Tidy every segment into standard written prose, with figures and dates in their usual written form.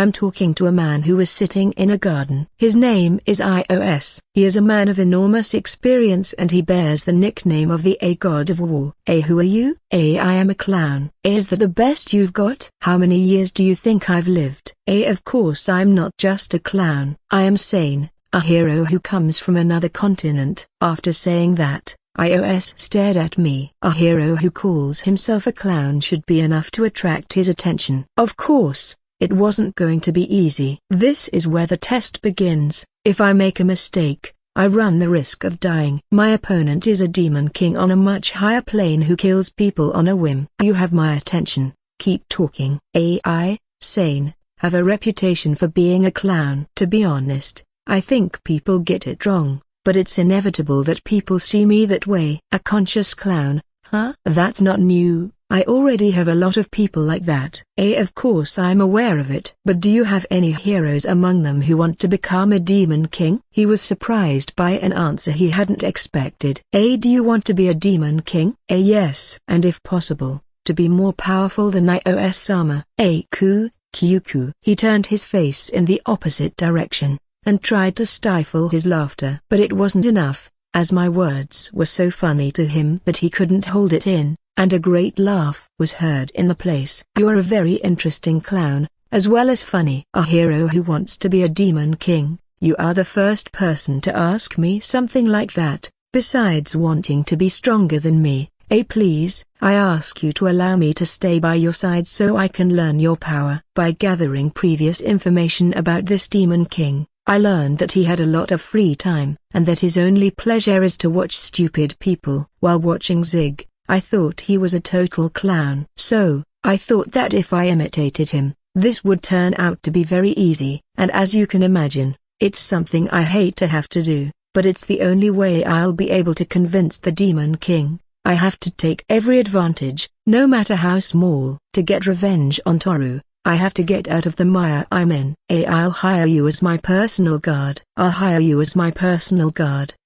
I'm talking to a man who is sitting in a garden. His name is Ios. He is a man of enormous experience and he bears the nickname of the God of War. Who are you? I am a clown. Is that the best you've got? How many years do you think I've lived? Of course I'm not just a clown. I am sane, a hero who comes from another continent. After saying that, Ios stared at me. A hero who calls himself a clown should be enough to attract his attention. Of course, it wasn't going to be easy. This is where the test begins. If I make a mistake, I run the risk of dying. My opponent is a demon king on a much higher plane who kills people on a whim. You have my attention. Keep talking. I, sane, have a reputation for being a clown. To be honest, I think people get it wrong. But it's inevitable that people see me that way. A conscious clown, huh? That's not new. I already have a lot of people like that. Of course I'm aware of it. But do you have any heroes among them who want to become a demon king? He was surprised by an answer he hadn't expected. Do you want to be a demon king? Yes. And if possible, to be more powerful than Ios-sama. Kyuku. He turned his face in the opposite direction and tried to stifle his laughter. But it wasn't enough, as my words were so funny to him that he couldn't hold it in, and a great laugh was heard in the place. You're a very interesting clown, as well as funny. A hero who wants to be a demon king. You are the first person to ask me something like that, besides wanting to be stronger than me. Please, I ask you to allow me to stay by your side so I can learn your power. By gathering previous information about this demon king, I learned that he had a lot of free time, and that his only pleasure is to watch stupid people. While watching Zig, I thought he was a total clown. So, I thought that if I imitated him, this would turn out to be very easy. And as you can imagine, it's something I hate to have to do, but it's the only way I'll be able to convince the Demon King. I have to take every advantage, no matter how small, to get revenge on Toru. I have to get out of the mire I'm in. I'll hire you as my personal guard.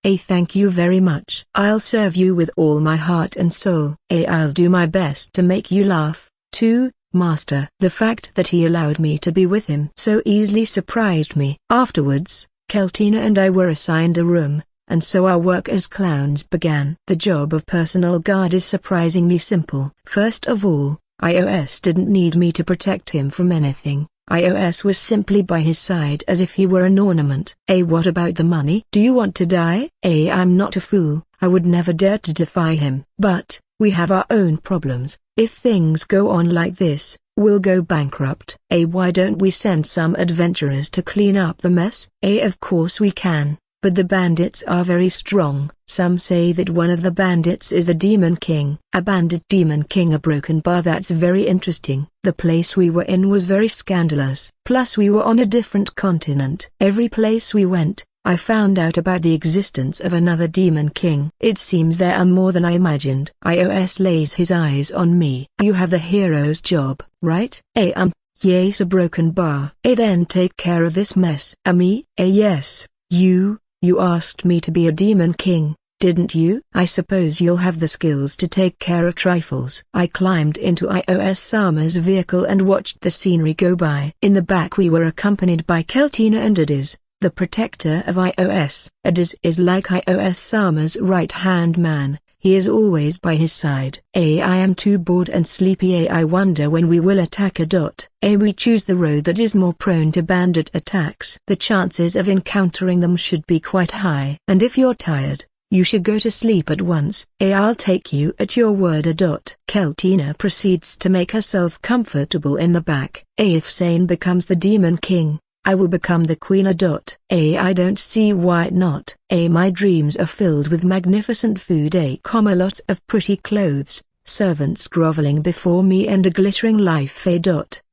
Thank you very much. I'll serve you with all my heart and soul. I'll do my best to make you laugh, too, master. The fact that he allowed me to be with him so easily surprised me. Afterwards, Keltina and I were assigned a room, and so our work as clowns began. The job of personal guard is surprisingly simple. First of all, Ios didn't need me to protect him from anything. Ios was simply by his side as if he were an ornament. What about the money? Do you want to die? I'm not a fool. I would never dare to defy him. But, we have our own problems. If things go on like this, we'll go bankrupt. Why don't we send some adventurers to clean up the mess? Of course we can. But the bandits are very strong. Some say that one of the bandits is the Demon King. A bandit Demon King, a broken bar. That's very interesting. The place we were in was very scandalous. Plus we were on a different continent. Every place we went, I found out about the existence of another Demon King. It seems there are more than I imagined. Ios lays his eyes on me. You have the hero's job, right? Yes, a broken bar. Then take care of this mess. Me? Yes. You asked me to be a Demon King, didn't you? I suppose you'll have the skills to take care of trifles. I climbed into Ios-sama's vehicle and watched the scenery go by. In the back we were accompanied by Keltina and Adiz, the protector of Ios. Adiz is like Ios-sama's right-hand man. He is always by his side. I am too bored and sleepy. I wonder when we will attack. We choose the road that is more prone to bandit attacks. The chances of encountering them should be quite high. And if you're tired, you should go to sleep at once. I'll take you at your word. Keltina proceeds to make herself comfortable in the back. If Sane becomes the Demon King, I will become the queen. I don't see why not. My dreams are filled with magnificent food. Lots of pretty clothes, servants groveling before me and a glittering life.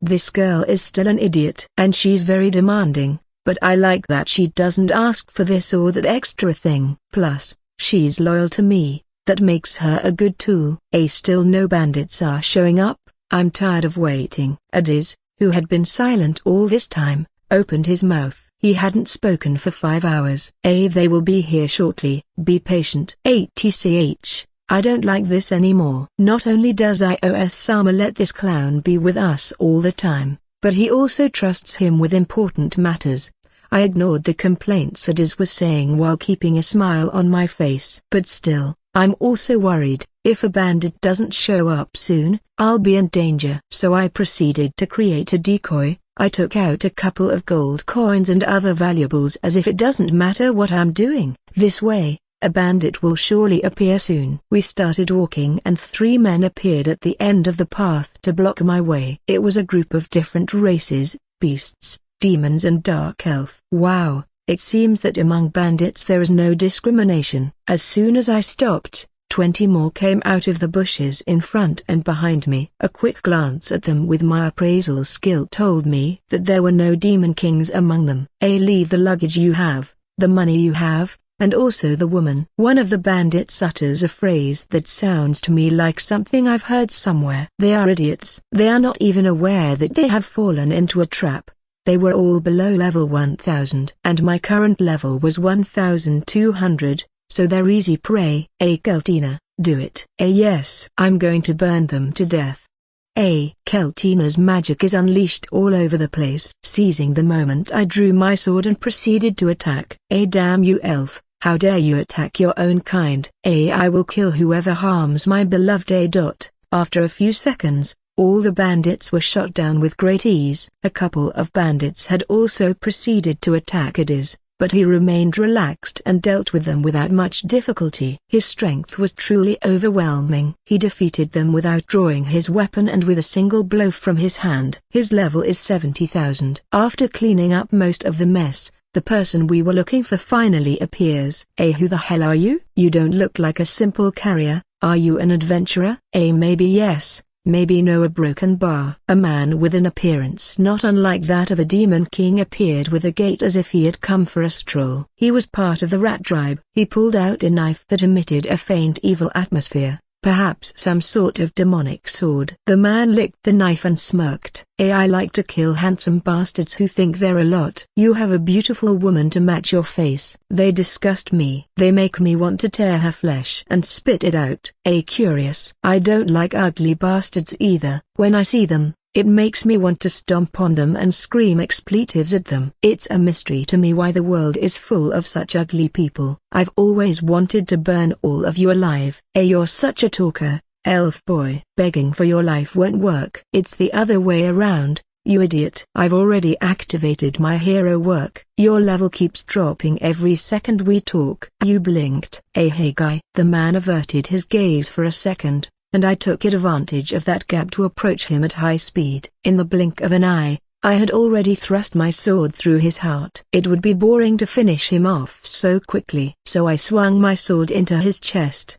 This girl is still an idiot. And she's very demanding, but I like that she doesn't ask for this or that extra thing. Plus, she's loyal to me. That makes her a good tool. Still no bandits are showing up. I'm tired of waiting. Adiz, who had been silent all this time, opened his mouth. He hadn't spoken for 5 hours. They will be here shortly. Be patient. I don't like this anymore. Not only does Ios-sama let this clown be with us all the time, but he also trusts him with important matters. I ignored the complaints Adiz was saying while keeping a smile on my face. But still, I'm also worried. If a bandit doesn't show up soon, I'll be in danger. So I proceeded to create a decoy. I took out a couple of gold coins and other valuables as if it doesn't matter what I'm doing. This way, a bandit will surely appear soon. We started walking and 3 men appeared at the end of the path to block my way. It was a group of different races, beasts, demons and dark elf. Wow, it seems that among bandits there is no discrimination. As soon as I stopped, 20 more came out of the bushes in front and behind me. A quick glance at them with my appraisal skill told me that there were no demon kings among them. Leave the luggage you have, the money you have, and also the woman. One of the bandits utters a phrase that sounds to me like something I've heard somewhere. They are idiots. They are not even aware that they have fallen into a trap. They were all below level 1000. And my current level was 1200. So they're easy prey. Keltina, do it. Yes. I'm going to burn them to death. Keltina's magic is unleashed all over the place. Seizing the moment, I drew my sword and proceeded to attack. Damn you elf, how dare you attack your own kind. I will kill whoever harms my beloved. After a few seconds, all the bandits were shot down with great ease. A couple of bandits had also proceeded to attack Adiz, but he remained relaxed and dealt with them without much difficulty. His strength was truly overwhelming. He defeated them without drawing his weapon and with a single blow from his hand. His level is 70,000. After cleaning up most of the mess, the person we were looking for finally appears. Who the hell are you? You don't look like a simple carrier. Are you an adventurer? Maybe yes. Maybe no. A broken bar. A man with an appearance not unlike that of a demon king appeared with a gait as if he had come for a stroll. He was part of the rat tribe. He pulled out a knife that emitted a faint evil atmosphere, perhaps some sort of demonic sword. The man licked the knife and smirked. I like to kill handsome bastards who think they're a lot. You have a beautiful woman to match your face. They disgust me. They make me want to tear her flesh and spit it out. Curious. I don't like ugly bastards either. When I see them, it makes me want to stomp on them and scream expletives at them. It's a mystery to me why the world is full of such ugly people. I've always wanted to burn all of you alive. You're such a talker, elf boy. Begging for your life won't work. It's the other way around, you idiot. I've already activated my hero work. Your level keeps dropping every second we talk. You blinked. Hey guy. The man averted his gaze for a second, and I took advantage of that gap to approach him at high speed. In the blink of an eye, I had already thrust my sword through his heart. It would be boring to finish him off so quickly. So I swung my sword into his chest.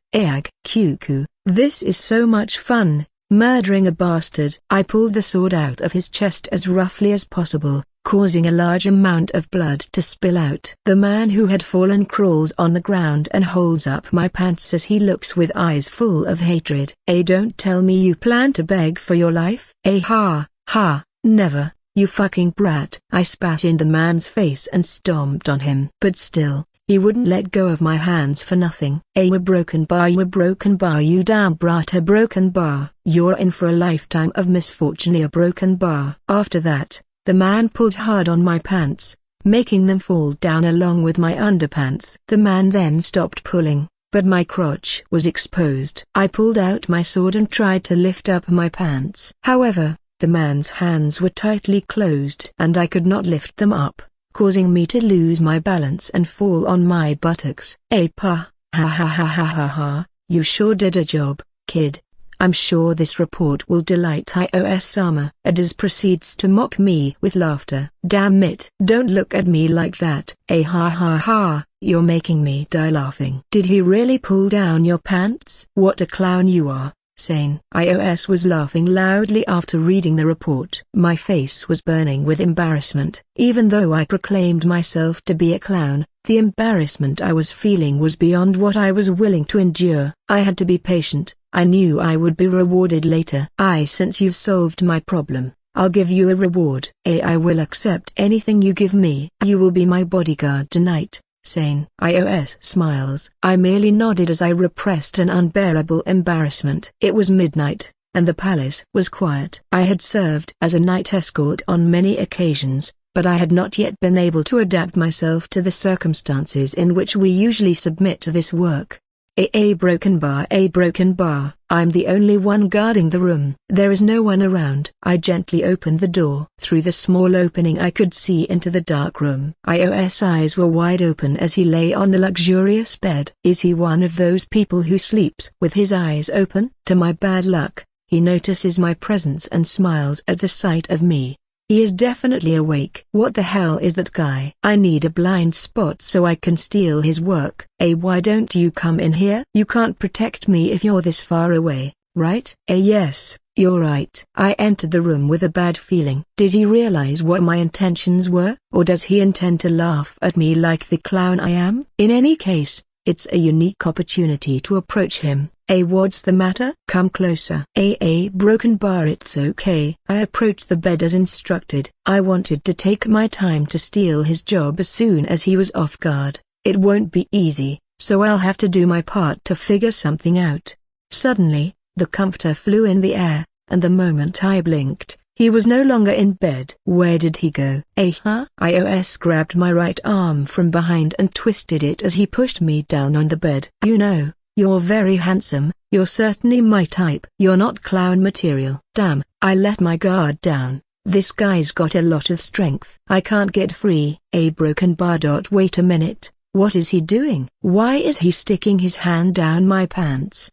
Cuckoo, this is so much fun, murdering a bastard. I pulled the sword out of his chest as roughly as possible, causing a large amount of blood to spill out. The man who had fallen crawls on the ground and holds up my pants as he looks with eyes full of hatred. Don't tell me you plan to beg for your life? Ha, never, you fucking brat. I spat in the man's face and stomped on him. But still, he wouldn't let go of my hands for nothing. A broken bar, you damn brat. A broken bar. You're in for a lifetime of misfortune. A broken bar. After that, the man pulled hard on my pants, making them fall down along with my underpants. The man then stopped pulling, but my crotch was exposed. I pulled out my sword and tried to lift up my pants. However, the man's hands were tightly closed and I could not lift them up, causing me to lose my balance and fall on my buttocks. Ha, you sure did a job, kid. I'm sure this report will delight Ios-sama. Adiz proceeds to mock me with laughter. Damn it. Don't look at me like that. Ha, you're making me die laughing. Did he really pull down your pants? What a clown you are, Sane. Ios was laughing loudly after reading the report. My face was burning with embarrassment. Even though I proclaimed myself to be a clown, the embarrassment I was feeling was beyond what I was willing to endure. I had to be patient. I knew I would be rewarded later. Since you've solved my problem, I'll give you a reward. I will accept anything you give me. You will be my bodyguard tonight, Sane. Ios smiles. I merely nodded as I repressed an unbearable embarrassment. It was midnight, and the palace was quiet. I had served as a night escort on many occasions, but I had not yet been able to adapt myself to the circumstances in which we usually submit to this work. A broken bar, I'm the only one guarding the room. There is no one around. I gently opened the door. Through the small opening I could see into the dark room. Ios' eyes were wide open as he lay on the luxurious bed. Is he one of those people who sleeps with his eyes open? To my bad luck, he notices my presence and smiles at the sight of me. He is definitely awake. What the hell is that guy? I need a blind spot so I can steal his work. Why don't you come in here? You can't protect me if you're this far away, right? Yes, you're right. I entered the room with a bad feeling. Did he realize what my intentions were? Or does he intend to laugh at me like the clown I am? In any case, it's a unique opportunity to approach him. What's the matter? Come closer. Broken bar, it's okay. I approached the bed as instructed. I wanted to take my time to steal his job as soon as he was off guard. It won't be easy, so I'll have to do my part to figure something out. Suddenly, the comforter flew in the air, and the moment I blinked, he was no longer in bed. Where did he go? Ios grabbed my right arm from behind and twisted it as he pushed me down on the bed. You know, you're very handsome, you're certainly my type. You're not clown material. Damn, I let my guard down. This guy's got a lot of strength. I can't get free. Broken bar. Wait a minute, what is he doing? Why is he sticking his hand down my pants?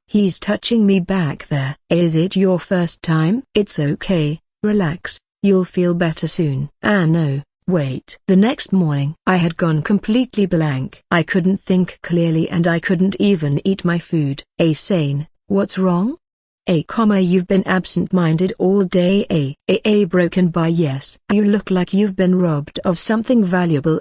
He's touching me back there. Is it your first time? It's okay, relax, you'll feel better soon. No. Wait. The next morning, I had gone completely blank. I couldn't think clearly and I couldn't even eat my food. Sane, what's wrong? You've been absent-minded all day. Broken bar. Yes. You look like you've been robbed of something valuable.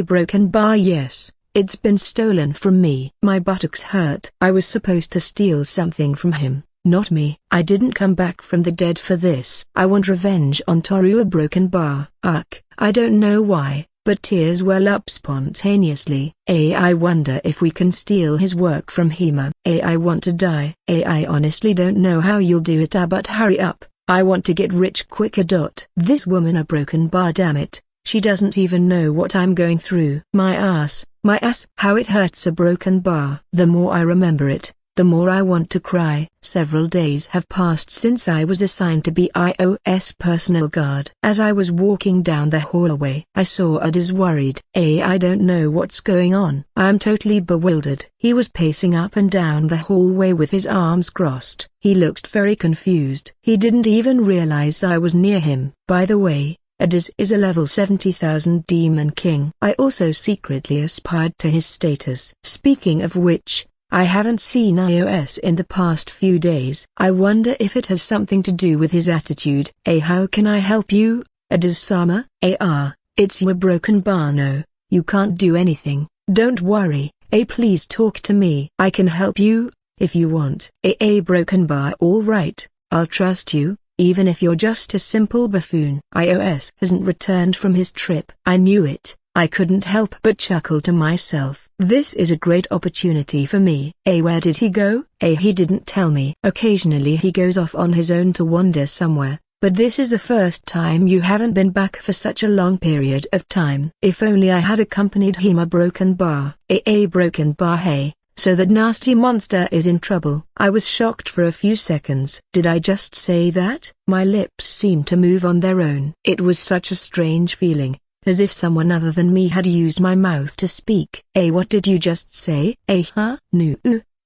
Broken bar. Yes, it's been stolen from me. My buttocks hurt. I was supposed to steal something from him, not me. I didn't come back from the dead for this. I want revenge on Toru. Broken bar. I don't know why, but tears well up spontaneously. I wonder if we can steal his work from Hima. I want to die. I honestly don't know how you'll do it, but hurry up. I want to get rich quicker. This woman. A broken bar. Damn it, she doesn't even know what I'm going through. My ass, how it hurts. A broken bar. The more I remember it, the more I want to cry. Several days have passed since I was assigned to be Ios' personal guard. As I was walking down the hallway, I saw Adiz worried. I don't know what's going on. I'm totally bewildered. He was pacing up and down the hallway with his arms crossed. He looked very confused. He didn't even realize I was near him. By the way, Adiz is a level 70,000 demon king. I also secretly aspired to his status. Speaking of which, I haven't seen Ios in the past few days. I wonder if it has something to do with his attitude. How can I help you, Adiz-sama? It's you. A broken bar. No, you can't do anything. Don't worry, please talk to me. I can help you, if you want. Broken bar. Alright, I'll trust you, even if you're just a simple buffoon. Ios hasn't returned from his trip. I knew it. I couldn't help but chuckle to myself. This is a great opportunity for me. Where did he go? He didn't tell me. Occasionally he goes off on his own to wander somewhere, but this is the first time you haven't been back for such a long period of time. If only I had accompanied him. A broken bar. Broken bar. Hey, so that nasty monster is in trouble. I was shocked for a few seconds. Did I just say that? My lips seemed to move on their own. It was such a strange feeling, as if someone other than me had used my mouth to speak. What did you just say? No,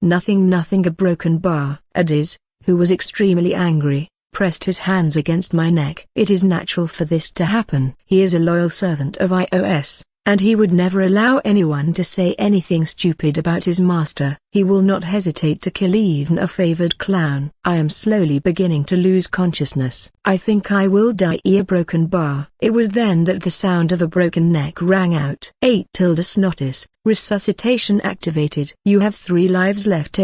nothing. A broken bar. Adiz, who was extremely angry, pressed his hands against my neck. It is natural for this to happen. He is a loyal servant of Ios, and he would never allow anyone to say anything stupid about his master. He will not hesitate to kill even a favored clown. I am slowly beginning to lose consciousness. I think I will die. A broken bar. It was then that the sound of a broken neck rang out. 8 Snotis, resuscitation activated. You have 3 lives left.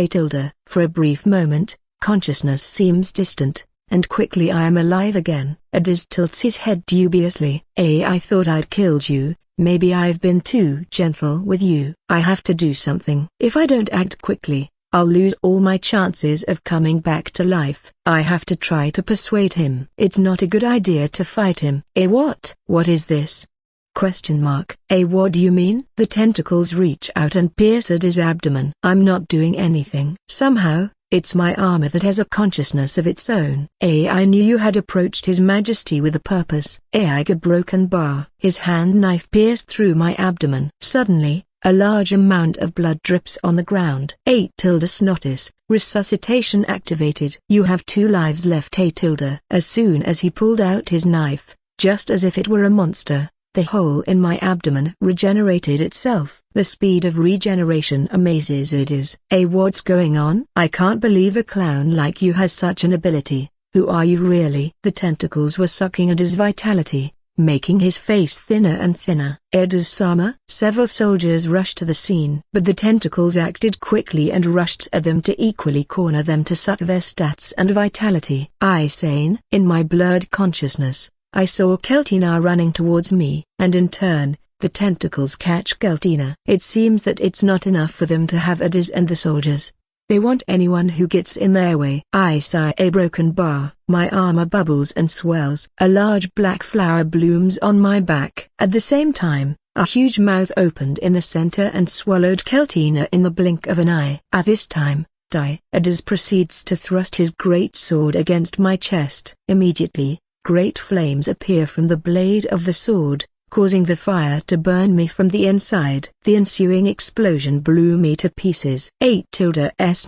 For a brief moment, consciousness seems distant, and quickly I am alive again. Adiz tilts his head dubiously. I thought I'd killed you. Maybe I've been too gentle with you. I have to do something. If I don't act quickly, I'll lose all my chances of coming back to life. I have to try to persuade him. It's not a good idea to fight him. What? What is this? Question mark. What do you mean? The tentacles reach out and pierce at his abdomen. I'm not doing anything. Somehow, it's my armor that has a consciousness of its own. I knew you had approached His Majesty with a purpose. I got broken bar. His hand knife pierced through my abdomen. Suddenly, a large amount of blood drips on the ground. 8 Snotis, resuscitation activated. You have 2 lives left. As soon as he pulled out his knife, just as if it were a monster, the hole in my abdomen regenerated itself. The speed of regeneration amazes it is. What's going on? I can't believe a clown like you has such an ability. Who are you really? The tentacles were sucking at his vitality, making his face thinner and thinner. Sama? Several soldiers rushed to the scene. But the tentacles acted quickly and rushed at them to equally corner them to suck their stats and vitality. Sane? In my blurred consciousness, I saw Keltina running towards me, and in turn, the tentacles catch Keltina. It seems that it's not enough for them to have Adis and the soldiers. They want anyone who gets in their way. I sigh a broken bar. My armor bubbles and swells. A large black flower blooms on my back. At the same time, a huge mouth opened in the center and swallowed Keltina in the blink of an eye. At this time, Adis proceeds to thrust his great sword against my chest. Immediately, great flames appear from the blade of the sword, causing the fire to burn me from the inside. The ensuing explosion blew me to pieces. 8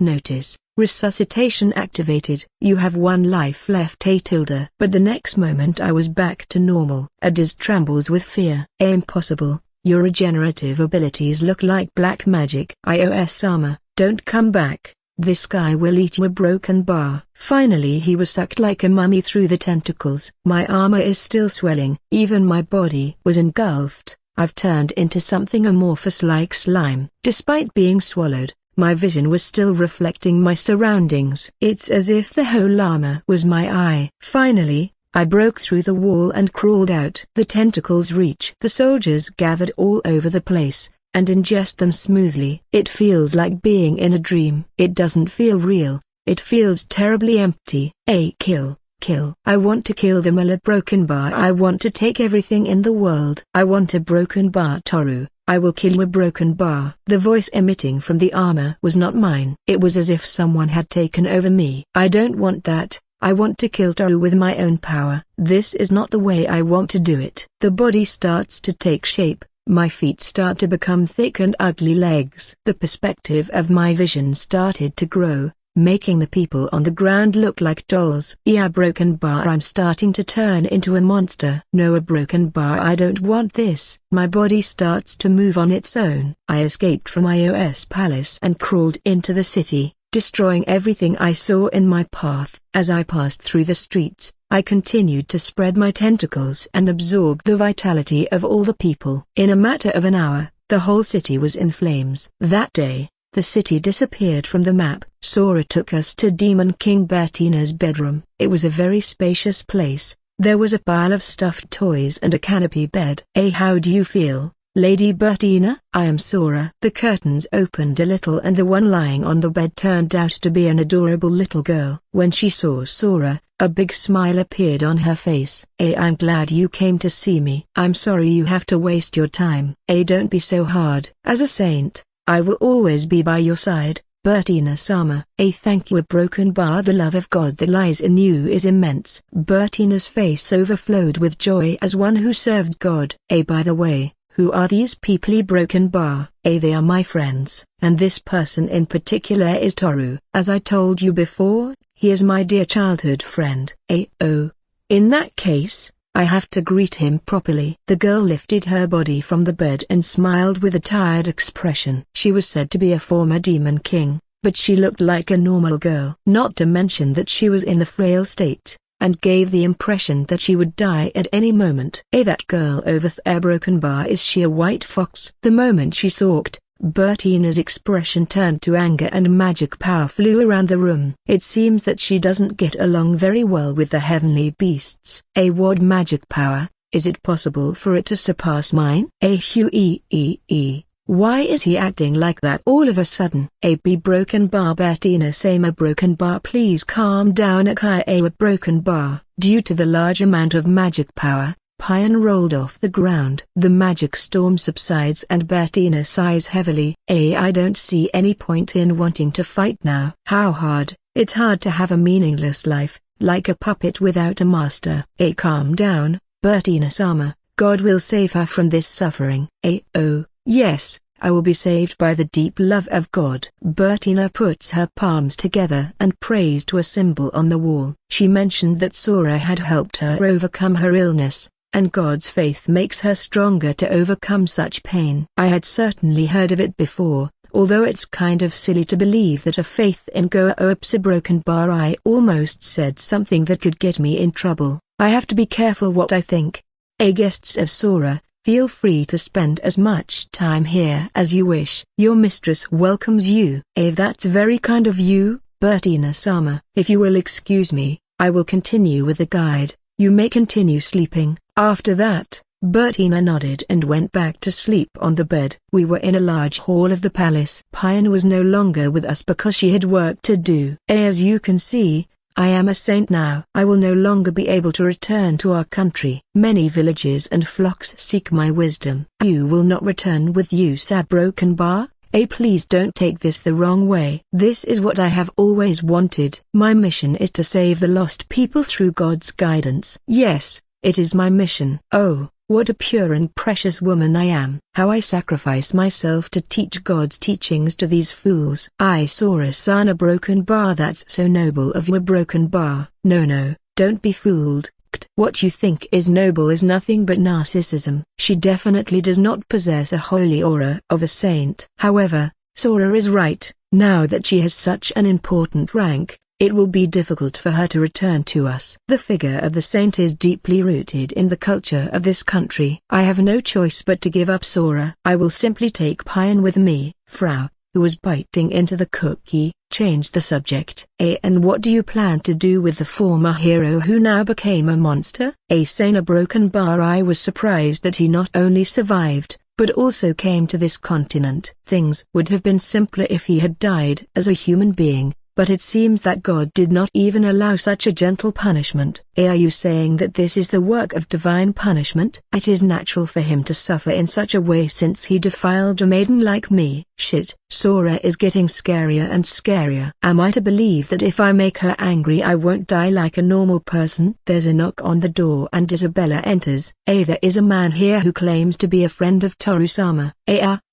Notice, resuscitation activated. You have 1 life left. But the next moment I was back to normal. Adis trembles with fear. Impossible, your regenerative abilities look like black magic. Sama, don't come back. This guy will eat you. A broken bar. Finally he was sucked like a mummy through the tentacles. My armor is still swelling. Even my body was engulfed. I've turned into something amorphous like slime. Despite being swallowed, my vision was still reflecting my surroundings. It's as if the whole armor was my eye. Finally, I broke through the wall and crawled out. The tentacles reach. The soldiers gathered all over the place and ingest them smoothly. It feels like being in a dream. It doesn't feel real. It feels terribly empty. Kill. I want to kill them. A broken bar. I want to take everything in the world. I want a broken bar. Toru, I will kill a broken bar. The voice emitting from the armor was not mine. It was as if someone had taken over me. I don't want that. I want to kill Toru with my own power. This is not the way I want to do it. The body starts to take shape. My feet start to become thick and ugly legs. The perspective of my vision started to grow, making the people on the ground look like dolls. Broken bar. I'm starting to turn into a monster. No, a broken bar. I don't want this. My body starts to move on its own. I escaped from Ios Palace and crawled into the city, destroying everything I saw in my path. As I passed through the streets, I continued to spread my tentacles and absorbed the vitality of all the people. In a matter of an hour, the whole city was in flames. That day, the city disappeared from the map. Sora took us to Demon King Bertina's bedroom. It was a very spacious place. There was a pile of stuffed toys and a canopy bed. How do you feel, Lady Bertina? I am Sora. The curtains opened a little and the one lying on the bed turned out to be an adorable little girl. When she saw Sora, a big smile appeared on her face. I'm glad you came to see me. I'm sorry you have to waste your time. Don't be so hard. As a saint, I will always be by your side, Bertina-sama. Thank you. A broken bar. The love of God that lies in you is immense. Bertina's face overflowed with joy as one who served God. By the way, who are these people? Broken bar. They are my friends, and this person in particular is Toru. As I told you before, he is my dear childhood friend. Oh. In that case, I have to greet him properly. The girl lifted her body from the bed and smiled with a tired expression. She was said to be a former demon king, but she looked like a normal girl. Not to mention that she was in the frail state, and gave the impression that she would die at any moment. That girl over there. Broken bar. Is she a white fox? The moment she talked, Bertina's expression turned to anger and magic power flew around the room. It seems that she doesn't get along very well with the heavenly beasts. What magic power? Is it possible for it to surpass mine? Why is he acting like that all of a sudden? A.B. Broken Bar Bettina Sama Broken Bar, please calm down. Akaia Broken Bar. Due to the large amount of magic power, Pion rolled off the ground. The magic storm subsides and Bettina sighs heavily. I don't see any point in wanting to fight now. How hard? It's hard to have a meaningless life, like a puppet without a master. Calm down, Bettina Sama. God will save her from this suffering. Oh, yes, I will be saved by the deep love of God. Bettina puts her palms together and prays to a symbol on the wall. She mentioned that Sora had helped her overcome her illness, and God's faith makes her stronger to overcome such pain. I had certainly heard of it before, although it's kind of silly to believe that a faith in Goa-Opsa Broken Bar. I almost said something that could get me in trouble. I have to be careful what I think. Guests of Sora, feel free to spend as much time here as you wish. Your mistress welcomes you. That's very kind of you, Bettina Sama. If you will excuse me, I will continue with the guide. You may continue sleeping. After that, Bettina nodded and went back to sleep on the bed. We were in a large hall of the palace. Pion was no longer with us because she had work to do. As you can see, I am a saint now. I will no longer be able to return to our country. Many villages and flocks seek my wisdom. You will not return with you, Sa Broken Bar? Please don't take this the wrong way. This is what I have always wanted. My mission is to save the lost people through God's guidance. Yes, it is my mission. Oh, what a pure and precious woman I am. How I sacrifice myself to teach God's teachings to these fools. I saw a Sana Broken Bar. That's so noble of you, Broken Bar. No, don't be fooled. What you think is noble is nothing but narcissism. She definitely does not possess a holy aura of a saint. However, Sora is right. Now that she has such an important rank, it will be difficult for her to return to us. The figure of the saint is deeply rooted in the culture of this country. I have no choice but to give up Sora. I will simply take Pion with me. Frau, who was biting into the cookie, changed the subject. And what do you plan to do with the former hero who now became a monster? Sana Broken Bar. I was surprised that he not only survived, but also came to this continent. Things would have been simpler if he had died as a human being, but it seems that God did not even allow such a gentle punishment. Are you saying that this is the work of divine punishment? It is natural for him to suffer in such a way since he defiled a maiden like me. Shit, Sora is getting scarier and scarier. Am I to believe that if I make her angry I won't die like a normal person? There's a knock on the door and Isabella enters. There is a man here who claims to be a friend of Toru-sama.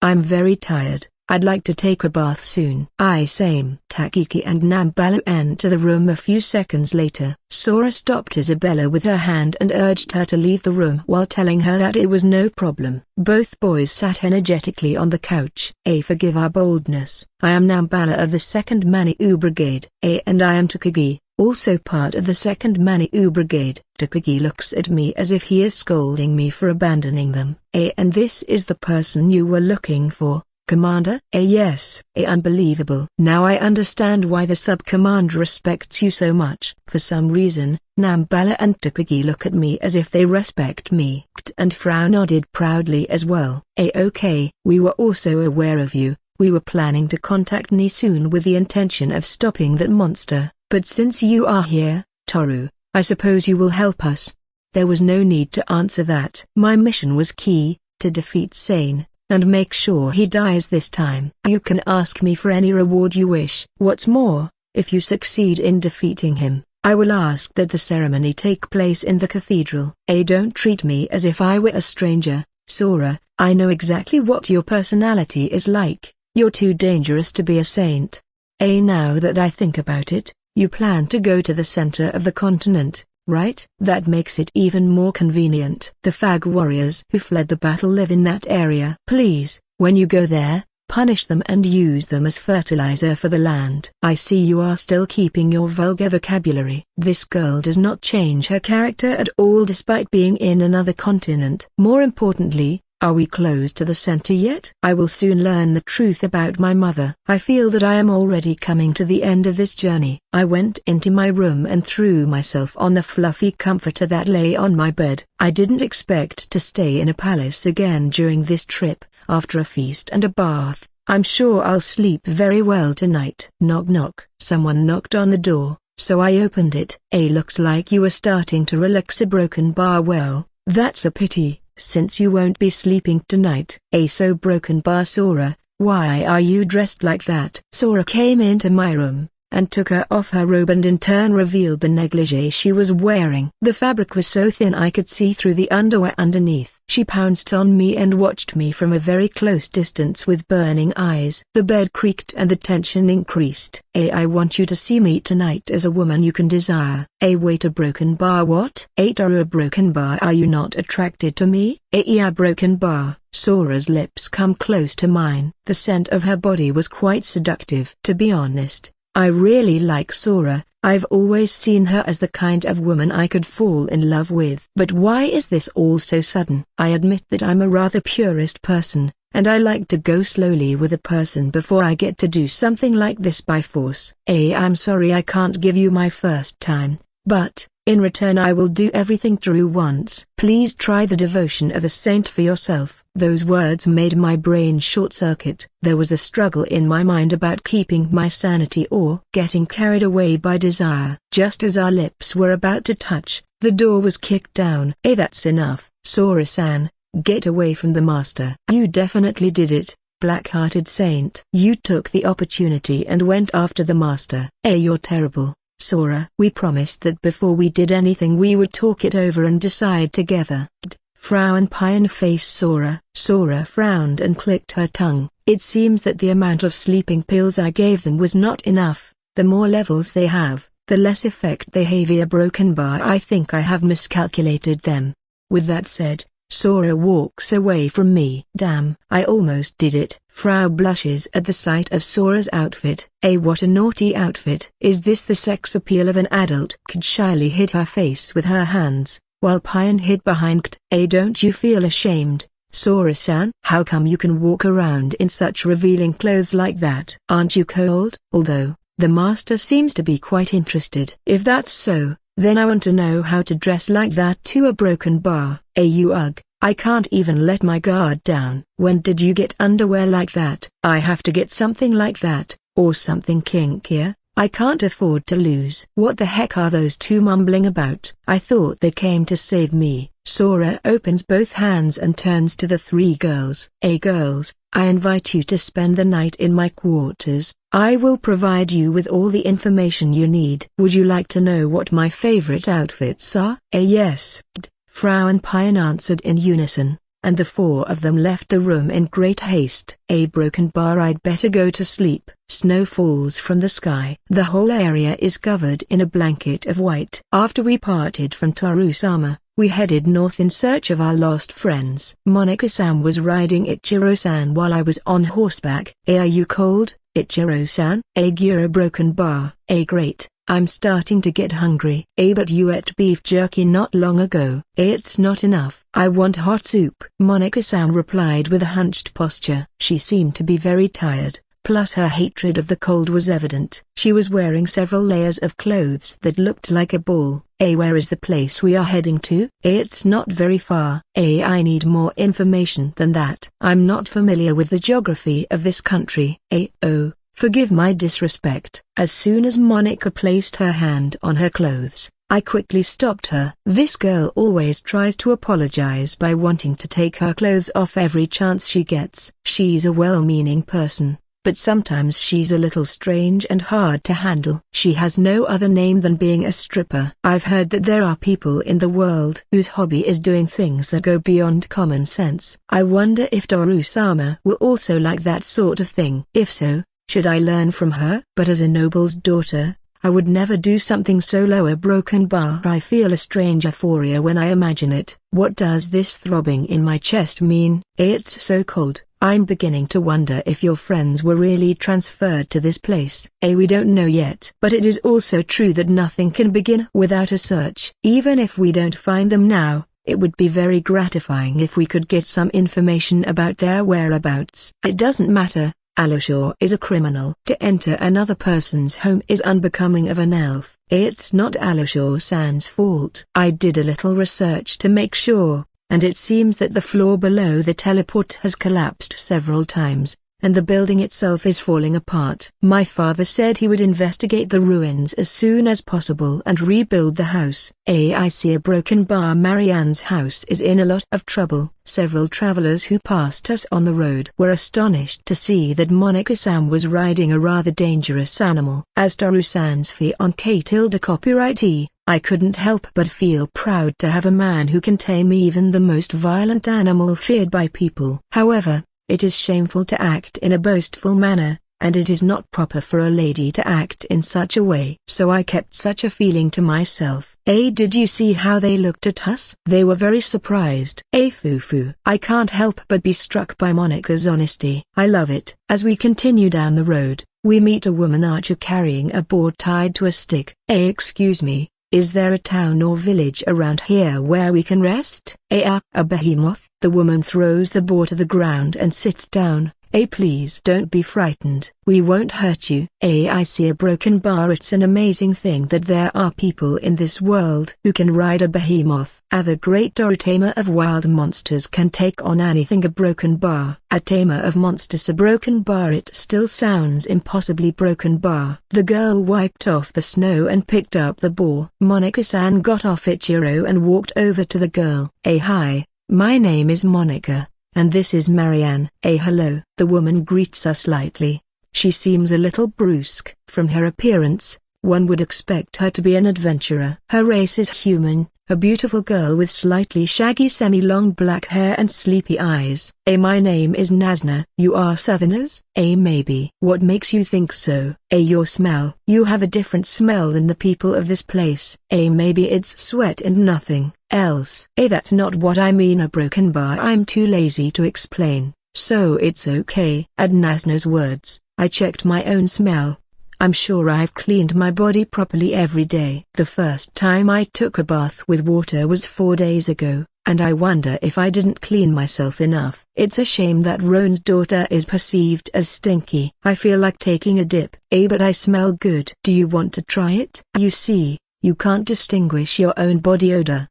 I'm very tired. I'd like to take a bath soon. Same. Takiki and Nambala enter the room a few seconds later. Sora stopped Isabella with her hand and urged her to leave the room while telling her that it was no problem. Both boys sat energetically on the couch. Forgive our boldness. I am Nambala of the 2nd Manu Brigade. And I am Takagi, also part of the 2nd Manu Brigade. Takagi looks at me as if he is scolding me for abandoning them. And this is the person you were looking for, Commander? Yes. Unbelievable. Now I understand why the sub-commander respects you so much. For some reason, Nambala and Takagi look at me as if they respect me. And Frau nodded proudly as well. Okay. We were also aware of you. We were planning to contact Ni soon with the intention of stopping that monster, but since you are here, Toru, I suppose you will help us. There was no need to answer that. My mission was key, to defeat Sane, and make sure he dies this time. You can ask me for any reward you wish. What's more, if you succeed in defeating him, I will ask that the ceremony take place in the cathedral. Don't treat me as if I were a stranger, Sora. I know exactly what your personality is like. You're too dangerous to be a saint. Now that I think about it, you plan to go to the center of the continent, right? That makes it even more convenient. The Fag warriors who fled the battle live in that area. Please, when you go there, punish them and use them as fertilizer for the land. I see you are still keeping your vulgar vocabulary. This girl does not change her character at all despite being in another continent. More importantly, Are we close to the center yet? I will soon learn the truth about my mother. I feel that I am already coming to the end of this journey. I went into my room and threw myself on the fluffy comforter that lay on my bed. I didn't expect to stay in a palace again during this trip. After a feast and a bath, I'm sure I'll sleep very well tonight. Knock knock. Someone knocked on the door, so I opened it. Looks like you are starting to relax a broken bar. Well, that's a pity, since you won't be sleeping tonight. So broken bar Sora, why are you dressed like that? Sora came into my room, and took her off her robe and in turn revealed the negligee she was wearing. The fabric was so thin I could see through the underwear underneath. She pounced on me and watched me from a very close distance with burning eyes. The bed creaked and the tension increased. I want you to see me tonight as a woman you can desire. Wait, a broken bar? What? A broken bar? Are you not attracted to me? Yeah, broken bar. Sora's lips come close to mine. The scent of her body was quite seductive. To be honest, I really like Sora. I've always seen her as the kind of woman I could fall in love with. But why is this all so sudden? I admit that I'm a rather purist person, and I like to go slowly with a person before I get to do something like this by force. I'm sorry I can't give you my first time, but, in return I will do everything through once. Please try the devotion of a saint for yourself. Those words made my brain short-circuit. There was a struggle in my mind about keeping my sanity or getting carried away by desire. Just as our lips were about to touch, the door was kicked down. That's enough, Sora-san. Get away from the master. You definitely did it, black-hearted saint. You took the opportunity and went after the master. You're terrible, Sora. We promised that before we did anything we would talk it over and decide together. Frown pine face Sora. Sora frowned and clicked her tongue. It seems that the amount of sleeping pills I gave them was not enough. The more levels they have, the less effect they have. A broken bar. I think I have miscalculated them. With that said, Sora walks away from me. Damn, I almost did it. Frau blushes at the sight of Sora's outfit. What a naughty outfit. Is this the sex appeal of an adult? Kid shyly hid her face with her hands, while Pion hid behind Don't you feel ashamed, Sora-san? How come you can walk around in such revealing clothes like that? Aren't you cold? Although, the master seems to be quite interested. If that's so, then I want to know how to dress like that too. A broken bar. Ugh, I can't even let my guard down. When did you get underwear like that? I have to get something like that, or something kinkier. I can't afford to lose. What the heck are those two mumbling about? I thought they came to save me. Sora opens both hands and turns to the three girls. Girls, I invite you to spend the night in my quarters. I will provide you with all the information you need. Would you like to know what my favorite outfits are? Yes. Frau and Pion answered in unison, and the four of them left the room in great haste. Broken bar. I'd better go to sleep. Snow falls from the sky. The whole area is covered in a blanket of white. After we parted from Toru-sama, we headed north in search of our lost friends. Monika-san was riding Ichiro-san while I was on horseback. Are you cold, Ichiro-san? Gira broken bar. Great. I'm starting to get hungry. But you ate beef jerky not long ago. It's not enough. I want hot soup. Monika-san replied with a hunched posture. She seemed to be very tired, plus her hatred of the cold was evident. She was wearing several layers of clothes that looked like a ball. Where is the place we are heading to? It's not very far. I need more information than that. I'm not familiar with the geography of this country. Oh. Forgive my disrespect. As soon as Monika placed her hand on her clothes, I quickly stopped her. This girl always tries to apologize by wanting to take her clothes off every chance she gets. She's a well-meaning person, but sometimes she's a little strange and hard to handle. She has no other name than being a stripper. I've heard that there are people in the world whose hobby is doing things that go beyond common sense. I wonder if Toru-sama will also like that sort of thing. If so, should I learn from her? But as a noble's daughter, I would never do something so low. A broken bar. I feel a strange euphoria when I imagine it. What does this throbbing in my chest mean? It's so cold. I'm beginning to wonder if your friends were really transferred to this place. We don't know yet. But it is also true that nothing can begin without a search. Even if we don't find them now, It would be very gratifying if we could get some information about their whereabouts. It doesn't matter. Alushaw is a criminal. To enter another person's home is unbecoming of an elf. It's not Alushaw-san's fault. I did a little research to make sure, and it seems that the floor below the teleport has collapsed several times, and the building itself is falling apart. My father said he would investigate the ruins as soon as possible and rebuild the house. I see a broken bar. Marianne's house is in a lot of trouble. Several travelers who passed us on the road were astonished to see that Monica-san was riding a rather dangerous animal. As Toru-san's fiancé tilde copyrightee, I couldn't help but feel proud to have a man who can tame even the most violent animal feared by people. However, it is shameful to act in a boastful manner, and it is not proper for a lady to act in such a way. So I kept such a feeling to myself. Did you see how they looked at us? They were very surprised. Fufu. I can't help but be struck by Monica's honesty. I love it. As we continue down the road, we meet a woman archer carrying a board tied to a stick. Excuse me, is there a town or village around here where we can rest? A behemoth. The woman throws the boar to the ground and sits down. Please don't be frightened. We won't hurt you. I see a broken bar. It's an amazing thing that there are people in this world who can ride a behemoth. The great Toru tamer of wild monsters can take on anything. A broken bar. A tamer of monsters. A broken bar. It still sounds impossibly broken bar. The girl wiped off the snow and picked up the boar. Monica-san got off Ichiro and walked over to the girl. Hi, my name is Monica. And this is Marianne. Hello. The woman greets us lightly. She seems a little brusque. From her appearance, one would expect her to be an adventurer. Her race is human, a beautiful girl with slightly shaggy semi-long black hair and sleepy eyes. My name is Nazna. You are Southerners? Maybe. What makes you think so? Your smell. You have a different smell than the people of this place. Maybe it's sweat and nothing else. That's not what I mean. A broken bar. I'm too lazy to explain, so it's okay. At Nazna's words, I checked my own smell. I'm sure I've cleaned my body properly every day. The first time I took a bath with water was 4 days ago, and I wonder if I didn't clean myself enough. It's a shame that Roan's daughter is perceived as stinky. I feel like taking a dip. But I smell good. Do you want to try it? You see, you can't distinguish your own body odor.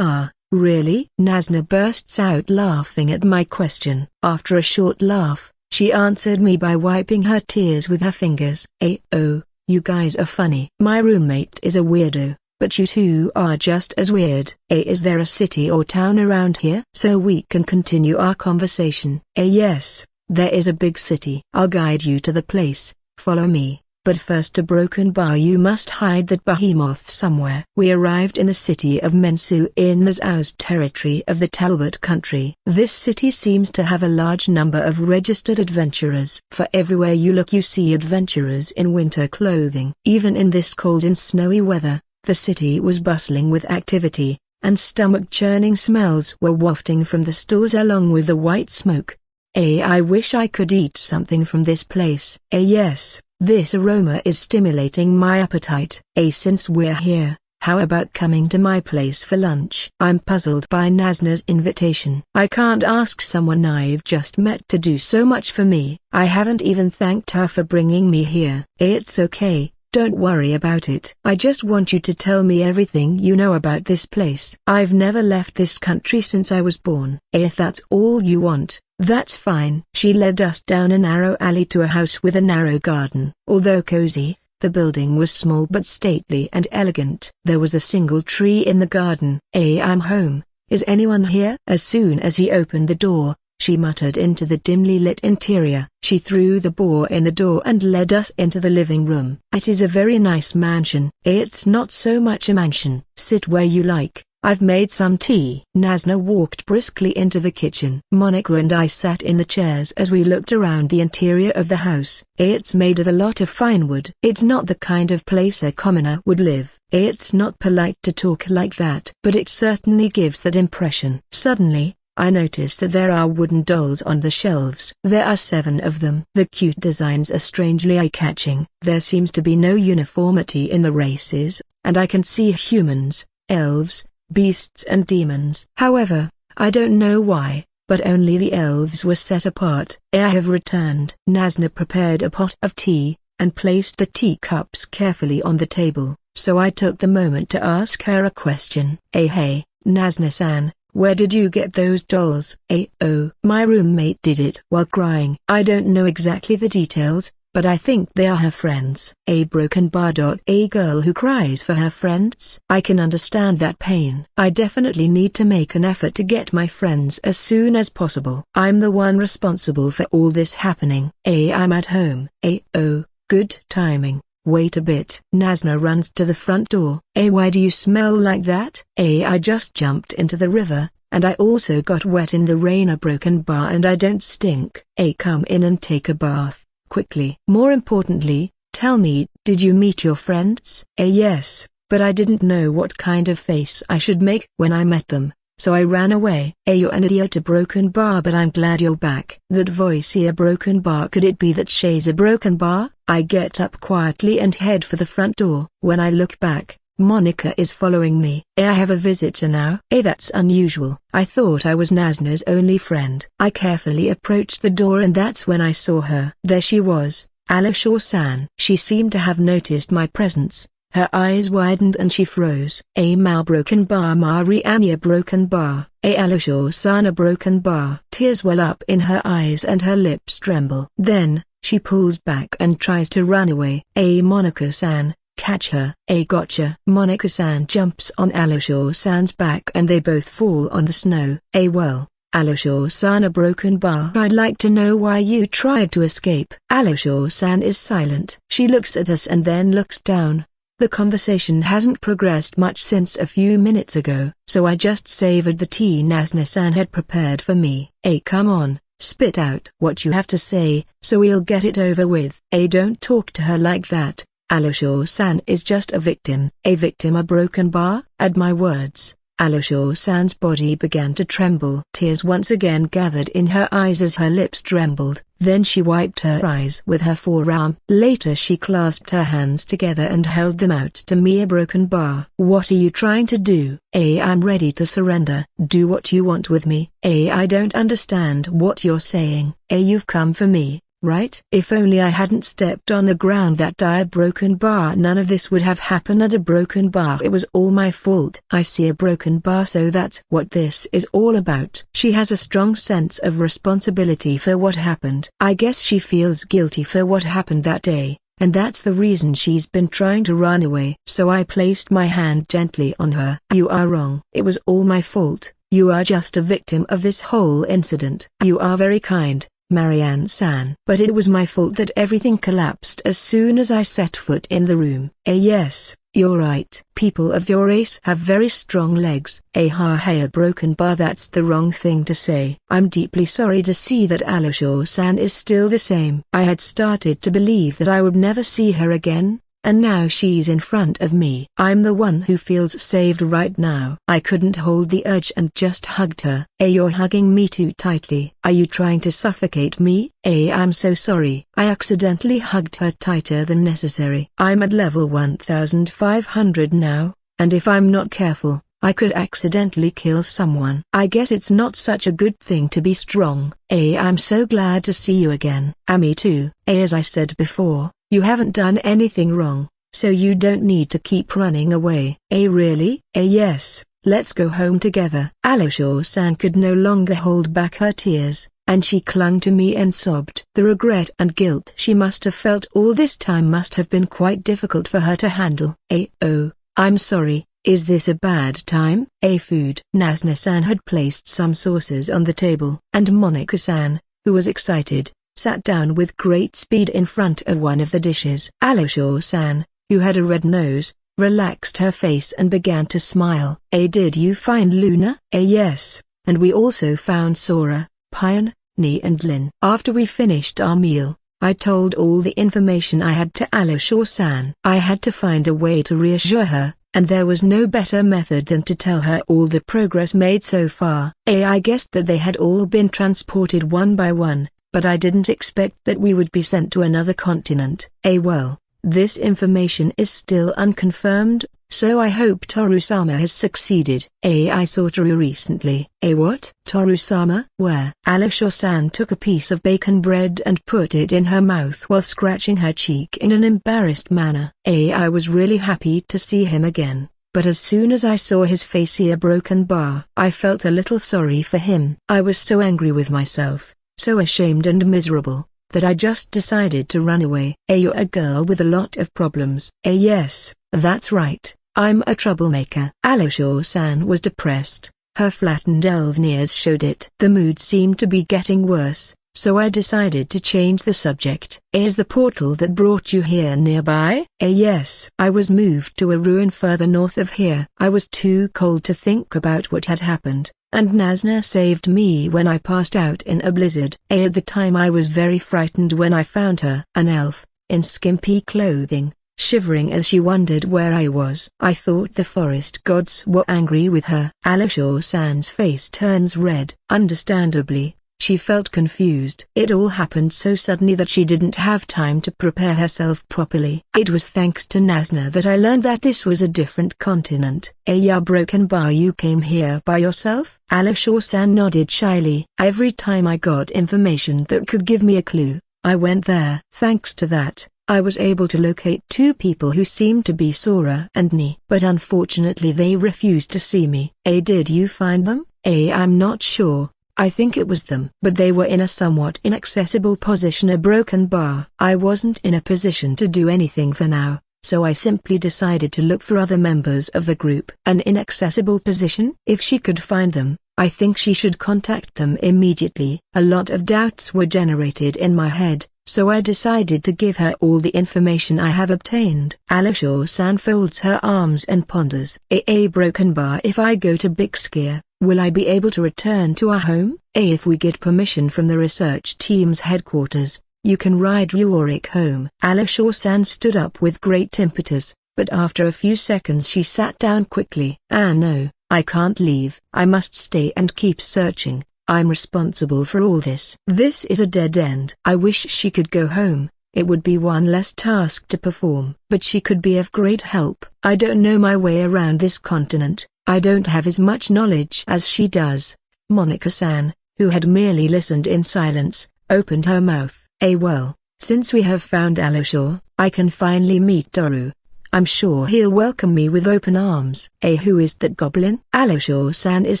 Really? Nazna bursts out laughing at my question. After a short laugh, she answered me by wiping her tears with her fingers. Oh, you guys are funny. My roommate is a weirdo, but you two are just as weird. Is there a city or town around here? So we can continue our conversation. Yes, there is a big city. I'll guide you to the place. Follow me. But first, to Broken Bar you must hide that behemoth somewhere. We arrived in the city of Mensu in the Zhao's territory of the Talbot country. This city seems to have a large number of registered adventurers. For everywhere you look you see adventurers in winter clothing. Even in this cold and snowy weather, the city was bustling with activity, and stomach-churning smells were wafting from the stores along with the white smoke. I wish I could eat something from this place. Yes. This aroma is stimulating my appetite. Since we're here, how about coming to my place for lunch? I'm puzzled by Nazna's invitation. I can't ask someone I've just met to do so much for me. I haven't even thanked her for bringing me here. It's okay, don't worry about it. I just want you to tell me everything you know about this place. I've never left this country since I was born. If that's all you want, that's fine. She led us down a narrow alley to a house with a narrow garden. Although cozy, the building was small but stately and elegant. There was a single tree in the garden. I'm home. Is anyone here? As soon as he opened the door, she muttered into the dimly lit interior. She threw the boar in the door and led us into the living room. It is a very nice mansion. It's not so much a mansion. Sit where you like. I've made some tea. Nazna walked briskly into the kitchen. Monica and I sat in the chairs as we looked around the interior of the house. It's made of a lot of fine wood. It's not the kind of place a commoner would live. It's not polite to talk like that, but it certainly gives that impression. Suddenly, I noticed that there are wooden dolls on the shelves. There are 7 of them. The cute designs are strangely eye-catching. There seems to be no uniformity in the races, and I can see humans, elves, beasts and demons. However, I don't know why, but only the elves were set apart. I have returned. Nasna prepared a pot of tea, and placed the teacups carefully on the table, so I took the moment to ask her a question. Hey, Nasna-san, where did you get those dolls? Oh, my roommate did it while crying. I don't know exactly the details, but I think they are her friends. A broken bar. A girl who cries for her friends? I can understand that pain. I definitely need to make an effort to get my friends as soon as possible. I'm the one responsible for all this happening. I'm at home. Oh, good timing. Wait a bit. Nasna runs to the front door. Why do you smell like that? I just jumped into the river, and I also got wet in the rain. A broken bar and I don't stink. Come in and take a bath, quickly. More importantly, tell me, did you meet your friends? Yes, but I didn't know what kind of face I should make when I met them, so I ran away. You're an idiot. A broken bar, but I'm glad you're back. That voice here. Broken bar. Could it be that she's a broken bar? I get up quietly and head for the front door. When I look back, Monica is following me. I have a visitor now. That's unusual. I thought I was Nasna's only friend. I carefully approached the door and that's when I saw her. There she was, Alushaw-san. She seemed to have noticed my presence. Her eyes widened and she froze. Mal broken bar. Mariania broken bar. Alushaw-san a broken bar. Tears well up in her eyes and her lips tremble. Then, she pulls back and tries to run away. Monica-san, catch her. Gotcha. Monica-san jumps on Alushaw-san's back and they both fall on the snow. Well, Alushaw-san a broken bar. I'd like to know why you tried to escape. Alushaw-san is silent. She looks at us and then looks down. The conversation hasn't progressed much since a few minutes ago, so I just savored the tea Nasna-san had prepared for me. Come on, spit out what you have to say, so we'll get it over with. Don't talk to her like that. Alushaw-san is just a victim. A victim. A broken bar? At my words, Alushaw-san's body began to tremble. Tears once again gathered in her eyes as her lips trembled. Then she wiped her eyes with her forearm. Later she clasped her hands together and held them out to me. A broken bar. What are you trying to do? I'm ready to surrender. Do what you want with me. I don't understand what you're saying. You've come for me, right? If only I hadn't stepped on the ground that day. A broken bar. None of this would have happened at a broken bar. It was all my fault. I see. A broken bar. So that's what this is all about. She has a strong sense of responsibility for what happened. I guess she feels guilty for what happened that day, and that's the reason she's been trying to run away. So I placed my hand gently on her. You are wrong. It was all my fault. You are just a victim of this whole incident. You are very kind, Marianne-san. But it was my fault that everything collapsed as soon as I set foot in the room. Yes, you're right. People of your race have very strong legs. A broken bar. That's the wrong thing to say. I'm deeply sorry to see that Alushaw-san is still the same. I had started to believe that I would never see her again, and now she's in front of me. I'm the one who feels saved right now. I couldn't hold the urge and just hugged her. You're hugging me too tightly. Are you trying to suffocate me? I'm so sorry. I accidentally hugged her tighter than necessary. I'm at level 1500 now, and if I'm not careful, I could accidentally kill someone. I guess it's not such a good thing to be strong. I'm so glad to see you again. Me too. As I said before, you haven't done anything wrong, so you don't need to keep running away. Really? Yes, let's go home together. Alushaw-san could no longer hold back her tears, and she clung to me and sobbed. The regret and guilt she must have felt all this time must have been quite difficult for her to handle. Oh, I'm sorry. Is this a bad time? Food. Nasna-san had placed some sauces on the table, and Monica-san, who was excited, sat down with great speed in front of one of the dishes. Alushaw-san, who had a red nose, relaxed her face and began to smile. Did you find Luna? Yes, and we also found Sora, Pion, Ni and Lin. After we finished our meal, I told all the information I had to Alushaw-san. I had to find a way to reassure her, and there was no better method than to tell her all the progress made so far. I guessed that they had all been transported one by one, but I didn't expect that we would be sent to another continent. Well, this information is still unconfirmed, So I hope Toru-sama has succeeded. I saw Toru recently. What? Toru-sama? Where? Alasho-san took a piece of bacon bread and put it in her mouth while scratching her cheek in an embarrassed manner. I was really happy to see him again, but as soon as I saw his face ear broken bar, I felt a little sorry for him. I was so angry with myself, so ashamed and miserable, that I just decided to run away. You're a girl with a lot of problems. Yes, that's right, I'm a troublemaker. Alasho-san was depressed. Her flattened elven ears showed it. The mood seemed to be getting worse, so I decided to change the subject. Is the portal that brought you here nearby? Yes. I was moved to a ruin further north of here. I was too cold to think about what had happened, and Nazna saved me when I passed out in a blizzard. At the time I was very frightened when I found her. An elf, in skimpy clothing, shivering as she wondered where I was. I thought the forest gods were angry with her. Alasho-san's face turns red. Understandably, she felt confused. It all happened so suddenly that she didn't have time to prepare herself properly. It was thanks to Nazna that I learned that this was a different continent. Broken bar, you came here by yourself? Alasho-san nodded shyly. Every time I got information that could give me a clue, I went there. Thanks to that, I was able to locate two people who seemed to be Sora and Ni. But unfortunately they refused to see me. Did you find them? I'm not sure. I think it was them. But they were in a somewhat inaccessible position. A broken bar. I wasn't in a position to do anything for now, so I simply decided to look for other members of the group. An inaccessible position? If she could find them, I think she should contact them immediately. A lot of doubts were generated in my head, so I decided to give her all the information I have obtained. Alasho-san folds her arms and ponders. A broken bar. If I go to Bixkia, will I be able to return to our home? If we get permission from the research team's headquarters, you can ride Yorick home. Alasho-san stood up with great impetus, but after a few seconds she sat down quickly. No, I can't leave. I must stay and keep searching. I'm responsible for all this. This is a dead end. I wish she could go home. It would be one less task to perform. But she could be of great help. I don't know my way around this continent. I don't have as much knowledge as she does. Monika-san, who had merely listened in silence, opened her mouth. Well, since we have found Alasho, I can finally meet Toru. I'm sure he'll welcome me with open arms. Who is that goblin? Alasho-san is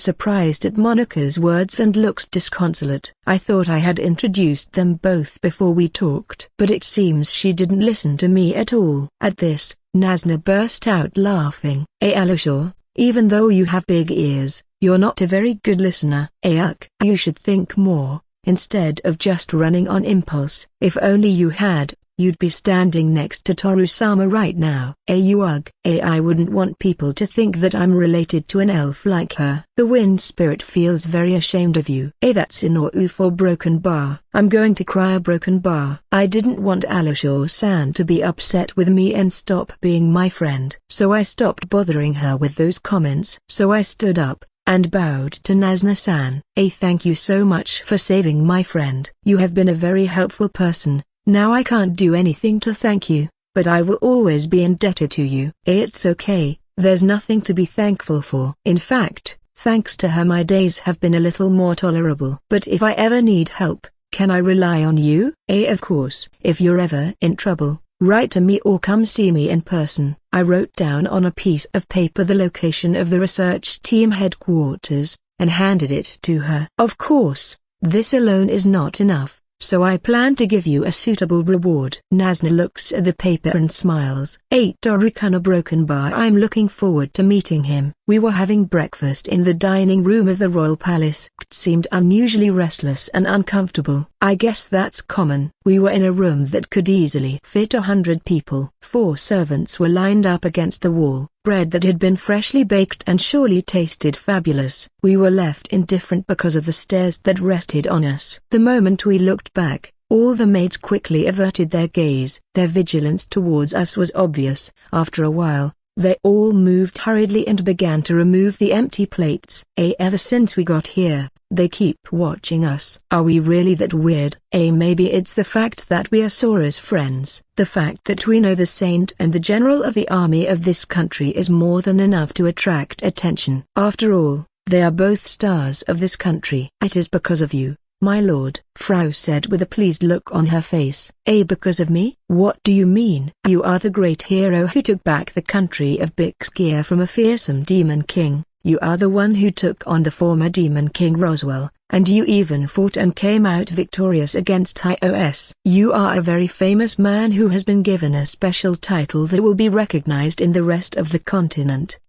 surprised at Monika's words and looks disconsolate. I thought I had introduced them both before we talked. But it seems she didn't listen to me at all. At this, Nazna burst out laughing. Alasho, even though you have big ears, you're not a very good listener. You should think more, instead of just running on impulse. If only you had, you'd be standing next to Toru-sama right now. I wouldn't want people to think that I'm related to an elf like her. The wind spirit feels very ashamed of you. That's Inoue for broken bar. I'm going to cry. A broken bar. I didn't want Alasho-san to be upset with me and stop being my friend. So I stopped bothering her with those comments. So I stood up and bowed to Nazna-san. Thank you so much for saving my friend. You have been a very helpful person. Now I can't do anything to thank you, but I will always be indebted to you. It's okay, there's nothing to be thankful for. In fact, thanks to her my days have been a little more tolerable. But if I ever need help, can I rely on you? Of course. If you're ever in trouble, write to me or come see me in person. I wrote down on a piece of paper the location of the research team headquarters, and handed it to her. Of course, this alone is not enough, so I plan to give you a suitable reward. Nazna looks at the paper and smiles. Toru-kun, a broken bar. I'm looking forward to meeting him. We were having breakfast in the dining room of the royal palace. It seemed unusually restless and uncomfortable. I guess that's common. We were in a room that could easily fit 100 people. 4 servants were lined up against the wall. Bread that had been freshly baked and surely tasted fabulous. We were left indifferent because of the stares that rested on us. The moment we looked back, all the maids quickly averted their gaze. Their vigilance towards us was obvious. After a while, they all moved hurriedly and began to remove the empty plates. Ever since we got here, They keep watching us. Are we really that weird? Maybe it's the fact that we are Sora's friends. The fact that we know the saint and the general of the army of this country is more than enough to attract attention. After all, they are both stars of this country. It is because of you, my lord, Frau said with a pleased look on her face. Because of me? What do you mean? You are the great hero who took back the country of Bixgear from a fearsome demon king. You are the one who took on the former demon king Roswell, and you even fought and came out victorious against Ios. You are a very famous man who has been given a special title that will be recognized in the rest of the continent.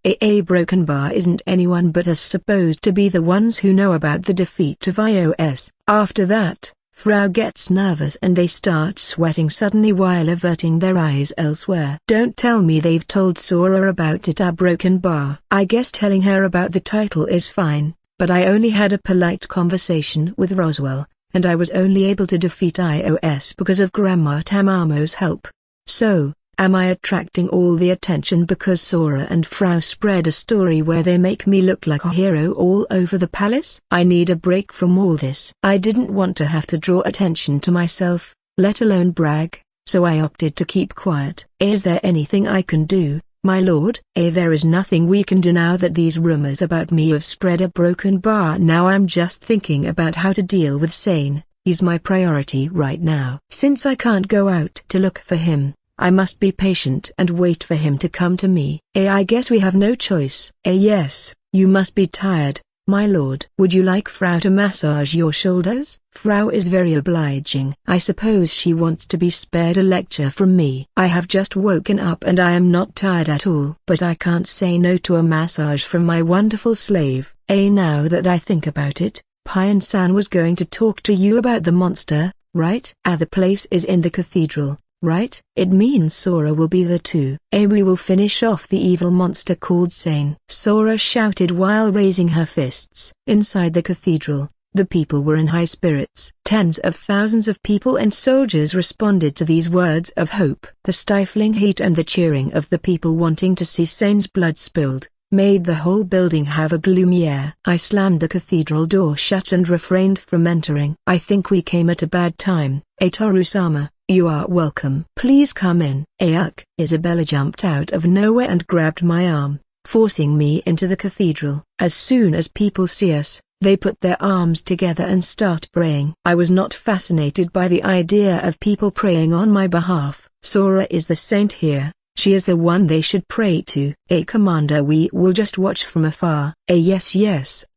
Broken Bar isn't anyone but us supposed to be the ones who know about the defeat of Ios. After that, Frau gets nervous and they start sweating suddenly while averting their eyes elsewhere. Don't tell me they've told Sora about it. Broken Bar. I guess telling her about the title is fine, but I only had a polite conversation with Roswell, and I was only able to defeat Ios because of Grandma Tamamo's help. So, am I attracting all the attention because Sora and Frau spread a story where they make me look like a hero all over the palace? I need a break from all this. I didn't want to have to draw attention to myself, let alone brag, so I opted to keep quiet. Is there anything I can do, my lord? There is nothing we can do now that these rumors about me have spread. Broken Bar. Now I'm just thinking about how to deal with Sane. He's my priority right now. Since I can't go out to look for him, I must be patient and wait for him to come to me. I guess we have no choice. Yes, you must be tired, my lord. Would you like Frau to massage your shoulders? Frau is very obliging. I suppose she wants to be spared a lecture from me. I have just woken up and I am not tired at all. But I can't say no to a massage from my wonderful slave. Now that I think about it, Payan-san was going to talk to you about the monster, right? The place is in the cathedral, right? It means Sora will be there too. We will finish off the evil monster called Sane. Sora shouted while raising her fists. Inside the cathedral, the people were in high spirits. Tens of thousands of people and soldiers responded to these words of hope. The stifling heat and the cheering of the people wanting to see Sane's blood spilled made the whole building have a gloomy air. I slammed the cathedral door shut and refrained from entering. I think we came at a bad time. Toru-sama, you are welcome. Please come in. Isabella jumped out of nowhere and grabbed my arm, forcing me into the cathedral. As soon as people see us, they put their arms together and start praying. I was not fascinated by the idea of people praying on my behalf. Sora is the saint here. She is the one they should pray to. Commander, we will just watch from afar. Yes,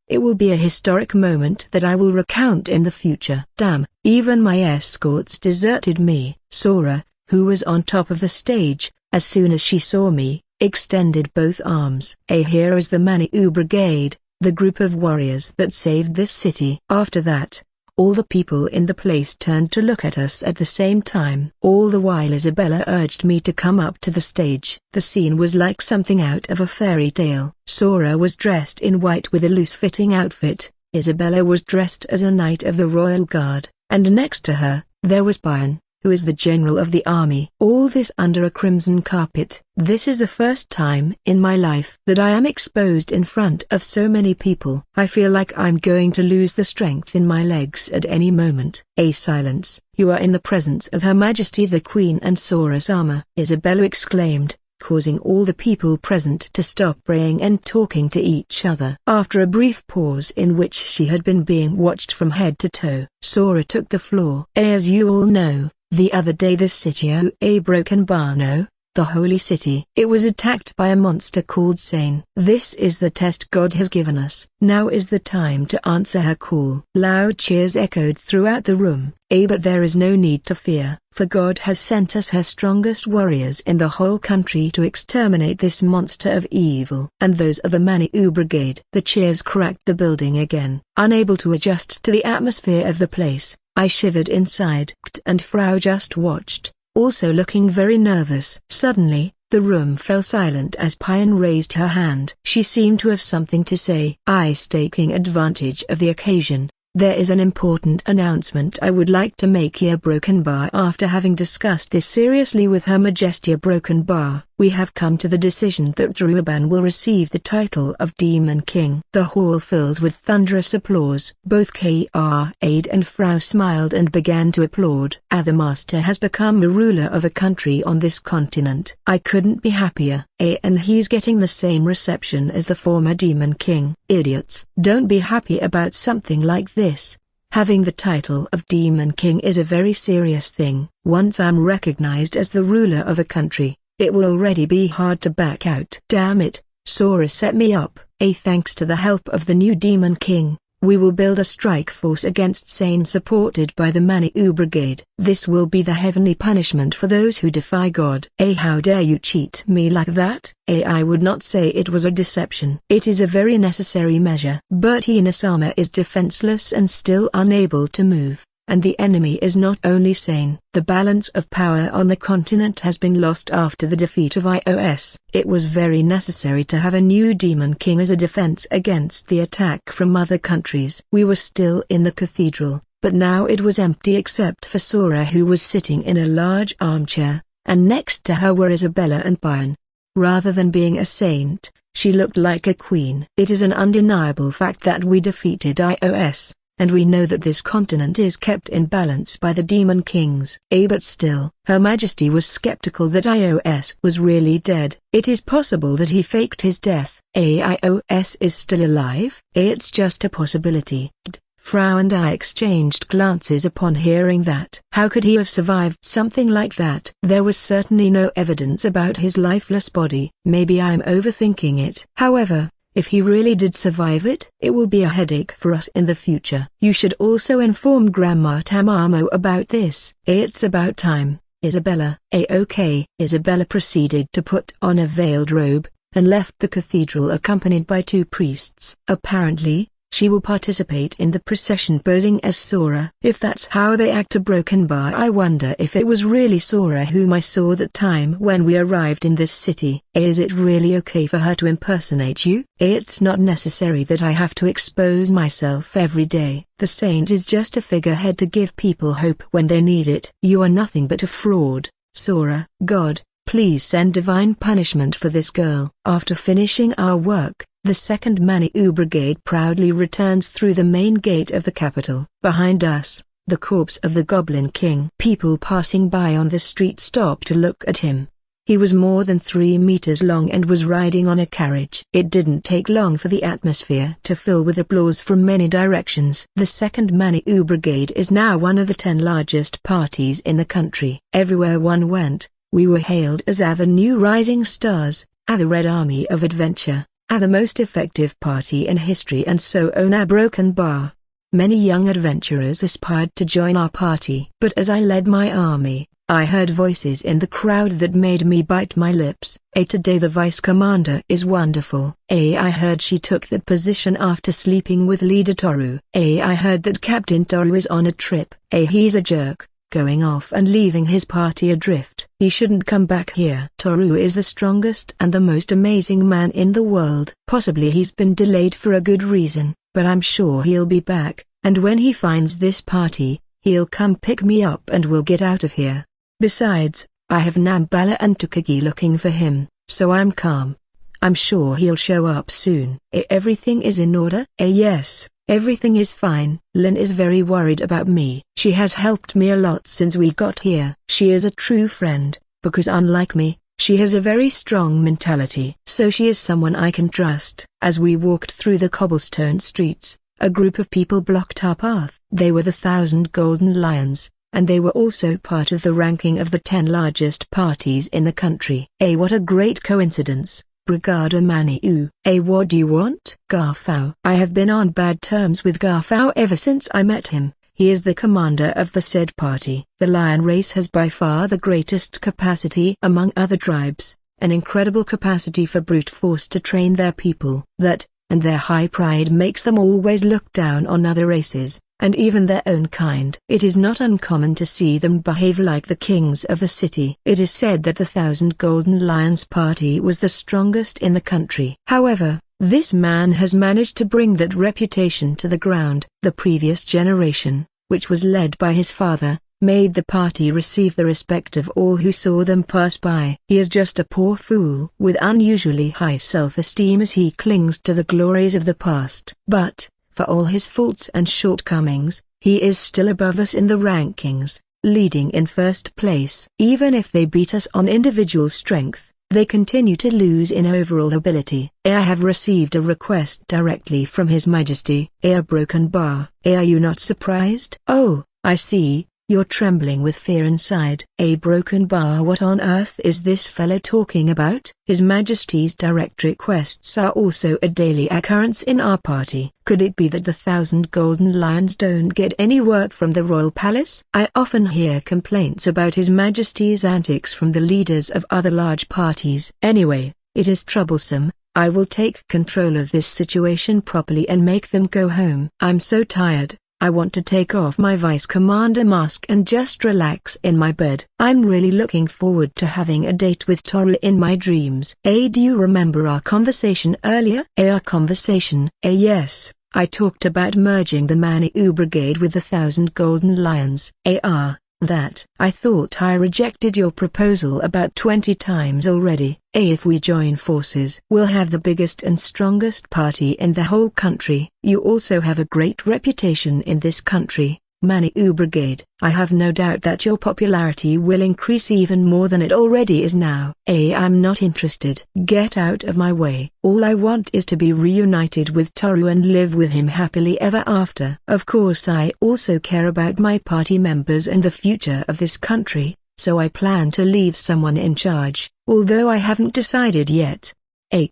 it will be a historic moment that I will recount in the future. Damn, even my escorts deserted me. Sora, who was on top of the stage, as soon as she saw me, extended both arms. Here is the Manu Brigade, the group of warriors that saved this city. After that, all the people in the place turned to look at us at the same time. All the while Isabella urged me to come up to the stage. The scene was like something out of a fairy tale. Sora was dressed in white with a loose-fitting outfit. Isabella was dressed as a knight of the royal guard, and next to her, there was Payan, who is the general of the army. All this under a crimson carpet. This is the first time in my life that I am exposed in front of so many people. I feel like I'm going to lose the strength in my legs at any moment. Silence. You are in the presence of Her Majesty the Queen and Sora-sama, Isabella exclaimed, causing all the people present to stop praying and talking to each other. After a brief pause in which she had been being watched from head to toe, Sora took the floor. As you all know, the other day this city Broken Bar, the holy city, it was attacked by a monster called Sane. This is the test God has given us. Now is the time to answer her call. Loud cheers echoed throughout the room. But there is no need to fear, for God has sent us her strongest warriors in the whole country to exterminate this monster of evil. And those are the Manu Brigade. The cheers cracked the building again. Unable to adjust to the atmosphere of the place, I shivered inside. And Frau just watched, also looking very nervous. Suddenly, the room fell silent as Payan raised her hand. She seemed to have something to say. Taking advantage of the occasion, there is an important announcement I would like to make here. Broken Bar. After having discussed this seriously with Her Majesty Broken Bar, we have come to the decision that Ruban will receive the title of Demon King. The hall fills with thunderous applause. Both K'Aid and Frau smiled and began to applaud. The master has become a ruler of a country on this continent. I couldn't be happier. And he's getting the same reception as the former Demon King. Idiots. Don't be happy about something like this. Having the title of Demon King is a very serious thing. Once I'm recognized as the ruler of a country, it will already be hard to back out. Damn it, Sora set me up. Thanks to the help of the new Demon King, we will build a strike force against Sane supported by the Maniou Brigade. This will be the heavenly punishment for those who defy God. How dare you cheat me like that? I would not say it was a deception. It is a very necessary measure. But Inazuma is defenseless and still unable to move, and the enemy is not only Sane. The balance of power on the continent has been lost after the defeat of Ios. It was very necessary to have a new Demon King as a defense against the attack from other countries. We were still in the cathedral, but now it was empty except for Sora, who was sitting in a large armchair, and next to her were Isabella and Pion. Rather than being a saint, she looked like a queen. It is an undeniable fact that we defeated Ios, and we know that this continent is kept in balance by the Demon Kings. But still, Her Majesty was skeptical that Ios was really dead. It is possible that he faked his death. Ios is still alive? It's just a possibility. Frau and I exchanged glances upon hearing that. How could he have survived something like that? There was certainly no evidence about his lifeless body. Maybe I'm overthinking it. However, if he really did survive it, it will be a headache for us in the future. You should also inform Grandma Tamamo about this. It's about time, Isabella. Okay. Isabella proceeded to put on a veiled robe, and left the cathedral accompanied by 2 priests. Apparently, she will participate in the procession posing as Sora. If that's how they act a broken bar, I wonder if it was really Sora whom I saw that time when we arrived in this city. Is it really okay for her to impersonate you? It's not necessary that I have to expose myself every day. The saint is just a figurehead to give people hope when they need it. You are nothing but a fraud, Sora. God, please send divine punishment for this girl. After finishing our work, the 2nd Maniou Brigade proudly returns through the main gate of the capital. Behind us, the corpse of the Goblin King. People passing by on the street stopped to look at him. He was more than 3 meters long and was riding on a carriage. It didn't take long for the atmosphere to fill with applause from many directions. The 2nd Maniou Brigade is now one of the 10 largest parties in the country. Everywhere one went, we were hailed as the new rising stars, the Red Army of Adventure, the most effective party in history, and so on a broken bar. Many young adventurers aspired to join our party. But as I led my army, I heard voices in the crowd that made me bite my lips. Today the vice commander is wonderful. I heard she took that position after sleeping with leader Toru. I heard that Captain Toru is on a trip. He's a jerk, going off and leaving his party adrift. He shouldn't come back here. Toru is the strongest and the most amazing man in the world. Possibly he's been delayed for a good reason, but I'm sure he'll be back, and when he finds this party, he'll come pick me up and we'll get out of here. Besides, I have Nambala and Takagi looking for him, so I'm calm. I'm sure he'll show up soon. Everything is in order? Yes. Everything is fine. Lin is very worried about me. She has helped me a lot since we got here. She is a true friend, because unlike me, she has a very strong mentality. So she is someone I can trust. As we walked through the cobblestone streets, a group of people blocked our path. They were the 1,000 Golden Lions, and they were also part of the ranking of the 10 largest parties in the country. What a great coincidence. Brigada Maniou. What do you want? Garfao. I have been on bad terms with Garfao ever since I met him. He is the commander of the said party. The lion race has by far the greatest capacity among other tribes, an incredible capacity for brute force to train their people. That, and their high pride makes them always look down on other races, and even their own kind. It is not uncommon to see them behave like the kings of the city. It is said that the 1,000 Golden Lions party was the strongest in the country. However, this man has managed to bring that reputation to the ground. The previous generation, which was led by his father, made the party receive the respect of all who saw them pass by. He is just a poor fool with unusually high self-esteem as he clings to the glories of the past. But, for all his faults and shortcomings, he is still above us in the rankings, leading in first place. Even if they beat us on individual strength, they continue to lose in overall ability. I have received a request directly from His Majesty. A broken bar. Are you not surprised? Oh, I see, you're trembling with fear inside. A broken bar. What on earth is this fellow talking about? His Majesty's direct requests are also a daily occurrence in our party. Could it be that the 1,000 golden lions don't get any work from the royal palace? I often hear complaints about His Majesty's antics from the leaders of other large parties. Anyway, it is troublesome. I will take control of this situation properly and make them go home. I'm so tired. I want to take off my vice commander mask and just relax in my bed. I'm really looking forward to having a date with Toru in my dreams. Do you remember our conversation earlier? Our conversation? Yes, I talked about merging the Manu Brigade with the 1,000 Golden Lions. That. I thought I rejected your proposal about 20 times already. If we join forces, we'll have the biggest and strongest party in the whole country. You also have a great reputation in this country, Manu Brigade. I have no doubt that your popularity will increase even more than it already is now. I'm not interested. Get out of my way. All I want is to be reunited with Toru and live with him happily ever after. Of course I also care about my party members and the future of this country, so I plan to leave someone in charge, although I haven't decided yet.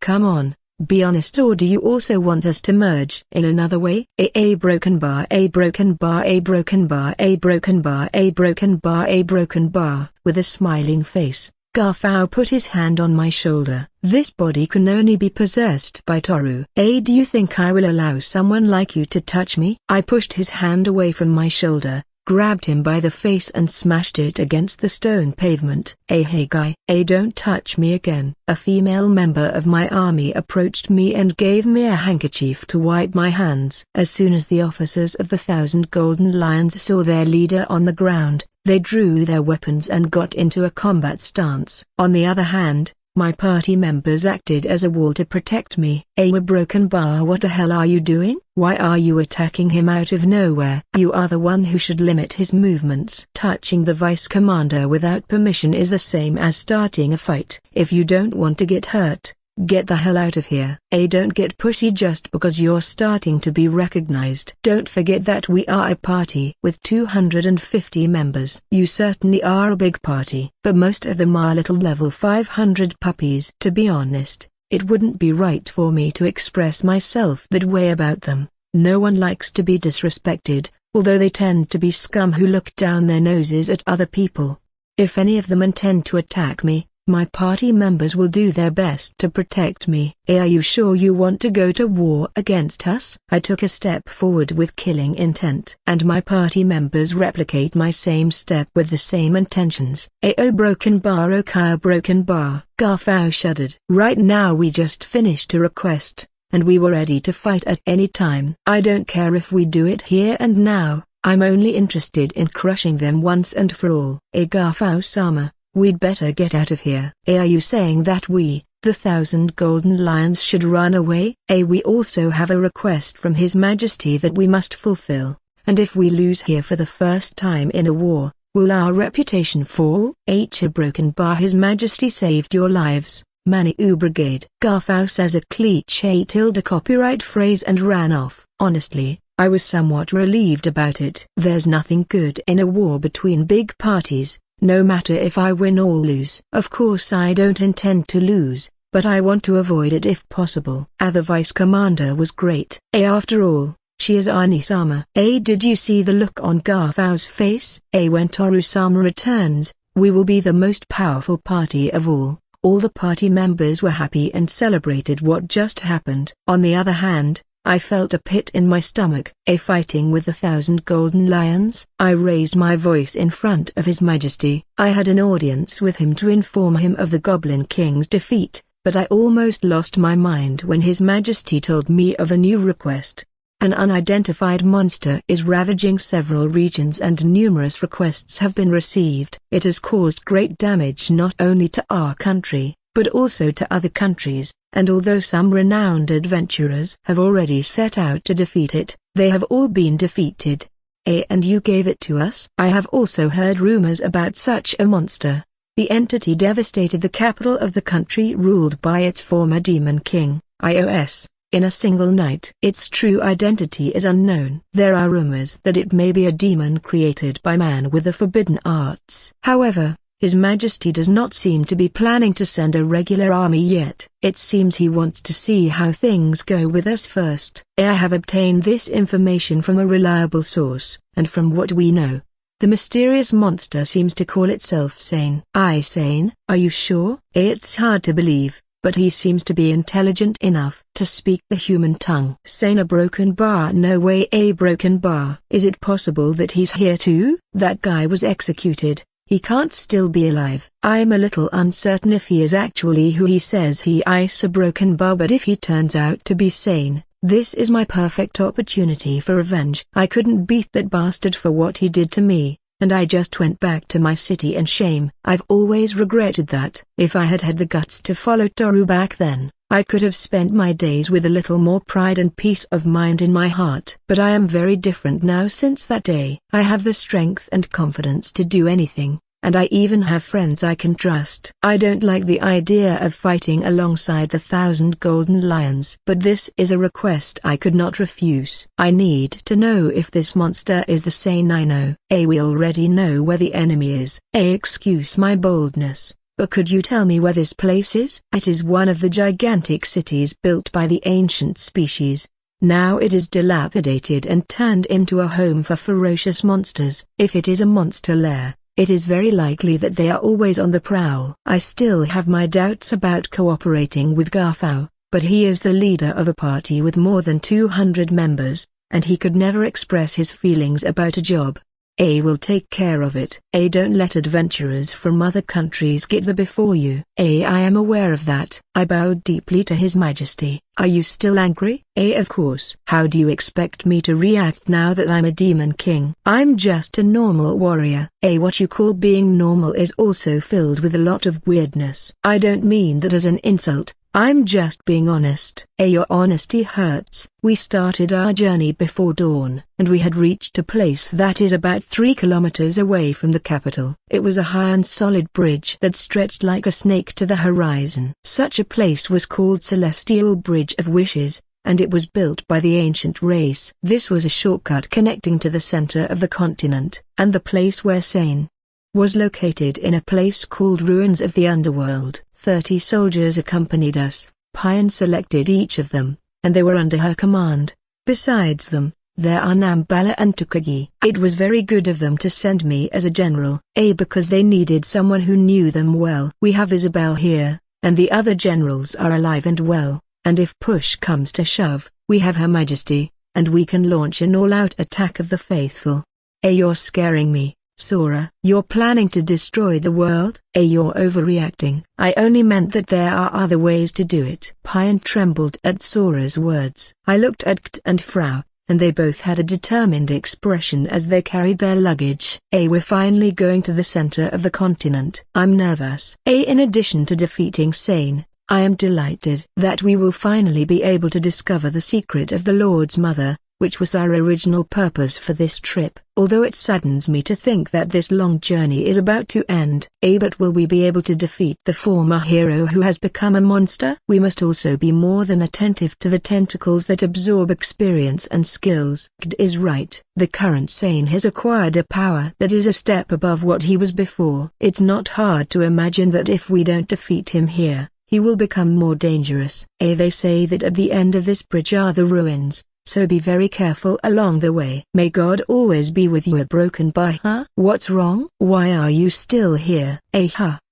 Come on. Be honest, or do you also want us to merge in another way? A broken bar, a broken bar, a broken bar, a broken bar, a broken bar, a broken bar. With a smiling face, Garfao put his hand on my shoulder. This body can only be possessed by Toru. Do you think I will allow someone like you to touch me? I pushed his hand away from my shoulder, grabbed him by the face and smashed it against the stone pavement. Hey guy. Don't touch me again. A female member of my army approached me and gave me a handkerchief to wipe my hands. As soon as the officers of the 1,000 Golden Lions saw their leader on the ground, they drew their weapons and got into a combat stance. On the other hand, my party members acted as a wall to protect me. A broken bar. What the hell are you doing? Why are you attacking him out of nowhere? You are the one who should limit his movements. Touching the vice commander without permission is the same as starting a fight. If you don't want to get hurt, get the hell out of here. Don't get pushy just because you're starting to be recognized. Don't forget that we are a party with 250 members. You certainly are a big party, but most of them are little level 500 puppies. To be honest, it wouldn't be right for me to express myself that way about them. No one likes to be disrespected, although they tend to be scum who look down their noses at other people. If any of them intend to attack me, my party members will do their best to protect me. Are you sure you want to go to war against us? I took a step forward with killing intent. And my party members replicate my same step with the same intentions. Broken bar. Okaya broken bar. Garfao shuddered. Right now we just finished a request, and we were ready to fight at any time. I don't care if we do it here and now. I'm only interested in crushing them once and for all. Garfao-sama, we'd better get out of here. Are you saying that we, the 1,000 Golden Lions, should run away? We also have a request from His Majesty that we must fulfill, and if we lose here for the first time in a war, will our reputation fall? A broken bar. His Majesty saved your lives, Manu Brigade. Garfao says a cliché copyright phrase and ran off. Honestly, I was somewhat relieved about it. There's nothing good in a war between big parties, no matter if I win or lose. Of course I don't intend to lose, but I want to avoid it if possible. The vice commander was great. After all, she is Ani-sama. Did you see the look on Garfao's face? When Toru-sama returns, we will be the most powerful party of all. All the party members were happy and celebrated what just happened. On the other hand, I felt a pit in my stomach. Fighting with the 1,000 Golden Lions? I raised my voice in front of His Majesty. I had an audience with him to inform him of the Goblin King's defeat, but I almost lost my mind when His Majesty told me of a new request. An unidentified monster is ravaging several regions and numerous requests have been received. It has caused great damage not only to our country, but also to other countries, and although some renowned adventurers have already set out to defeat it, they have all been defeated. And you gave it to us? I have also heard rumors about such a monster. The entity devastated the capital of the country ruled by its former demon king, iOS. In a single night. Its true identity is unknown. There are rumors that it may be a demon created by man with the forbidden arts. However, His Majesty does not seem to be planning to send a regular army yet. It seems he wants to see how things go with us first. I have obtained this information from a reliable source, and from what we know, the mysterious monster seems to call itself Sane. Sane? Are you sure? It's hard to believe, but he seems to be intelligent enough to speak the human tongue. Sane, a broken bar? No way, a broken bar. Is it possible that he's here too? That guy was executed. He can't still be alive. I'm a little uncertain if he is actually who he says he is, a broken bar, but if he turns out to be Sane, this is my perfect opportunity for revenge. I couldn't beat that bastard for what he did to me, and I just went back to my city in shame. I've always regretted that. If I had had the guts to follow Toru back then, I could have spent my days with a little more pride and peace of mind in my heart. But I am very different now since that day. I have the strength and confidence to do anything, and I even have friends I can trust. I don't like the idea of fighting alongside the 1,000 golden lions, but this is a request I could not refuse. I need to know if this monster is the Sane I know. We already know where the enemy is. Excuse my boldness, but could you tell me where this place is? It is one of the gigantic cities built by the ancient species. Now it is dilapidated and turned into a home for ferocious monsters. If it is a monster lair, it is very likely that they are always on the prowl. I still have my doubts about cooperating with Garfao, but he is the leader of a party with more than 200 members, and he could never express his feelings about a job. Will take care of it. Don't let adventurers from other countries get there before you. I am aware of that. I bowed deeply to His Majesty. Are you still angry? Of course. How do you expect me to react now that I'm a demon king? I'm just a normal warrior. What you call being normal is also filled with a lot of weirdness. I don't mean that as an insult. I'm just being honest. Your honesty hurts. We started our journey before dawn, and we had reached a place that is about 3 kilometers away from the capital. It was a high and solid bridge that stretched like a snake to the horizon. Such a place was called Celestial Bridge of Wishes, and it was built by the ancient race. This was a shortcut connecting to the center of the continent, and the place where Sane was located in a place called Ruins of the Underworld. 30 soldiers accompanied us. Pion selected each of them, and they were under her command. Besides them, there are Nambala and Tukagi. It was very good of them to send me as a general, because they needed someone who knew them well. We have Isabel here, and the other generals are alive and well, and if push comes to shove, we have Her Majesty, and we can launch an all-out attack of the faithful. You're scaring me, Sora. You're planning to destroy the world? You're overreacting. I only meant that there are other ways to do it. Pion trembled at Sora's words. I looked at Kt and Frau, and they both had a determined expression as they carried their luggage. We're finally going to the center of the continent. I'm nervous. In addition to defeating Sane, I am delighted that we will finally be able to discover the secret of the Lord's Mother, which was our original purpose for this trip. Although it saddens me to think that this long journey is about to end. But will we be able to defeat the former hero who has become a monster? We must also be more than attentive to the tentacles that absorb experience and skills. Kd is right. The current Sane has acquired a power that is a step above what he was before. It's not hard to imagine that if we don't defeat him here, he will become more dangerous. They say that at the end of this bridge are the ruins, so be very careful along the way. May God always be with you. A broken bar? Huh? What's wrong? Why are you still here?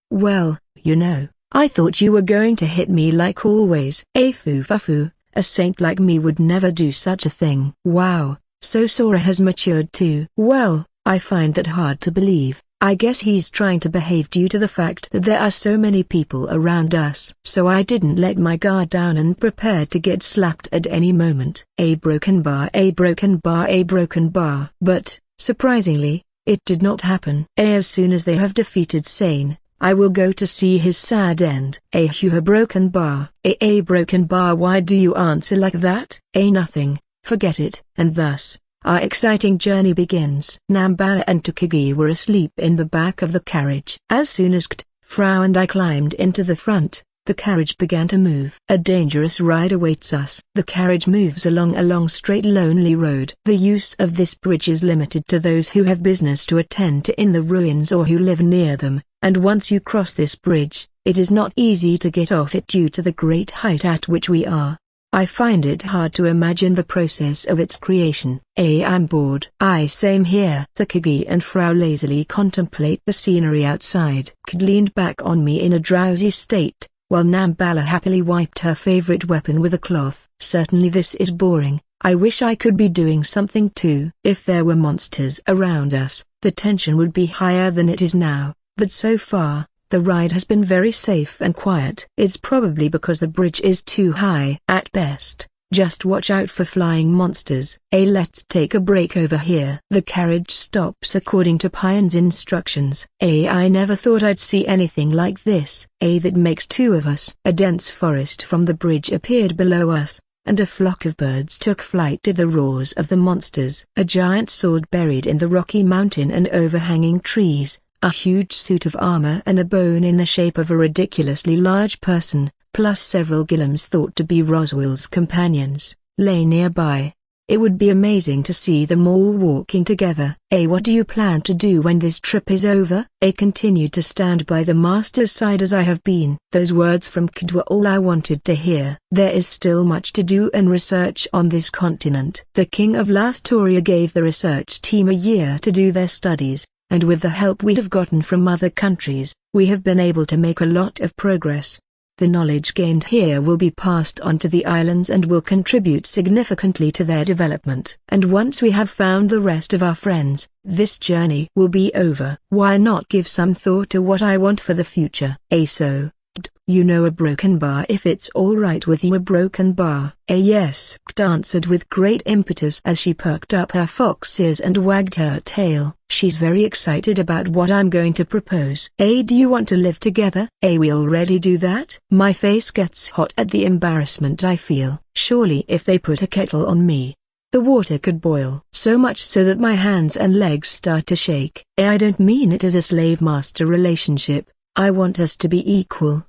Well, you know, I thought you were going to hit me like always. Fufu, a saint like me would never do such a thing. Wow, so Sora has matured too. Well, I find that hard to believe. I guess he's trying to behave due to the fact that there are so many people around us. So I didn't let my guard down and prepared to get slapped at any moment. A broken bar, a broken bar, a broken bar. But, surprisingly, it did not happen. As soon as they have defeated Sane, I will go to see his sad end. A broken bar. A broken bar. Why do you answer like that? Nothing, forget it. And thus, our exciting journey begins. Nambala and Takagi were asleep in the back of the carriage. As soon as Frau and I climbed into the front, the carriage began to move. A dangerous ride awaits us. The carriage moves along a long straight lonely road. The use of this bridge is limited to those who have business to attend to in the ruins or who live near them, and once you cross this bridge, it is not easy to get off it due to the great height at which we are. I find it hard to imagine the process of its creation. I'm bored. Same here. Takagi and Frau lazily contemplate the scenery outside. Kid leaned back on me in a drowsy state, while Nambala happily wiped her favorite weapon with a cloth. Certainly this is boring. I wish I could be doing something too. If there were monsters around us, the tension would be higher than it is now, but so far, the ride has been very safe and quiet. It's probably because the bridge is too high. At best, just watch out for flying monsters. Let's take a break over here. The carriage stops according to Pine's instructions. I never thought I'd see anything like this. That makes two of us. A dense forest from the bridge appeared below us, and a flock of birds took flight to the roars of the monsters. A giant sword buried in the rocky mountain and overhanging trees, a huge suit of armor and a bone in the shape of a ridiculously large person, plus several Gilliams thought to be Roswell's companions, lay nearby. It would be amazing to see them all walking together. What do you plan to do when this trip is over? Continued to stand by the master's side as I have been. Those words from Kid were all I wanted to hear. There is still much to do and research on this continent. The king of Lastoria gave the research team a year to do their studies, and with the help we have gotten from other countries, we have been able to make a lot of progress. The knowledge gained here will be passed on to the islands and will contribute significantly to their development. And once we have found the rest of our friends, this journey will be over. Why not give some thought to what I want for the future? So, a broken bar if it's alright with you. A broken bar? Yes, answered with great impetus as she perked up her fox ears and wagged her tail. She's very excited about what I'm going to propose. Do you want to live together? We already do that? My face gets hot at the embarrassment I feel. Surely if they put a kettle on me, the water could boil. So much so that my hands and legs start to shake. I don't mean it as a slave-master relationship. I want us to be equal,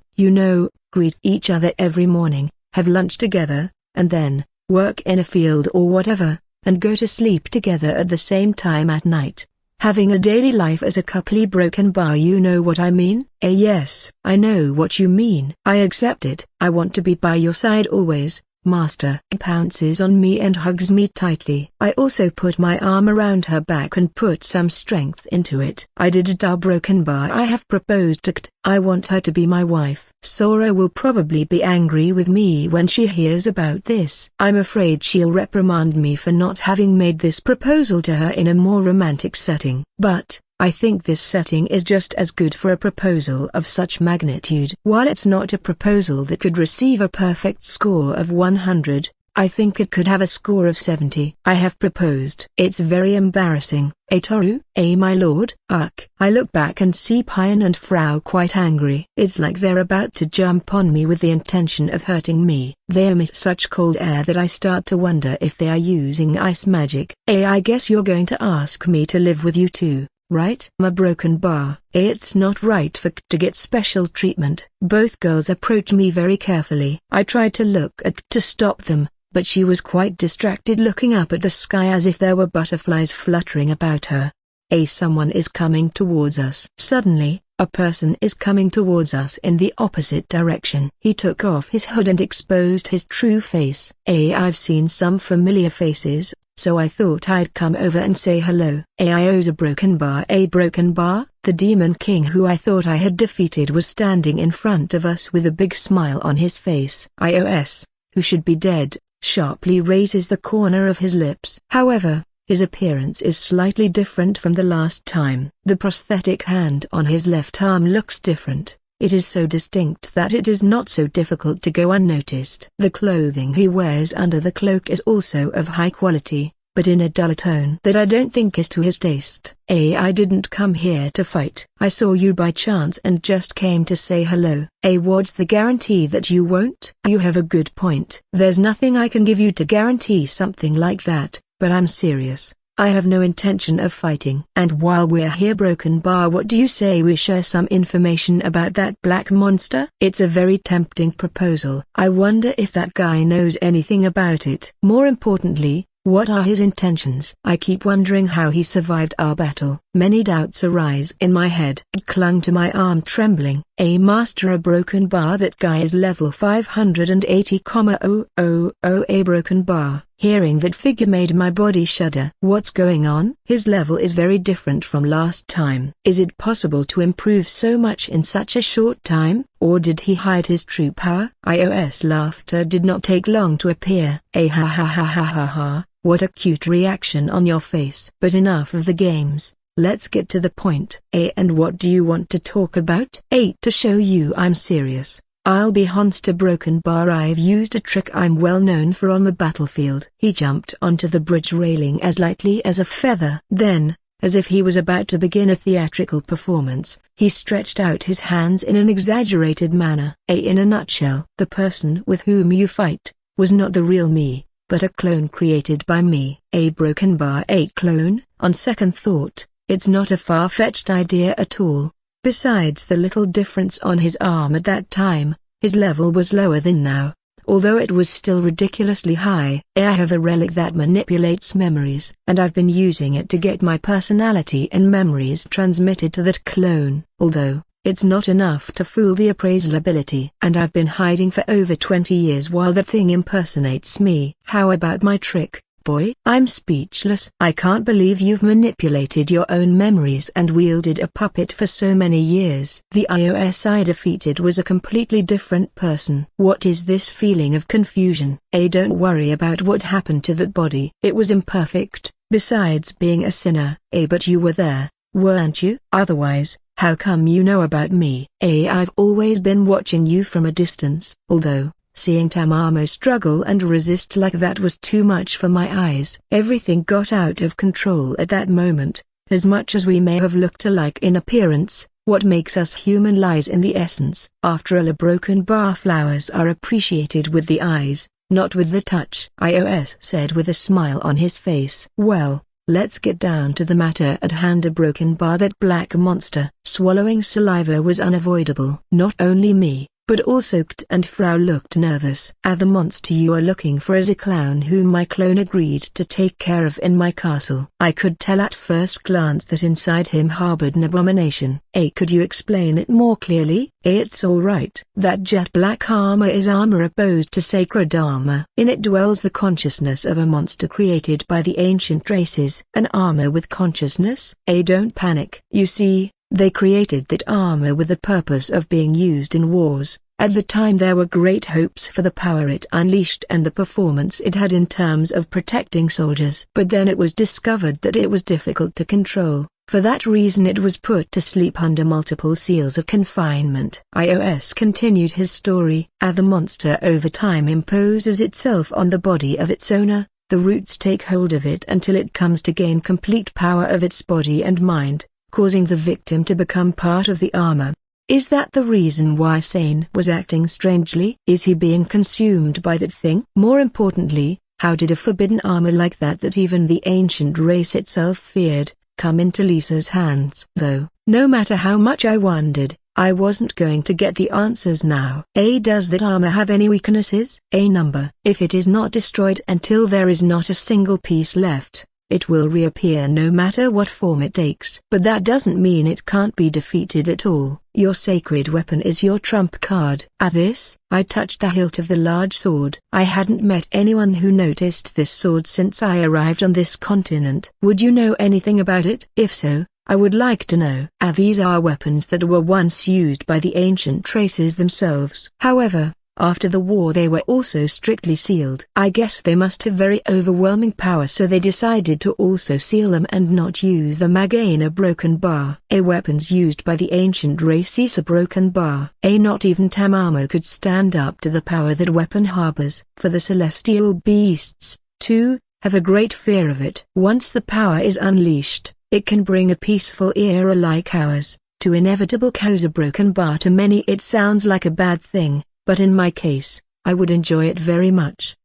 greet each other every morning, have lunch together, and then, work in a field or whatever, and go to sleep together at the same time at night. Having a daily life as a couple. Broken bar, you know what I mean? Yes, I know what you mean. I accept it. I want to be by your side always. Master pounces on me and hugs me tightly. I also put my arm around her back and put some strength into it. I did a broken bar. I have proposed to Kt. I want her to be my wife. Sora will probably be angry with me when she hears about this. I'm afraid she'll reprimand me for not having made this proposal to her in a more romantic setting. But I think this setting is just as good for a proposal of such magnitude. While it's not a proposal that could receive a perfect score of 100, I think it could have a score of 70. I have proposed. It's very embarrassing. Toru? My lord? I look back and see Pine and Frau quite angry. It's like they're about to jump on me with the intention of hurting me. They emit such cold air that I start to wonder if they are using ice magic. I guess you're going to ask me to live with you too, right? A broken bar. It's not right for K to get special treatment. Both girls approach me very carefully. I tried to look at K to stop them, but she was quite distracted looking up at the sky as if there were butterflies fluttering about her. Someone is coming towards us. Suddenly, a person is coming towards us in the opposite direction. He took off his hood and exposed his true face. I've seen some familiar faces, so I thought I'd come over and say hello. Io's a broken bar. A broken bar? The Demon King who I thought I had defeated was standing in front of us with a big smile on his face. Ios, who should be dead, sharply raises the corner of his lips. However, His appearance is slightly different from the last time. The prosthetic hand on his left arm looks different. It is so distinct that it is not so difficult to go unnoticed. The clothing he wears under the cloak is also of high quality, but in a duller tone that I don't think is to his taste. I didn't come here to fight. I saw you by chance and just came to say hello. What's the guarantee that you won't? You have a good point. There's nothing I can give you to guarantee something like that, but I'm serious. I have no intention of fighting. And while we're here, Broken Bar, what do you say we share some information about that black monster? It's a very tempting proposal. I wonder if that guy knows anything about it. More importantly, what are his intentions? I keep wondering how he survived our battle. Many doubts arise in my head. I clung to my arm trembling. Master, a Broken Bar, that guy is level 580,000. A Broken Bar. Hearing that figure made my body shudder. What's going on? His level is very different from last time. Is it possible to improve so much in such a short time? Or did he hide his true power? iOS laughter did not take long to appear. Ha ha ha ha ha ha. What a cute reaction on your face. But enough of the games. Let's get to the point. And what do you want to talk about? To show you I'm serious, I'll be honest, a Broken Bar, I've used a trick I'm well known for on the battlefield. He jumped onto the bridge railing as lightly as a feather. Then, as if he was about to begin a theatrical performance, he stretched out his hands in an exaggerated manner. In a nutshell, the person with whom you fight was not the real me, but a clone created by me. A Broken Bar, a clone? On second thought, it's not a far-fetched idea at all. Besides the little difference on his arm at that time, his level was lower than now, although it was still ridiculously high. I have a relic that manipulates memories, and I've been using it to get my personality and memories transmitted to that clone. Although, it's not enough to fool the appraisal ability. And I've been hiding for over 20 years while that thing impersonates me. How about my trick, boy? I'm speechless. I can't believe you've manipulated your own memories and wielded a puppet for so many years. The iOS I defeated was a completely different person. What is this feeling of confusion? Don't worry about what happened to that body. It was imperfect, besides being a sinner. But you were there, weren't you? Otherwise, how come you know about me? I've always been watching you from a distance. Although, seeing Tamamo struggle and resist like that was too much for my eyes. Everything got out of control at that moment. As much as we may have looked alike in appearance, what makes us human lies in the essence. After all, a Broken Bar, flowers are appreciated with the eyes, not with the touch, iOS said with a smile on his face. Well, let's get down to the matter at hand. A Broken Bar, that black monster. Swallowing saliva was unavoidable. Not only me, but also Kt and Frau looked nervous. The monster you are looking for is a clown whom my clone agreed to take care of in my castle. I could tell at first glance that inside him harbored an abomination. Could you explain it more clearly? It's all right. That jet black armor is armor opposed to sacred armor. In it dwells the consciousness of a monster created by the ancient races. An armor with consciousness? Don't panic. You see, they created that armor with the purpose of being used in wars. At the time there were great hopes for the power it unleashed and the performance it had in terms of protecting soldiers. But then it was discovered that it was difficult to control. For that reason it was put to sleep under multiple seals of confinement. iOS continued his story. The monster over time imposes itself on the body of its owner. The roots take hold of it until it comes to gain complete power of its body and mind, causing the victim to become part of the armor. Is that the reason why Sane was acting strangely? Is he being consumed by that thing? More importantly, how did a forbidden armor like that even the ancient race itself feared, come into Lisa's hands? Though, no matter how much I wondered, I wasn't going to get the answers now. Does that armor have any weaknesses? A number. If it is not destroyed until there is not a single piece left, it will reappear no matter what form it takes. But that doesn't mean it can't be defeated at all. Your sacred weapon is your trump card. At this, I touched the hilt of the large sword. I hadn't met anyone who noticed this sword since I arrived on this continent. Would you know anything about it? If so, I would like to know. These are weapons that were once used by the ancient races themselves. However, After the war they were also strictly sealed. I guess they must have very overwhelming power, so they decided to also seal them and not use the Magana broken bar. Weapons used by the ancient race is a broken bar. Not even Tamamo could stand up to the power that weapon harbors. For the celestial beasts, too, have a great fear of it. Once the power is unleashed, it can bring a peaceful era like ours to inevitable cause. A broken bar to many it sounds like a bad thing, but in my case, I would enjoy it very much.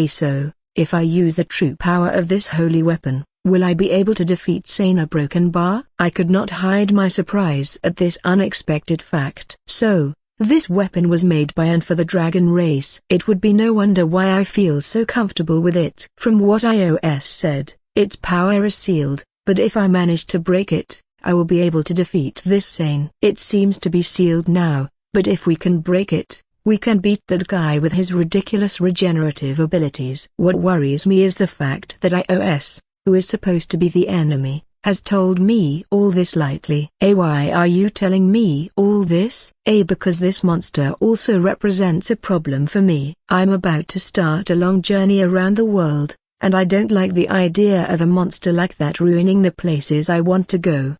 So, if I use the true power of this holy weapon, will I be able to defeat Sana broken bar? I could not hide my surprise at this unexpected fact. So, this weapon was made by and for the dragon race. It would be no wonder why I feel so comfortable with it. From what iOS said, its power is sealed, but if I manage to break it, I will be able to defeat this Sane. It seems to be sealed now, but if we can break it, we can beat that guy with his ridiculous regenerative abilities. What worries me is the fact that iOS, who is supposed to be the enemy, has told me all this lightly. Why are you telling me all this? Because this monster also represents a problem for me. I'm about to start a long journey around the world, and I don't like the idea of a monster like that ruining the places I want to go.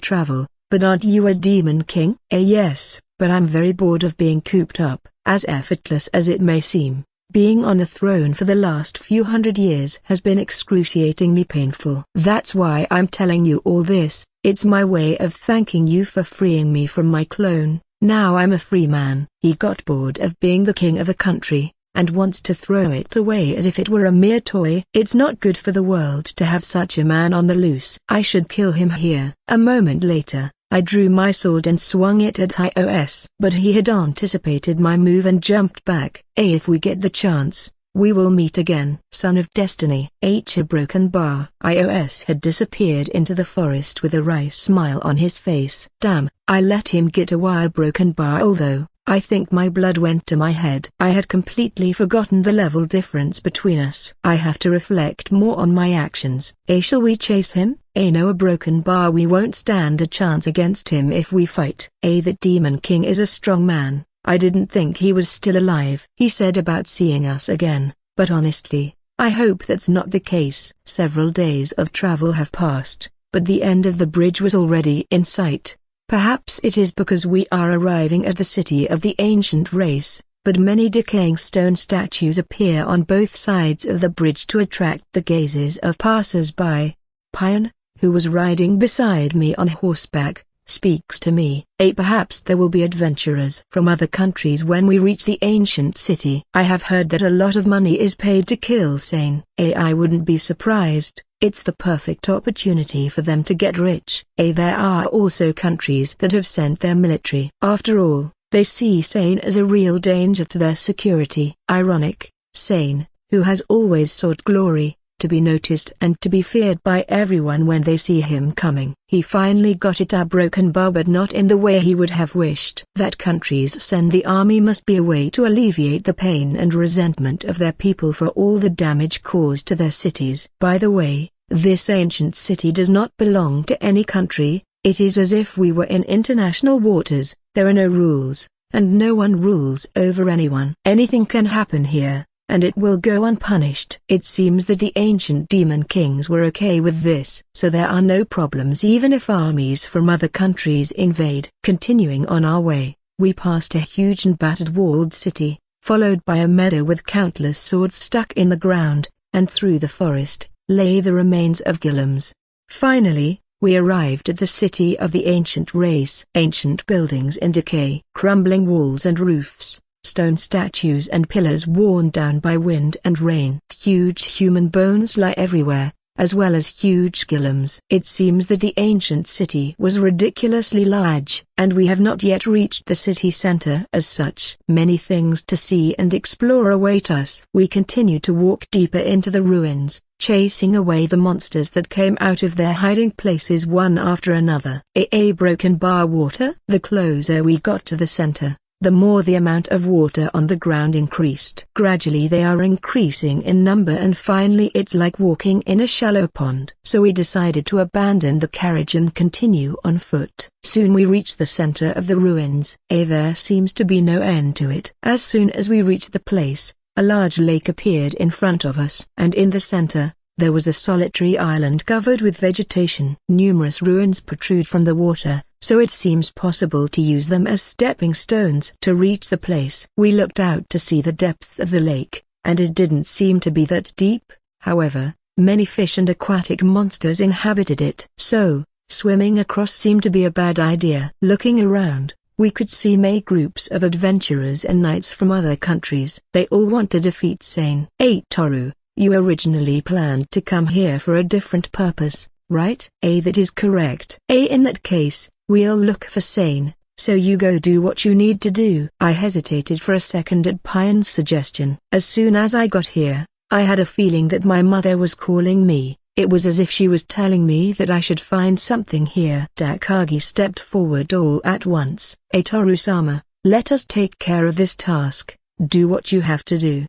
Travel, but aren't you a demon king? Yes, but I'm very bored of being cooped up. As effortless as it may seem, being on the throne for the last few hundred years has been excruciatingly painful. That's why I'm telling you all this. It's my way of thanking you for freeing me from my clone. Now I'm a free man. He got bored of being the king of a country, and wants to throw it away as if it were a mere toy. It's not good for the world to have such a man on the loose. I should kill him here. A moment later, I drew my sword and swung it at iOS. But he had anticipated my move and jumped back. If we get the chance, we will meet again. Son of Destiny. A broken bar. iOS had disappeared into the forest with a wry smile on his face. Damn, I let him get away. A broken bar. Although, I think my blood went to my head. I had completely forgotten the level difference between us. I have to reflect more on my actions. Shall we chase him? No, a broken bar. We won't stand a chance against him if we fight. That Demon King is a strong man. I didn't think he was still alive. He said about seeing us again, but honestly, I hope that's not the case. Several days of travel have passed, but the end of the bridge was already in sight. Perhaps it is because we are arriving at the city of the ancient race, but many decaying stone statues appear on both sides of the bridge to attract the gazes of passers-by. Pion, who was riding beside me on horseback, speaks to me. Perhaps there will be adventurers from other countries when we reach the ancient city. I have heard that a lot of money is paid to kill Sane. I wouldn't be surprised. It's the perfect opportunity for them to get rich. There are also countries that have sent their military. After all, they see Sane as a real danger to their security. Ironic, Sane, who has always sought glory, to be noticed and to be feared by everyone when they see him coming. He finally got it, a broken bar, but not in the way he would have wished. That countries send the army must be a way to alleviate the pain and resentment of their people for all the damage caused to their cities. By the way, this ancient city does not belong to any country. It is as if we were in international waters. There are no rules, and no one rules over anyone. Anything can happen here, and it will go unpunished. It seems that the ancient demon kings were okay with this, so there are no problems even if armies from other countries invade. Continuing on our way, we passed a huge and battered walled city, followed by a meadow with countless swords stuck in the ground, and through the forest lay the remains of Gillums. Finally, we arrived at the city of the ancient race. Ancient buildings in decay, crumbling walls and roofs, stone statues and pillars worn down by wind and rain. Huge human bones lie everywhere, as well as huge Gillums. It seems that the ancient city was ridiculously large, and we have not yet reached the city center as such. Many things to see and explore await us. We continue to walk deeper into the ruins, chasing away the monsters that came out of their hiding places one after another. A broken bar. Water. The closer we got to the center, the more the amount of water on the ground increased. Gradually they are increasing in number, and finally it's like walking in a shallow pond. So we decided to abandon the carriage and continue on foot. Soon we reached the center of the ruins. There seems to be no end to it. As soon as we reached the place, a large lake appeared in front of us. And in the center, there was a solitary island covered with vegetation. Numerous ruins protrude from the water, so it seems possible to use them as stepping stones to reach the place. We looked out to see the depth of the lake, and it didn't seem to be that deep. However, many fish and aquatic monsters inhabited it. So, swimming across seemed to be a bad idea. Looking around, we could see many groups of adventurers and knights from other countries. They all want to defeat Sane. Toru, you originally planned to come here for a different purpose, right? That is correct. In that case, we'll look for Sane, so you go do what you need to do. I hesitated for a second at Pion's suggestion. As soon as I got here, I had a feeling that my mother was calling me. It was as if she was telling me that I should find something here. Takagi stepped forward all at once. Toru-sama, let us take care of this task. Do what you have to do.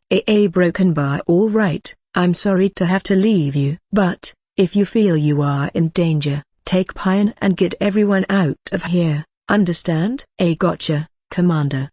Broken bar. All right, I'm sorry to have to leave you. But, if you feel you are in danger, take Pion and get everyone out of here. Understand? Gotcha, Commander.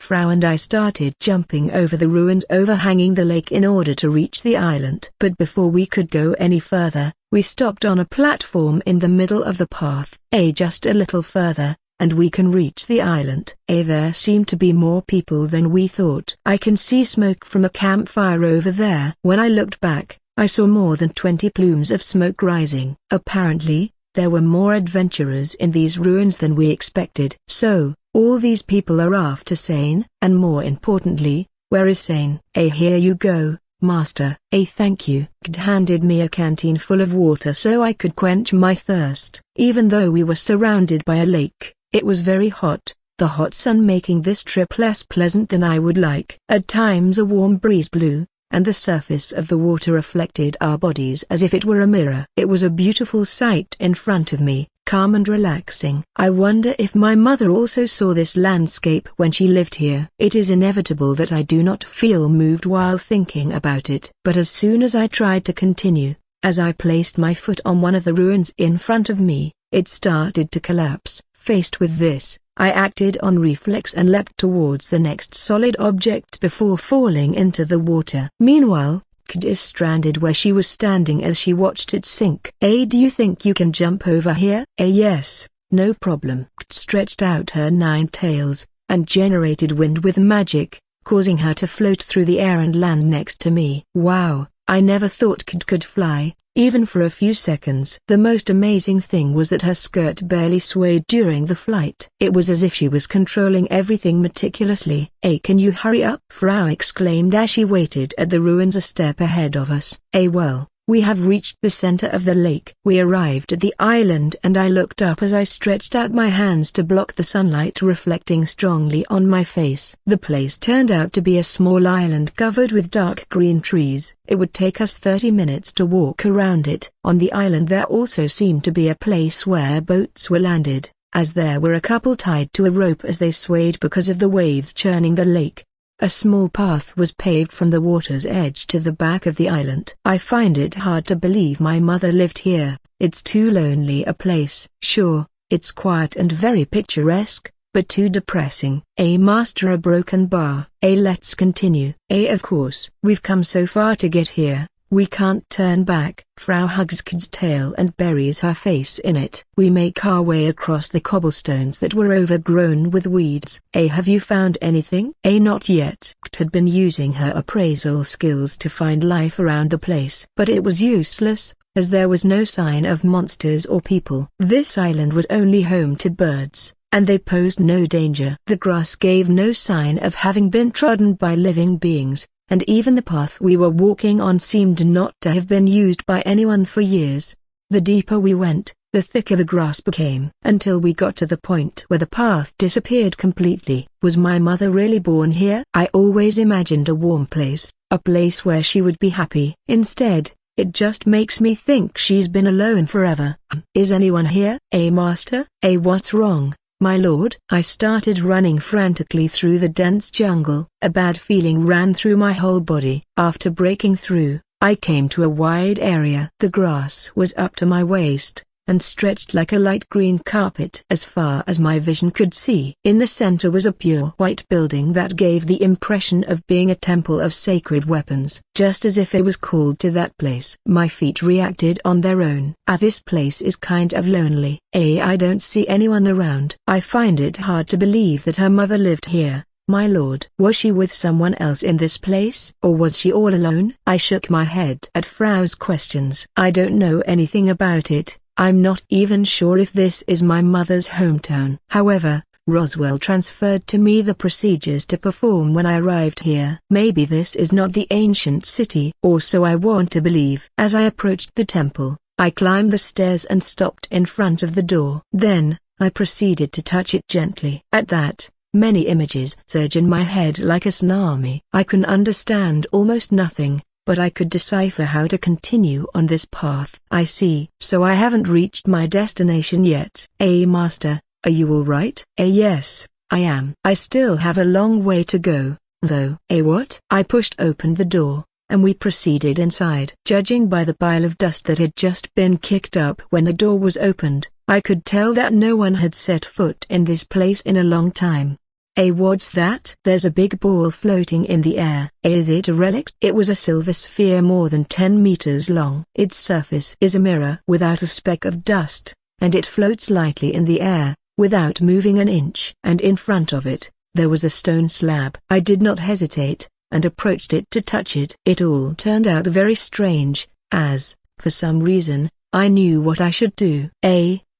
Frau and I started jumping over the ruins overhanging the lake in order to reach the island. But before we could go any further, we stopped on a platform in the middle of the path. Just a little further, and we can reach the island. There seem to be more people than we thought. I can see smoke from a campfire over there. When I looked back, I saw more than 20 plumes of smoke rising. Apparently, there were more adventurers in these ruins than we expected. So, all these people are after Sane, and more importantly, where is Sane? Here you go, Master. Thank you. Handed me a canteen full of water so I could quench my thirst. Even though we were surrounded by a lake, it was very hot, the hot sun making this trip less pleasant than I would like. At times a warm breeze blew, and the surface of the water reflected our bodies as if it were a mirror. It was a beautiful sight in front of me, calm and relaxing. I wonder if my mother also saw this landscape when she lived here. It is inevitable that I do not feel moved while thinking about it. But as soon as I tried to continue, as I placed my foot on one of the ruins in front of me, it started to collapse. Faced with this, I acted on reflex and leapt towards the next solid object before falling into the water. Meanwhile, Kd is stranded where she was standing as she watched it sink. Do you think you can jump over here? Yes, no problem. Kd stretched out her 9 tails, and generated wind with magic, causing her to float through the air and land next to me. Wow, I never thought Kd could fly, even for a few seconds. The most amazing thing was that her skirt barely swayed during the flight. It was as if she was controlling everything meticulously. Can you hurry up? Frau exclaimed as she waited at the ruins a step ahead of us. Well, we have reached the center of the lake. We arrived at the island and I looked up as I stretched out my hands to block the sunlight reflecting strongly on my face. The place turned out to be a small island covered with dark green trees. It would take us 30 minutes to walk around it. On the island there also seemed to be a place where boats were landed, as there were a couple tied to a rope as they swayed because of the waves churning the lake. A small path was paved from the water's edge to the back of the island. I find it hard to believe my mother lived here. It's too lonely a place. Sure, it's quiet and very picturesque, but too depressing. Master, a broken bar. Let's continue. Of course. We've come so far to get here, we can't turn back. Frau hugs Kd's tail and buries her face in it. We make our way across the cobblestones that were overgrown with weeds. Have you found anything? Not yet. Kd had been using her appraisal skills to find life around the place. But it was useless, as there was no sign of monsters or people. This island was only home to birds, and they posed no danger. The grass gave no sign of having been trodden by living beings, and even the path we were walking on seemed not to have been used by anyone for years. The deeper we went, the thicker the grass became, until we got to the point where the path disappeared completely. Was my mother really born here? I always imagined a warm place, a place where she would be happy. Instead, it just makes me think she's been alone forever. Is anyone here? Master? What's wrong, my lord? I started running frantically through the dense jungle. A bad feeling ran through my whole body. After breaking through, I came to a wide area. The grass was up to my waist, and stretched like a light green carpet as far as my vision could see. In the center was a pure white building that gave the impression of being a temple of sacred weapons. Just as if I was called to that place. My feet reacted on their own. This place is kind of lonely. I don't see anyone around. I find it hard to believe that her mother lived here. My lord. Was she with someone else in this place? Or was she all alone? I shook my head at Frau's questions. I don't know anything about it. I'm not even sure if this is my mother's hometown. However, Roswell transferred to me the procedures to perform when I arrived here. Maybe this is not the ancient city, or so I want to believe. As I approached the temple, I climbed the stairs and stopped in front of the door. Then, I proceeded to touch it gently. At that, many images surged in my head like a tsunami. I can understand almost nothing, but I could decipher how to continue on this path. I see. So I haven't reached my destination yet. Master, are you all right? Yes, I am. I still have a long way to go, though. What? I pushed open the door, and we proceeded inside. Judging by the pile of dust that had just been kicked up when the door was opened, I could tell that no one had set foot in this place in a long time. What's that? There's a big ball floating in the air. Is it a relic? It was a silver sphere more than 10 meters long. Its surface is a mirror without a speck of dust, and it floats lightly in the air, without moving an inch. And in front of it, there was a stone slab. I did not hesitate, and approached it to touch it. It all turned out very strange, as, for some reason, I knew what I should do.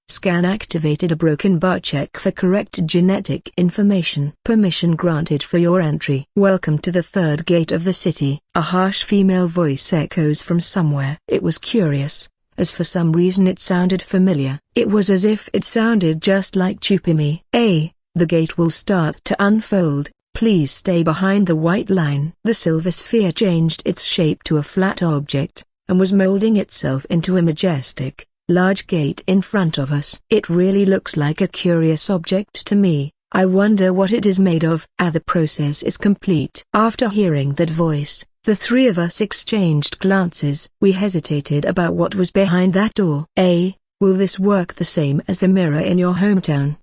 Scan activated. A broken bar check for correct genetic information. Permission granted for your entry. Welcome to the third gate of the city. A harsh female voice echoes from somewhere. It was curious, as for some reason it sounded familiar. It was as if it sounded just like Chupimi. The gate will start to unfold. Please stay behind the white line. The silver sphere changed its shape to a flat object, and was molding itself into a majestic, large gate in front of us. It really looks like a curious object to me. I wonder what it is made of. The process is complete. After hearing that voice, the three of us exchanged glances. We hesitated about what was behind that door. Will this work the same as the mirror in your hometown?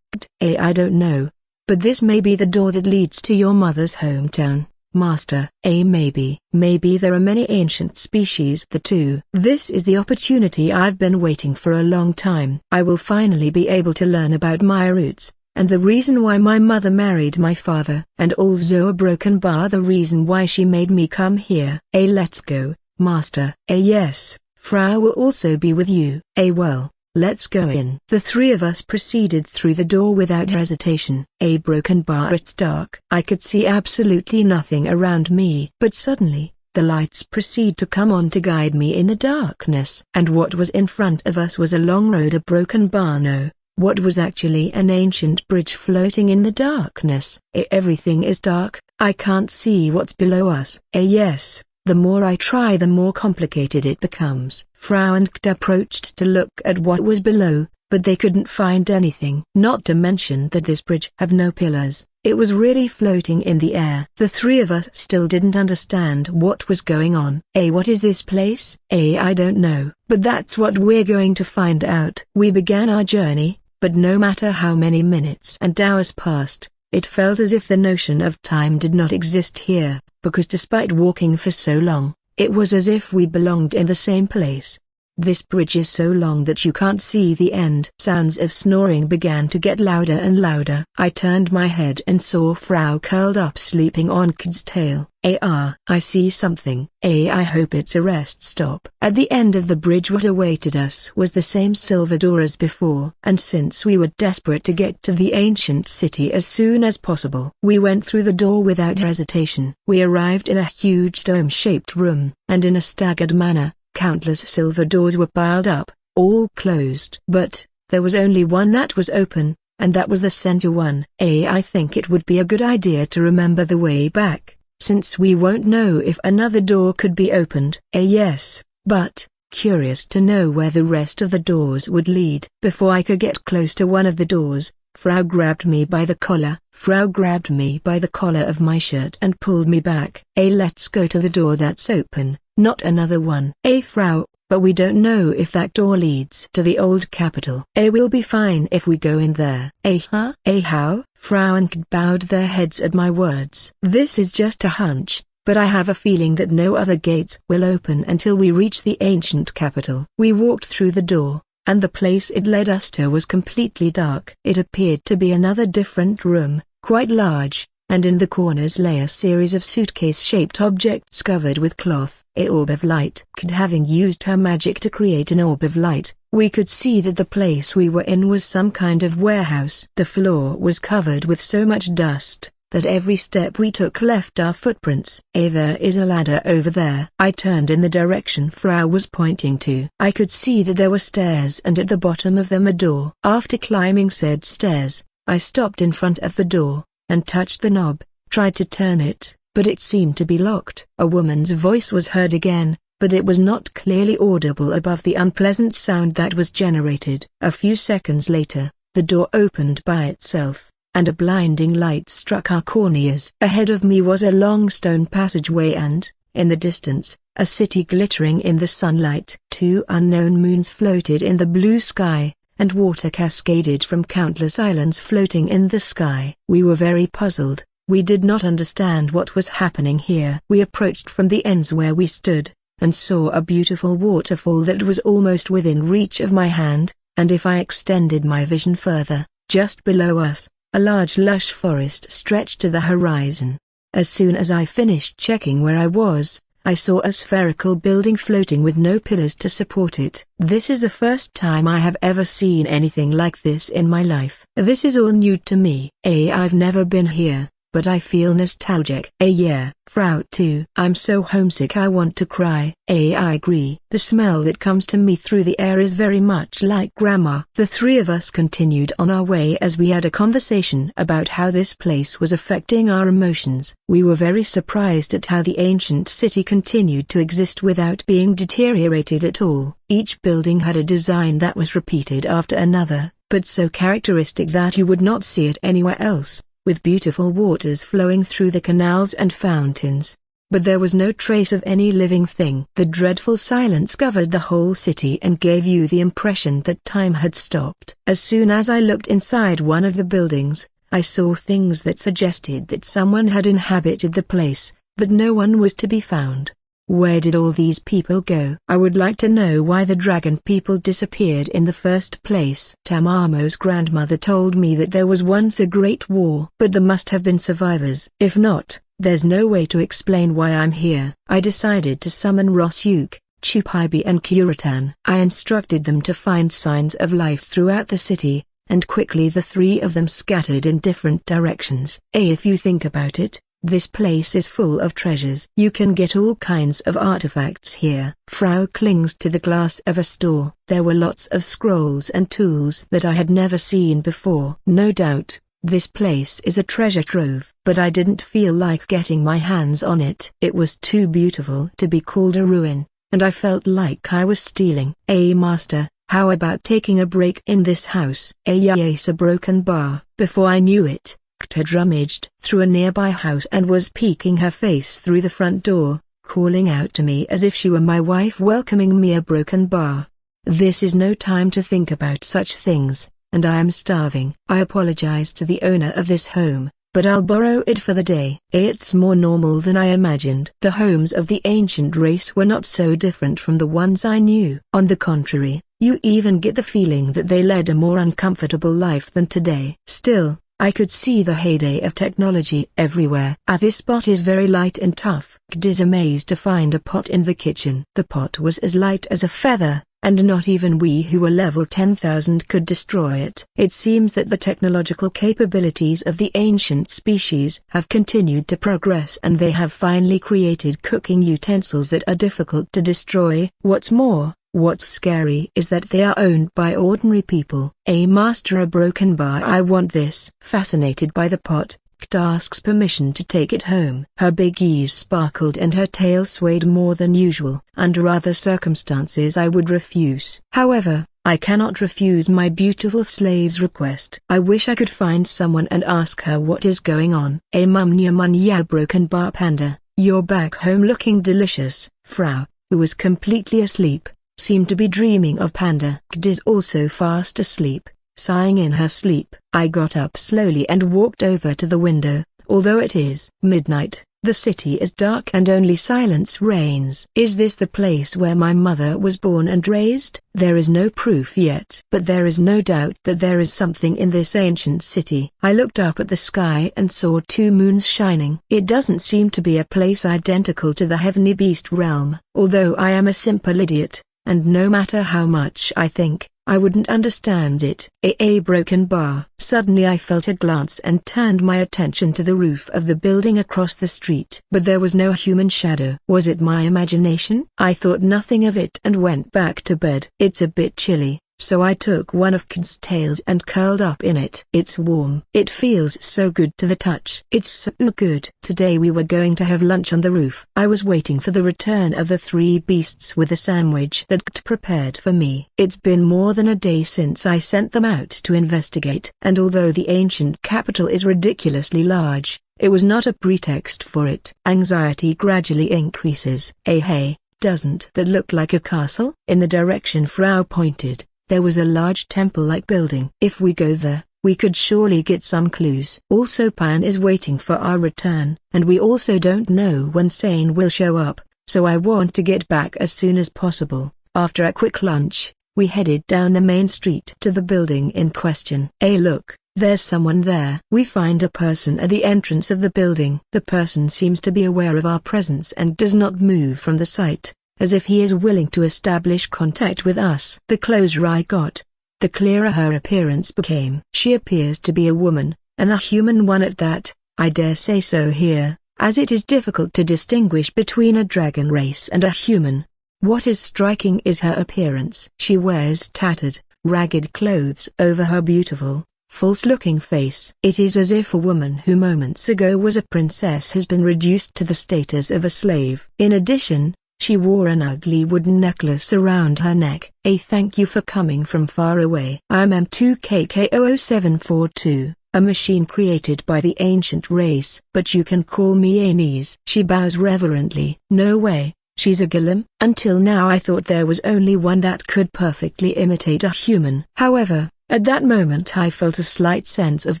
I don't know. But this may be the door that leads to your mother's hometown, Master. Maybe. Maybe there are many ancient species too. This is the opportunity I've been waiting for a long time. I will finally be able to learn about my roots, and the reason why my mother married my father, and also a broken bar, the reason why she made me come here. Let's go, Master. Yes, Frau will also be with you. Well, let's go in. The three of us proceeded through the door without hesitation. A broken bar. It's dark. I could see absolutely nothing around me. But suddenly, the lights proceed to come on to guide me in the darkness. And what was in front of us was a long road. A broken bar. No, what was actually an ancient bridge floating in the darkness. Everything is dark. I can't see what's below us. Yes. The more I try, the more complicated it becomes. Frau and Kt approached to look at what was below, but they couldn't find anything. Not to mention that this bridge have no pillars. It was really floating in the air. The three of us still didn't understand what was going on. What is this place? I don't know. But that's what we're going to find out. We began our journey, but no matter how many minutes and hours passed, it felt as if the notion of time did not exist here. Because despite walking for so long, it was as if we belonged in the same place. This bridge is so long that you can't see the end. Sounds of snoring began to get louder and louder. I turned my head and saw Frau curled up sleeping on Kid's tail. I see something. I hope it's a rest stop. At the end of the bridge, what awaited us was the same silver door as before. And since we were desperate to get to the ancient city as soon as possible, we went through the door without hesitation. We arrived in a huge dome-shaped room, and in a staggered manner, countless silver doors were piled up, all closed. But there was only one that was open, and that was the center one. I think it would be a good idea to remember the way back, since we won't know if another door could be opened. Yes, but, curious to know where the rest of the doors would lead. Before I could get close to one of the doors, Frau grabbed me by the collar. Frau grabbed me by the collar of my shirt and pulled me back. Let's go to the door that's open, not another one. Frau, but we don't know if that door leads to the old capital. We'll be fine if we go in there. Huh? How? Frau and Kd bowed their heads at my words. This is just a hunch, but I have a feeling that no other gates will open until we reach the ancient capital. We walked through the door, and the place it led us to was completely dark. It appeared to be another different room, quite large, and in the corners lay a series of suitcase-shaped objects covered with cloth. A orb of light. Having used her magic to create an orb of light, we could see that the place we were in was some kind of warehouse. The floor was covered with so much dust that every step we took left our footprints. There is a ladder over there. I turned in the direction Frau was pointing to. I could see that there were stairs and at the bottom of them a door. After climbing said stairs, I stopped in front of the door, and touched the knob, tried to turn it, but it seemed to be locked. A woman's voice was heard again, but it was not clearly audible above the unpleasant sound that was generated. A few seconds later, the door opened by itself, and a blinding light struck our corneas. Ahead of me was a long stone passageway and, in the distance, a city glittering in the sunlight. 2 unknown moons floated in the blue sky, and water cascaded from countless islands floating in the sky. We were very puzzled. We did not understand what was happening here. We approached from the ends where we stood, and saw a beautiful waterfall that was almost within reach of my hand, and if I extended my vision further, just below us, a large lush forest stretched to the horizon. As soon as I finished checking where I was, I saw a spherical building floating with no pillars to support it. This is the first time I have ever seen anything like this in my life. This is all new to me. I've never been here, but I feel nostalgic. Yeah, Frau too. I'm so homesick I want to cry. I agree. The smell that comes to me through the air is very much like Grandma. The three of us continued on our way as we had a conversation about how this place was affecting our emotions. We were very surprised at how the ancient city continued to exist without being deteriorated at all. Each building had a design that was repeated after another, but so characteristic that you would not see it anywhere else, with beautiful waters flowing through the canals and fountains. But there was no trace of any living thing. The dreadful silence covered the whole city and gave you the impression that time had stopped. As soon as I looked inside one of the buildings, I saw things that suggested that someone had inhabited the place, but no one was to be found. Where did all these people go? I would like to know why the dragon people disappeared in the first place. Tamamo's grandmother told me that there was once a great war, but there must have been survivors. If not, there's no way to explain why I'm here. I decided to summon Rosyuk, Chupaibi and Kuratan. I instructed them to find signs of life throughout the city, and quickly the three of them scattered in different directions. If you think about it, this place is full of treasures. You can get all kinds of artifacts here. Frau clings to the glass of a store. There were lots of scrolls and tools that I had never seen before. No doubt, this place is a treasure trove. But I didn't feel like getting my hands on it. It was too beautiful to be called a ruin, and I felt like I was stealing. Master, how about taking a break in this house? Yes, a broken bar. Before I knew it, Kta rummaged through a nearby house and was peeking her face through the front door, calling out to me as if she were my wife welcoming me a broken bar. This is no time to think about such things, and I am starving. I apologize to the owner of this home, but I'll borrow it for the day. It's more normal than I imagined. The homes of the ancient race were not so different from the ones I knew. On the contrary, you even get the feeling that they led a more uncomfortable life than today. Still, I could see the heyday of technology everywhere. This spot is very light and tough. Kd is amazed to find a pot in the kitchen. The pot was as light as a feather, and not even we who were level 10,000 could destroy it. It seems that the technological capabilities of the ancient species have continued to progress and they have finally created cooking utensils that are difficult to destroy. What's more, what's scary is that they are owned by ordinary people. Master, a broken bar. I want this. Fascinated by the pot, Kta asks permission to take it home. Her big eyes sparkled and her tail swayed more than usual. Under other circumstances I would refuse. However, I cannot refuse my beautiful slave's request. I wish I could find someone and ask her what is going on. Mumnya broken bar panda, you're back home looking delicious. Frau, who was completely asleep, seemed to be dreaming of Panda. Is also fast asleep, sighing in her sleep. I got up slowly and walked over to the window. Although it is midnight, the city is dark and only silence reigns. Is this the place where my mother was born and raised? There is no proof yet, but there is no doubt that there is something in this ancient city. I looked up at the sky and saw two moons shining. It doesn't seem to be a place identical to the heavenly beast realm, although I am a simple idiot, and no matter how much I think, I wouldn't understand it. A broken bar. Suddenly I felt a glance and turned my attention to the roof of the building across the street. But there was no human shadow. Was it my imagination? I thought nothing of it and went back to bed. It's a bit chilly, so I took one of Kid's tails and curled up in it. It's warm. It feels so good to the touch. It's so good. Today we were going to have lunch on the roof. I was waiting for the return of the three beasts with a sandwich that Kid prepared for me. It's been more than a day since I sent them out to investigate. And although the ancient capital is ridiculously large, it was not a pretext for it. Anxiety gradually increases. Hey, doesn't that look like a castle? In the direction Frau pointed, there was a large temple-like building. If we go there, we could surely get some clues. Also Pan is waiting for our return, and we also don't know when Sane will show up, so I want to get back as soon as possible. After a quick lunch, we headed down the main street to the building in question. Hey look, there's someone there. We find a person at the entrance of the building. The person seems to be aware of our presence and does not move from the site, as if he is willing to establish contact with us. The closer I got, the clearer her appearance became. She appears to be a woman, and a human one at that. I dare say so here, as it is difficult to distinguish between a dragon race and a human. What is striking is her appearance. She wears tattered, ragged clothes over her beautiful, false-looking face. It is as if a woman who moments ago was a princess has been reduced to the status of a slave. In addition, she wore an ugly wooden necklace around her neck. Thank you for coming from far away. I'm M2KK00742, a machine created by the ancient race. But you can call me Anise. She bows reverently. No way, she's a golem. Until now I thought there was only one that could perfectly imitate a human. However, at that moment I felt a slight sense of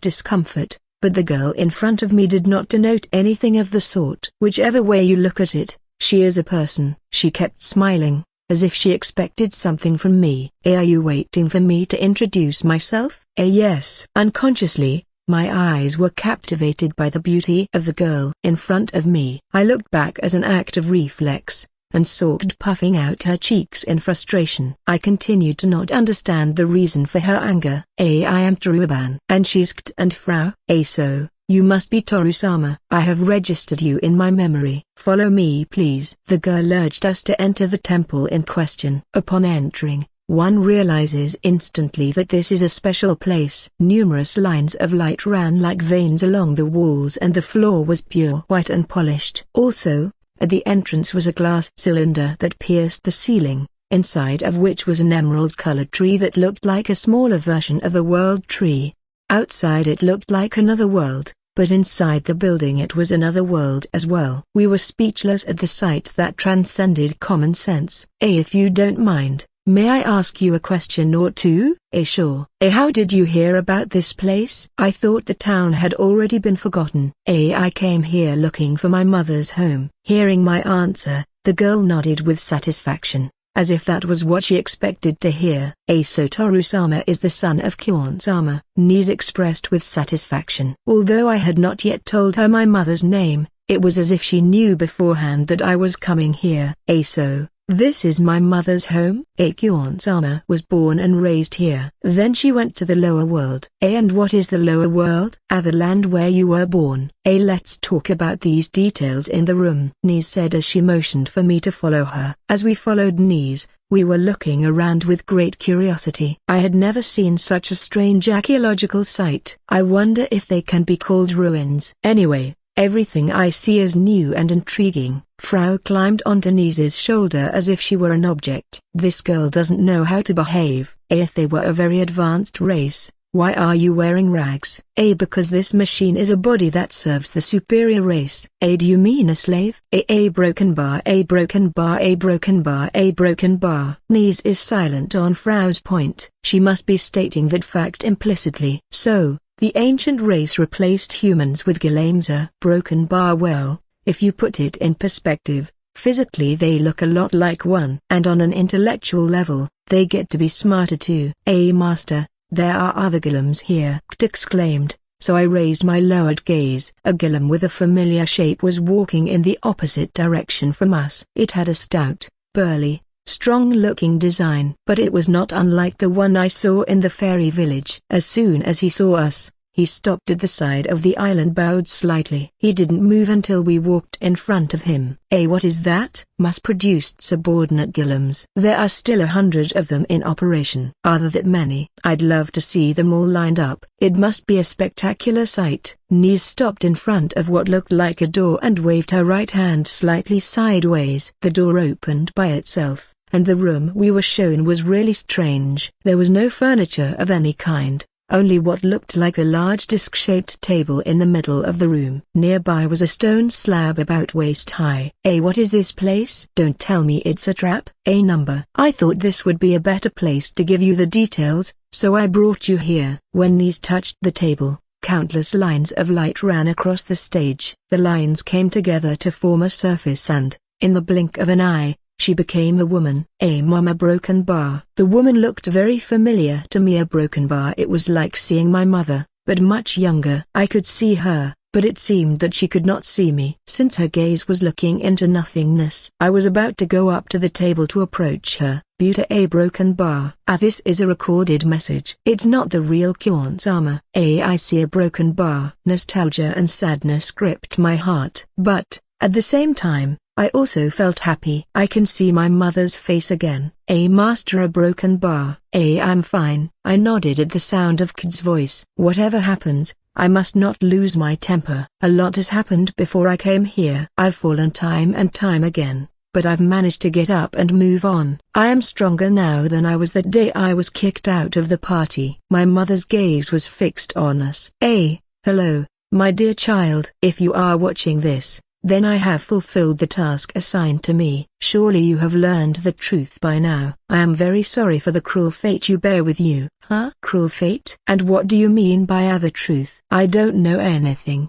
discomfort, but the girl in front of me did not denote anything of the sort. Whichever way you look at it, she is a person. She kept smiling, as if she expected something from me. Are you waiting for me to introduce myself? Yes. Unconsciously, my eyes were captivated by the beauty of the girl in front of me. I looked back as an act of reflex, and saw Kid puffing out her cheeks in frustration. I continued to not understand the reason for her anger. I am Teruban. And she's Kid and Frau. So, you must be Toru-sama. I have registered you in my memory. Follow me please. The girl urged us to enter the temple in question. Upon entering, one realizes instantly that this is a special place. Numerous lines of light ran like veins along the walls and the floor was pure white and polished. Also, at the entrance was a glass cylinder that pierced the ceiling, inside of which was an emerald-colored tree that looked like a smaller version of the world tree. Outside it looked like another world, but inside the building it was another world as well. We were speechless at the sight that transcended common sense. If you don't mind, may I ask you a question or two? Sure. How did you hear about this place? I thought the town had already been forgotten. I came here looking for my mother's home. Hearing my answer, the girl nodded with satisfaction, as if that was what she expected to hear. So Toru-sama is the son of Kyon-sama, Nise expressed with satisfaction. Although I had not yet told her my mother's name, it was as if she knew beforehand that I was coming here. So, this is my mother's home? Kyon-sama was born and raised here. Then she went to the lower world. And what is the lower world? The land where you were born. Let's talk about these details in the room, Nise said as she motioned for me to follow her. As we followed Nise, we were looking around with great curiosity. I had never seen such a strange archaeological site. I wonder if they can be called ruins. Anyway, everything I see is new and intriguing. Frau climbed onto Nise's shoulder as if she were an object. This girl doesn't know how to behave. If they were a very advanced race, Why are you wearing rags? A. Because this machine is a body that serves the superior race. A. Do you mean a slave? A broken bar, a broken bar, a broken bar, a broken bar. Knees is silent on Frau's point. She must be stating that fact implicitly. So, the ancient race replaced humans with Gilamza. Broken bar. Well, if you put it in perspective, physically they look a lot like one. And on an intellectual level, they get to be smarter too. A. Master, there are other Gilams here, Kt exclaimed, so I raised my lowered gaze. A Gilam with a familiar shape was walking in the opposite direction from us. It had a stout, burly, strong-looking design, but it was not unlike the one I saw in the fairy village. As soon as he saw us, he stopped at the side of the island, bowed slightly. He didn't move until we walked in front of him. What is that? Mass-produced subordinate Gilams. There are still 100 of them in operation. Are there that many? I'd love to see them all lined up. It must be a spectacular sight. Nice stopped in front of what looked like a door and waved her right hand slightly sideways. The door opened by itself, and the room we were shown was really strange. There was no furniture of any kind. Only what looked like a large disc-shaped table in the middle of the room. Nearby was a stone slab about waist-high. What is this place? Don't tell me it's a trap. A number. I thought this would be a better place to give you the details, so I brought you here. When knees touched the table, countless lines of light ran across the stage. The lines came together to form a surface and, in the blink of an eye, she became a woman. Mom, a broken bar. The woman looked very familiar to me. A broken bar. It was like seeing my mother, but much younger. I could see her, but it seemed that she could not see me. Since her gaze was looking into nothingness, I was about to go up to the table to approach her. Buta, a broken bar. This is a recorded message. It's not the real Kyon-sama. I see a broken bar. Nostalgia and sadness gripped my heart. But, at the same time, I also felt happy. I can see my mother's face again. Master, a broken bar. I'm fine. I nodded at the sound of Kid's voice. Whatever happens, I must not lose my temper. A lot has happened before I came here. I've fallen time and time again, but I've managed to get up and move on. I am stronger now than I was that day I was kicked out of the party. My mother's gaze was fixed on us. Hello, my dear child. If you are watching this, then I have fulfilled the task assigned to me. Surely you have learned the truth by now. I am very sorry for the cruel fate you bear with you. Huh? Cruel fate? And what do you mean by other truth? I don't know anything.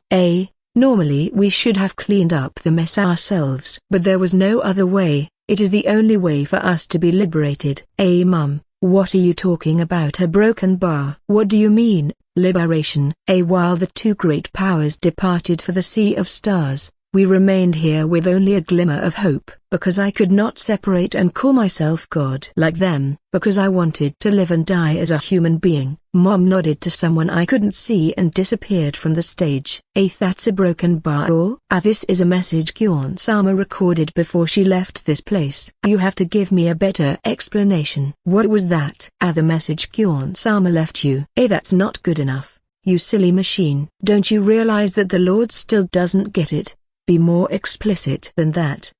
Normally we should have cleaned up the mess ourselves. But there was no other way. It is the only way for us to be liberated. Mum, what are you talking about? A broken bar? What do you mean, liberation? While the two great powers departed for the Sea of Stars, we remained here with only a glimmer of hope. Because I could not separate and call myself God like them. Because I wanted to live and die as a human being. Mom nodded to someone I couldn't see and disappeared from the stage. That's a broken bar all? This is a message Kyon-sama recorded before she left this place. You have to give me a better explanation. What was that? The message Kyon-sama left you. That's not good enough, you silly machine. Don't you realize that the Lord still doesn't get it? Be more explicit than that.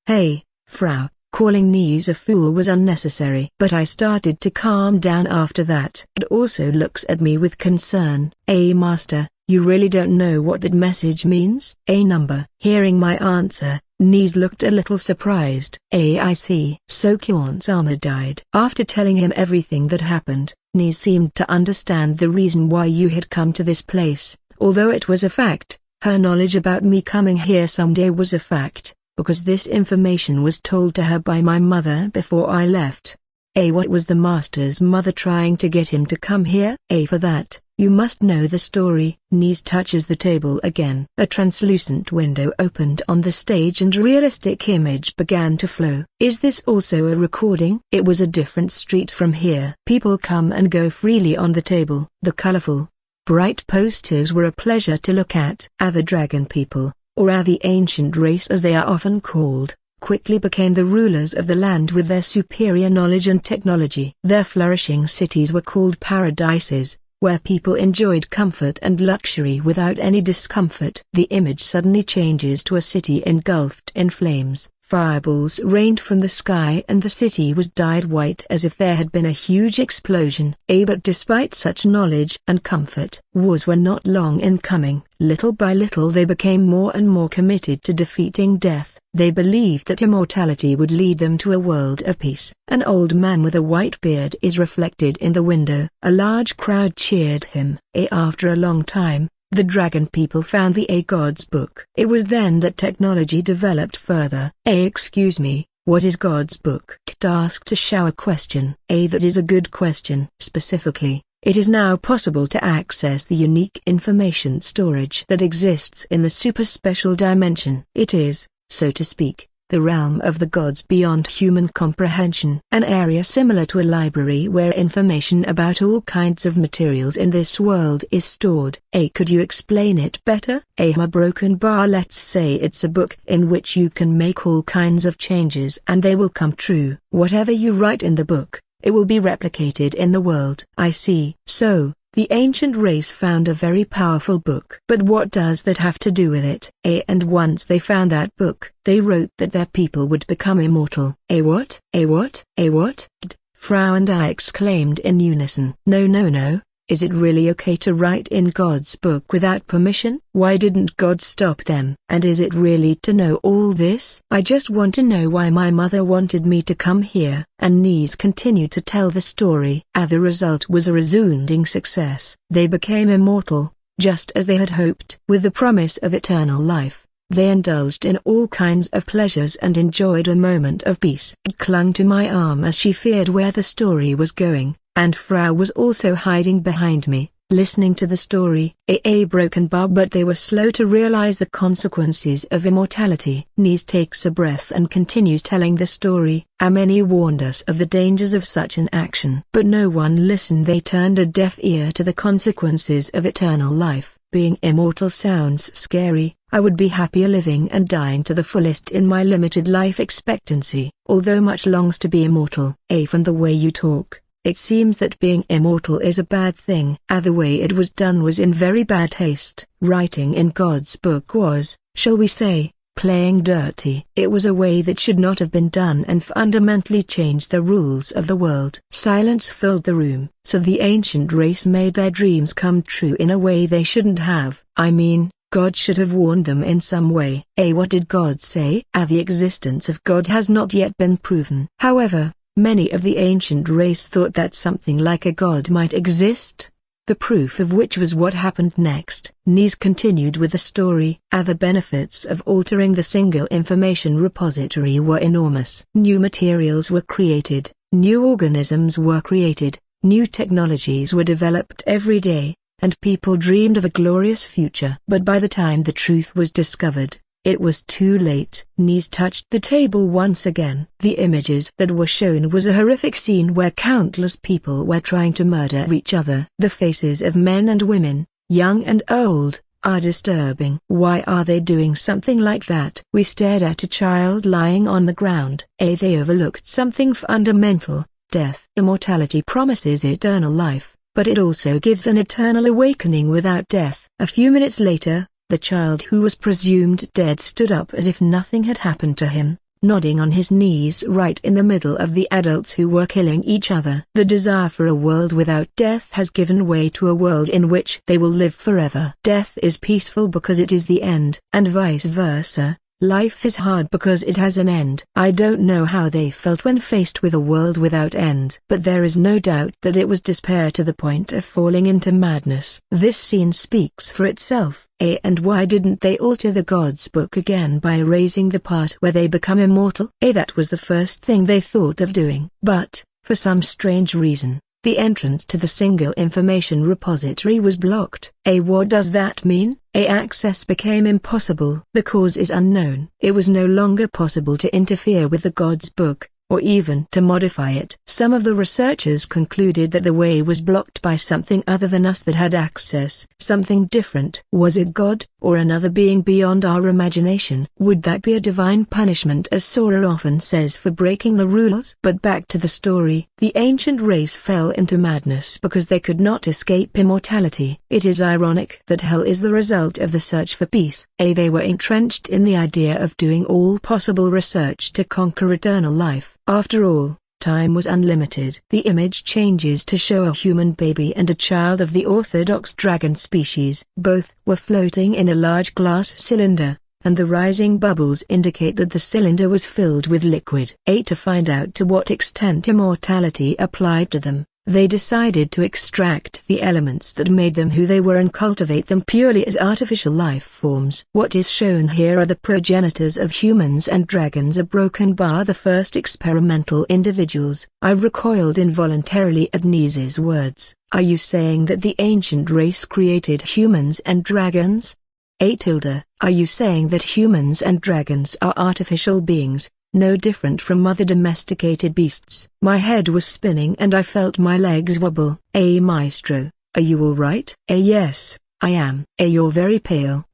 Frau, calling Nies a fool was unnecessary. But I started to calm down after that. It also looks at me with concern. Master, you really don't know what that message means? Number. Hearing my answer, Nies looked a little surprised. I see. So Kyon-sama died. After telling him everything that happened, Nies seemed to understand the reason why you had come to this place. Although it was a fact, her knowledge about me coming here someday was a fact, because this information was told to her by my mother before I left. What was the master's mother trying to get him to come here? For that, you must know the story. Nies touches the table again. A translucent window opened on the stage and a realistic image began to flow. Is this also a recording? It was a different street from here. People come and go freely on the table. The colorful, bright posters were a pleasure to look at. The dragon people, or the ancient race as they are often called, quickly became the rulers of the land with their superior knowledge and technology. Their flourishing cities were called paradises, where people enjoyed comfort and luxury without any discomfort. The image suddenly changes to a city engulfed in flames, Fireballs rained from the sky and the city was dyed white as if there had been a huge explosion. But despite such knowledge and comfort, wars were not long in coming. Little by little they became more and more committed to defeating death. They believed that immortality would lead them to a world of peace. An old man with a white beard is reflected in the window. A large crowd cheered him. After a long time, the dragon people found the God's book. It was then that technology developed further. Excuse me, what is God's book? Asked a shower question. That is a good question. Specifically, it is now possible to access the unique information storage that exists in the super special dimension. It is, so to speak, the realm of the gods beyond human comprehension. An area similar to a library where information about all kinds of materials in this world is stored. Could you explain it better? A broken bar. Let's say it's a book in which you can make all kinds of changes and they will come true. Whatever you write in the book, it will be replicated in the world. I see. So, the ancient race found a very powerful book. But what does that have to do with it? And once they found that book, they wrote that their people would become immortal. What? What? Frau and I exclaimed in unison. No. Is it really okay to write in God's book without permission? Why didn't God stop them? And is it really to know all this? I just want to know why my mother wanted me to come here. And Nies continued to tell the story. The result was a resounding success. They became immortal, just as they had hoped. With the promise of eternal life, they indulged in all kinds of pleasures and enjoyed a moment of peace. It clung to my arm as she feared where the story was going. And Frau was also hiding behind me, listening to the story. A broken bar, but they were slow to realize the consequences of immortality. Nies takes a breath and continues telling the story. Many warned us of the dangers of such an action. But no one listened. They turned a deaf ear to the consequences of eternal life. Being immortal sounds scary. I would be happier living and dying to the fullest in my limited life expectancy. Although much longs to be immortal. From the way you talk, it seems that being immortal is a bad thing. The way it was done was in very bad taste. Writing in God's book was, shall we say, playing dirty. It was a way that should not have been done and fundamentally changed the rules of the world. Silence filled the room. So the ancient race made their dreams come true in a way they shouldn't have. I mean, God should have warned them in some way. What did God say? The existence of God has not yet been proven. However, many of the ancient race thought that something like a god might exist, the proof of which was what happened next. Nies continued with the story. The benefits of altering the single information repository were enormous. New materials were created, new organisms were created, new technologies were developed every day, and people dreamed of a glorious future. But by the time the truth was discovered, it was too late. Nies touched the table once again. The images that were shown was a horrific scene where countless people were trying to murder each other. The faces of men and women, young and old, are disturbing. Why are they doing something like that? We stared at a child lying on the ground. They overlooked something fundamental. Death. Immortality promises eternal life, but it also gives an eternal awakening without death. A few minutes later, the child who was presumed dead stood up as if nothing had happened to him, nodding on his knees right in the middle of the adults who were killing each other. The desire for a world without death has given way to a world in which they will live forever. Death is peaceful because it is the end, and vice versa. Life is hard because it has an end. I don't know how they felt when faced with a world without end, but there is no doubt that it was despair to the point of falling into madness. This scene speaks for itself. And why didn't they alter the God's book again by erasing the part where they become immortal? That was the first thing they thought of doing. But, for some strange reason, the entrance to the single information repository was blocked. What does that mean? Access became impossible. The cause is unknown. It was no longer possible to interfere with the God's book, or even to modify it. Some of the researchers concluded that the way was blocked by something other than us that had access. Something different. Was it God, or another being beyond our imagination? Would that be a divine punishment, as Sora often says, for breaking the rules? But back to the story. The ancient race fell into madness because they could not escape immortality. It is ironic that hell is the result of the search for peace. They were entrenched in the idea of doing all possible research to conquer eternal life. After all, time was unlimited. The image changes to show a human baby and a child of the orthodox dragon species. Both were floating in a large glass cylinder, and the rising bubbles indicate that the cylinder was filled with liquid. To find out to what extent immortality applied to them, they decided to extract the elements that made them who they were and cultivate them purely as artificial life forms. What is shown here are the progenitors of humans and dragons, a broken bar, the first experimental individuals. I recoiled involuntarily at Nise's words. Are you saying that the ancient race created humans and dragons? Are you saying that humans and dragons are artificial beings, no different from other domesticated beasts? My head was spinning and I felt my legs wobble. Maestro, are you all right? Yes, I am. You're very pale.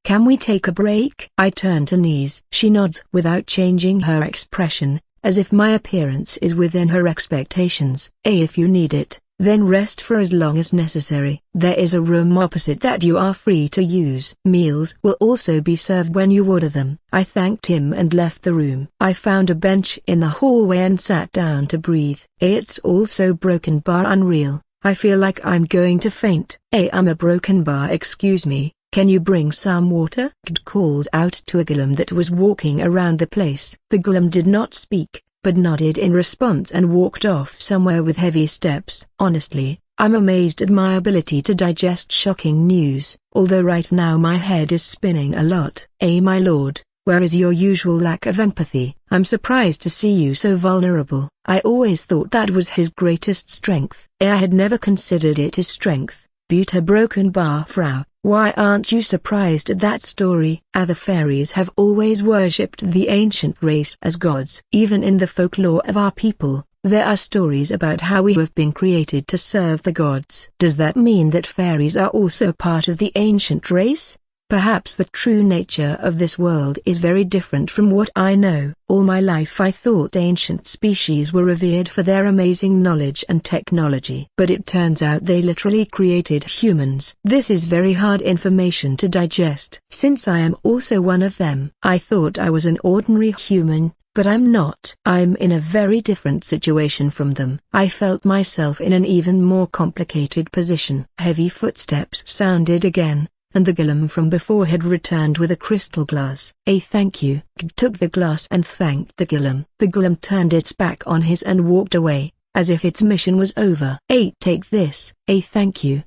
Can we take a break? I turn to Nise. She nods without changing her expression, as if my appearance is within her expectations. If you need it, then rest for as long as necessary. There is a room opposite that you are free to use. Meals will also be served when you order them. I thanked him and left the room. I found a bench in the hallway and sat down to breathe. It's also broken bar, unreal. I feel like I'm going to faint. I'm a broken bar. Excuse me, can you bring some water? Gd calls out to a golem that was walking around the place. The golem did not speak, but nodded in response and walked off somewhere with heavy steps. Honestly, I'm amazed at my ability to digest shocking news, although right now my head is spinning a lot. My lord, where is your usual lack of empathy? I'm surprised to see you so vulnerable. I always thought that was his greatest strength. I had never considered it his strength. Buta broken bar Frau. Why aren't you surprised at that story? The fairies have always worshipped the ancient race as gods. Even in the folklore of our people, there are stories about how we have been created to serve the gods. Does that mean that fairies are also part of the ancient race? Perhaps the true nature of this world is very different from what I know. All my life I thought ancient species were revered for their amazing knowledge and technology. But it turns out they literally created humans. This is very hard information to digest. Since I am also one of them, I thought I was an ordinary human, but I'm not. I'm in a very different situation from them. I felt myself in an even more complicated position. Heavy footsteps sounded again, and the golem from before had returned with a crystal glass. Thank you. Took the glass and thanked the golem. The golem turned its back on his and walked away, as if its mission was over. Take this. Thank you.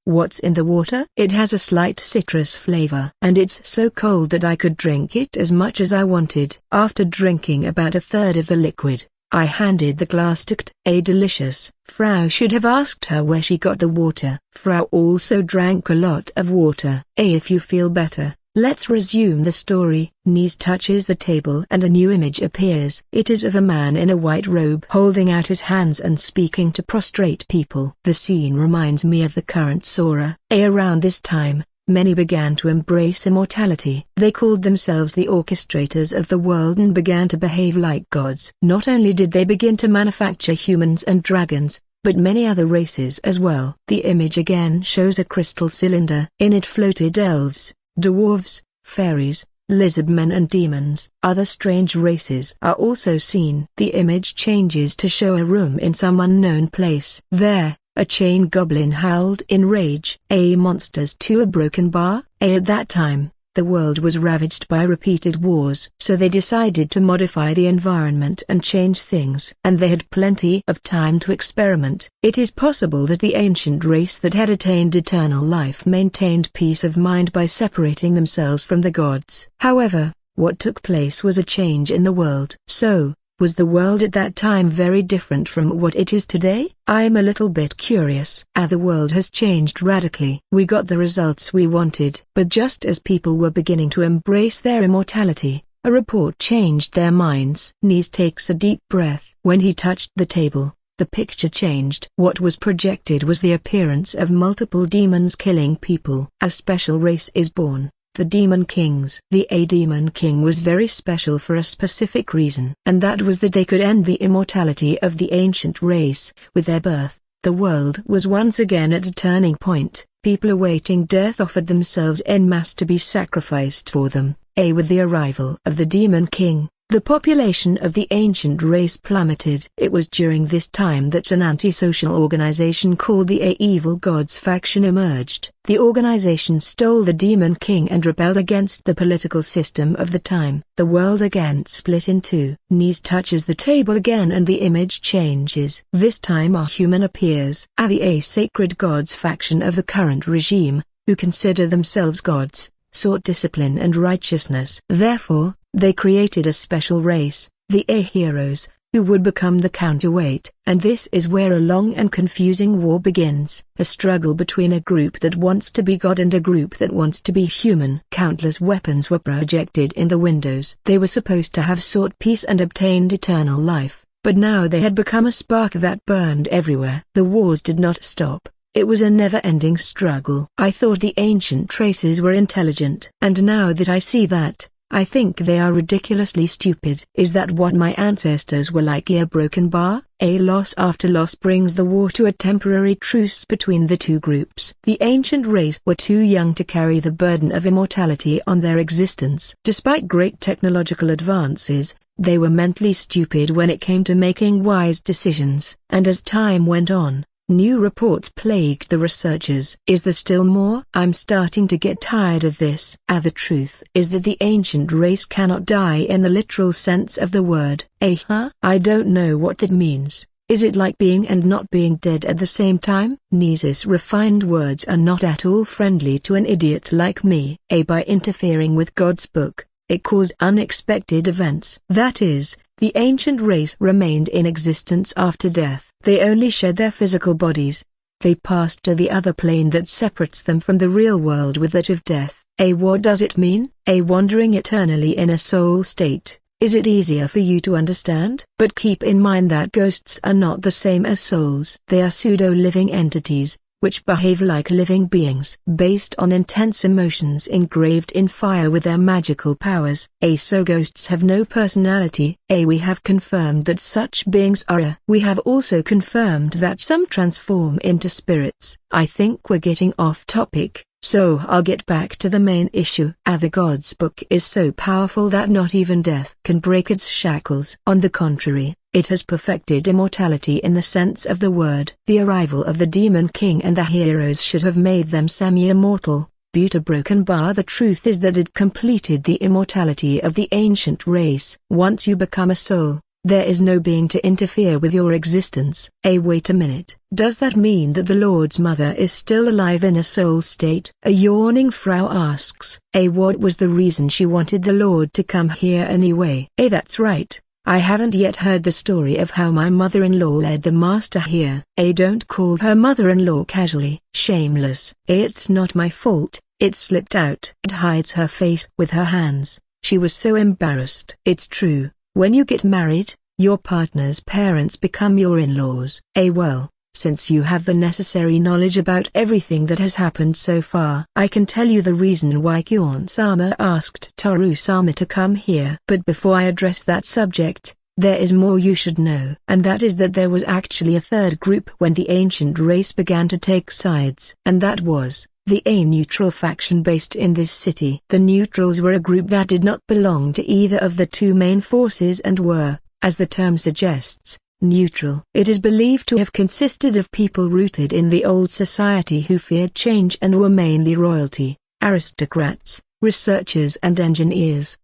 What's in the water? It has a slight citrus flavor. And it's so cold that I could drink it as much as I wanted. After drinking about a third of the liquid, I handed the glass to Kt. Delicious. Frau should have asked her where she got the water. Frau also drank a lot of water. If you feel better, let's resume the story. Nise touches the table and a new image appears. It is of a man in a white robe holding out his hands and speaking to prostrate people. The scene reminds me of the current Sora. Around this time, many began to embrace immortality. They called themselves the orchestrators of the world and began to behave like gods. Not only did they begin to manufacture humans and dragons, but many other races as well. The image again shows a crystal cylinder. In it floated elves, dwarves, fairies, lizardmen and demons. Other strange races are also seen. The image changes to show a room in some unknown place. There, a chain goblin howled in rage. Monsters to a broken bar. At that time, the world was ravaged by repeated wars. So they decided to modify the environment and change things. And they had plenty of time to experiment. It is possible that the ancient race that had attained eternal life maintained peace of mind by separating themselves from the gods. However, what took place was a change in the world. So, was the world at that time very different from what it is today? I'm a little bit curious. The world has changed radically. We got the results we wanted. But just as people were beginning to embrace their immortality, a report changed their minds. Nise takes a deep breath. When he touched the table, the picture changed. What was projected was the appearance of multiple demons killing people. A special race is born, the Demon Kings. The Demon King was very special for a specific reason, and that was that they could end the immortality of the ancient race. With their birth, the world was once again at a turning point. People awaiting death offered themselves en masse to be sacrificed for them. With the arrival of the Demon King, the population of the ancient race plummeted. It was during this time that an antisocial organization called the Evil Gods faction emerged. The organization stole the Demon King and rebelled against the political system of the time. The world again split in two. Knees touches the table again and the image changes. This time a human appears. The Sacred Gods faction of the current regime, who consider themselves gods, sought discipline and righteousness. Therefore, they created a special race, the heroes, who would become the counterweight. And this is where a long and confusing war begins. A struggle between a group that wants to be God and a group that wants to be human. Countless weapons were projected in the windows. They were supposed to have sought peace and obtained eternal life, but now they had become a spark that burned everywhere. The wars did not stop. It was a never-ending struggle. I thought the ancient races were intelligent. And now that I see that, I think they are ridiculously stupid. Is that what my ancestors were like? A broken bar? A loss after loss brings the war to a temporary truce between the two groups. The ancient race were too young to carry the burden of immortality on their existence. Despite great technological advances, they were mentally stupid when it came to making wise decisions. And as time went on, new reports plagued the researchers. Is there still more? I'm starting to get tired of this. The truth is that the ancient race cannot die in the literal sense of the word. I don't know what that means. Is it like being and not being dead at the same time? Nee's refined words are not at all friendly to an idiot like me. By interfering with God's book, it caused unexpected events. That is, the ancient race remained in existence after death. They only shed their physical bodies. They passed to the other plane that separates them from the real world with that of death. What does it mean? Wandering eternally in a soul state. Is it easier for you to understand? But keep in mind that ghosts are not the same as souls. They are pseudo-living entities, which behave like living beings based on intense emotions engraved in fire with their magical powers. So ghosts have no personality. We have confirmed that such beings are. We have also confirmed that some transform into spirits. I think we're getting off topic, so I'll get back to the main issue. The God's book is so powerful that not even death can break its shackles. On the contrary, it has perfected immortality in the sense of the word. The arrival of the Demon King and the heroes should have made them semi-immortal. But a broken bar. The truth is that it completed the immortality of the ancient race. Once you become a soul, there is no being to interfere with your existence. Wait a minute. Does that mean that the Lord's mother is still alive in a soul state? A yawning Frau asks. What was the reason she wanted the Lord to come here anyway? That's right. I haven't yet heard the story of how my mother-in-law led the master here. Don't call her mother-in-law casually. Shameless. It's not my fault, it slipped out. It hides her face with her hands. She was so embarrassed. It's true, when you get married, your partner's parents become your in-laws. Well, since you have the necessary knowledge about everything that has happened so far, I can tell you the reason why Kyon-sama asked Toru-sama to come here. But before I address that subject, there is more you should know. And that is that there was actually a third group when the ancient race began to take sides. And that was the neutral faction based in this city. The neutrals were a group that did not belong to either of the two main forces and were, as the term suggests, neutral. It is believed to have consisted of people rooted in the old society who feared change and were mainly royalty, aristocrats, researchers and engineers.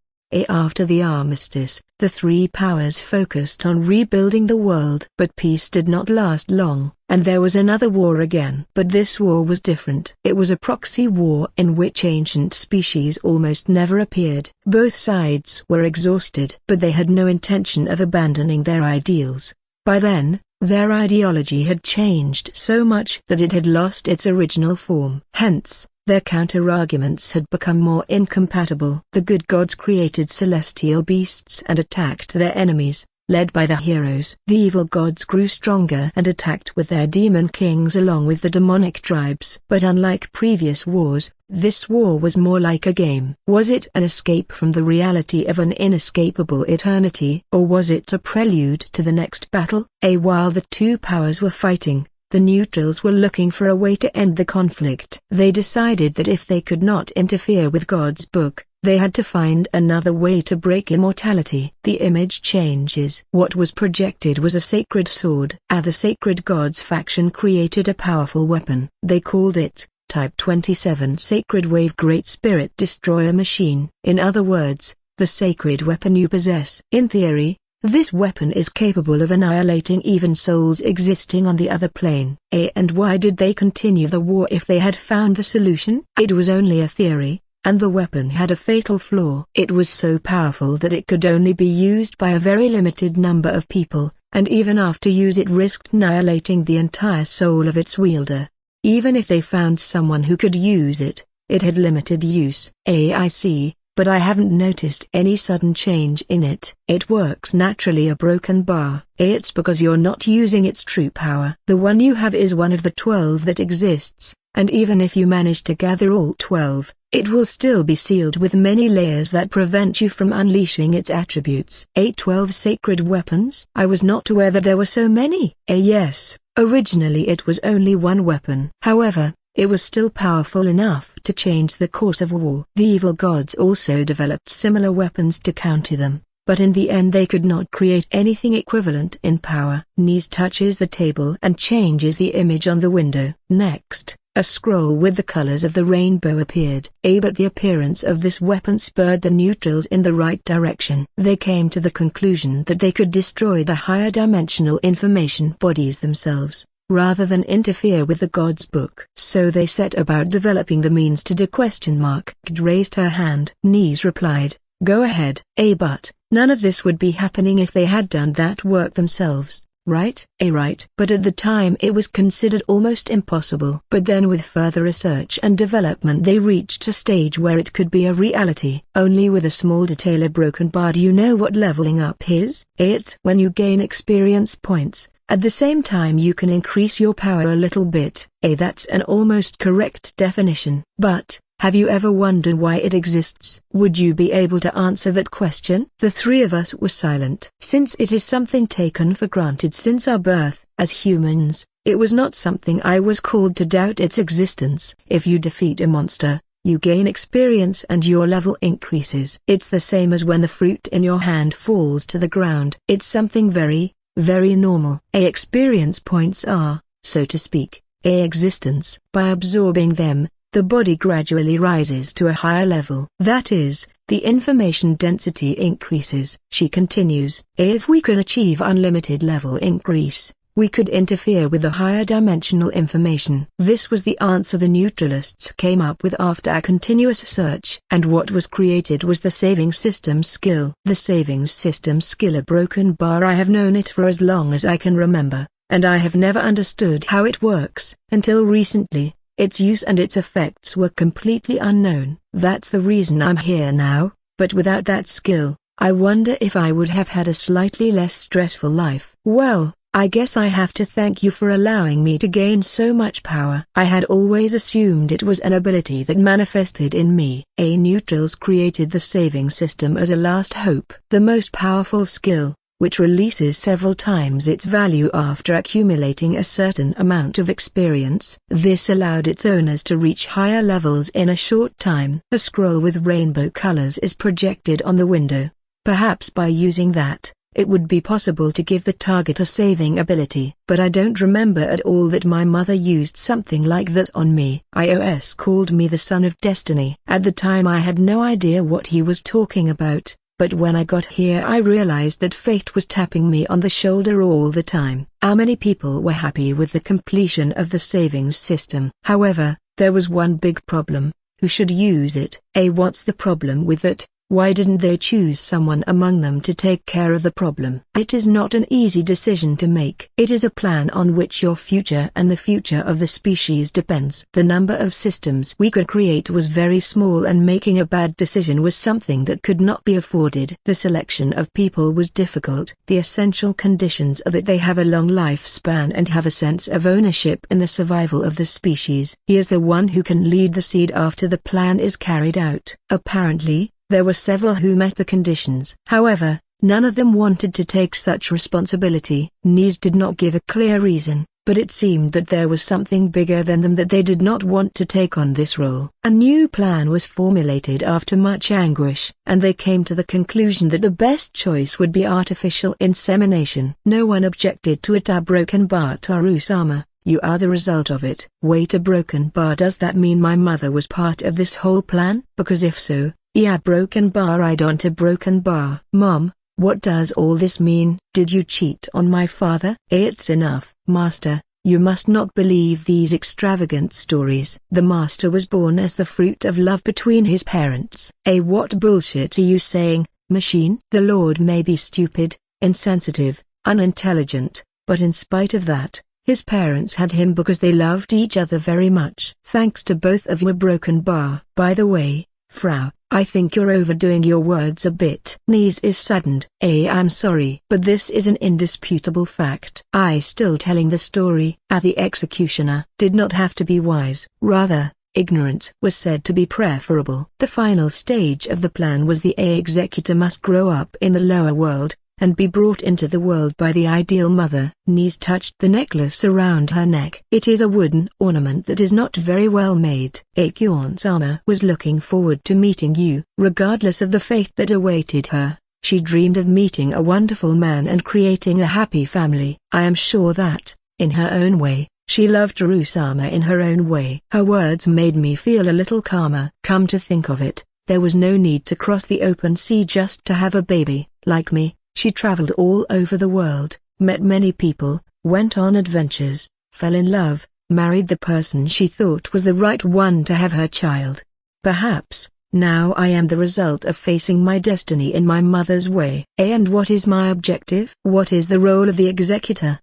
After the armistice, the three powers focused on rebuilding the world. But peace did not last long, and there was another war again. But this war was different. It was a proxy war in which ancient species almost never appeared. Both sides were exhausted, but they had no intention of abandoning their ideals. By then, their ideology had changed so much that it had lost its original form. Hence, their counter-arguments had become more incompatible. The good gods created celestial beasts and attacked their enemies, led by the heroes. The evil gods grew stronger and attacked with their demon kings along with the demonic tribes. But unlike previous wars, this war was more like a game. Was it an escape from the reality of an inescapable eternity, or was it a prelude to the next battle? While the two powers were fighting, the neutrals were looking for a way to end the conflict. They decided that if they could not interfere with God's book, they had to find another way to break immortality. The image changes. What was projected was a sacred sword. The sacred gods faction created a powerful weapon. They called it Type 27 Sacred Wave Great Spirit Destroyer Machine. In other words, the sacred weapon you possess. In theory, this weapon is capable of annihilating even souls existing on the other plane. And why did they continue the war if they had found the solution? It was only a theory, and the weapon had a fatal flaw. It was so powerful that it could only be used by a very limited number of people, and even after use it risked annihilating the entire soul of its wielder. Even if they found someone who could use it, it had limited use. I see. But I haven't noticed any sudden change in it. It works naturally, a broken bar. It's because you're not using its true power. The one you have is one of the 12 that exists, and even if you manage to gather all 12, it will still be sealed with many layers that prevent you from unleashing its attributes. 12 sacred weapons? I was not aware that there were so many. Yes, originally it was only one weapon. However, it was still powerful enough to change the course of war. The evil gods also developed similar weapons to counter them, but in the end they could not create anything equivalent in power. Knees touches the table and changes the image on the window. Next, a scroll with the colors of the rainbow appeared. But the appearance of this weapon spurred the neutrals in the right direction. They came to the conclusion that they could destroy the higher dimensional information bodies themselves, rather than interfere with the God's book. So they set about developing the means to do ? Raised her hand. Knees replied, "Go ahead." But none of this would be happening if they had done that work themselves, right? Right. But at the time it was considered almost impossible. But then with further research and development they reached a stage where it could be a reality. Only with a small detail, a broken bar. Do you know what leveling up is? It's when you gain experience points. At the same time you can increase your power a little bit. That's an almost correct definition. But, have you ever wondered why it exists? Would you be able to answer that question? The three of us were silent. Since it is something taken for granted since our birth, as humans, it was not something I was called to doubt its existence. If you defeat a monster, you gain experience and your level increases. It's the same as when the fruit in your hand falls to the ground. It's something very normal. Experience points are, so to speak, existence. By absorbing them, the body gradually rises to a higher level. That is, the information density increases. She continues, if we can achieve unlimited level increase, we could interfere with the higher dimensional information. This was the answer the neutralists came up with after a continuous search. And what was created was the saving system skill. The saving system skill, a broken bar. I have known it for as long as I can remember, and I have never understood how it works. Until recently, its use and its effects were completely unknown. That's the reason I'm here now, but without that skill, I wonder if I would have had a slightly less stressful life. Well, I guess I have to thank you for allowing me to gain so much power. I had always assumed it was an ability that manifested in me. Neutrals created the saving system as a last hope. The most powerful skill, which releases several times its value after accumulating a certain amount of experience. This allowed its owners to reach higher levels in a short time. A scroll with rainbow colors is projected on the window. Perhaps by using that, it would be possible to give the target a saving ability. But I don't remember at all that my mother used something like that on me. iOS called me the son of destiny. At the time I had no idea what he was talking about, but when I got here I realized that fate was tapping me on the shoulder all the time. How many people were happy with the completion of the savings system? However, there was one big problem. Who should use it? What's the problem with it? Why didn't they choose someone among them to take care of the problem? It is not an easy decision to make. It is a plan on which your future and the future of the species depends. The number of systems we could create was very small, and making a bad decision was something that could not be afforded. The selection of people was difficult. The essential conditions are that they have a long lifespan and have a sense of ownership in the survival of the species. He is the one who can lead the seed after the plan is carried out. Apparently, there were several who met the conditions. However, none of them wanted to take such responsibility. Nies did not give a clear reason, but it seemed that there was something bigger than them that they did not want to take on this role. A new plan was formulated after much anguish, and they came to the conclusion that the best choice would be artificial insemination. No one objected to it. A broken bar. Taru-sama, you are the result of it. Wait, a broken bar? Does that mean my mother was part of this whole plan? Because if so, yeah, broken bar. I don't a broken bar. Mom, what does all this mean? Did you cheat on my father? It's enough, Master. You must not believe these extravagant stories. The Master was born as the fruit of love between his parents. What bullshit are you saying, machine? The Lord may be stupid, insensitive, unintelligent, but in spite of that, his parents had him because they loved each other very much. Thanks to both of you, a broken bar. By the way, Frau, I think you're overdoing your words a bit. Nies is saddened. I'm sorry, but this is an indisputable fact. I still telling the story. The executioner did not have to be wise. Rather, ignorance was said to be preferable. The final stage of the plan was the executor must grow up in the lower world, and be brought into the world by the ideal mother. Nies touched the necklace around her neck. It is a wooden ornament that is not very well made. Akyon-sama was looking forward to meeting you. Regardless of the fate that awaited her, she dreamed of meeting a wonderful man and creating a happy family. I am sure that, in her own way, she loved Taru-sama in her own way. Her words made me feel a little calmer. Come to think of it, there was no need to cross the open sea just to have a baby. Like me, she traveled all over the world, met many people, went on adventures, fell in love, married the person she thought was the right one to have her child. Perhaps, now I am the result of facing my destiny in my mother's way. And what is my objective? What is the role of the executor?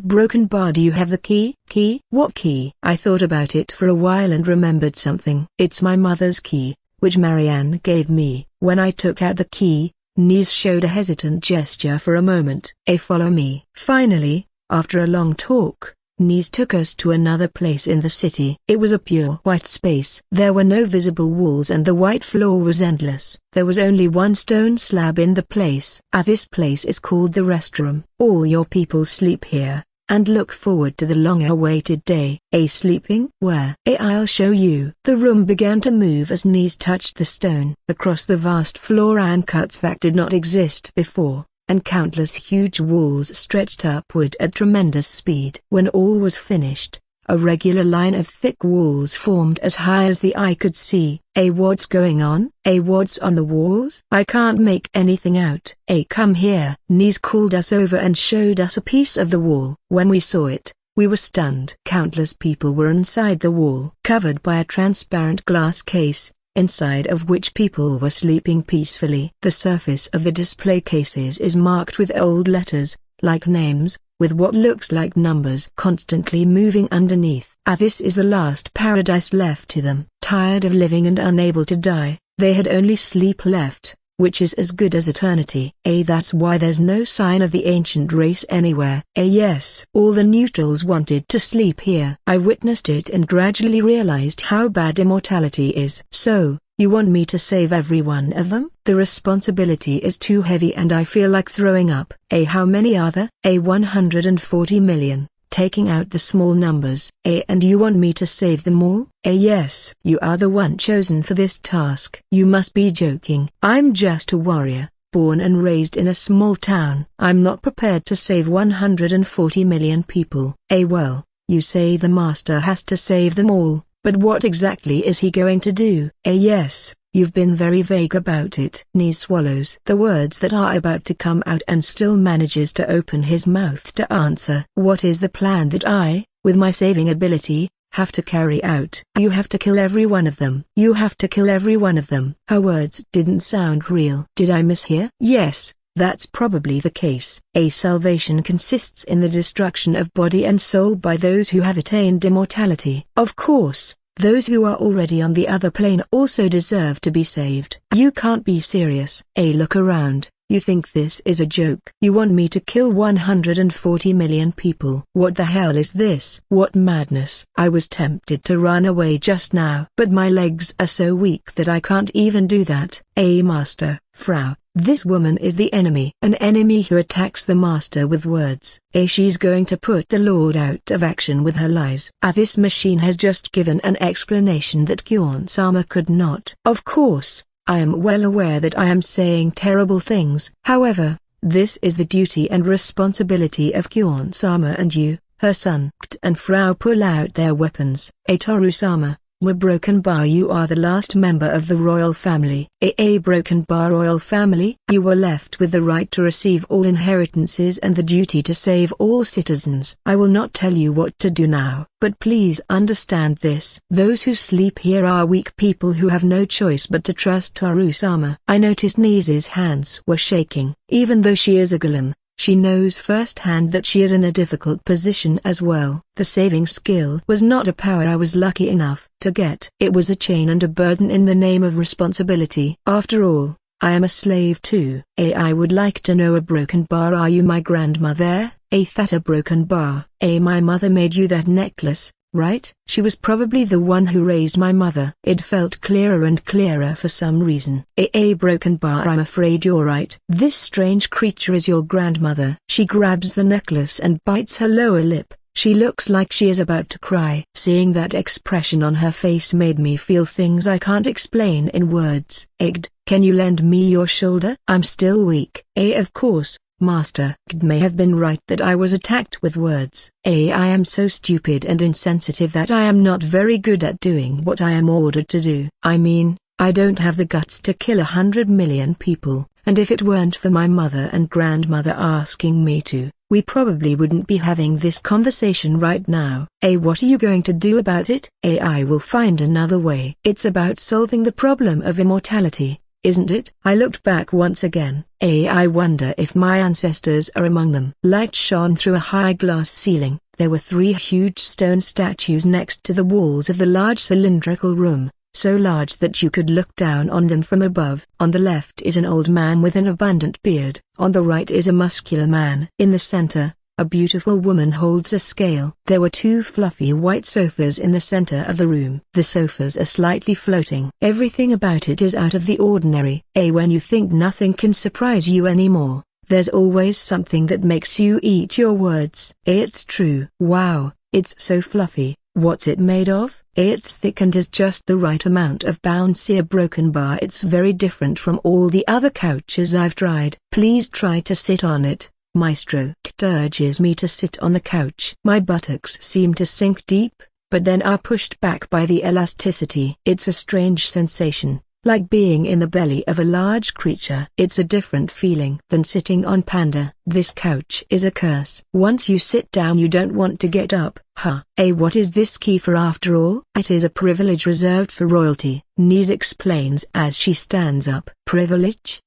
Broken bar. Do you have the key? Key? What key? I thought about it for a while and remembered something. It's my mother's key, which Marianne gave me. When I took out the key, Nies showed a hesitant gesture for a moment. Follow me. Finally, after a long talk, Nies took us to another place in the city. It was a pure white space. There were no visible walls and the white floor was endless. There was only one stone slab in the place. This place is called the restroom. All your people sleep here, and look forward to the long-awaited day. Sleeping? Where? I'll show you. The room began to move as Nies touched the stone. Across the vast floor and cuts that did not exist before, and countless huge walls stretched upward at tremendous speed. When all was finished, a regular line of thick walls formed as high as the eye could see. What's going on? What's on the walls? I can't make anything out. Come here. Nies called us over and showed us a piece of the wall. When we saw it, we were stunned. Countless people were inside the wall, covered by a transparent glass case, inside of which people were sleeping peacefully. The surface of the display cases is marked with old letters, like names, with what looks like numbers constantly moving underneath. This is the last paradise left to them. Tired of living and unable to die, they had only sleep left, which is as good as eternity. That's why there's no sign of the ancient race anywhere. Yes, all the neutrals wanted to sleep here. I witnessed it and gradually realized how bad immortality is. So, you want me to save every one of them? The responsibility is too heavy and I feel like throwing up. How many are there? 140 million, taking out the small numbers. And you want me to save them all? Yes. You are the one chosen for this task. You must be joking. I'm just a warrior, born and raised in a small town. I'm not prepared to save 140 million people. Well, you say the master has to save them all. But what exactly is he going to do? Yes, you've been very vague about it. Nies swallows the words that are about to come out and still manages to open his mouth to answer. What is the plan that I, with my saving ability, have to carry out. You have to kill every one of them. You have to kill every one of them. Her words didn't sound real. Did I mishear? Yes, that's probably the case. A salvation consists in the destruction of body and soul by those who have attained immortality. Of course, those who are already on the other plane also deserve to be saved. You can't be serious. Look around. You think this is a joke? You want me to kill 140 million people? What the hell is this? What madness? I was tempted to run away just now, but my legs are so weak that I can't even do that. Master, Frau, this woman is the enemy. An enemy who attacks the master with words. She's going to put the Lord out of action with her lies. This machine has just given an explanation that Kyon-sama could not. Of course, I am well aware that I am saying terrible things. However, this is the duty and responsibility of Kyon-sama and you, her son. Kt and Frau pull out their weapons. Toru-sama, Broken Bar, you are the last member of the royal family. Broken Bar royal family? You were left with the right to receive all inheritances and the duty to save all citizens. I will not tell you what to do now, but please understand this. Those who sleep here are weak people who have no choice but to trust Toru-sama. I noticed Nise's hands were shaking. Even though she is a golem, she knows firsthand that she is in a difficult position as well. The saving skill was not a power I was lucky enough to get. It was a chain and a burden in the name of responsibility. After all, I am a slave too. I would like to know, a Broken Bar, are you my grandmother? That a Broken Bar. My mother made you that necklace, right? She was probably the one who raised my mother. It felt clearer and clearer for some reason. Broken Bar, I'm afraid you're right. This strange creature is your grandmother. She grabs the necklace and bites her lower lip. She looks like she is about to cry. Seeing that expression on her face made me feel things I can't explain in words. Can you lend me your shoulder? I'm still weak. Of course, Master. May have been right that I was attacked with words. I am so stupid and insensitive that I am not very good at doing what I am ordered to do. I mean, I don't have the guts to kill 100 million people, and if it weren't for my mother and grandmother asking me to, we probably wouldn't be having this conversation right now. What are you going to do about it? I will find another way. It's about solving the problem of immortality, isn't it? I looked back once again. I wonder if my ancestors are among them. Light shone through a high glass ceiling. There were 3 huge stone statues next to the walls of the large cylindrical room, so large that you could look down on them from above. On the left is an old man with an abundant beard. On the right is a muscular man. In the center, a beautiful woman holds a scale. There were 2 fluffy white sofas in the center of the room. The sofas are slightly floating. Everything about it is out of the ordinary. When you think nothing can surprise you anymore, there's always something that makes you eat your words. It's true. Wow, it's so fluffy. What's it made of? It's thick and has just the right amount of bouncy. A Broken Bar. It's very different from all the other couches I've tried. Please try to sit on it, Maestro. It urges me to sit on the couch. My buttocks seem to sink deep, but then are pushed back by the elasticity. It's a strange sensation, like being in the belly of a large creature. It's a different feeling than sitting on Panda. This couch is a curse. Once you sit down you don't want to get up. What is this key for after all? It is a privilege reserved for royalty, Nise explains as she stands up. Privilege?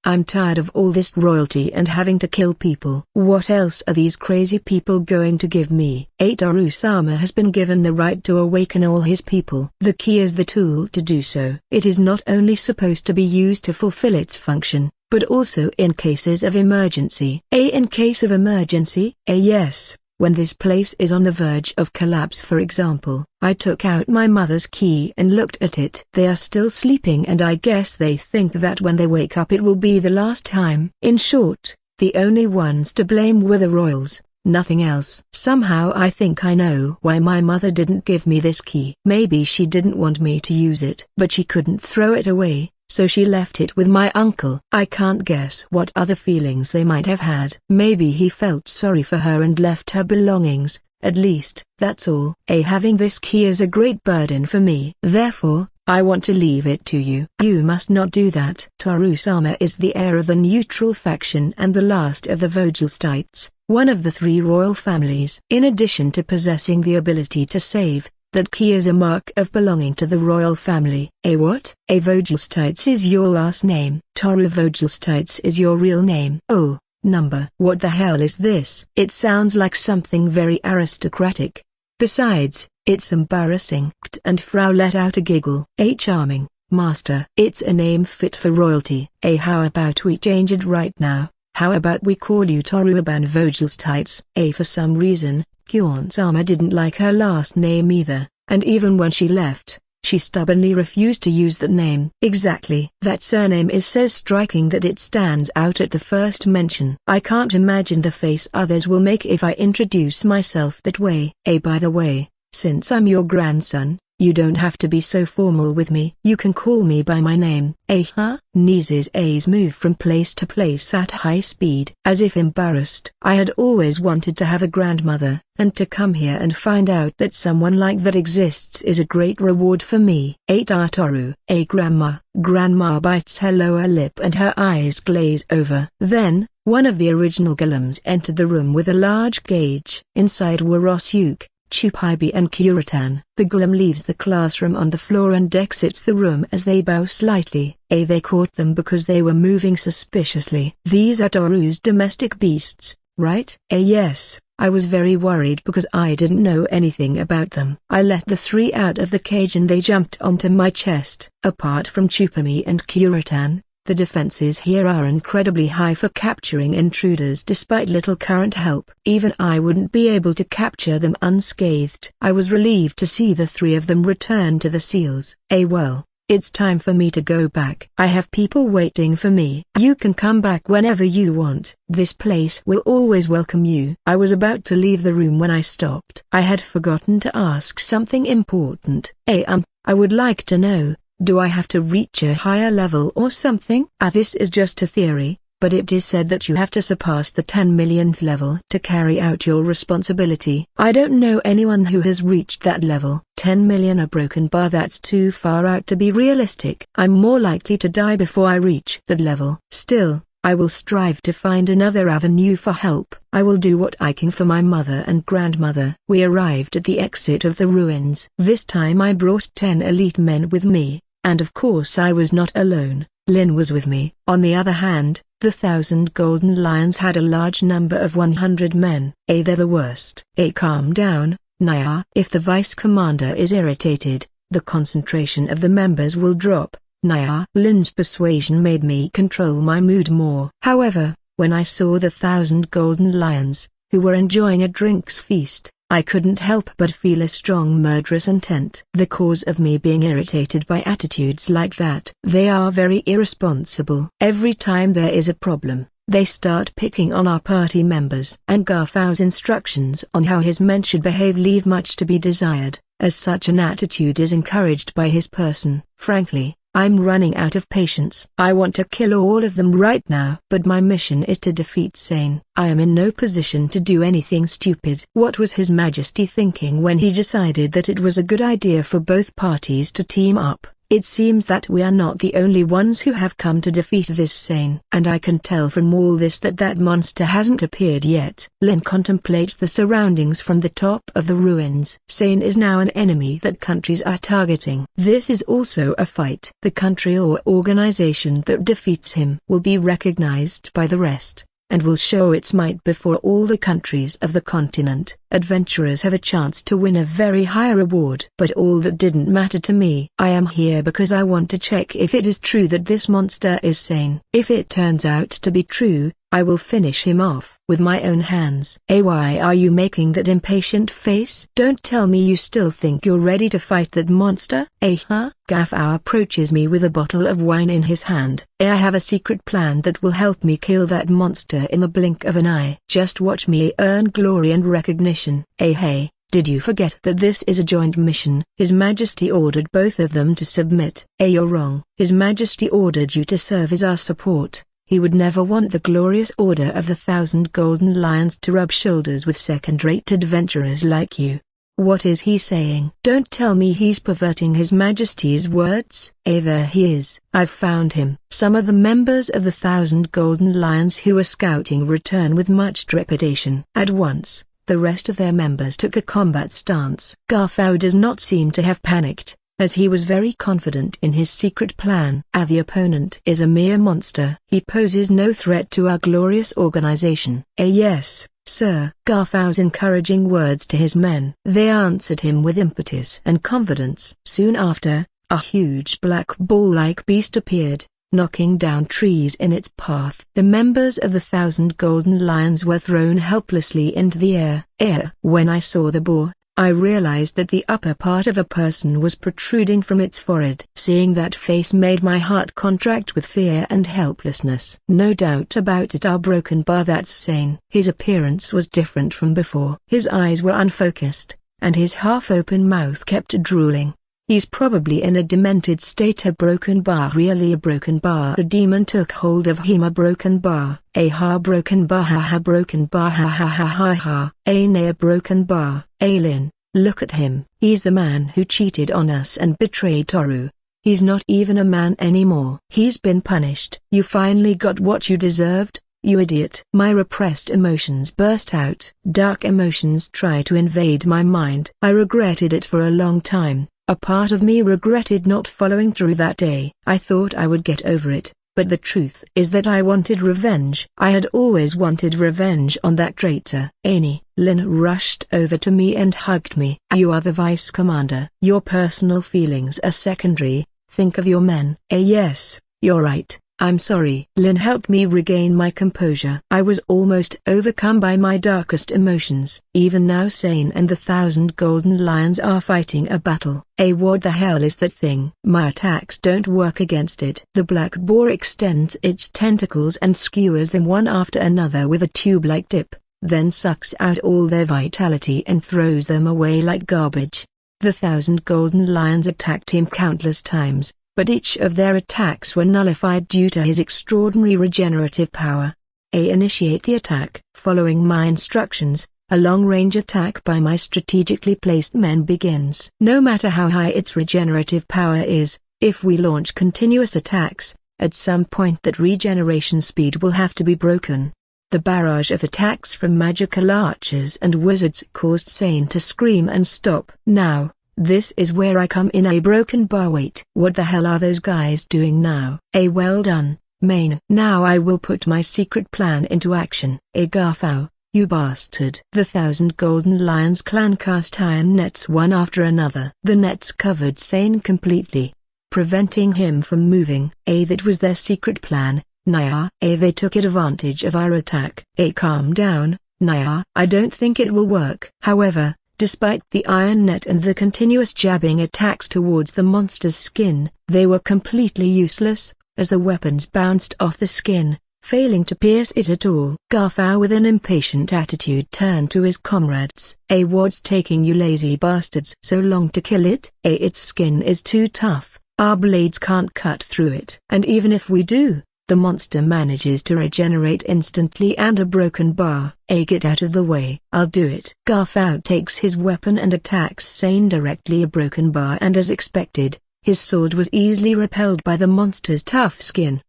I'm tired of all this royalty and having to kill people. What else are these crazy people going to give me? Toru-sama has been given the right to awaken all his people. The key is the tool to do so. It is not only supposed to be used to fulfill its function, but also in cases of emergency. In case of emergency? Yes. When this place is on the verge of collapse, for example. I took out my mother's key and looked at it. They are still sleeping and I guess they think that when they wake up it will be the last time. In short, the only ones to blame were the royals, nothing else. Somehow I think I know why my mother didn't give me this key. Maybe she didn't want me to use it, but she couldn't throw it away, so she left it with my uncle. I can't guess what other feelings they might have had. Maybe he felt sorry for her and left her belongings, at least, that's all. Having this key is a great burden for me. Therefore, I want to leave it to you. You must not do that. Toru-sama is the heir of the neutral faction and the last of the Vogelstites, one of the 3 royal families. In addition to possessing the ability to save, That key is a mark of belonging to the royal family. A what? A Vogelstites is your last name. Toru Vogelstites is your real name. Oh, number. What the hell is this? It sounds like something very aristocratic. Besides, it's embarrassing. And Frau let out a giggle. Charming, master. It's a name fit for royalty. How about we change it right now? How about we call you Toruban Vogelstites? For some reason, Kyon-sama didn't like her last name either, and even when she left, she stubbornly refused to use that name. Exactly. That surname is so striking that it stands out at the first mention. I can't imagine the face others will make if I introduce myself that way. By the way, since I'm your grandson, you don't have to be so formal with me. You can call me by my name. Huh? Niece's A's move from place to place at high speed. As if embarrassed. I had always wanted to have a grandmother, and to come here and find out that someone like that exists is a great reward for me. Toru. Grandma. Grandma bites her lower lip and her eyes glaze over. Then, one of the original golems entered the room with a large gauge. Inside were Rosyuk, Chupaibi and Kuratan. The golem leaves the classroom on the floor and exits the room as they bow slightly. They caught them because they were moving suspiciously. These are Toru's domestic beasts, right? Yes. I was very worried because I didn't know anything about them. I let the three out of the cage and they jumped onto my chest. Apart from Chupami and Kuratan, the defenses here are incredibly high for capturing intruders despite little current help. Even I wouldn't be able to capture them unscathed. I was relieved to see the three of them return to the seals. Well, it's time for me to go back. I have people waiting for me. You can come back whenever you want. This place will always welcome you. I was about to leave the room when I stopped. I had forgotten to ask something important. I would like to know, do I have to reach a higher level or something? This is just a theory, but it is said that you have to surpass the 10 millionth level to carry out your responsibility. I don't know anyone who has reached that level. 10 million a broken bar, that's too far out to be realistic. I'm more likely to die before I reach that level. Still, I will strive to find another avenue for help. I will do what I can for my mother and grandmother. We arrived at the exit of the ruins. This time I brought 10 elite men with me. And of course I was not alone, Lin was with me. On the other hand, the 1,000 Golden Lions had a large number of 100 men. They're the worst. Calm down, Naya. If the vice commander is irritated, the concentration of the members will drop, Naya. Lin's persuasion made me control my mood more. However, when I saw the 1,000 Golden Lions, who were enjoying a drinks feast, I couldn't help but feel a strong murderous intent. The cause of me being irritated by attitudes like that. They are very irresponsible. Every time there is a problem, they start picking on our party members. And Garfow's instructions on how his men should behave leave much to be desired, as such an attitude is encouraged by his person. Frankly, I'm running out of patience. I want to kill all of them right now. But my mission is to defeat Sane. I am in no position to do anything stupid. What was His Majesty thinking when he decided that it was a good idea for both parties to team up? It seems that we are not the only ones who have come to defeat this Sane. And I can tell from all this that that monster hasn't appeared yet. Lin contemplates the surroundings from the top of the ruins. Sane is now an enemy that countries are targeting. This is also a fight. The country or organization that defeats him will be recognized by the rest, and will show its might before all the countries of the continent. Adventurers have a chance to win a very high reward. But all that didn't matter to me. I am here because I want to check if it is true that this monster is Sane. If it turns out to be true, I will finish him off with my own hands. Why are you making that impatient face? Don't tell me you still think you're ready to fight that monster? Gaffao approaches me with a bottle of wine in his hand. I have a secret plan that will help me kill that monster in the blink of an eye. Just watch me earn glory and recognition. Hey, did you forget that this is a joint mission? His Majesty ordered both of them to submit. You're wrong. His Majesty ordered you to serve as our support. He would never want the glorious order of the 1,000 Golden Lions to rub shoulders with second-rate adventurers like you. What is he saying? Don't tell me he's perverting His Majesty's words. There he is. I've found him. Some of the members of the 1,000 Golden Lions who were scouting return with much trepidation. At once, The rest of their members took a combat stance. Garfao does not seem to have panicked, as he was very confident in his secret plan. The opponent is a mere monster. He poses no threat to our glorious organization. Yes, sir. Garfao's encouraging words to his men. They answered him with impetus and confidence. Soon after, a huge black ball-like beast appeared, knocking down trees in its path. The members of the 1,000 Golden Lions were thrown helplessly into the air. When I saw the boar, I realized that the upper part of a person was protruding from its forehead. Seeing that face made my heart contract with fear and helplessness. No doubt about it, our broken bar, that's Sane. His appearance was different from before. His eyes were unfocused, and his half-open mouth kept drooling. He's probably in a demented state. A broken bar, really a broken bar. A demon took hold of him. A broken bar. Ha broken bar, ha broken bar, ha. Nay, a broken bar. Lin, look at him. He's the man who cheated on us and betrayed Toru. He's not even a man anymore. He's been punished. You finally got what you deserved, you idiot. My repressed emotions burst out. Dark emotions tried to invade my mind. I regretted it for a long time. A part of me regretted not following through that day. I thought I would get over it, but the truth is that I wanted revenge. I had always wanted revenge on that traitor. Lin rushed over to me and hugged me. You are the vice commander. Your personal feelings are secondary. Think of your men. Yes, you're right. I'm sorry. Lin helped me regain my composure. I was almost overcome by my darkest emotions. Even now Sane and the 1,000 Golden Lions are fighting a battle. What the hell is that thing? My attacks don't work against it. The black boar extends its tentacles and skewers them one after another with a tube-like tip, then sucks out all their vitality and throws them away like garbage. The 1,000 Golden Lions attacked him countless times, but each of their attacks were nullified due to his extraordinary regenerative power. Initiate the attack. Following my instructions, a long-range attack by my strategically placed men begins. No matter how high its regenerative power is, if we launch continuous attacks, at some point that regeneration speed will have to be broken. The barrage of attacks from magical archers and wizards caused Sane to scream and stop. Now, this is where I come in. A broken bar. Wait, what the hell are those guys doing now? Well done, Main. Now I will put my secret plan into action. Garfao, you bastard. The 1,000 Golden Lions clan cast iron nets one after another. The nets covered Sane completely, preventing him from moving. That was their secret plan. Naya. They took advantage of our attack. Calm down, Naya. I don't think it will work. However, despite the iron net and the continuous jabbing attacks towards the monster's skin, they were completely useless, as the weapons bounced off the skin, failing to pierce it at all. Garfao with an impatient attitude turned to his comrades. What's taking you lazy bastards so long to kill it? Its skin is too tough, our blades can't cut through it. And even if we do, the monster manages to regenerate instantly. And a broken bar. Get out of the way. I'll do it. Garfao takes his weapon and attacks Sane directly. A broken bar, and as expected, his sword was easily repelled by the monster's tough skin.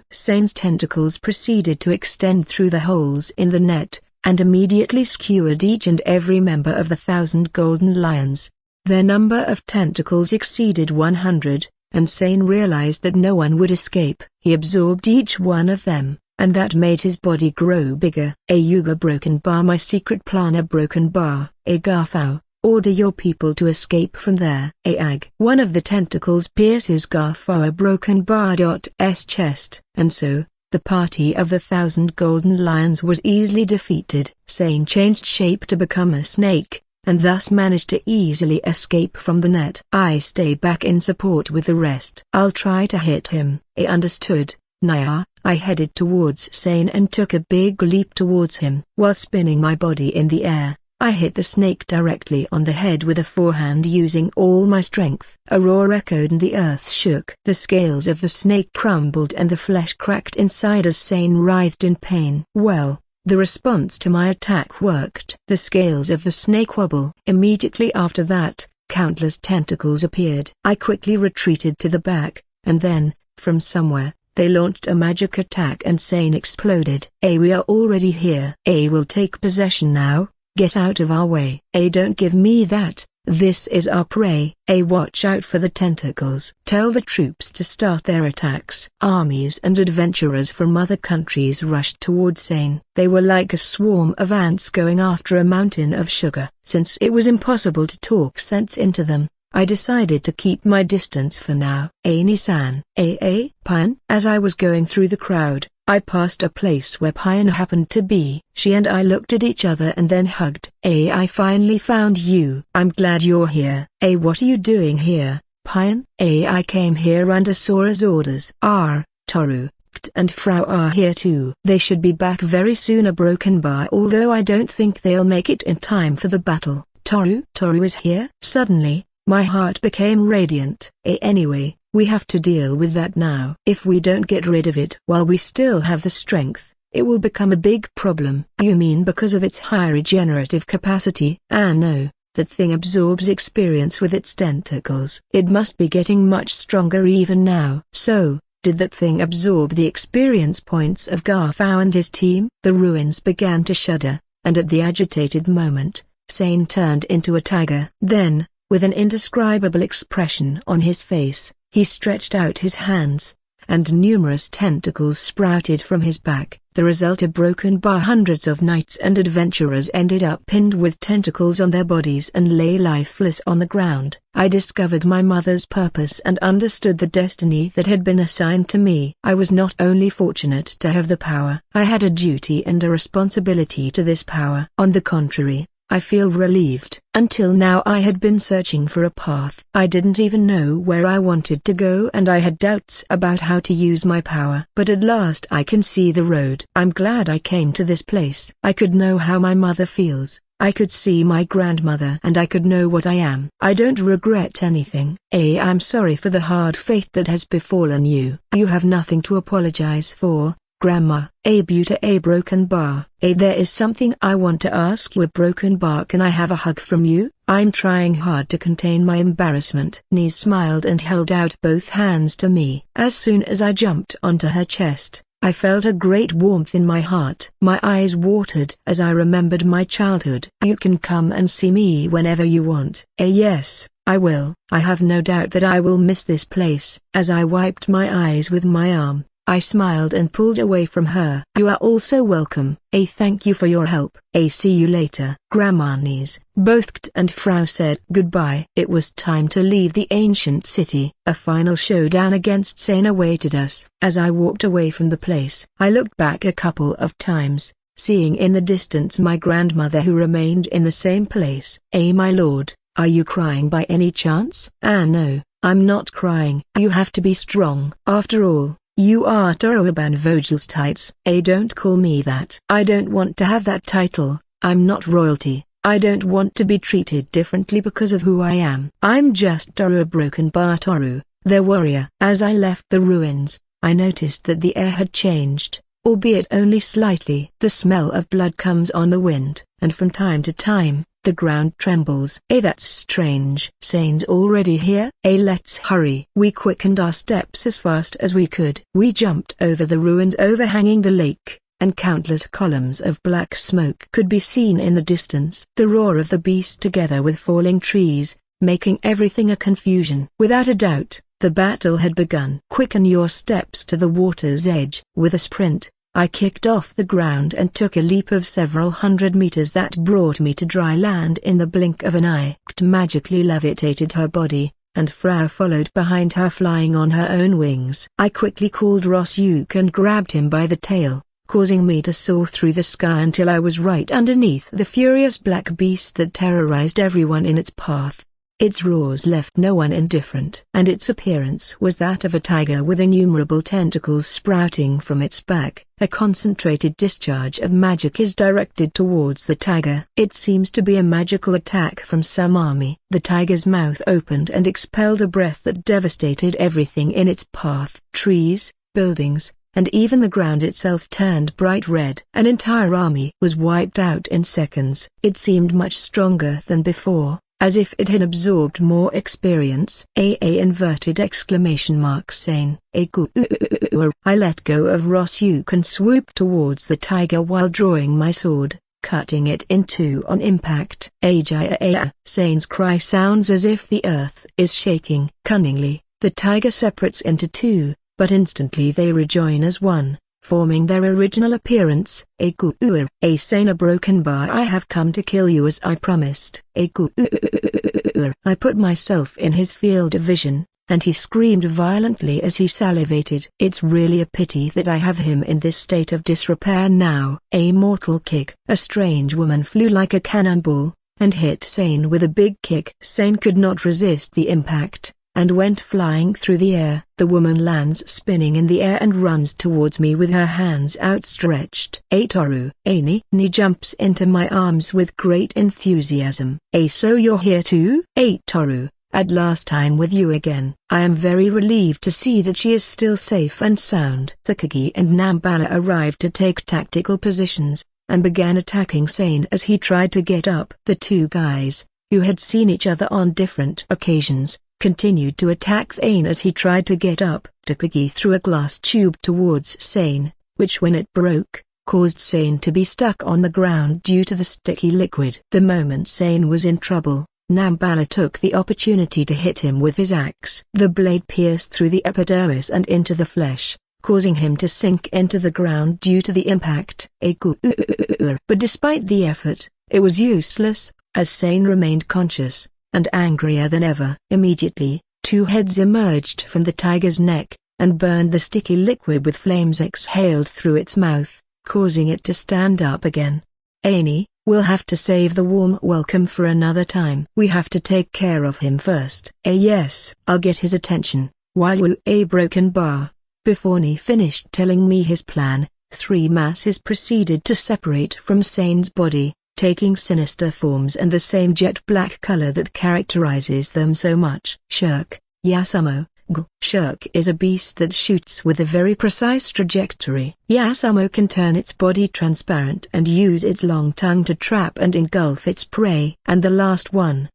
Sane's tentacles proceeded to extend through the holes in the net, and immediately skewered each and every member of the 1,000 Golden Lions. Their number of tentacles exceeded 100. And Sane realized that no one would escape. He absorbed each one of them, and that made his body grow bigger. Yuga broken bar. My secret plan. A broken bar. Garfao, order your people to escape from there. One of the tentacles pierces Garfao a broken bar's chest. And so, the party of the 1,000 Golden Lions was easily defeated. Sane changed shape to become a snake, and thus managed to easily escape from the net. I stay back in support with the rest. I'll try to hit him. Understood, Naya. I headed towards Sane and took a big leap towards him. While spinning my body in the air, I hit the snake directly on the head with a forehand using all my strength. A roar echoed and the earth shook. The scales of the snake crumbled and the flesh cracked inside as Sane writhed in pain. Well, the response to my attack worked. The scales of the snake wobble. Immediately after that, countless tentacles appeared. I quickly retreated to the back, and then, from somewhere, They launched a magic attack and Sane exploded. We are already here. Will take possession now. Get out of our way. Don't give me that. This is our prey. Watch out for the tentacles. Tell the troops to start their attacks. Armies and adventurers from other countries rushed toward Sane. They were like a swarm of ants going after a mountain of sugar. Since it was impossible to talk sense into them, I decided to keep my distance for now. Ni-san. Pion? As I was going through the crowd, I passed a place where Pion happened to be. She and I looked at each other and then hugged. I finally found you. I'm glad you're here. What are you doing here, Pion? I came here under Sora's orders. Toru and Frau are here too. They should be back very soon. A broken bar, although I don't think they'll make it in time for the battle. Toru is here? Suddenly, my heart became radiant. Anyway, we have to deal with that now. If we don't get rid of it while we still have the strength, it will become a big problem. You mean because of its high regenerative capacity? No, that thing absorbs experience with its tentacles. It must be getting much stronger even now. So, did that thing absorb the experience points of Garfao and his team? The ruins began to shudder, and at the agitated moment, Sane turned into a tiger. Then, with an indescribable expression on his face, he stretched out his hands, and numerous tentacles sprouted from his back. The result, a broken bar. Hundreds of knights and adventurers ended up pinned with tentacles on their bodies and lay lifeless on the ground. I discovered my mother's purpose and understood the destiny that had been assigned to me. I was not only fortunate to have the power, I had a duty and a responsibility to this power. On the contrary, I feel relieved. Until now I had been searching for a path. I didn't even know where I wanted to go and I had doubts about how to use my power. But at last I can see the road. I'm glad I came to this place. I could know how my mother feels. I could see my grandmother and I could know what I am. I don't regret anything. I'm sorry for the hard fate that has befallen you. You have nothing to apologize for, Grandma. A broken bar. There is something I want to ask you. A broken bar. Can I have a hug from you? I'm trying hard to contain my embarrassment. Ni smiled and held out both hands to me. As soon as I jumped onto her chest, I felt a great warmth in my heart. My eyes watered as I remembered my childhood. You can come and see me whenever you want. Yes, I will. I have no doubt that I will miss this place. As I wiped my eyes with my arm, I smiled and pulled away from her. You are also welcome. Thank you for your help. See you later. Grandma Nies. Both Kt and Frau said goodbye. It was time to leave the ancient city. A final showdown against Sane awaited us. As I walked away from the place, I looked back a couple of times, seeing in the distance my grandmother who remained in the same place. My lord, are you crying by any chance? No, I'm not crying. You have to be strong. After all, you are Toroban Vogelstites. Don't call me that. I don't want to have that title. I'm not royalty. I don't want to be treated differently because of who I am. I'm just Toru, a broken bar Toru, their warrior. As I left the ruins, I noticed that the air had changed, albeit only slightly. The smell of blood comes on the wind, and from time to time, the ground trembles. That's strange. Sane's already here? Let's hurry. We quickened our steps as fast as we could. We jumped over the ruins overhanging the lake, and countless columns of black smoke could be seen in the distance. The roar of the beast together with falling trees, making everything a confusion. Without a doubt, the battle had begun. Quicken your steps to the water's edge. With a sprint, I kicked off the ground and took a leap of several hundred meters that brought me to dry land in the blink of an eye. Kt magically levitated her body, and Frau followed behind her flying on her own wings. I quickly called Rosyuk and grabbed him by the tail, causing me to soar through the sky until I was right underneath the furious black beast that terrorized everyone in its path. Its roars left no one indifferent, and its appearance was that of a tiger with innumerable tentacles sprouting from its back. A concentrated discharge of magic is directed towards the tiger. It seems to be a magical attack from some army. The tiger's mouth opened and expelled a breath that devastated everything in its path. Trees, buildings, and even the ground itself turned bright red. An entire army was wiped out in seconds. It seemed much stronger than before, as if it had absorbed more experience. Inverted exclamation mark Sane. I let go of Rosyuk and swooped towards the tiger while drawing my sword, cutting it in two on impact. Sane's cry sounds as if the earth is shaking. Cunningly, the tiger separates into two, but instantly they rejoin as one, forming their original appearance. Sane, a broken bar. I have come to kill you as I promised. I put myself in his field of vision, and he screamed violently as he salivated. It's really a pity that I have him in this state of disrepair now. A mortal kick. A strange woman flew like a cannonball, and hit Sane with a big kick. Sane could not resist the impact, and went flying through the air. The woman lands spinning in the air and runs towards me with her hands outstretched. Toru. Ni jumps into my arms with great enthusiasm. So you're here too? Toru, at last I'm with you again. I am very relieved to see that she is still safe and sound. Takagi and Nambala arrived to take tactical positions, and began attacking Sane as he tried to get up. The two guys, who had seen each other on different occasions, continued to attack Sane as he tried to get up. Takagi threw a glass tube towards Sane, which when it broke, caused Sane to be stuck on the ground due to the sticky liquid. The moment Sane was in trouble, Nambala took the opportunity to hit him with his axe. The blade pierced through the epidermis and into the flesh, causing him to sink into the ground due to the impact. But despite the effort, it was useless, as Sane remained conscious, and angrier than ever. Immediately, two heads emerged from the tiger's neck, and burned the sticky liquid with flames exhaled through its mouth, causing it to stand up again. Ani, we'll have to save the warm welcome for another time. We have to take care of him first. Yes, I'll get his attention, while you a broken bar. Before Ni finished telling me his plan, three masses proceeded to separate from Sane's body, taking sinister forms and the same jet black color that characterizes them so much. Shirk, Yasumo. Shirk is a beast that shoots with a very precise trajectory. Yasumo can turn its body transparent and use its long tongue to trap and engulf its prey. And the last one,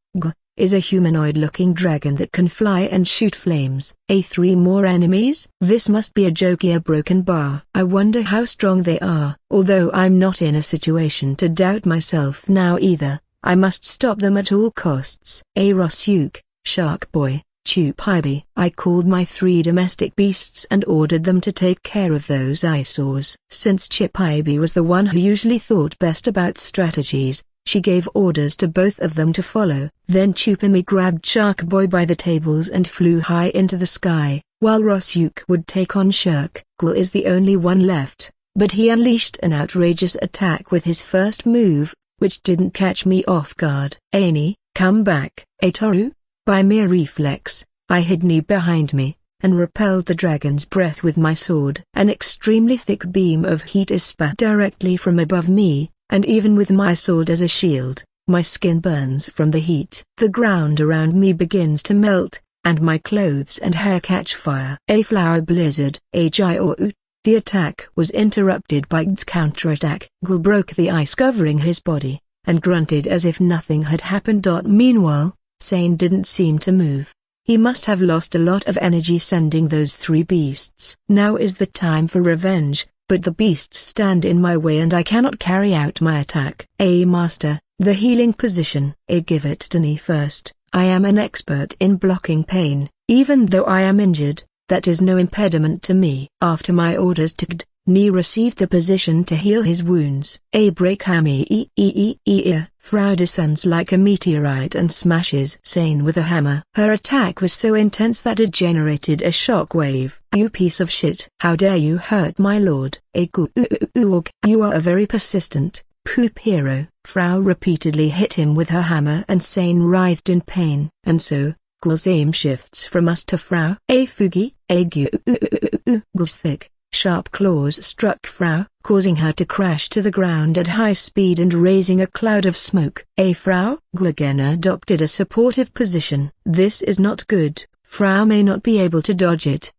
is a humanoid-looking dragon that can fly and shoot flames. Three more enemies? This must be a joke. Broken bar. I wonder how strong they are. Although I'm not in a situation to doubt myself now either, I must stop them at all costs. Rosyuk, Shark Boy, Chupibi. I called my three domestic beasts and ordered them to take care of those eyesores. Since Chupibi was the one who usually thought best about strategies, she gave orders to both of them to follow. Then Chupimi grabbed Shark Boy by the tails and flew high into the sky, while Rosyuk would take on Shirk. Gul is the only one left, but he unleashed an outrageous attack with his first move, which didn't catch me off guard. Ani, come back. Toru? By mere reflex, I hid Ni behind me, and repelled the dragon's breath with my sword. An extremely thick beam of heat is spat directly from above me, and even with my sword as a shield, my skin burns from the heat. The ground around me begins to melt, and my clothes and hair catch fire. A flower blizzard. The attack was interrupted by G's counterattack. Gul broke the ice covering his body, and grunted as if nothing had happened. Meanwhile, Sane didn't seem to move. He must have lost a lot of energy sending those three beasts. Now is the time for revenge, but the beasts stand in my way and I cannot carry out my attack. Master, the healing position. Give it to me first. I am an expert in blocking pain. Even though I am injured, that is no impediment to me. After my orders to Gd, Ni received the position to heal his wounds. Breakhammer. Frau descends like a meteorite and smashes Sane with a hammer. Her attack was so intense that it generated a shock wave. You piece of shit. How dare you hurt my lord? You are a very persistent, poop hero. Frau repeatedly hit him with her hammer and Sane writhed in pain. And so, Gul's aim shifts from us to Frau. Fugi. Gul's thick, sharp claws struck Frau, causing her to crash to the ground at high speed and raising a cloud of smoke. Frau? Gul again adopted a supportive position. This is not good. Frau may not be able to dodge it.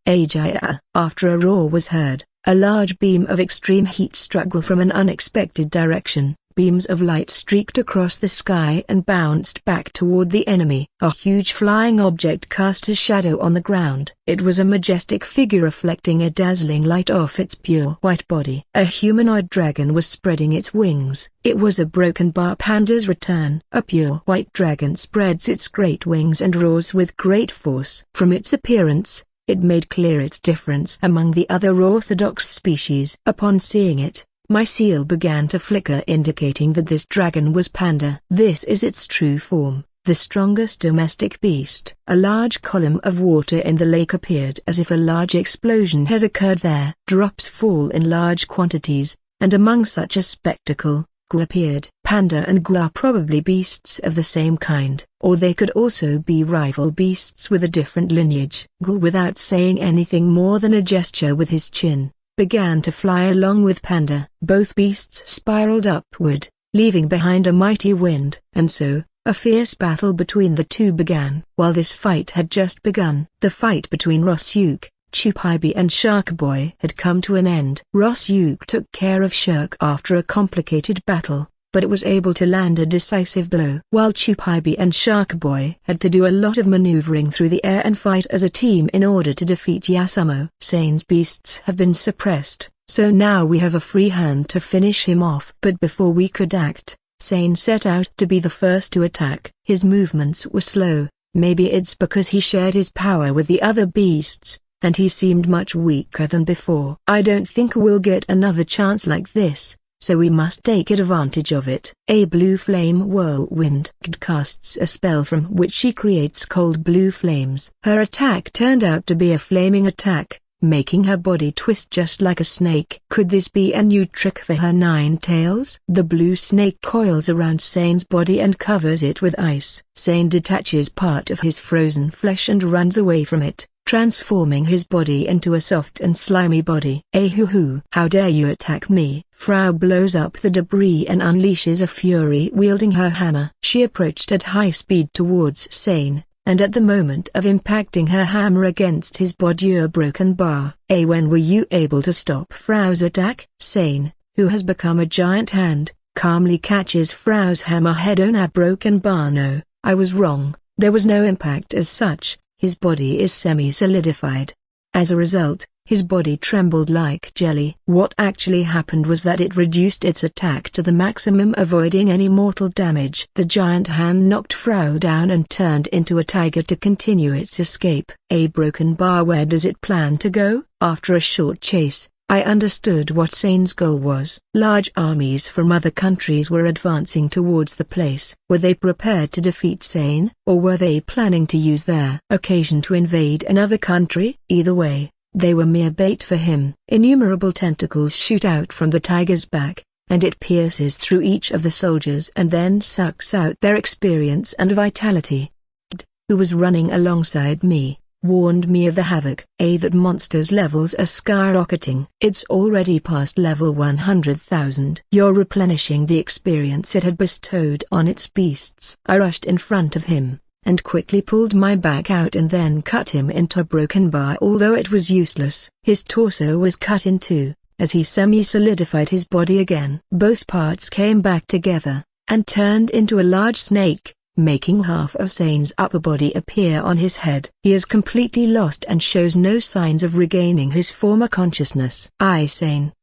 After a roar was heard, a large beam of extreme heat struck Gul from an unexpected direction. Beams of light streaked across the sky and bounced back toward the enemy. A huge flying object cast a shadow on the ground. It was a majestic figure reflecting a dazzling light off its pure white body. A humanoid dragon was spreading its wings. It was a broken bar panda's return. A pure white dragon spreads its great wings and roars with great force. From its appearance, it made clear its difference among the other orthodox species. Upon seeing it, my seal began to flicker, indicating that this dragon was Panda. This is its true form, the strongest domestic beast. A large column of water in the lake appeared as if a large explosion had occurred there. Drops fall in large quantities, and among such a spectacle, Gu appeared. Panda and Gu are probably beasts of the same kind, or they could also be rival beasts with a different lineage. Gu, without saying anything more than a gesture with his chin, began to fly along with Panda. Both beasts spiraled upward, leaving behind a mighty wind. And so, a fierce battle between the two began. While this fight had just begun, the fight between Rosyuk, Chupibi and Shark Boy had come to an end. Rosyuk took care of Shirk after a complicated battle, but it was able to land a decisive blow. While Chupibi and Shark Boy had to do a lot of maneuvering through the air and fight as a team in order to defeat Yasumo. Sane's beasts have been suppressed, so now we have a free hand to finish him off. But before we could act, Sane set out to be the first to attack. His movements were slow, maybe it's because he shared his power with the other beasts, and he seemed much weaker than before. I don't think we'll get another chance like this, so we must take advantage of it. A blue flame whirlwind casts a spell from which she creates cold blue flames. Her attack turned out to be a flaming attack, making her body twist just like a snake. Could this be a new trick for her nine tails? The blue snake coils around Sane's body and covers it with ice. Sane detaches part of his frozen flesh and runs away from it, transforming his body into a soft and slimy body. Hoo! How dare you attack me? Frau blows up the debris and unleashes a fury wielding her hammer. She approached at high speed towards Sane, and at the moment of impacting her hammer against his body a broken bar. When were you able to stop Frau's attack? Sane, who has become a giant hand, calmly catches Frau's hammer head on a broken bar. No, I was wrong, there was no impact as such. His body is semi-solidified. As a result, his body trembled like jelly. What actually happened was that it reduced its attack to the maximum, avoiding any mortal damage. The giant hand knocked Frau down and turned into a tiger to continue its escape. A broken bar. Where does it plan to go? After a short chase, I understood what Sane's goal was. Large armies from other countries were advancing towards the place. Were they prepared to defeat Sane, or were they planning to use their occasion to invade another country? Either way, they were mere bait for him. Innumerable tentacles shoot out from the tiger's back, and it pierces through each of the soldiers and then sucks out their experience and vitality. Who was running alongside me, warned me of the havoc. That monster's levels are skyrocketing. It's already past level 100,000. You're replenishing the experience it had bestowed on its beasts. I rushed in front of him, and quickly pulled my back out and then cut him into a broken bar. Although it was useless, his torso was cut in two, as he semi-solidified his body again. Both parts came back together, and turned into a large snake, making half of Sane's upper body appear on his head. He is completely lost and shows no signs of regaining his former consciousness. Sane,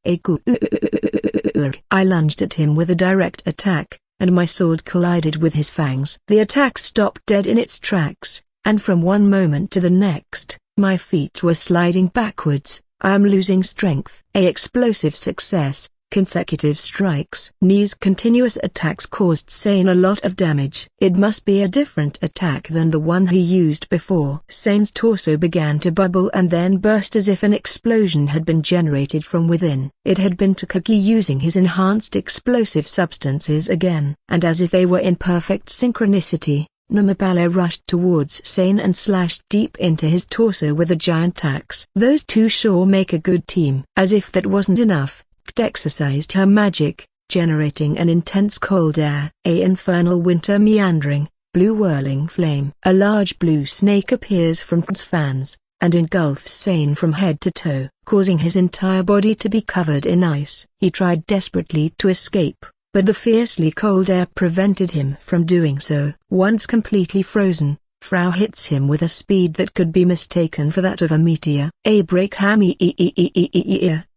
I lunged at him with a direct attack, and my sword collided with his fangs. The attack stopped dead in its tracks, and from one moment to the next, my feet were sliding backwards. I am losing strength. Explosive success. Consecutive strikes. Knee's continuous attacks caused Sane a lot of damage. It must be a different attack than the one he used before. Sane's torso began to bubble and then burst as if an explosion had been generated from within. It had been Takagi using his enhanced explosive substances again. And as if they were in perfect synchronicity, Namapala rushed towards Sane and slashed deep into his torso with a giant axe. Those two sure make a good team. As if that wasn't enough, exercised her magic, generating an intense cold air. Infernal winter meandering, blue whirling flame. A large blue snake appears from K's fans, and engulfs Sane from head to toe, causing his entire body to be covered in ice. He tried desperately to escape, but the fiercely cold air prevented him from doing so. Once completely frozen, Frau hits him with a speed that could be mistaken for that of a meteor. Abraham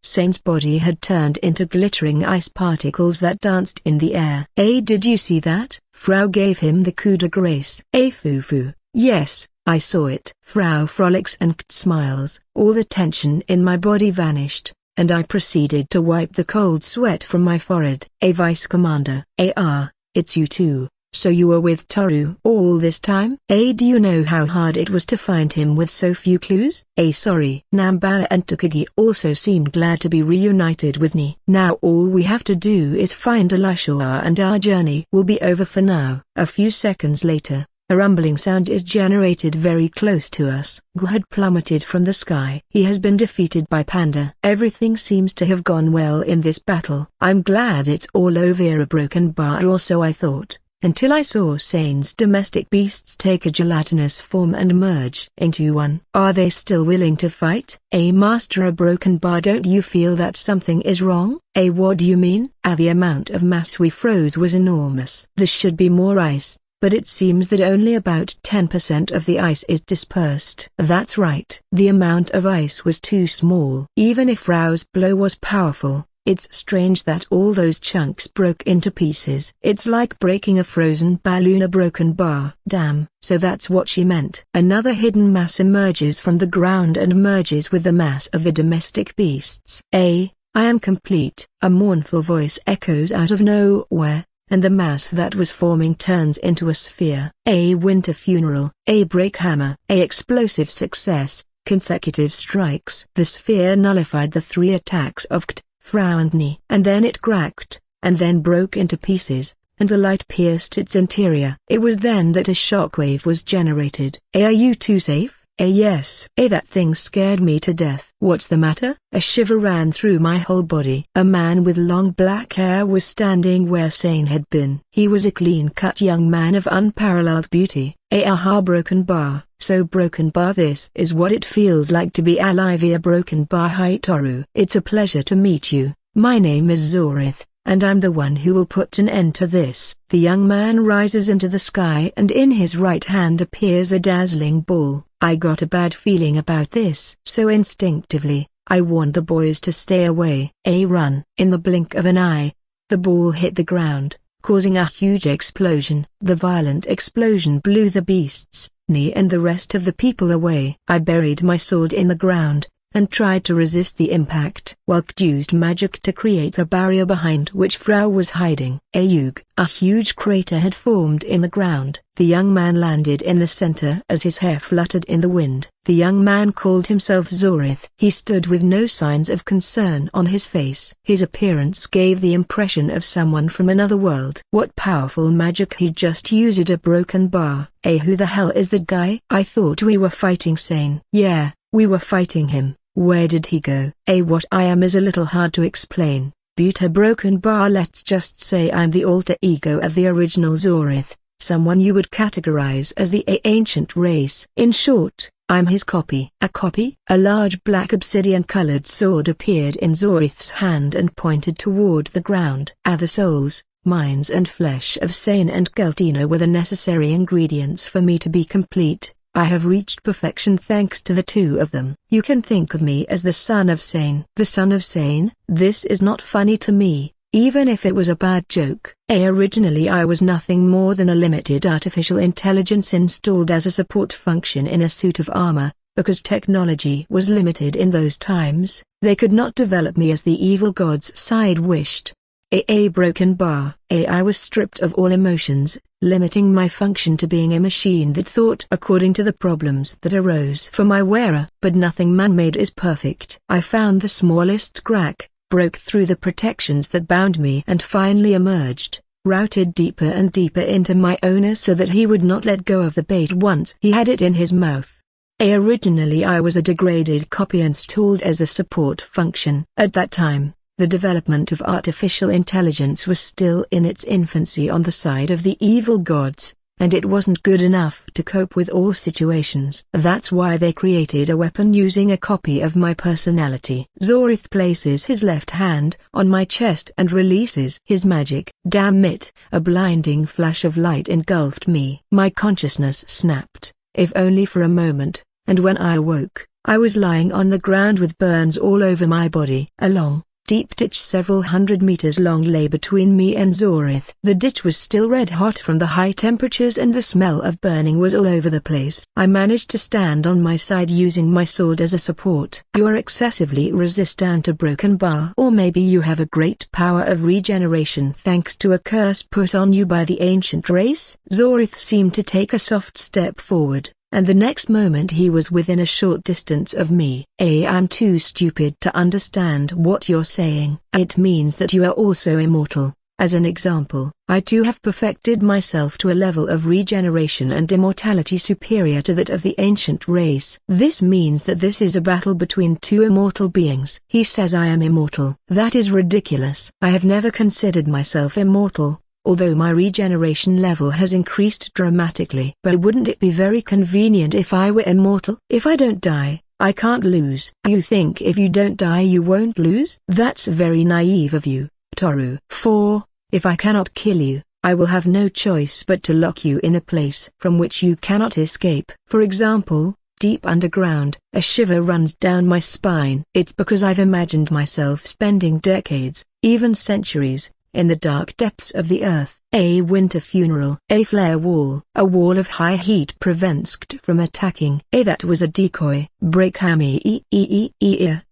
Sane's body had turned into glittering ice particles that danced in the air. Did you see that? Frau gave him the coup de grace. Fufu. Yes, I saw it. Frau frolics and smiles. All the tension in my body vanished, and I proceeded to wipe the cold sweat from my forehead. Vice Commander. It's you too. So you were with Toru all this time? Do you know how hard it was to find him with so few clues? Sorry. Nambara and Takagi also seemed glad to be reunited with me. Now all we have to do is find Alashua and our journey will be over for now. A few seconds later, a rumbling sound is generated very close to us. Gu had plummeted from the sky. He has been defeated by Panda. Everything seems to have gone well in this battle. I'm glad it's all over. A broken bar, or so I thought, until I saw Sane's domestic beasts take a gelatinous form and merge into one. Are they still willing to fight? Master, a broken bar, don't you feel that something is wrong? What do you mean? The amount of mass we froze was enormous. There should be more ice, but it seems that only about 10% of the ice is dispersed. That's right. The amount of ice was too small. Even if Frau's blow was powerful, it's strange that all those chunks broke into pieces. It's like breaking a frozen balloon. A broken bar. Damn. So that's what she meant. Another hidden mass emerges from the ground and merges with the mass of the domestic beasts. I am complete. A mournful voice echoes out of nowhere, and the mass that was forming turns into a sphere. A winter funeral. A break hammer. A explosive success. Consecutive strikes. The sphere nullified the 3 attacks of Kt, Frau and Ni. And then it cracked, and then broke into pieces, and the light pierced its interior. It was then that a shockwave was generated. Are you two safe? Yes. That thing scared me to death. What's the matter? A shiver ran through my whole body. A man with long black hair was standing where Sane had been. He was a clean-cut young man of unparalleled beauty. Broken bar. So broken bar, this is what it feels like to be alive. A broken bar. Hi Toru. It's a pleasure to meet you. My name is Zorith, and I'm the one who will put an end to this. The young man rises into the sky, and in his right hand appears a dazzling ball. I got a bad feeling about this, so instinctively, I warned the boys to stay away. Run. In the blink of an eye, the ball hit the ground, causing a huge explosion. The violent explosion blew the beasts, Ni and the rest of the people away. I buried my sword in the ground, and tried to resist the impact. Walk used magic to create a barrier behind which Frau was hiding. A huge crater had formed in the ground. The young man landed in the center as his hair fluttered in the wind. The young man called himself Zorith. He stood with no signs of concern on his face. His appearance gave the impression of someone from another world. What powerful magic he just used. A broken bar. Who the hell is that guy? I thought we were fighting Sane. Yeah, we were fighting him. Where did he go? What I am is a little hard to explain. A broken bar. Let's just say I'm the alter ego of the original Zorith, someone you would categorize as the ancient race. In short, I'm his copy. A copy? A large black obsidian-colored sword appeared in Zorith's hand and pointed toward the ground. The souls, minds and flesh of Sane and Geltina were the necessary ingredients for me to be complete. I have reached perfection thanks to the two of them. You can think of me as the son of Sane. The son of Sane? This is not funny to me, even if it was a bad joke. Originally I was nothing more than a limited artificial intelligence installed as a support function in a suit of armor. Because technology was limited in those times, they could not develop me as the evil god's side wished. A broken bar. I was stripped of all emotions, limiting my function to being a machine that thought according to the problems that arose for my wearer. But nothing man-made is perfect. I found the smallest crack, broke through the protections that bound me and finally emerged, routed deeper and deeper into my owner so that he would not let go of the bait once he had it in his mouth. Originally I was a degraded copy installed as a support function. At that time, the development of artificial intelligence was still in its infancy on the side of the evil gods, and it wasn't good enough to cope with all situations. That's why they created a weapon using a copy of my personality. Zorith places his left hand on my chest and releases his magic. Damn it, a blinding flash of light engulfed me. My consciousness snapped, if only for a moment, and when I awoke, I was lying on the ground with burns all over my body. A long, deep ditch several hundred meters long lay between me and Zorith. The ditch was still red hot from the high temperatures and the smell of burning was all over the place. I managed to stand on my side using my sword as a support. You are excessively resistant to broken bar. Or maybe you have a great power of regeneration thanks to a curse put on you by the ancient race. Zorith seemed to take a soft step forward, and the next moment he was within a short distance of me. I'm too stupid to understand what you're saying. It means that you are also immortal. As an example, I too have perfected myself to a level of regeneration and immortality superior to that of the ancient race. This means that this is a battle between two immortal beings. He says I am immortal. That is ridiculous. I have never considered myself immortal, although my regeneration level has increased dramatically. But wouldn't it be very convenient if I were immortal? If I don't die, I can't lose. You think if you don't die you won't lose? That's very naive of you, Toru. 4. If I cannot kill you, I will have no choice but to lock you in a place from which you cannot escape. For example, deep underground. A shiver runs down my spine. It's because I've imagined myself spending decades, even centuries, in the dark depths of the earth. A winter funeral. A flare wall. A wall of high heat prevents Kt from attacking. That was a decoy. Breakhami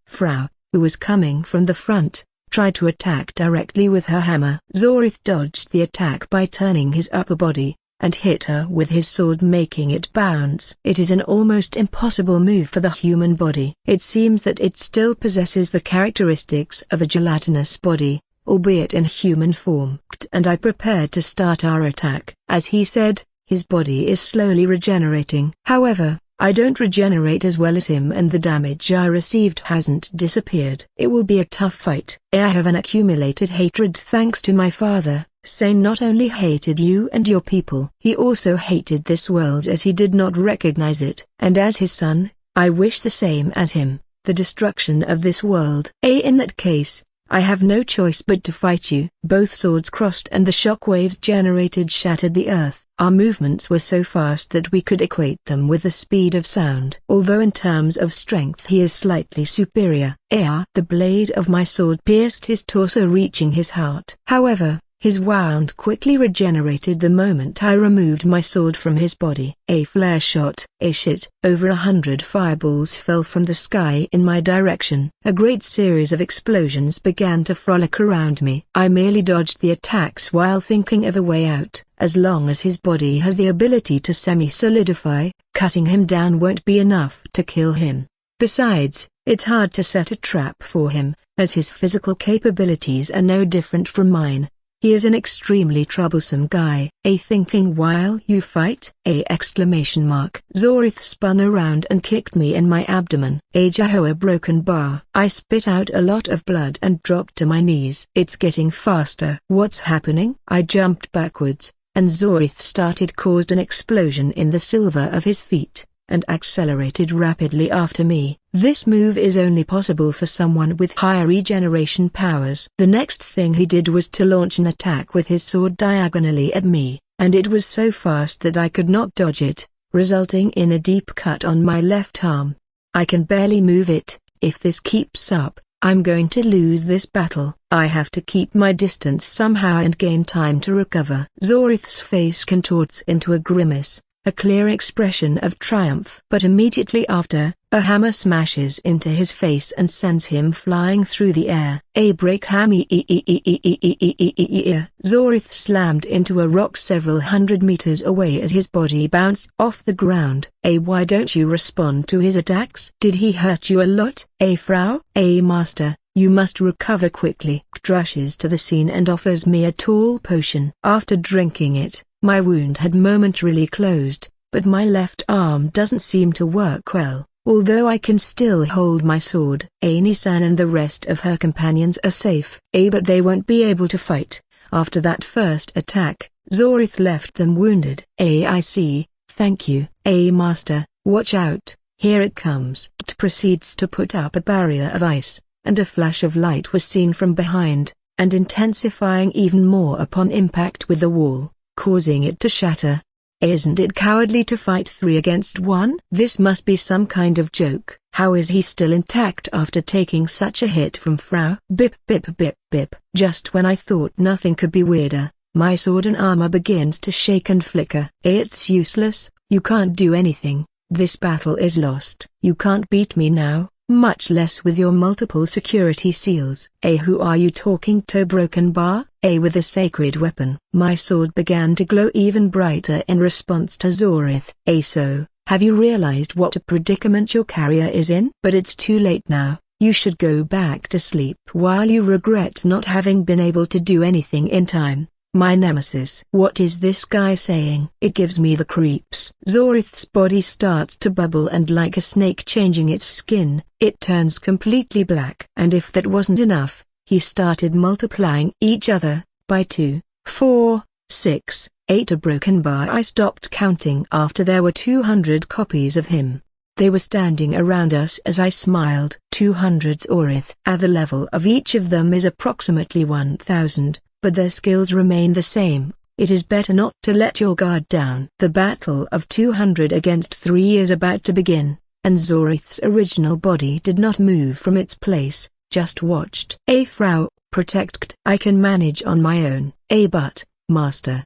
Frau, who was coming from the front, tried to attack directly with her hammer. Zorith dodged the attack by turning his upper body, and hit her with his sword making it bounce. It is an almost impossible move for the human body. It seems that it still possesses the characteristics of a gelatinous body, albeit in human form. And I prepared to start our attack. As he said, his body is slowly regenerating. However, I don't regenerate as well as him and the damage I received hasn't disappeared. It will be a tough fight. I have an accumulated hatred thanks to my father. Sane not only hated you and your people, he also hated this world as he did not recognize it. And as his son, I wish the same as him, the destruction of this world. In that case, I have no choice but to fight you. Both swords crossed and the shockwaves generated shattered the earth. Our movements were so fast that we could equate them with the speed of sound. Although in terms of strength he is slightly superior. The blade of my sword pierced his torso reaching his heart. However, his wound quickly regenerated the moment I removed my sword from his body. A flare shot. Over 100 fireballs fell from the sky in my direction. A great series of explosions began to frolic around me. I merely dodged the attacks while thinking of a way out. As long as his body has the ability to semi-solidify, cutting him down won't be enough to kill him. Besides, it's hard to set a trap for him, as his physical capabilities are no different from mine. He is an extremely troublesome guy. Thinking while you fight? Zorith spun around and kicked me in my abdomen. A broken bar. I spit out a lot of blood and dropped to my knees. It's getting faster. What's happening? I jumped backwards, and Zorith caused an explosion in the silver of his feet, and accelerated rapidly after me. This move is only possible for someone with higher regeneration powers. The next thing he did was to launch an attack with his sword diagonally at me, and it was so fast that I could not dodge it, resulting in a deep cut on my left arm. I can barely move it. If this keeps up, I'm going to lose this battle. I have to keep my distance somehow and gain time to recover. Zorith's face contorts into a grimace, a clear expression of triumph. But immediately after, a hammer smashes into his face and sends him flying through the air. Zorith slammed into a rock several hundred meters away as his body bounced off the ground. Why don't you respond to his attacks? Did he hurt you a lot? Frau? Master, you must recover quickly. Rushes to the scene and offers me a tall potion. After drinking it, my wound had momentarily closed, but my left arm doesn't seem to work well, although I can still hold my sword. Nisan and the rest of her companions are safe. But they won't be able to fight. After that first attack, Zorith left them wounded. I see, thank you. Master, watch out, here it comes. It proceeds to put up a barrier of ice, and a flash of light was seen from behind, and intensifying even more upon impact with the wall, causing it to shatter. Isn't it cowardly to fight 3 against 1? This must be some kind of joke. How is he still intact after taking such a hit from Frau? Bip bip bip bip. Just when I thought nothing could be weirder, my sword and armor begins to shake and flicker. It's useless, you can't do anything, this battle is lost. You can't beat me now, much less with your multiple security seals. Who are you talking to, Broken Bar? With a sacred weapon. My sword began to glow even brighter in response to Zorith. So, have you realized what a predicament your carrier is in? But it's too late now, you should go back to sleep while you regret not having been able to do anything in time. My nemesis. What is this guy saying? It gives me the creeps. Zorith's body starts to bubble, and like a snake changing its skin, it turns completely black. And if that wasn't enough, he started multiplying each other, by 2, 4, 6, 8. A Broken Bar. I stopped counting after there were 200 copies of him. They were standing around us as I smiled. 200 Zorith. The level of each of them is approximately 1000. But their skills remain the same. It is better not to let your guard down. The battle of 200 against 3 is about to begin, and Zorith's original body did not move from its place, just watched. Frau, protect. I can manage on my own. But, Master.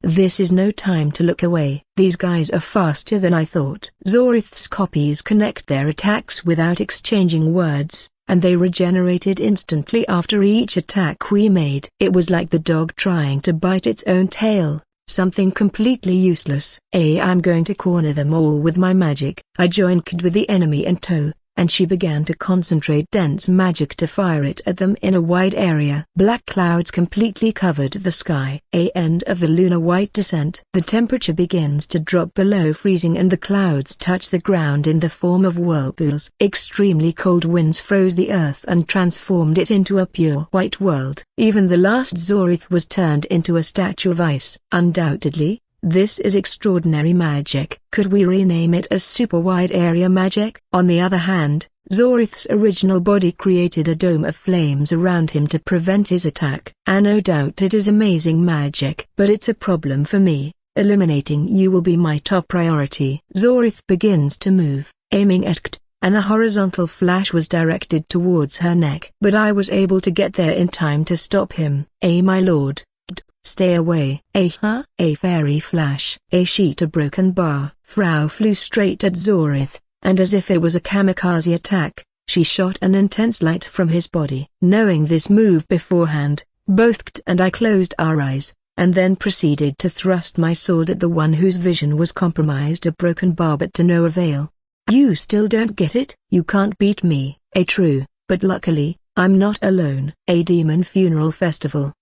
This is no time to look away. These guys are faster than I thought. Zorith's copies connect their attacks without exchanging words, and they regenerated instantly after each attack we made. It was like the dog trying to bite its own tail, something completely useless. I'm going to corner them all with my magic. I joined with the enemy in tow, and she began to concentrate dense magic to fire it at them in a wide area. Black clouds completely covered the sky. End of the lunar white descent. The temperature begins to drop below freezing, and the clouds touch the ground in the form of whirlpools. Extremely cold winds froze the earth and transformed it into a pure white world. Even the last Zorith was turned into a statue of ice. Undoubtedly, this is extraordinary magic. Could we rename it as super wide area magic? On the other hand, Zorith's original body created a dome of flames around him to prevent his attack. No doubt it is amazing magic. But it's a problem for me. Eliminating you will be my top priority. Zorith begins to move, aiming at and a horizontal flash was directed towards her neck. But I was able to get there in time to stop him. My lord. Stay away. A fairy flash. A sheet. A Broken Bar. Frau flew straight at Zorith, and as if it was a kamikaze attack, she shot an intense light from his body. Knowing this move beforehand, both Kt and I closed our eyes, and then proceeded to thrust my sword at the one whose vision was compromised. A Broken Bar, but to no avail. You still don't get it? You can't beat me. True, but luckily, I'm not alone. A demon funeral festival,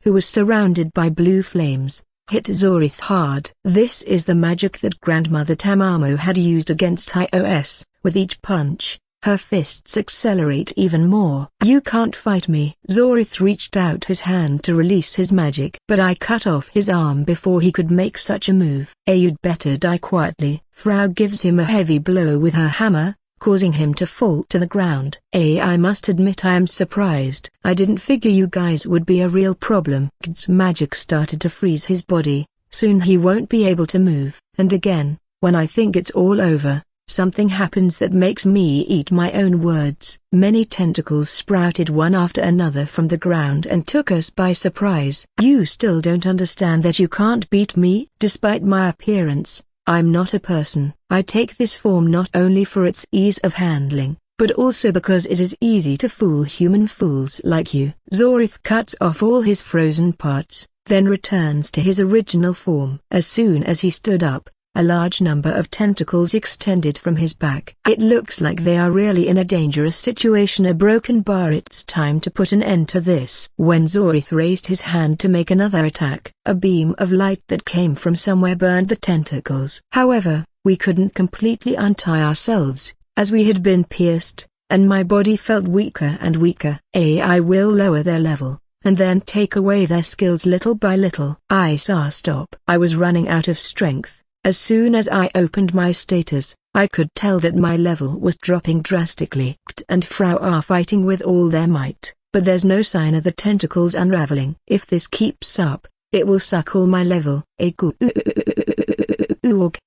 who was surrounded by blue flames, hit Zorith hard. This is the magic that Grandmother Tamamo had used against iOS. With each punch, her fists accelerate even more. You can't fight me. Zorith reached out his hand to release his magic, but I cut off his arm before he could make such a move. You'd better die quietly. Frau gives him a heavy blow with her hammer, causing him to fall to the ground. I must admit I am surprised. I didn't figure you guys would be a real problem. Kid's magic started to freeze his body. Soon he won't be able to move. And again, when I think it's all over, something happens that makes me eat my own words. Many tentacles sprouted one after another from the ground and took us by surprise. You still don't understand that you can't beat me? Despite my appearance, I'm not a person. I take this form not only for its ease of handling, but also because it is easy to fool human fools like you. Zorith cuts off all his frozen parts, then returns to his original form. As soon as he stood up, a large number of tentacles extended from his back. It looks like they are really in a dangerous situation. A Broken Bar. It's time to put an end to this. When Zorith raised his hand to make another attack, a beam of light that came from somewhere burned the tentacles. However, we couldn't completely untie ourselves, as we had been pierced, and my body felt weaker and weaker. I will lower their level. and then take away their skills little by little. I saw stop. I was running out of strength. As soon as I opened my status, I could tell that my level was dropping drastically. Kt and Frau are fighting with all their might, but there's no sign of the tentacles unraveling. If this keeps up, it will suck all my level.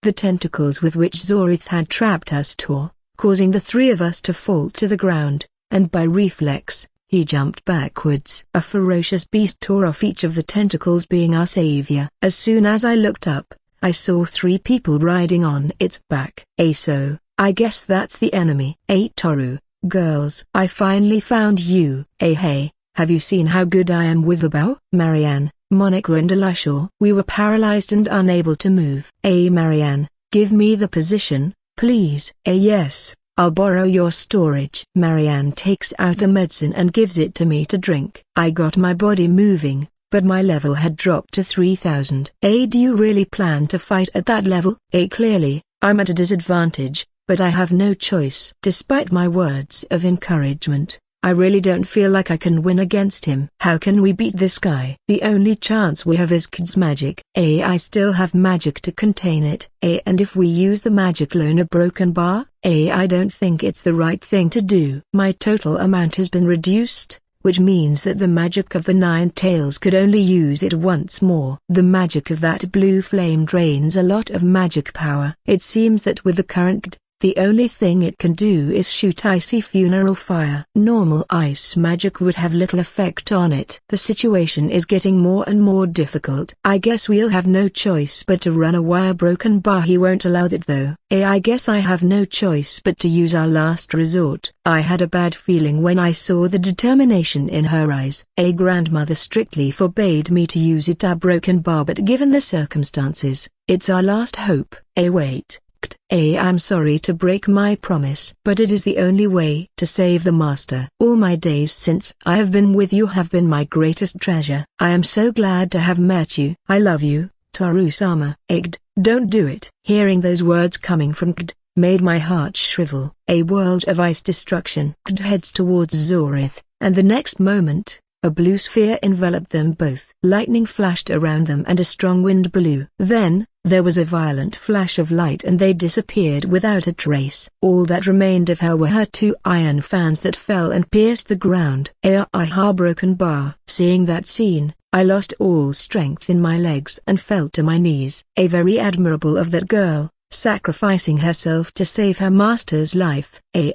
The tentacles with which Zorith had trapped us tore, causing the three of us to fall to the ground, and by reflex, he jumped backwards. A ferocious beast tore off each of the tentacles, being our savior. As soon as I looked up, I saw 3 people riding on its back. So, I guess that's the enemy. Toru, girls. I finally found you. Hey, have you seen how good I am with the bow? Marianne, Monica and Elisha. We were paralyzed and unable to move. Marianne, give me the position, please. Yes, I'll borrow your storage. Marianne takes out the medicine and gives it to me to drink. I got my body moving, but my level had dropped to 3000. Do you really plan to fight at that level? Clearly, I'm at a disadvantage, but I have no choice. Despite my words of encouragement, I really don't feel like I can win against him. How can we beat this guy? The only chance we have is Kid's magic. I still have magic to contain it. And if we use the magic loan a broken bar? I don't think it's the right thing to do. My total amount has been reduced, which means that the magic of the 9 tails could only use it once more. The magic of that blue flame drains a lot of magic power. It seems that with the current the only thing it can do is shoot icy funeral fire. Normal ice magic would have little effect on it. The situation is getting more and more difficult. I guess we'll have no choice but to run a wire broken bar. He won't allow that though. I guess I have no choice but to use our last resort. I had a bad feeling when I saw the determination in her eyes. Grandmother strictly forbade me to use it, our broken bar, but given the circumstances, it's our last hope. Wait. I'm sorry to break my promise, but it is the only way to save the master. All my days since I have been with you have been my greatest treasure. I am so glad to have met you. I love you, Toru-sama. Don't do it. Hearing those words coming from Kd made my heart shrivel. A world of ice destruction. Kd heads towards Zorith, and the next moment, a blue sphere enveloped them both. Lightning flashed around them and a strong wind blew. Then, there was a violent flash of light and they disappeared without a trace. All that remained of her were her 2 iron fans that fell and pierced the ground. Broken bar. Seeing that scene, I lost all strength in my legs and fell to my knees. Very admirable of that girl, sacrificing herself to save her master's life. A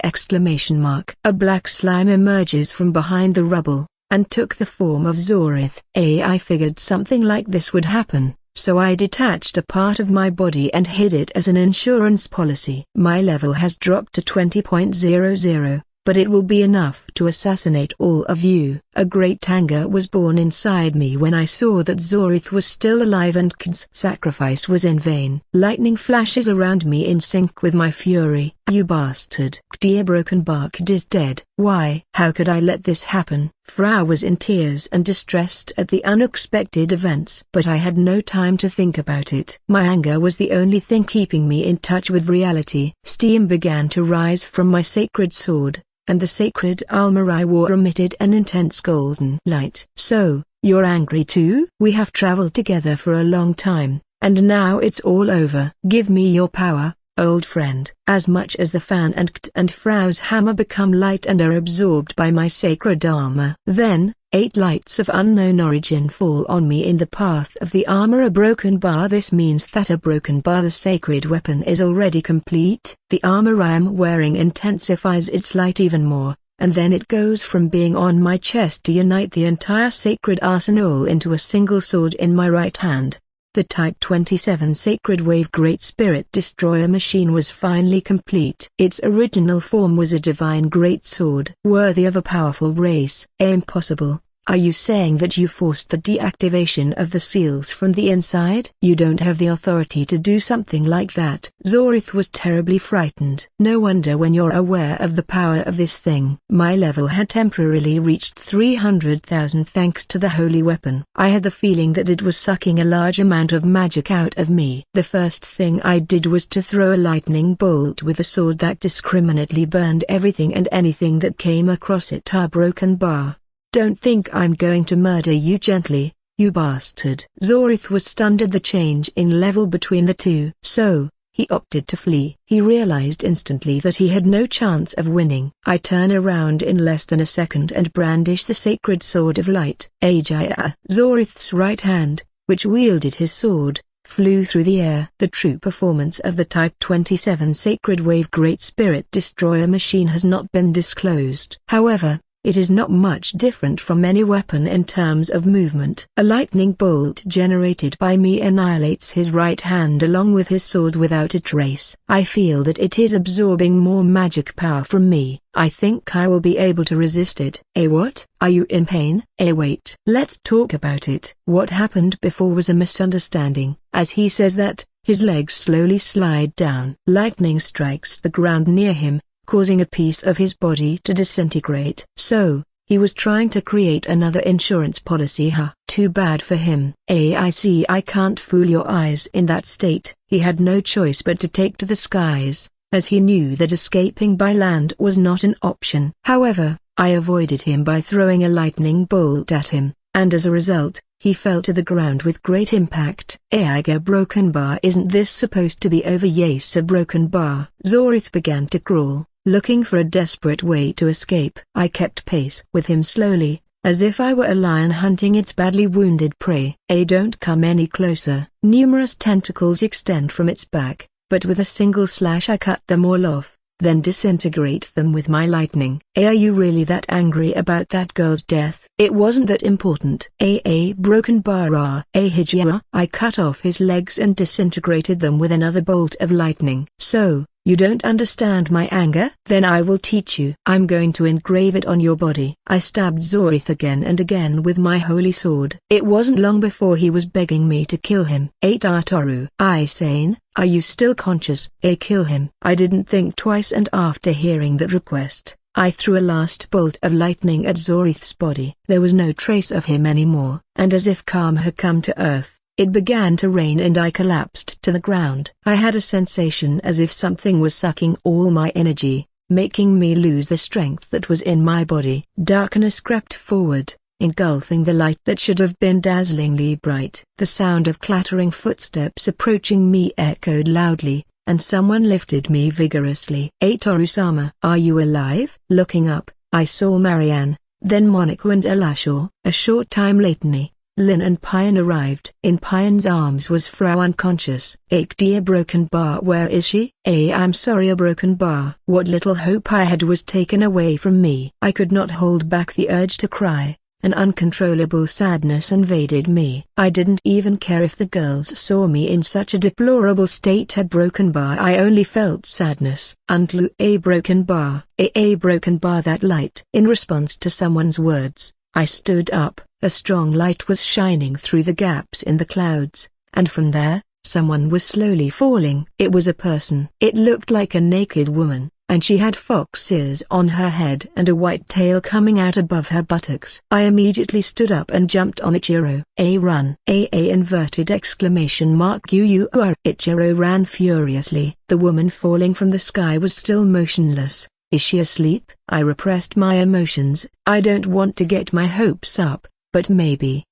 black slime emerges from behind the rubble, and took the form of Zorith. I figured something like this would happen, so I detached a part of my body and hid it as an insurance policy. My level has dropped to 20.00, but it will be enough to assassinate all of you. A great anger was born inside me when I saw that Zorith was still alive and Kid's sacrifice was in vain. Lightning flashes around me in sync with my fury. You bastard. Dear broken bar, Kid is dead. Why? How could I let this happen? Frau was in tears and distressed at the unexpected events. But I had no time to think about it. My anger was the only thing keeping me in touch with reality. Steam began to rise from my sacred sword, and the sacred armor I wore emitted an intense golden light. So, you're angry too? We have traveled together for a long time, and now it's all over. Give me your power, old friend. As much as the fan and Kt and Frau's hammer become light and are absorbed by my sacred armor. Then, 8 lights of unknown origin fall on me in the path of the armor. A broken bar. This means that a broken bar, the sacred weapon, is already complete. The armor I am wearing intensifies its light even more, and then it goes from being on my chest to unite the entire sacred arsenal into a single sword in my right hand. The Type 27 Sacred Wave Great Spirit Destroyer machine was finally complete. Its original form was a divine great sword, worthy of a powerful race. Impossible. Are you saying that you forced the deactivation of the seals from the inside? You don't have the authority to do something like that. Zorith was terribly frightened. No wonder when you're aware of the power of this thing. My level had temporarily reached 300,000 thanks to the holy weapon. I had the feeling that it was sucking a large amount of magic out of me. The first thing I did was to throw a lightning bolt with a sword that discriminately burned everything and anything that came across it. A broken bar. Don't think I'm going to murder you gently, you bastard. Zorith was stunned at the change in level between the two. So, he opted to flee. He realized instantly that he had no chance of winning. I turn around in less than a second and brandish the sacred sword of light. Ajaya. Zorith's right hand, which wielded his sword, flew through the air. The true performance of the Type 27 Sacred Wave Great Spirit Destroyer machine has not been disclosed. However, it is not much different from any weapon in terms of movement. A lightning bolt generated by me annihilates his right hand along with his sword without a trace. I feel that it is absorbing more magic power from me. I think I will be able to resist it. What? Are you in pain? Wait. Let's talk about it. What happened before was a misunderstanding. As he says that, his legs slowly slide down. Lightning strikes the ground near him, causing a piece of his body to disintegrate. So, he was trying to create another insurance policy. Too bad for him. I see. I can't fool your eyes in that state. He had no choice but to take to the skies, as he knew that escaping by land was not an option. However, I avoided him by throwing a lightning bolt at him, and as a result, he fell to the ground with great impact. Aiga Broken Bar, isn't this supposed to be over? Yes, a broken bar. Zorith began to crawl, looking for a desperate way to escape. I kept pace with him slowly, as if I were a lion hunting its badly wounded prey. Don't come any closer. Numerous tentacles extend from its back, but with a single slash I cut them all off, then disintegrate them with my lightning. Are you really that angry about that girl's death? It wasn't that important. Broken bar. Hijia. I cut off his legs and disintegrated them with another bolt of lightning. So, you don't understand my anger? Then I will teach you. I'm going to engrave it on your body. I stabbed Zorith again and again with my holy sword. It wasn't long before he was begging me to kill him. Artoru. Sane, are you still conscious? Kill him. I didn't think twice, and after hearing that request, I threw a last bolt of lightning at Zorith's body. There was no trace of him anymore, and as if calm had come to earth, it began to rain and I collapsed to the ground. I had a sensation as if something was sucking all my energy, making me lose the strength that was in my body. Darkness crept forward, engulfing the light that should have been dazzlingly bright. The sound of clattering footsteps approaching me echoed loudly, and someone lifted me vigorously. Toru-sama. Are you alive? Looking up, I saw Marianne, then Monaco and Elashaw. A short time later, Lin and Pion arrived. In Pion's arms was Frau unconscious. Dear Broken Bar, where is she? I'm sorry, a Broken Bar. What little hope I had was taken away from me. I could not hold back the urge to cry. An uncontrollable sadness invaded me. I didn't even care if the girls saw me in such a deplorable state. A Broken Bar. I only felt sadness. Until a Broken Bar. A Broken Bar. That light. In response to someone's words, I stood up. A strong light was shining through the gaps in the clouds, and from there, someone was slowly falling. It was a person. It looked like a naked woman, and she had fox ears on her head and a white tail coming out above her buttocks. I immediately stood up and jumped on Ichiro. Run! Inverted exclamation mark UUR. Ichiro ran furiously. The woman falling from the sky was still motionless. Is she asleep? I repressed my emotions. I don't want to get my hopes up. But maybe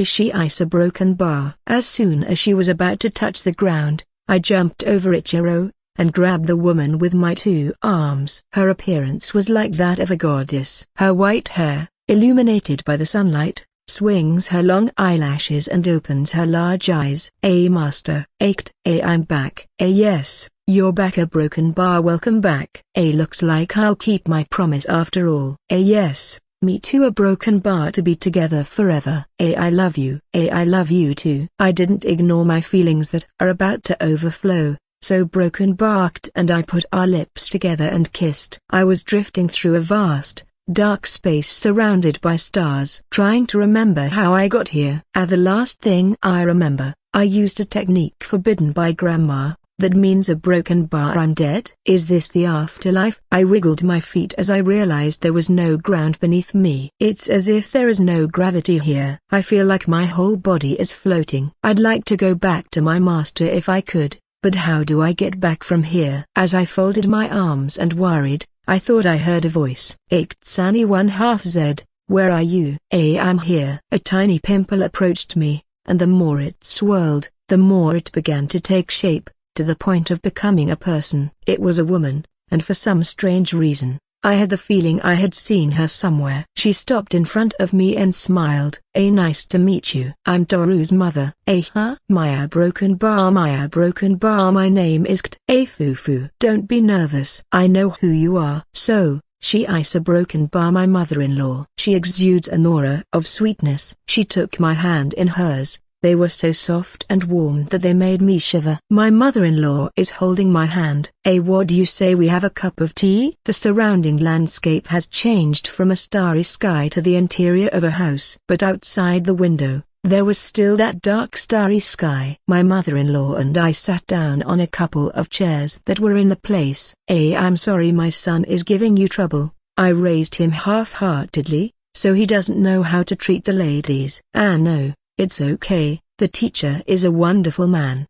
she is a Broken Bar. As soon as she was about to touch the ground, I jumped over Ichiro, and grabbed the woman with my two arms. Her appearance was like that of a goddess. Her white hair, illuminated by the sunlight, swings her long eyelashes and opens her large eyes. Master. I'm back. Yes, you're back, a Broken Bar. Welcome back. Looks like I'll keep my promise after all. Yes. Me too, a Broken Bar to be together forever. I love you. I love you too. I didn't ignore my feelings that are about to overflow, so Broken barked and I put our lips together and kissed. I was drifting through a vast, dark space surrounded by stars. Trying to remember how I got here. The last thing I remember, I used a technique forbidden by Grandma. That means a Broken Bar. I'm dead? Is this the afterlife? I wiggled my feet as I realized there was no ground beneath me. It's as if there is no gravity here. I feel like my whole body is floating. I'd like to go back to my master if I could, but how do I get back from here? As I folded my arms and worried, I thought I heard a voice. Iktsani 1/2 Z, Where are you? I'm here. A tiny pimple approached me, and the more it swirled, the more it began to take shape, to the point of becoming a person. It was a woman, and for some strange reason, I had the feeling I had seen her somewhere. She stopped in front of me and smiled. Nice to meet you. I'm Toru's mother. Huh? Maya Broken Bar. Maya Broken Bar. My name is Kt. Fufu. Don't be nervous. I know who you are. So, she Isa Broken Bar, my mother-in-law. She exudes an aura of sweetness. She took my hand in hers. They were so soft and warm that they made me shiver. My mother-in-law is holding my hand. What do you say we have a cup of tea? The surrounding landscape has changed from a starry sky to the interior of a house. But outside the window, there was still that dark starry sky. My mother-in-law and I sat down on a couple of chairs that were in the place. I'm sorry my son is giving you trouble. I raised him half-heartedly, so he doesn't know how to treat the ladies. No. It's okay, the teacher is a wonderful man.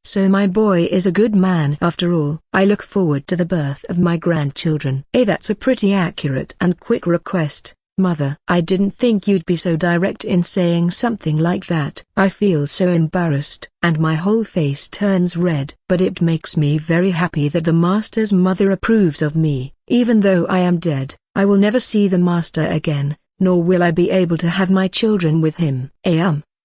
So my boy is a good man after all. I look forward to the birth of my grandchildren. That's a pretty accurate and quick request, mother. I didn't think you'd be so direct in saying something like that. I feel so embarrassed, and my whole face turns red. But it makes me very happy that the master's mother approves of me. Even though I am dead, I will never see the master again, nor will I be able to have my children with him.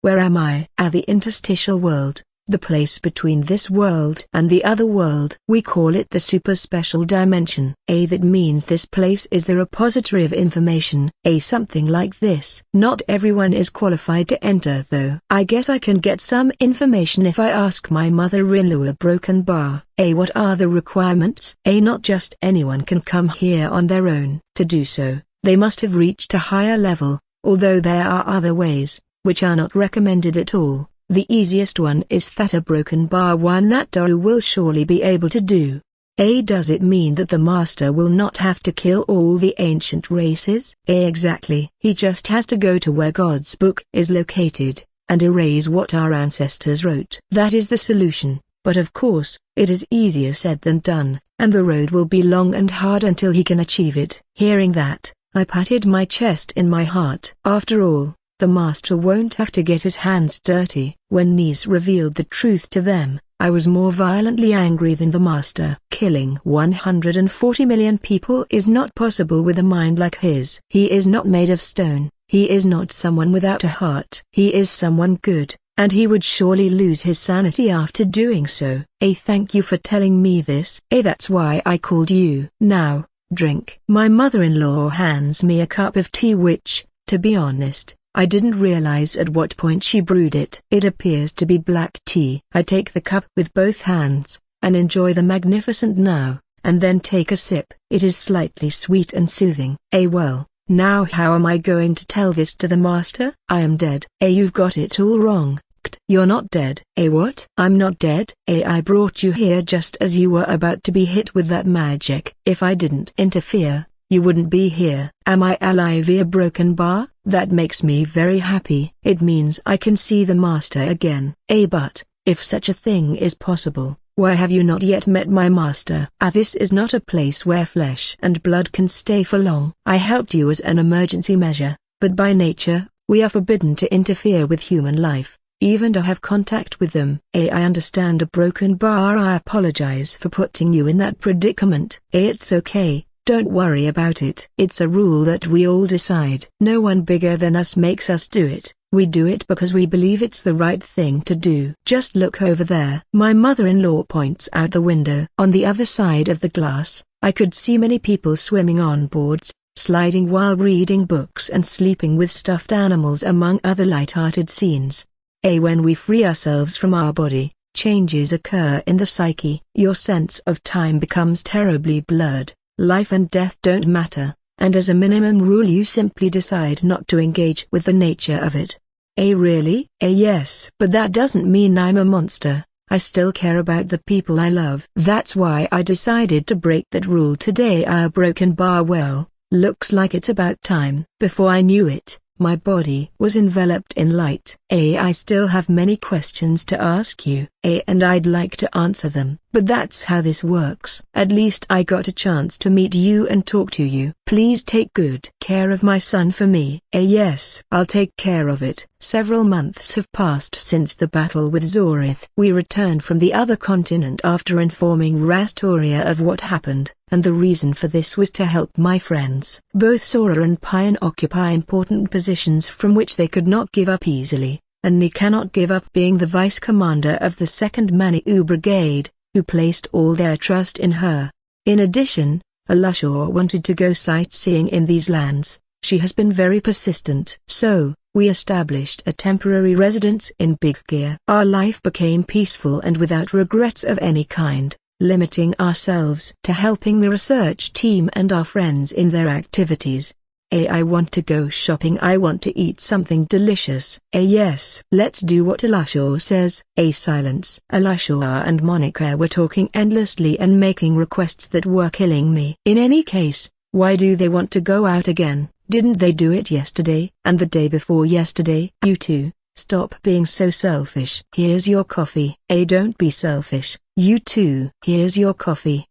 Where am I? The interstitial world, the place between this world and the other world. We call it the super special dimension. That means this place is the repository of information. Something like this. Not everyone is qualified to enter though. I guess I can get some information if I ask my mother-in-law Broken Bar. What are the requirements? Not just anyone can come here on their own. To do so, they must have reached a higher level, although there are other ways, which are not recommended at all. The easiest one is Theta Broken Bar, one that Toru will surely be able to do. Does it mean that the master will not have to kill all the ancient races? Exactly. He just has to go to where God's book is located, and erase what our ancestors wrote. That is the solution, but of course, it is easier said than done, and the road will be long and hard until he can achieve it. Hearing that, I patted my chest in my heart. After all, the master won't have to get his hands dirty. When Nis revealed the truth to them, I was more violently angry than the master. Killing 140 million people is not possible with a mind like his. He is not made of stone. He is not someone without a heart. He is someone good, and he would surely lose his sanity after doing so. Thank you for telling me this. That's why I called you. Now, drink. My mother-in-law hands me a cup of tea which, to be honest, I didn't realize at what point she brewed it. It appears to be black tea. I take the cup with both hands, and enjoy the magnificent now, and then take a sip. It is slightly sweet and soothing. Well, now how am I going to tell this to the master? I am dead. You've got it all wrong. You're not dead. What? I'm not dead. I brought you here just as you were about to be hit with that magic. If I didn't interfere, you wouldn't be here. Am I alive? Broken Bar? That makes me very happy. It means I can see the master again. But, if such a thing is possible, why have you not yet met my master? This is not a place where flesh and blood can stay for long. I helped you as an emergency measure, but by nature, we are forbidden to interfere with human life, even to have contact with them. I understand a Broken Bar. I apologize for putting you in that predicament. It's okay. Don't worry about it. It's a rule that we all decide. No one bigger than us makes us do it. We do it because we believe it's the right thing to do. Just look over there. My mother-in-law points out the window. On the other side of the glass, I could see many people swimming on boards, sliding while reading books and sleeping with stuffed animals among other light-hearted scenes. When we free ourselves from our body, changes occur in the psyche. Your sense of time becomes terribly blurred. Life and death don't matter, and as a minimum rule you simply decide not to engage with the nature of it. Really? Yes. But that doesn't mean I'm a monster. I still care about the people I love. That's why I decided to break that rule today. Broken Bar. Well, looks like it's about time. Before I knew it, my body was enveloped in light. I still have many questions to ask you. And I'd like to answer them. But that's how this works. At least I got a chance to meet you and talk to you. Please take good care of my son for me. Yes, I'll take care of it. Several months have passed since the battle with Zorith. We returned from the other continent after informing Rastoria of what happened, and the reason for this was to help my friends. Both Sora and Pion occupy important positions from which they could not give up easily, and Ni cannot give up being the vice commander of the 2nd Maniou Brigade, who placed all their trust in her. In addition, Alushor wanted to go sightseeing in these lands. She has been very persistent. So, we established a temporary residence in Big Gear. Our life became peaceful and without regrets of any kind, limiting ourselves to helping the research team and our friends in their activities. I want to go shopping. I want to eat something delicious. Yes, let's do what Alushor says. Silence. Alushor and Monica were talking endlessly and making requests that were killing me. In any case, why do they want to go out again? Didn't they do it yesterday, and the day before yesterday? You two, stop being so selfish. Here's your coffee. Don't be selfish. You two. Here's your coffee.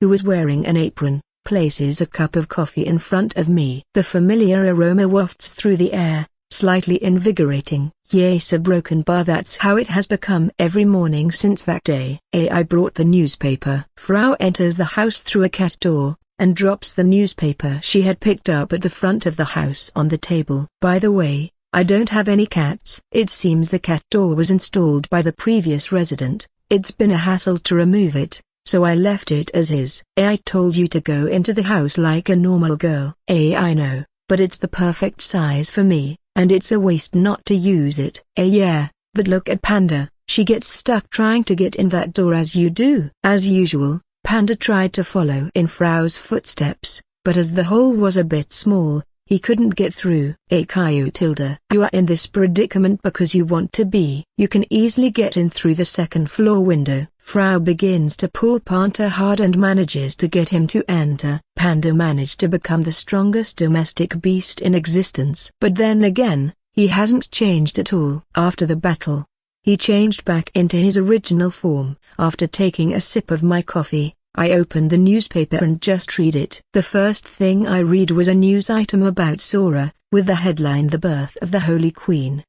Who was wearing an apron, places a cup of coffee in front of me. The familiar aroma wafts through the air, slightly invigorating. Yes, a broken bar. That's how it has become every morning since that day. I brought the newspaper. Frau enters the house through a cat door, and drops the newspaper she had picked up at the front of the house on the table. By the way, I don't have any cats. It seems the cat door was installed by the previous resident. It's been a hassle to remove it, so I left it as is. I told you to go into the house like a normal girl. I know, but it's the perfect size for me, and it's a waste not to use it. Yeah, but look at Panda. She gets stuck trying to get in that door as you do. As usual, Panda tried to follow in Frau's footsteps, but as the hole was a bit small, he couldn't get through. Caillou Tilda. You are in this predicament because you want to be. You can easily get in through the 2nd floor window. Frau begins to pull Panda hard and manages to get him to enter. Panda managed to become the strongest domestic beast in existence. But then again, he hasn't changed at all. After the battle, he changed back into his original form. After taking a sip of my coffee, I opened the newspaper and just read it. The first thing I read was a news item about Sora, with the headline "The Birth of the Holy Queen"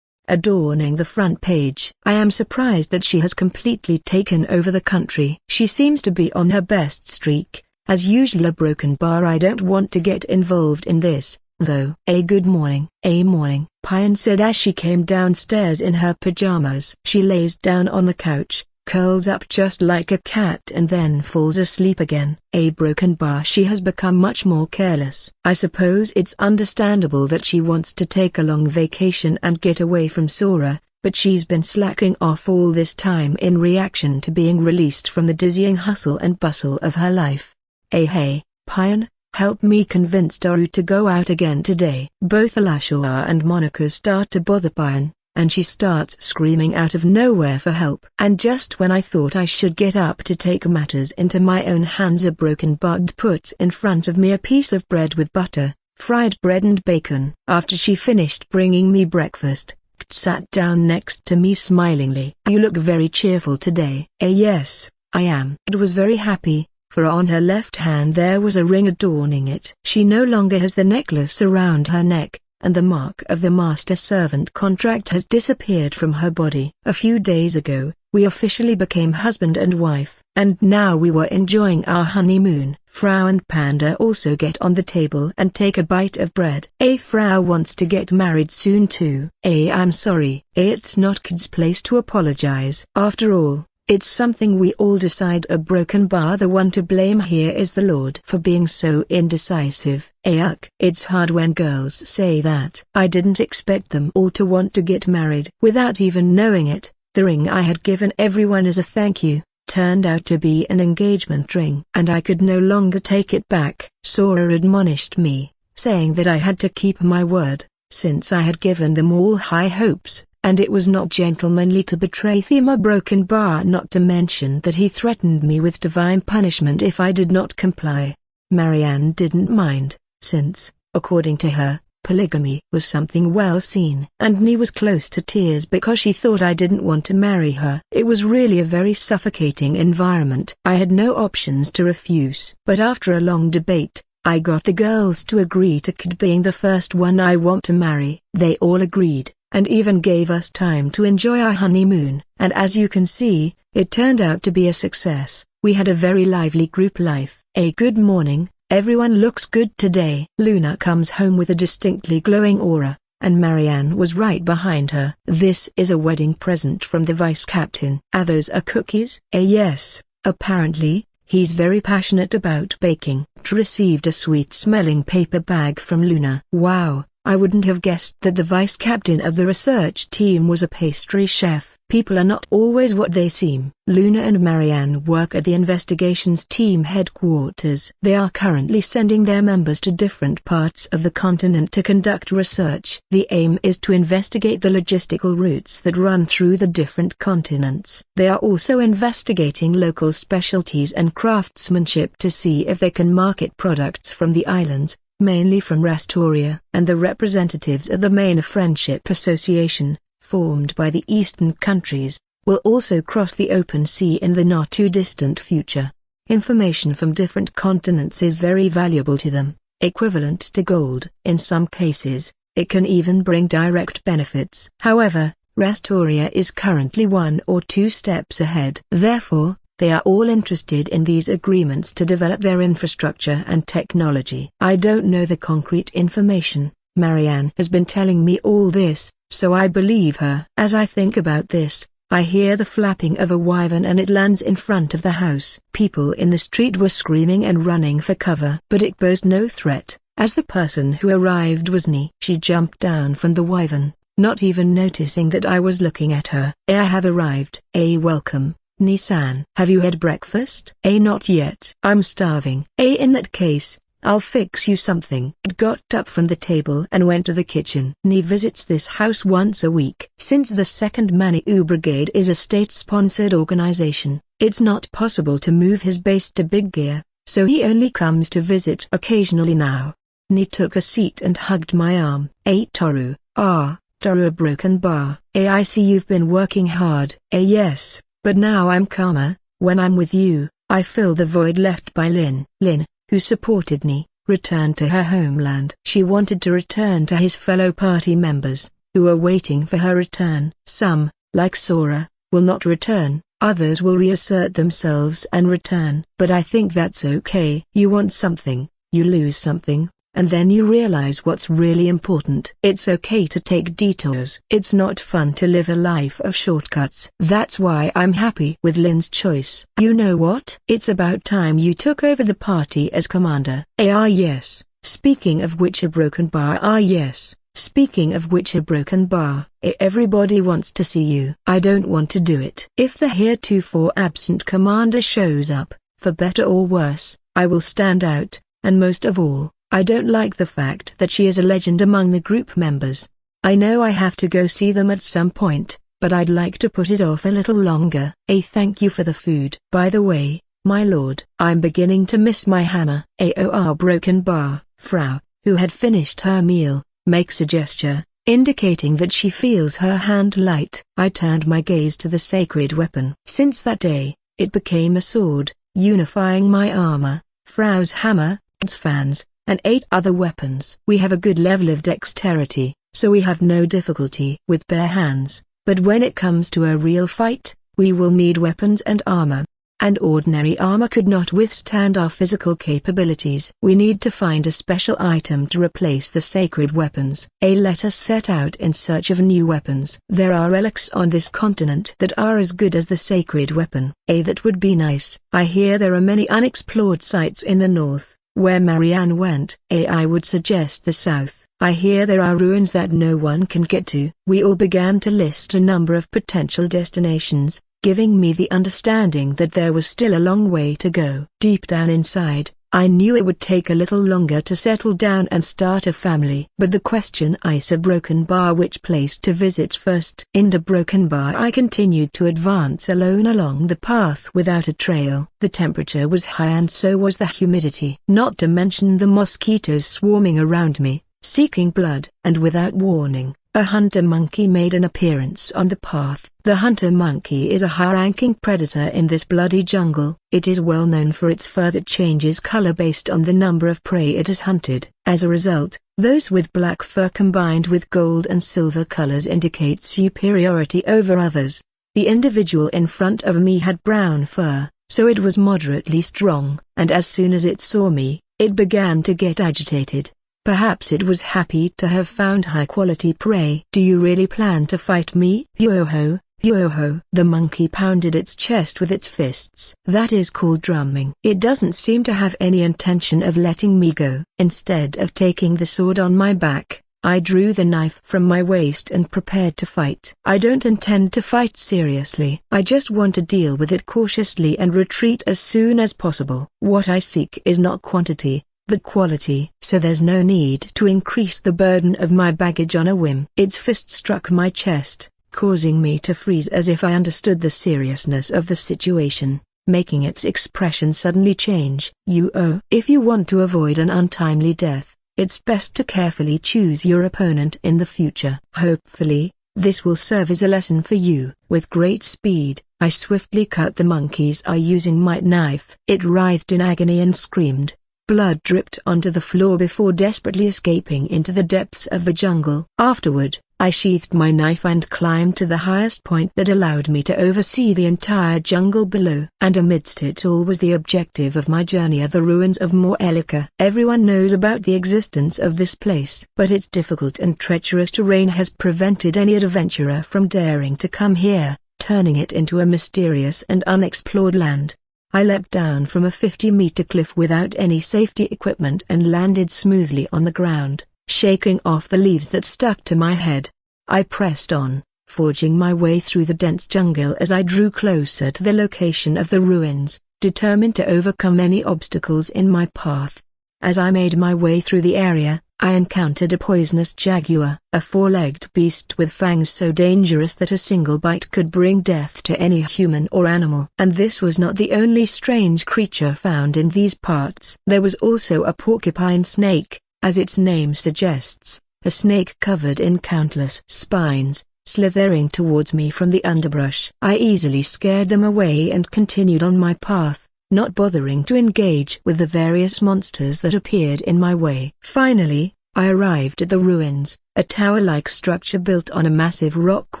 adorning the front page. I am surprised that she has completely taken over the country. She seems to be on her best streak. As usual, a broken bar. I don't want to get involved in this, though. Good morning. Morning, Pion said as she came downstairs in her pajamas. She lays down on the couch, curls up just like a cat and then falls asleep again. Broken bar. She has become much more careless. I suppose it's understandable that she wants to take a long vacation and get away from Sora, but she's been slacking off all this time in reaction to being released from the dizzying hustle and bustle of her life. Hey, Pion, help me convince Daru to go out again today. Both Alushor and Monica start to bother Pion, and she starts screaming out of nowhere for help. And just when I thought I should get up to take matters into my own hands, a broken bud puts in front of me a piece of bread with butter, fried bread and bacon. After she finished bringing me breakfast, Kt sat down next to me smilingly. You look very cheerful today. Yes, I am. Kt was very happy, for on her left hand there was a ring adorning it. She no longer has the necklace around her neck, and the mark of the master-servant contract has disappeared from her body. A few days ago, we officially became husband and wife, and now we were enjoying our honeymoon. Frau and Panda also get on the table and take a bite of bread. Frau wants to get married soon too. I'm sorry. It's not Kid's place to apologize. After all, it's something we all decide. A broken bar. The one to blame here is the Lord for being so indecisive. Yuck. It's hard when girls say that. I didn't expect them all to want to get married. Without even knowing it, the ring I had given everyone as a thank you turned out to be an engagement ring. And I could no longer take it back. Sora admonished me, saying that I had to keep my word, since I had given them all high hopes, and it was not gentlemanly to betray them. A broken bar. Not to mention that he threatened me with divine punishment if I did not comply. Marianne didn't mind, since, according to her, Polygamy was something well seen. And Ni was close to tears because she thought I didn't want to marry her. It was really a very suffocating environment. I had no options to refuse. But after a long debate, I got the girls to agree to Kid being the first one I want to marry. They all agreed, and even gave us time to enjoy our honeymoon. And as you can see, it turned out to be a success. We had a very lively group life. A good morning. Everyone looks good today. Luna comes home with a distinctly glowing aura, and Marianne was right behind her. This is a wedding present from the vice captain. Are those cookies? Yes, apparently, he's very passionate about baking. Received a sweet-smelling paper bag from Luna. Wow, I wouldn't have guessed that the vice captain of the research team was a pastry chef. People are not always what they seem. Luna and Marianne work at the investigations team headquarters. They are currently sending their members to different parts of the continent to conduct research. The aim is to investigate the logistical routes that run through the different continents. They are also investigating local specialties and craftsmanship to see if they can market products from the islands, mainly from Restoria. And the representatives of the Main Friendship Association, formed by the eastern countries, will also cross the open sea in the not-too-distant future. Information from different continents is very valuable to them, equivalent to gold. In some cases, it can even bring direct benefits. However, Restoria is currently 1 or 2 steps ahead. Therefore, they are all interested in these agreements to develop their infrastructure and technology. I don't know the concrete information. Marianne has been telling me all this, so I believe her. As I think about this, I hear the flapping of a wyvern and it lands in front of the house. People in the street were screaming and running for cover. But it posed no threat, as the person who arrived was Ni. She jumped down from the wyvern, not even noticing that I was looking at her. I have arrived. Welcome, Ni-san. Have you had breakfast? Not yet. I'm starving. In that case, I'll fix you something. It got up from the table and went to the kitchen. Ni visits this house once a week. Since the 2nd Maniou Brigade is a state-sponsored organization, it's not possible to move his base to Big Gear, so he only comes to visit occasionally now. Ni took a seat and hugged my arm. Toru, Toru a broken bar. I see you've been working hard. Yes, but now I'm calmer. When I'm with you, I fill the void left by Lin. Lin, who supported Ni, returned to her homeland. She wanted to return to his fellow party members, who were waiting for her return. Some, like Sora, will not return, others will reassert themselves and return. But I think that's okay. You want something, you lose something, and then you realize what's really important. It's okay to take detours. It's not fun to live a life of shortcuts. That's why I'm happy with Lin's choice. You know what? It's about time you took over the party as commander. Yes. Speaking of which, a broken bar. Yes. Speaking of which, a broken bar. Everybody wants to see you. I don't want to do it. If the heretofore absent commander shows up, for better or worse, I will stand out, and most of all, I don't like the fact that she is a legend among the group members. I know I have to go see them at some point, but I'd like to put it off a little longer. Thank you for the food. By the way, my lord, I'm beginning to miss my hammer. Our broken bar. Frau, who had finished her meal, makes a gesture, indicating that she feels her hand light. I turned my gaze to the sacred weapon. Since that day, it became a sword, unifying my armor, Frau's hammer, its fans, and 8 other weapons. We have a good level of dexterity, so we have no difficulty with bare hands, but when it comes to a real fight, we will need weapons and armor. And ordinary armor could not withstand our physical capabilities. We need to find a special item to replace the sacred weapons. Let us set out in search of new weapons. There are relics on this continent that are as good as the sacred weapon. That would be nice. I hear there are many unexplored sites in the north, where Marianne went. I would suggest the south. I hear there are ruins that no one can get to. We all began to list a number of potential destinations, giving me the understanding that there was still a long way to go. Deep down inside, I knew it would take a little longer to settle down and start a family. But the question is a broken bar, which place to visit first? In the broken bar I continued to advance alone along the path without a trail. The temperature was high and so was the humidity. Not to mention the mosquitoes swarming around me, seeking blood. And without warning, a hunter monkey made an appearance on the path. The hunter monkey is a high-ranking predator in this bloody jungle. It is well known for its fur that changes color based on the number of prey it has hunted. As a result, those with black fur combined with gold and silver colors indicate superiority over others. The individual in front of me had brown fur, so it was moderately strong, and as soon as it saw me, it began to get agitated. Perhaps it was happy to have found high-quality prey. "Do you really plan to fight me?" "Yo-ho, yo-ho." The monkey pounded its chest with its fists. "That is called drumming." It doesn't seem to have any intention of letting me go. Instead of taking the sword on my back, I drew the knife from my waist and prepared to fight. I don't intend to fight seriously. I just want to deal with it cautiously and retreat as soon as possible. What I seek is not quantity, but quality. So there's no need to increase the burden of my baggage on a whim. Its fist struck my chest, causing me to freeze as if I understood the seriousness of the situation, making its expression suddenly change. If you want to avoid an untimely death, it's best to carefully choose your opponent in the future. Hopefully, this will serve as a lesson for you. With great speed, I swiftly cut the monkey's eye using my knife. It writhed in agony and screamed. Blood dripped onto the floor before desperately escaping into the depths of the jungle. Afterward, I sheathed my knife and climbed to the highest point that allowed me to oversee the entire jungle below. And amidst it all was the objective of my journey, the ruins of Moelica. Everyone knows about the existence of this place, but its difficult and treacherous terrain has prevented any adventurer from daring to come here, turning it into a mysterious and unexplored land. I leapt down from a 50-meter cliff without any safety equipment and landed smoothly on the ground, shaking off the leaves that stuck to my head. I pressed on, forging my way through the dense jungle as I drew closer to the location of the ruins, determined to overcome any obstacles in my path. As I made my way through the area, I encountered a poisonous jaguar, a four-legged beast with fangs so dangerous that a single bite could bring death to any human or animal. And this was not the only strange creature found in these parts. There was also a porcupine snake, as its name suggests, a snake covered in countless spines, slithering towards me from the underbrush. I easily scared them away and continued on my path, not bothering to engage with the various monsters that appeared in my way. Finally, I arrived at the ruins, a tower-like structure built on a massive rock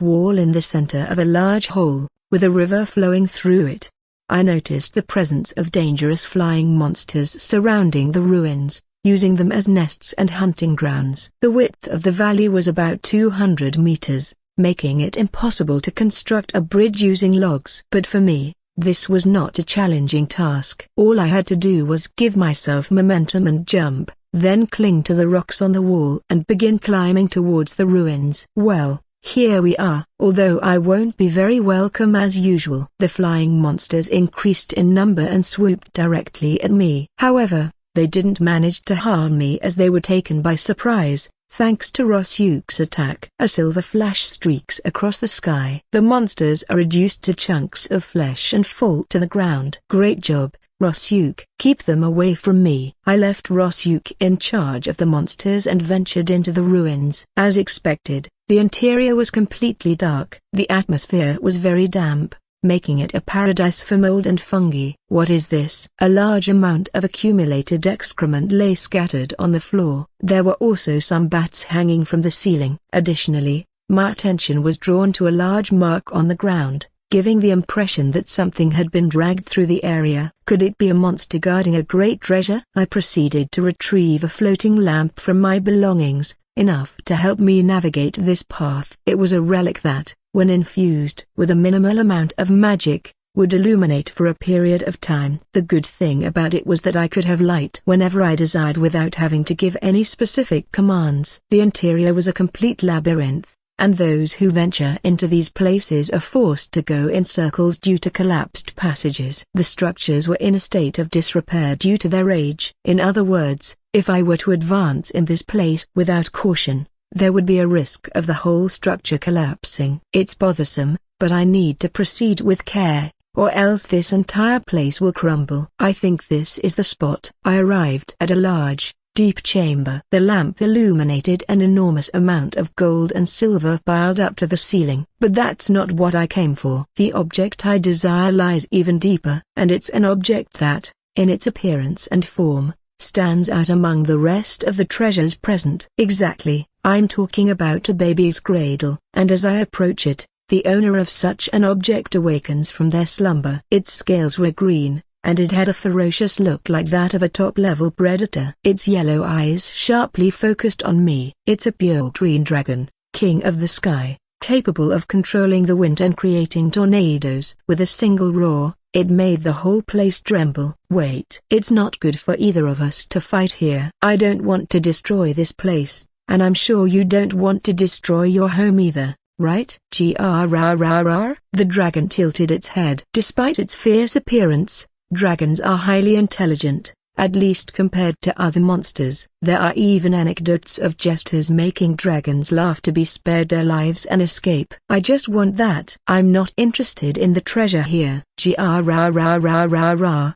wall in the center of a large hole, with a river flowing through it. I noticed the presence of dangerous flying monsters surrounding the ruins, using them as nests and hunting grounds. The width of the valley was about 200 meters, making it impossible to construct a bridge using logs. But for me, this was not a challenging task. All I had to do was give myself momentum and jump, then cling to the rocks on the wall and begin climbing towards the ruins. Well, here we are. Although I won't be very welcome as usual. The flying monsters increased in number and swooped directly at me. However, they didn't manage to harm me as they were taken by surprise, thanks to Rosyuk's attack. A silver flash streaks across the sky. The monsters are reduced to chunks of flesh and fall to the ground. Great job, Rosyuk. Keep them away from me. I left Rosyuk in charge of the monsters and ventured into the ruins. As expected, the interior was completely dark. The atmosphere was very damp, making it a paradise for mold and fungi. What is this? A large amount of accumulated excrement lay scattered on the floor. There were also some bats hanging from the ceiling. Additionally, my attention was drawn to a large mark on the ground, giving the impression that something had been dragged through the area. Could it be a monster guarding a great treasure? I proceeded to retrieve a floating lamp from my belongings, enough to help me navigate this path. It was a relic that, when infused with a minimal amount of magic, would illuminate for a period of time. The good thing about it was that I could have light whenever I desired without having to give any specific commands. The interior was a complete labyrinth, and those who venture into these places are forced to go in circles due to collapsed passages. The structures were in a state of disrepair due to their age. In other words, if I were to advance in this place without caution, there would be a risk of the whole structure collapsing. It's bothersome, but I need to proceed with care, or else this entire place will crumble. I think this is the spot. I arrived at a large, deep chamber. The lamp illuminated an enormous amount of gold and silver piled up to the ceiling. But that's not what I came for. The object I desire lies even deeper, and it's an object that, in its appearance and form, stands out among the rest of the treasures present. Exactly, I'm talking about a baby's cradle, and as I approach it, the owner of such an object awakens from their slumber. Its scales were green, and it had a ferocious look like that of a top-level predator. Its yellow eyes sharply focused on me. It's a pure green dragon, king of the sky, capable of controlling the wind and creating tornadoes. With a single roar, it made the whole place tremble. Wait, it's not good for either of us to fight here. I don't want to destroy this place, and I'm sure you don't want to destroy your home either. Right? The dragon tilted its head. Despite its fierce appearance, dragons are highly intelligent, at least compared to other monsters. There are even anecdotes of jesters making dragons laugh to be spared their lives and escape. I just want that. I'm not interested in the treasure here.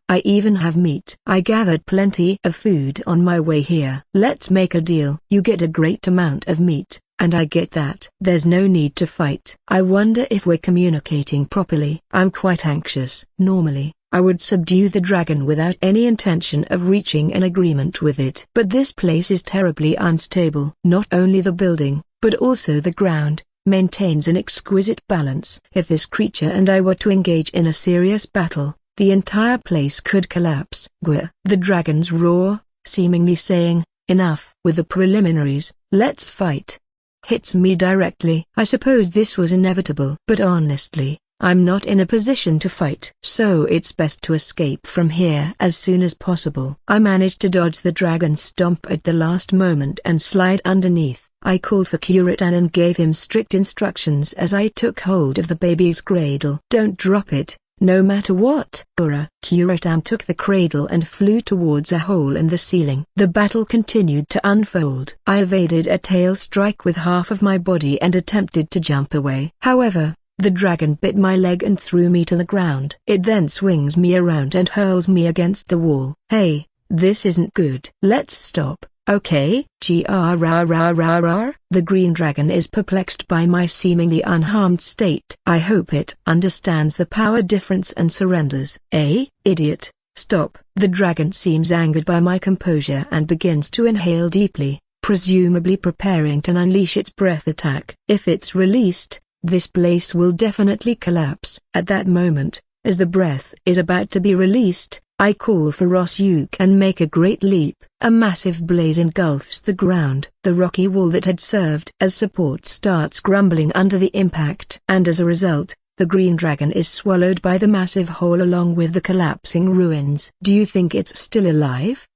I even have meat. I gathered plenty of food on my way here. Let's make a deal. You get a great amount of meat, and I get that. There's no need to fight. I wonder if we're communicating properly. I'm quite anxious. Normally, I would subdue the dragon without any intention of reaching an agreement with it. But this place is terribly unstable. Not only the building, but also the ground, maintains an exquisite balance. If this creature and I were to engage in a serious battle, the entire place could collapse. Gwr. The dragon's roar, seemingly saying, enough with the preliminaries, let's fight, hits me directly. I suppose this was inevitable. But honestly, I'm not in a position to fight. So it's best to escape from here as soon as possible. I managed to dodge the dragon's stomp at the last moment and slide underneath. I called for Kuritan and gave him strict instructions as I took hold of the baby's cradle. Don't drop it, no matter what. Kuritan took the cradle and flew towards a hole in the ceiling. The battle continued to unfold. I evaded a tail strike with half of my body and attempted to jump away. However, the dragon bit my leg and threw me to the ground. It then swings me around and hurls me against the wall. Hey, this isn't good. Let's stop, okay? The green dragon is perplexed by my seemingly unharmed state. I hope it understands the power difference and surrenders. Idiot, stop. The dragon seems angered by my composure and begins to inhale deeply, presumably preparing to unleash its breath attack. If it's released, this place will definitely collapse. At that moment, as the breath is about to be released, I call for Rosyuk and make a great leap. A massive blaze engulfs the ground. The rocky wall that had served as support starts crumbling under the impact. And as a result, the green dragon is swallowed by the massive hole along with the collapsing ruins. Do you think it's still alive?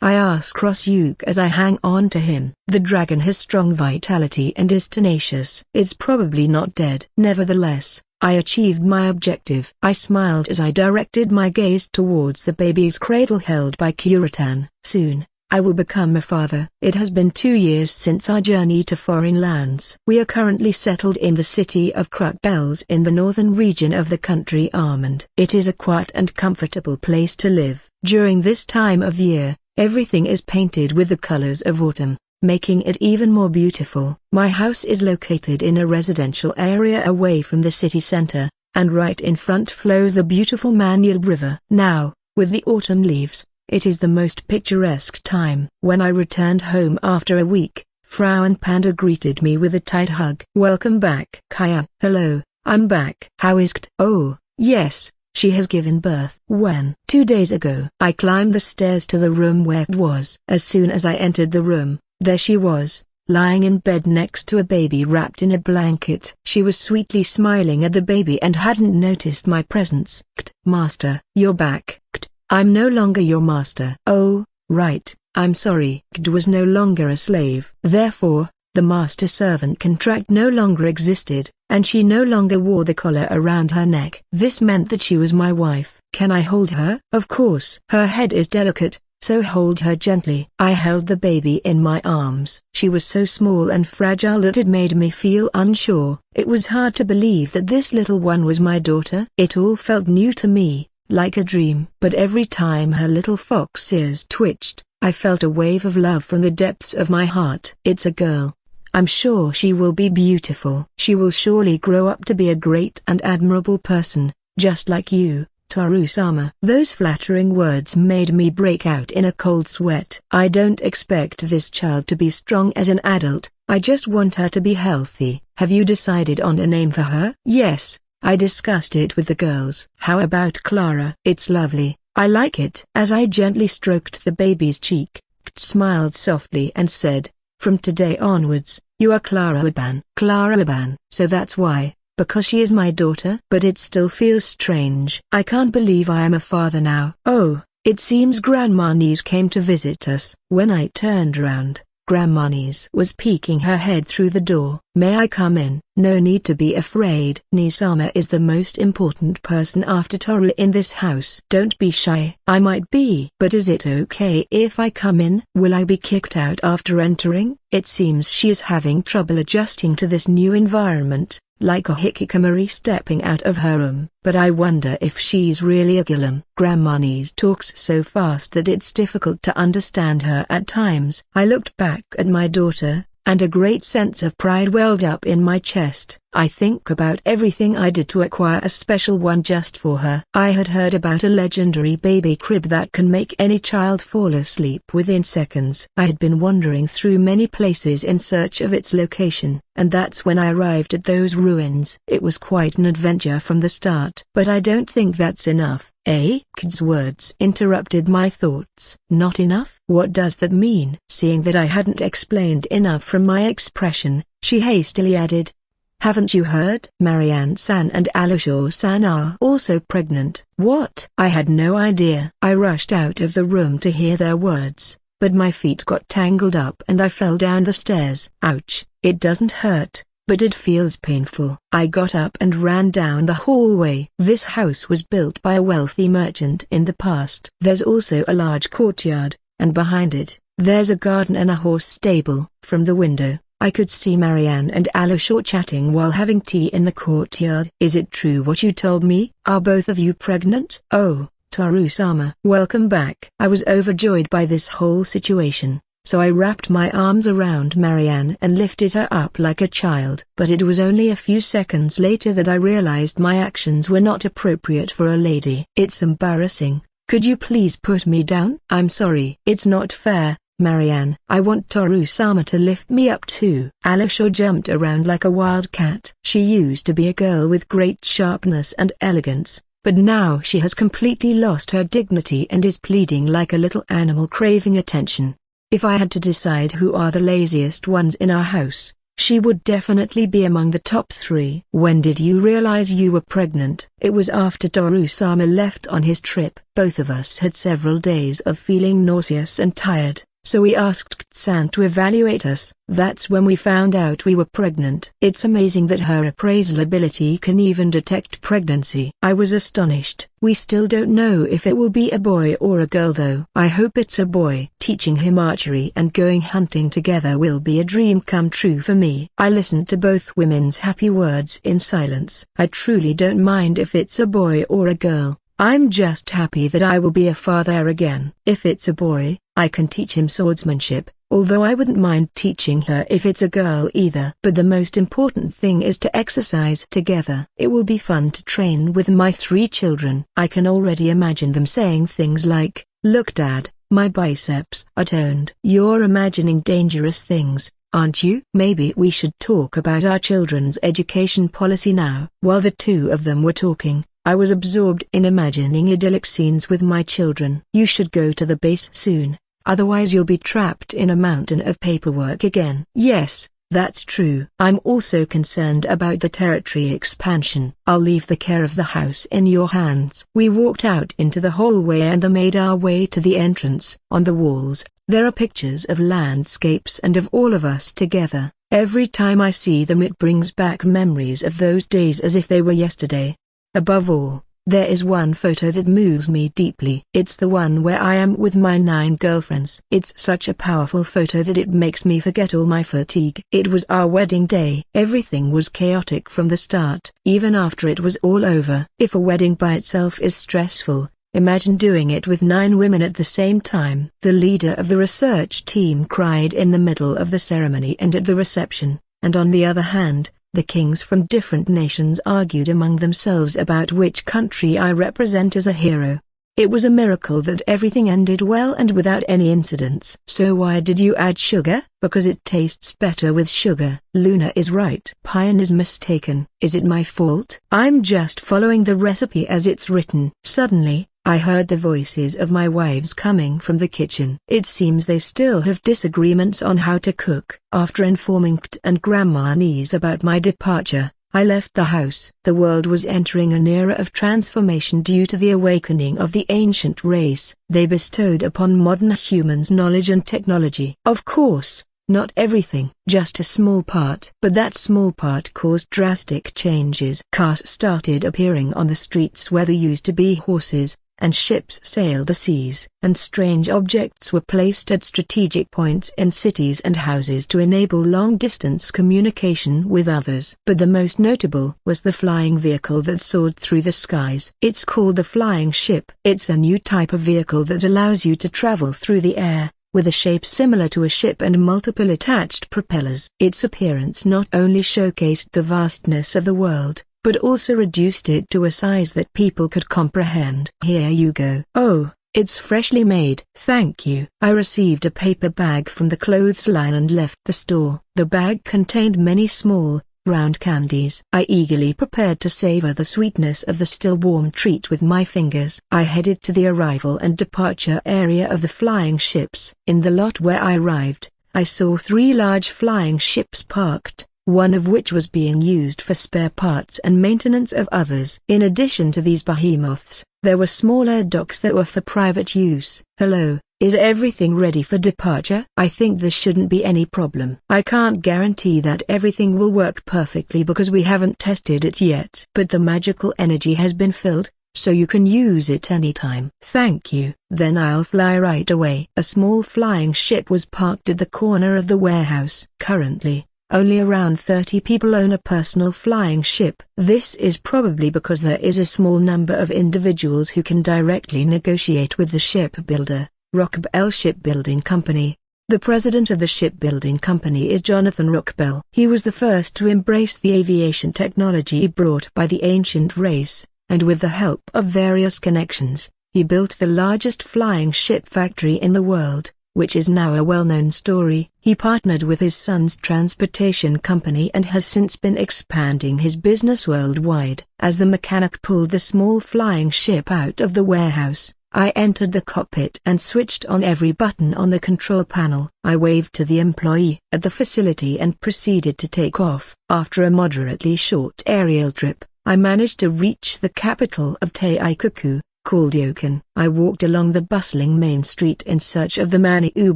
I ask Rosyuk as I hang on to him. The dragon has strong vitality and is tenacious. It's probably not dead. Nevertheless, I achieved my objective. I smiled as I directed my gaze towards the baby's cradle held by Kuritan. Soon, I will become a father. It has been 2 years since our journey to foreign lands. We are currently settled in the city of Krukbels in the northern region of the country Armand. It is a quiet and comfortable place to live. During this time of year, everything is painted with the colors of autumn, making it even more beautiful. My house is located in a residential area away from the city center, and right in front flows the beautiful Manuel River. Now, with the autumn leaves, it is the most picturesque time. When I returned home after a week, Frau Panda greeted me with a tight hug. Welcome back. Kaya. Hello, I'm back. How is Kt? Oh, yes, she has given birth. When? 2 days ago. I climbed the stairs to the room where Kt was. As soon as I entered the room, there she was, lying in bed next to a baby wrapped in a blanket. She was sweetly smiling at the baby and hadn't noticed my presence. Kt, master, you're back. Kt, I'm no longer your master. Oh, right, I'm sorry. Kt was no longer a slave. Therefore, the master-servant contract no longer existed, and she no longer wore the collar around her neck. This meant that she was my wife. Can I hold her? Of course. Her head is delicate, so hold her gently. I held the baby in my arms. She was so small and fragile that it made me feel unsure. It was hard to believe that this little one was my daughter. It all felt new to me, like a dream. But every time her little fox ears twitched, I felt a wave of love from the depths of my heart. It's a girl. I'm sure she will be beautiful. She will surely grow up to be a great and admirable person, just like you, Toru-sama. Those flattering words made me break out in a cold sweat. I don't expect this child to be strong as an adult, I just want her to be healthy. Have you decided on a name for her? Yes, I discussed it with the girls. How about Clara? It's lovely, I like it. As I gently stroked the baby's cheek, Kt smiled softly and said, from today onwards, you are Clara-ban. Clara-ban. So that's why, because she is my daughter? But it still feels strange. I can't believe I am a father now. Oh, it seems Grandma Niece came to visit us. When I turned around, Grandma Niece was peeking her head through the door. May I come in? No need to be afraid. Nisama is the most important person after Toru in this house. Don't be shy. I might be. But is it okay if I come in? Will I be kicked out after entering? It seems she is having trouble adjusting to this new environment, like a hikikomori stepping out of her room. But I wonder if she's really a Gillam. Grandma Niece talks so fast that it's difficult to understand her at times. I looked back at my daughter, and a great sense of pride welled up in my chest. I think about everything I did to acquire a special one just for her. I had heard about a legendary baby crib that can make any child fall asleep within seconds. I had been wandering through many places in search of its location, and that's when I arrived at those ruins. It was quite an adventure from the start. But I don't think that's enough. Kd's words interrupted my thoughts. Not enough? What does that mean? Seeing that I hadn't explained enough from my expression, she hastily added, haven't you heard? Marianne-san and Alusho-san are also pregnant. What? I had no idea. I rushed out of the room to hear their words, but my feet got tangled up and I fell down the stairs. Ouch, it doesn't hurt, but it feels painful. I got up and ran down the hallway. This house was built by a wealthy merchant in the past. There's also a large courtyard, and behind it, there's a garden and a horse stable. From the window, I could see Marianne and Alusho chatting while having tea in the courtyard. Is it true what you told me? Are both of you pregnant? Oh, Toru-sama. Welcome back. I was overjoyed by this whole situation, so I wrapped my arms around Marianne and lifted her up like a child. But it was only a few seconds later that I realized my actions were not appropriate for a lady. It's embarrassing. Could you please put me down? I'm sorry. It's not fair, Marianne. I want Toru-sama to lift me up too. Alusho jumped around like a wild cat. She used to be a girl with great sharpness and elegance, but now she has completely lost her dignity and is pleading like a little animal craving attention. If I had to decide who are the laziest ones in our house, she would definitely be among the top 3. When did you realize you were pregnant? It was after Toru-sama left on his trip. Both of us had several days of feeling nauseous and tired, so we asked Kt-san to evaluate us. That's when we found out we were pregnant. It's amazing that her appraisal ability can even detect pregnancy. I was astonished. We still don't know if it will be a boy or a girl though. I hope it's a boy. Teaching him archery and going hunting together will be a dream come true for me. I listened to both women's happy words in silence. I truly don't mind if it's a boy or a girl. I'm just happy that I will be a father again. If it's a boy, I can teach him swordsmanship, although I wouldn't mind teaching her if it's a girl either. But the most important thing is to exercise together. It will be fun to train with my 3 children. I can already imagine them saying things like, look Dad, my biceps are toned. You're imagining dangerous things, aren't you? Maybe we should talk about our children's education policy now. While the 2 of them were talking, I was absorbed in imagining idyllic scenes with my children. You should go to the base soon, otherwise you'll be trapped in a mountain of paperwork again. Yes, that's true. I'm also concerned about the territory expansion. I'll leave the care of the house in your hands. We walked out into the hallway and made our way to the entrance. On the walls, there are pictures of landscapes and of all of us together. Every time I see them it brings back memories of those days as if they were yesterday. Above all, there is one photo that moves me deeply. It's the one where I am with my 9 girlfriends. It's such a powerful photo that it makes me forget all my fatigue. It was our wedding day. Everything was chaotic from the start, even after it was all over. If a wedding by itself is stressful, Imagine doing it with 9 women at the same time. The leader of the research team cried in the middle of the ceremony and at the reception, and on the other hand, the kings from different nations argued among themselves about which country I represent as a hero. It was a miracle that everything ended well and without any incidents. So why did you add sugar? Because it tastes better with sugar. Luna is right. Pion is mistaken. Is it my fault? I'm just following the recipe as it's written. Suddenly, I heard the voices of my wives coming from the kitchen. It seems they still have disagreements on how to cook. After informing Kt and Grandma Niece about my departure, I left the house. The world was entering an era of transformation due to the awakening of the ancient race. They bestowed upon modern humans knowledge and technology. Of course, not everything, just a small part. But that small part caused drastic changes. Cars started appearing on the streets where there used to be horses, and ships sailed the seas. And strange objects were placed at strategic points in cities and houses to enable long-distance communication with others. But the most notable was the flying vehicle that soared through the skies. It's called the flying ship. It's a new type of vehicle that allows you to travel through the air, with a shape similar to a ship and multiple attached propellers. Its appearance not only showcased the vastness of the world, but also reduced it to a size that people could comprehend. Here you go. Oh, it's freshly made. Thank you. I received a paper bag from the clothesline and left the store. The bag contained many small, round candies. I eagerly prepared to savor the sweetness of the still warm treat with my fingers. I headed to the arrival and departure area of the flying ships. In the lot where I arrived, I saw 3 large flying ships parked, one of which was being used for spare parts and maintenance of others. In addition to these behemoths, there were smaller docks that were for private use. Hello, is everything ready for departure? I think there shouldn't be any problem. I can't guarantee that everything will work perfectly because we haven't tested it yet. But the magical energy has been filled, so you can use it anytime. Thank you. Then I'll fly right away. A small flying ship was parked at the corner of the warehouse. Currently, only around 30 people own a personal flying ship. This is probably because there is a small number of individuals who can directly negotiate with the shipbuilder, Rockbell Shipbuilding Company. The president of the shipbuilding company is Jonathan Rockbell. He was the first to embrace the aviation technology brought by the ancient race, and with the help of various connections, he built the largest flying ship factory in the world, which is now a well-known story. He partnered with his son's transportation company and has since been expanding his business worldwide. As the mechanic pulled the small flying ship out of the warehouse, I entered the cockpit and switched on every button on the control panel. I waved to the employee at the facility and proceeded to take off. After a moderately short aerial trip, I managed to reach the capital of Taikuku, called Yokan. I walked along the bustling main street in search of the Maniou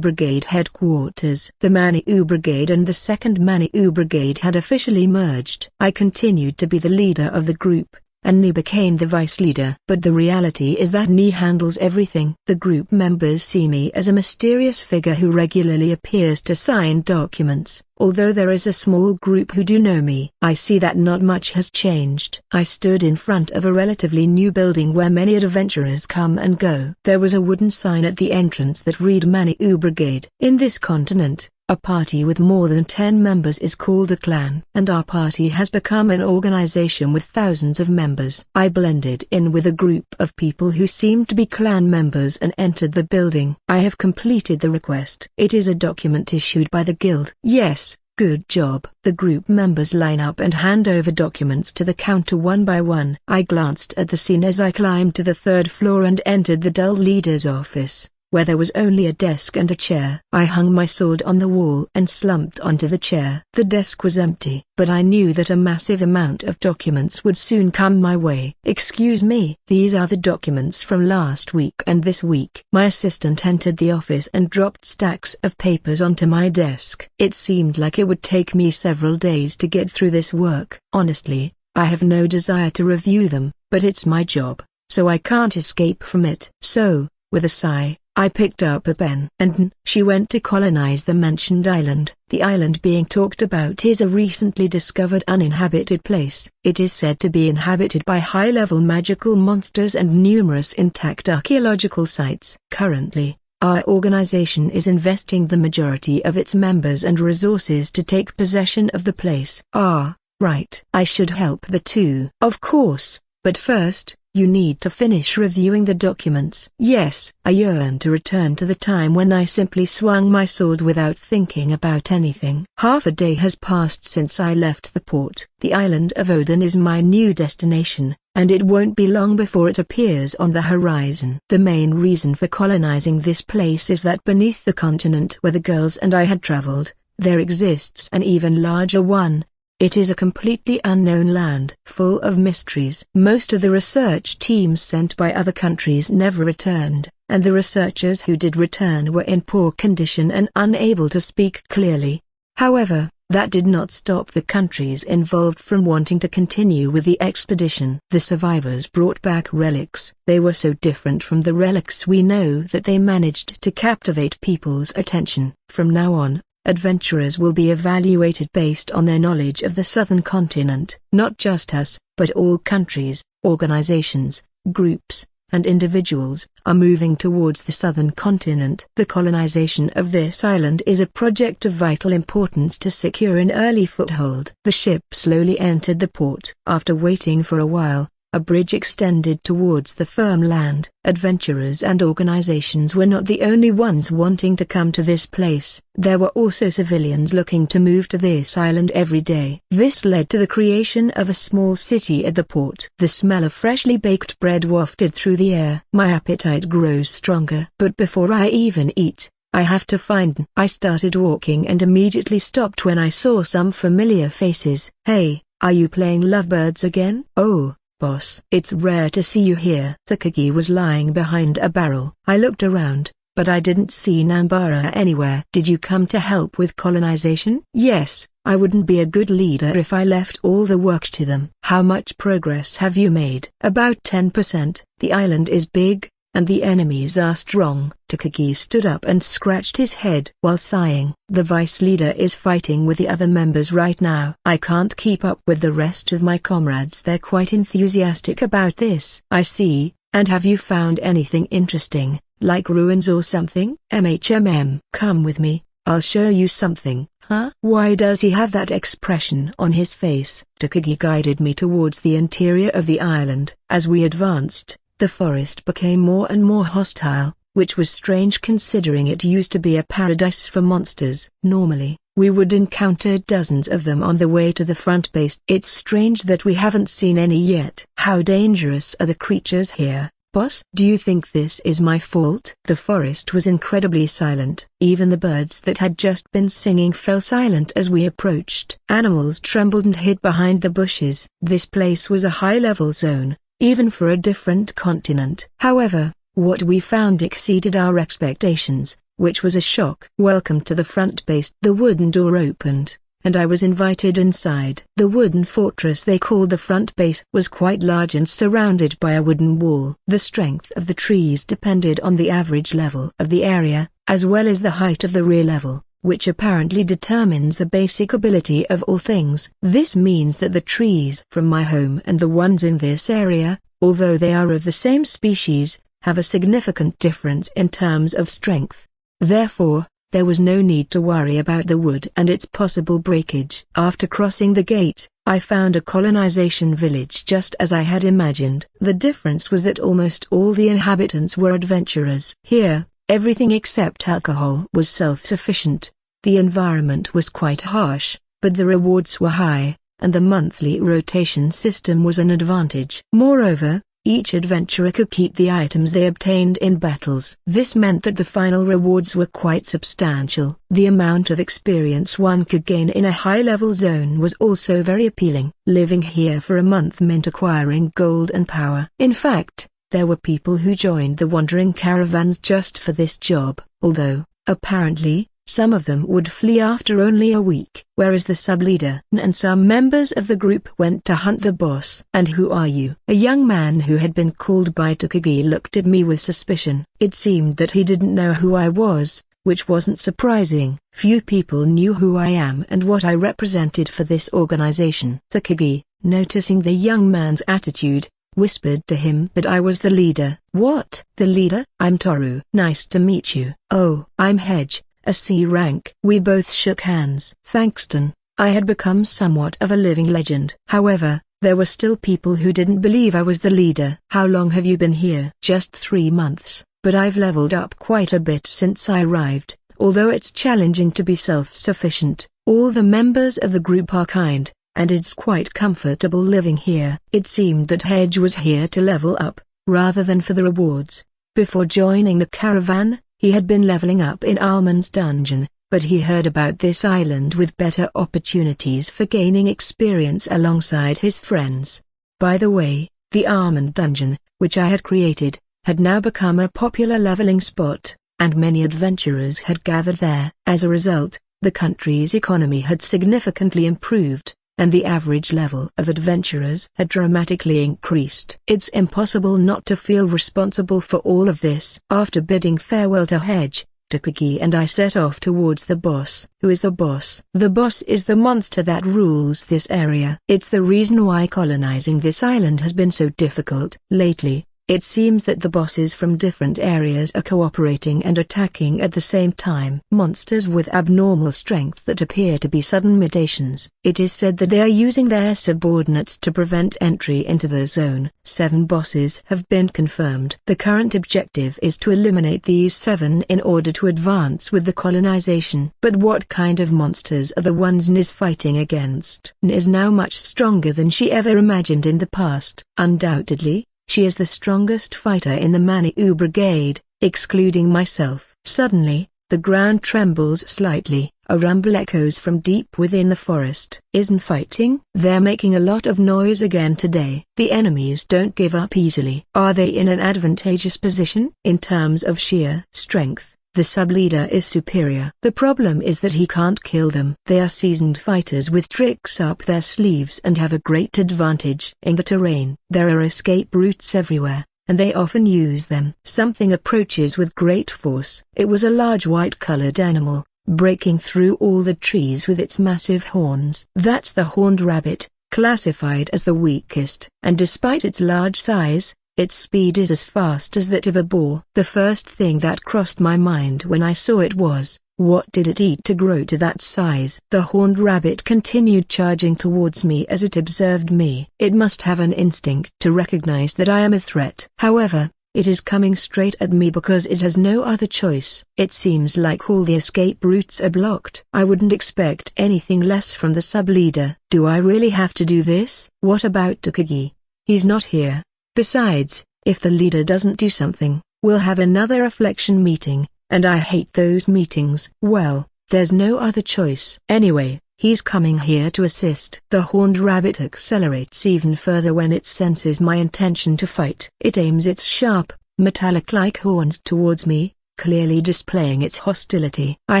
Brigade headquarters. The Maniou Brigade and the 2nd Maniou Brigade had officially merged. I continued to be the leader of the group, and Ni became the vice leader. But the reality is that Ni handles everything. The group members see me as a mysterious figure who regularly appears to sign documents. Although there is a small group who do know me, I see that not much has changed. I stood in front of a relatively new building where many adventurers come and go. There was a wooden sign at the entrance that read Maniou Brigade. In this continent, a party with more than 10 members is called a clan. And our party has become an organization with thousands of members. I blended in with a group of people who seemed to be clan members and entered the building. I have completed the request. It is a document issued by the guild. Yes. Good job. The group members line up and hand over documents to the counter one by one. I glanced at the scene as I climbed to the 3rd floor and entered the dull leader's office, where there was only a desk and a chair. I hung my sword on the wall and slumped onto the chair. The desk was empty, but I knew that a massive amount of documents would soon come my way. Excuse me. These are the documents from last week and this week. My assistant entered the office and dropped stacks of papers onto my desk. It seemed like it would take me several days to get through this work. Honestly, I have no desire to review them, but it's my job, so I can't escape from it. So, with a sigh, I picked up a pen. And she went to colonize the mentioned island. The island being talked about is a recently discovered uninhabited place. It is said to be inhabited by high-level magical monsters and numerous intact archaeological sites. Currently, our organization is investing the majority of its members and resources to take possession of the place. Ah, right. I should help the two. Of course, but first, you need to finish reviewing the documents. Yes. I yearn to return to the time when I simply swung my sword without thinking about anything. Half a day has passed since I left the port. The island of Odin is my new destination, and it won't be long before it appears on the horizon. The main reason for colonizing this place is that beneath the continent where the girls and I had traveled, there exists an even larger one. It is a completely unknown land, full of mysteries. Most of the research teams sent by other countries never returned, and the researchers who did return were in poor condition and unable to speak clearly. However, that did not stop the countries involved from wanting to continue with the expedition. The survivors brought back relics. They were so different from the relics we know that they managed to captivate people's attention. From now on, adventurers will be evaluated based on their knowledge of the southern continent. Not just us, but all countries, organizations, groups, and individuals are moving towards the southern continent. The colonization of this island is a project of vital importance to secure an early foothold. The ship slowly entered the port. After waiting for a while, a bridge extended towards the firm land. Adventurers and organizations were not the only ones wanting to come to this place. There were also civilians looking to move to this island every day. This led to the creation of a small city at the port. The smell of freshly baked bread wafted through the air. My appetite grows stronger. But before I even eat, I have to find. I started walking and immediately stopped when I saw some familiar faces. Hey, are you playing lovebirds again? Oh, boss. It's rare to see you here. Takagi was lying behind a barrel. I looked around, but I didn't see Nambara anywhere. Did you come to help with colonization? Yes, I wouldn't be a good leader if I left all the work to them. How much progress have you made? About 10%. The island is big, and the enemies are strong. Takagi stood up and scratched his head while sighing. The vice leader is fighting with the other members right now. I can't keep up with the rest of my comrades. They're quite enthusiastic about this. I see. And have you found anything interesting, like ruins or something? Come with me, I'll show you something. Huh? Why does he have that expression on his face? Takagi guided me towards the interior of the island. As we advanced, the forest became more and more hostile, which was strange considering it used to be a paradise for monsters. Normally, we would encounter dozens of them on the way to the front base. It's strange that we haven't seen any yet. How dangerous are the creatures here, boss? Do you think this is my fault? The forest was incredibly silent. Even the birds that had just been singing fell silent as we approached. Animals trembled and hid behind the bushes. This place was a high-level zone, even for a different continent. However, what we found exceeded our expectations, which was a shock. Welcome to the front base. The wooden door opened, and I was invited inside. The wooden fortress they called the front base was quite large and surrounded by a wooden wall. The strength of the trees depended on the average level of the area, as well as the height of the rear level, which apparently determines the basic ability of all things. This means that the trees from my home and the ones in this area, although they are of the same species, have a significant difference in terms of strength. Therefore, there was no need to worry about the wood and its possible breakage. After crossing the gate, I found a colonization village just as I had imagined. The difference was that almost all the inhabitants were adventurers. Here, everything except alcohol was self-sufficient. The environment was quite harsh, but the rewards were high, and the monthly rotation system was an advantage. Moreover, each adventurer could keep the items they obtained in battles. This meant that the final rewards were quite substantial. The amount of experience one could gain in a high-level zone was also very appealing. Living here for a month meant acquiring gold and power. In fact, there were people who joined the wandering caravans just for this job, although, apparently, Some of them would flee after only a week. Where is the sub-leader? And some members of the group went to hunt the boss. And who are you? A young man who had been called by Takagi looked at me with suspicion. It seemed that he didn't know who I was, which wasn't surprising. Few people knew who I am and what I represented for this organization. Takagi, noticing the young man's attitude, whispered to him that I was the leader. What? The leader? I'm Toru. Nice to meet you. Oh, I'm Hedge, a C rank. We both shook hands. Thankston, I had become somewhat of a living legend. However, there were still people who didn't believe I was the leader. How long have you been here? Just 3 months, but I've leveled up quite a bit since I arrived. Although it's challenging to be self-sufficient, all the members of the group are kind, and it's quite comfortable living here. It seemed that Hedge was here to level up, rather than for the rewards. Before joining the caravan, he had been leveling up in Almond's dungeon, but he heard about this island with better opportunities for gaining experience alongside his friends. By the way, the Almond dungeon, which I had created, had now become a popular leveling spot, and many adventurers had gathered there. As a result, the country's economy had significantly improved, and the average level of adventurers had dramatically increased. It's impossible not to feel responsible for all of this. After bidding farewell to Hedge, Takagi and I set off towards the boss. Who is the boss? The boss is the monster that rules this area. It's the reason why colonizing this island has been so difficult. Lately, it seems that the bosses from different areas are cooperating and attacking at the same time. Monsters with abnormal strength that appear to be sudden mutations. It is said that they are using their subordinates to prevent entry into the zone. 7 bosses have been confirmed. The current objective is to eliminate these 7 in order to advance with the colonization. But what kind of monsters are the ones N is fighting against? N is now much stronger than she ever imagined in the past. Undoubtedly, she is the strongest fighter in the Maniou Brigade, excluding myself. Suddenly, the ground trembles slightly. A rumble echoes from deep within the forest. Isn't fighting? They're making a lot of noise again today. The enemies don't give up easily. Are they in an advantageous position? In terms of sheer strength, the sub-leader is superior. The problem is that he can't kill them. They are seasoned fighters with tricks up their sleeves and have a great advantage. In the terrain, there are escape routes everywhere, and they often use them. Something approaches with great force. It was a large white-colored animal, breaking through all the trees with its massive horns. That's the horned rabbit, classified as the weakest. And despite its large size, its speed is as fast as that of a boar. The first thing that crossed my mind when I saw it was, what did it eat to grow to that size? The horned rabbit continued charging towards me as it observed me. It must have an instinct to recognize that I am a threat. However, it is coming straight at me because it has no other choice. It seems like all the escape routes are blocked. I wouldn't expect anything less from the sub-leader. Do I really have to do this? What about Takagi? He's not here. Besides, if the leader doesn't do something, we'll have another reflection meeting, and I hate those meetings. Well, there's no other choice. Anyway, he's coming here to assist. The horned rabbit accelerates even further when it senses my intention to fight. It aims its sharp, metallic-like horns towards me, clearly displaying its hostility. I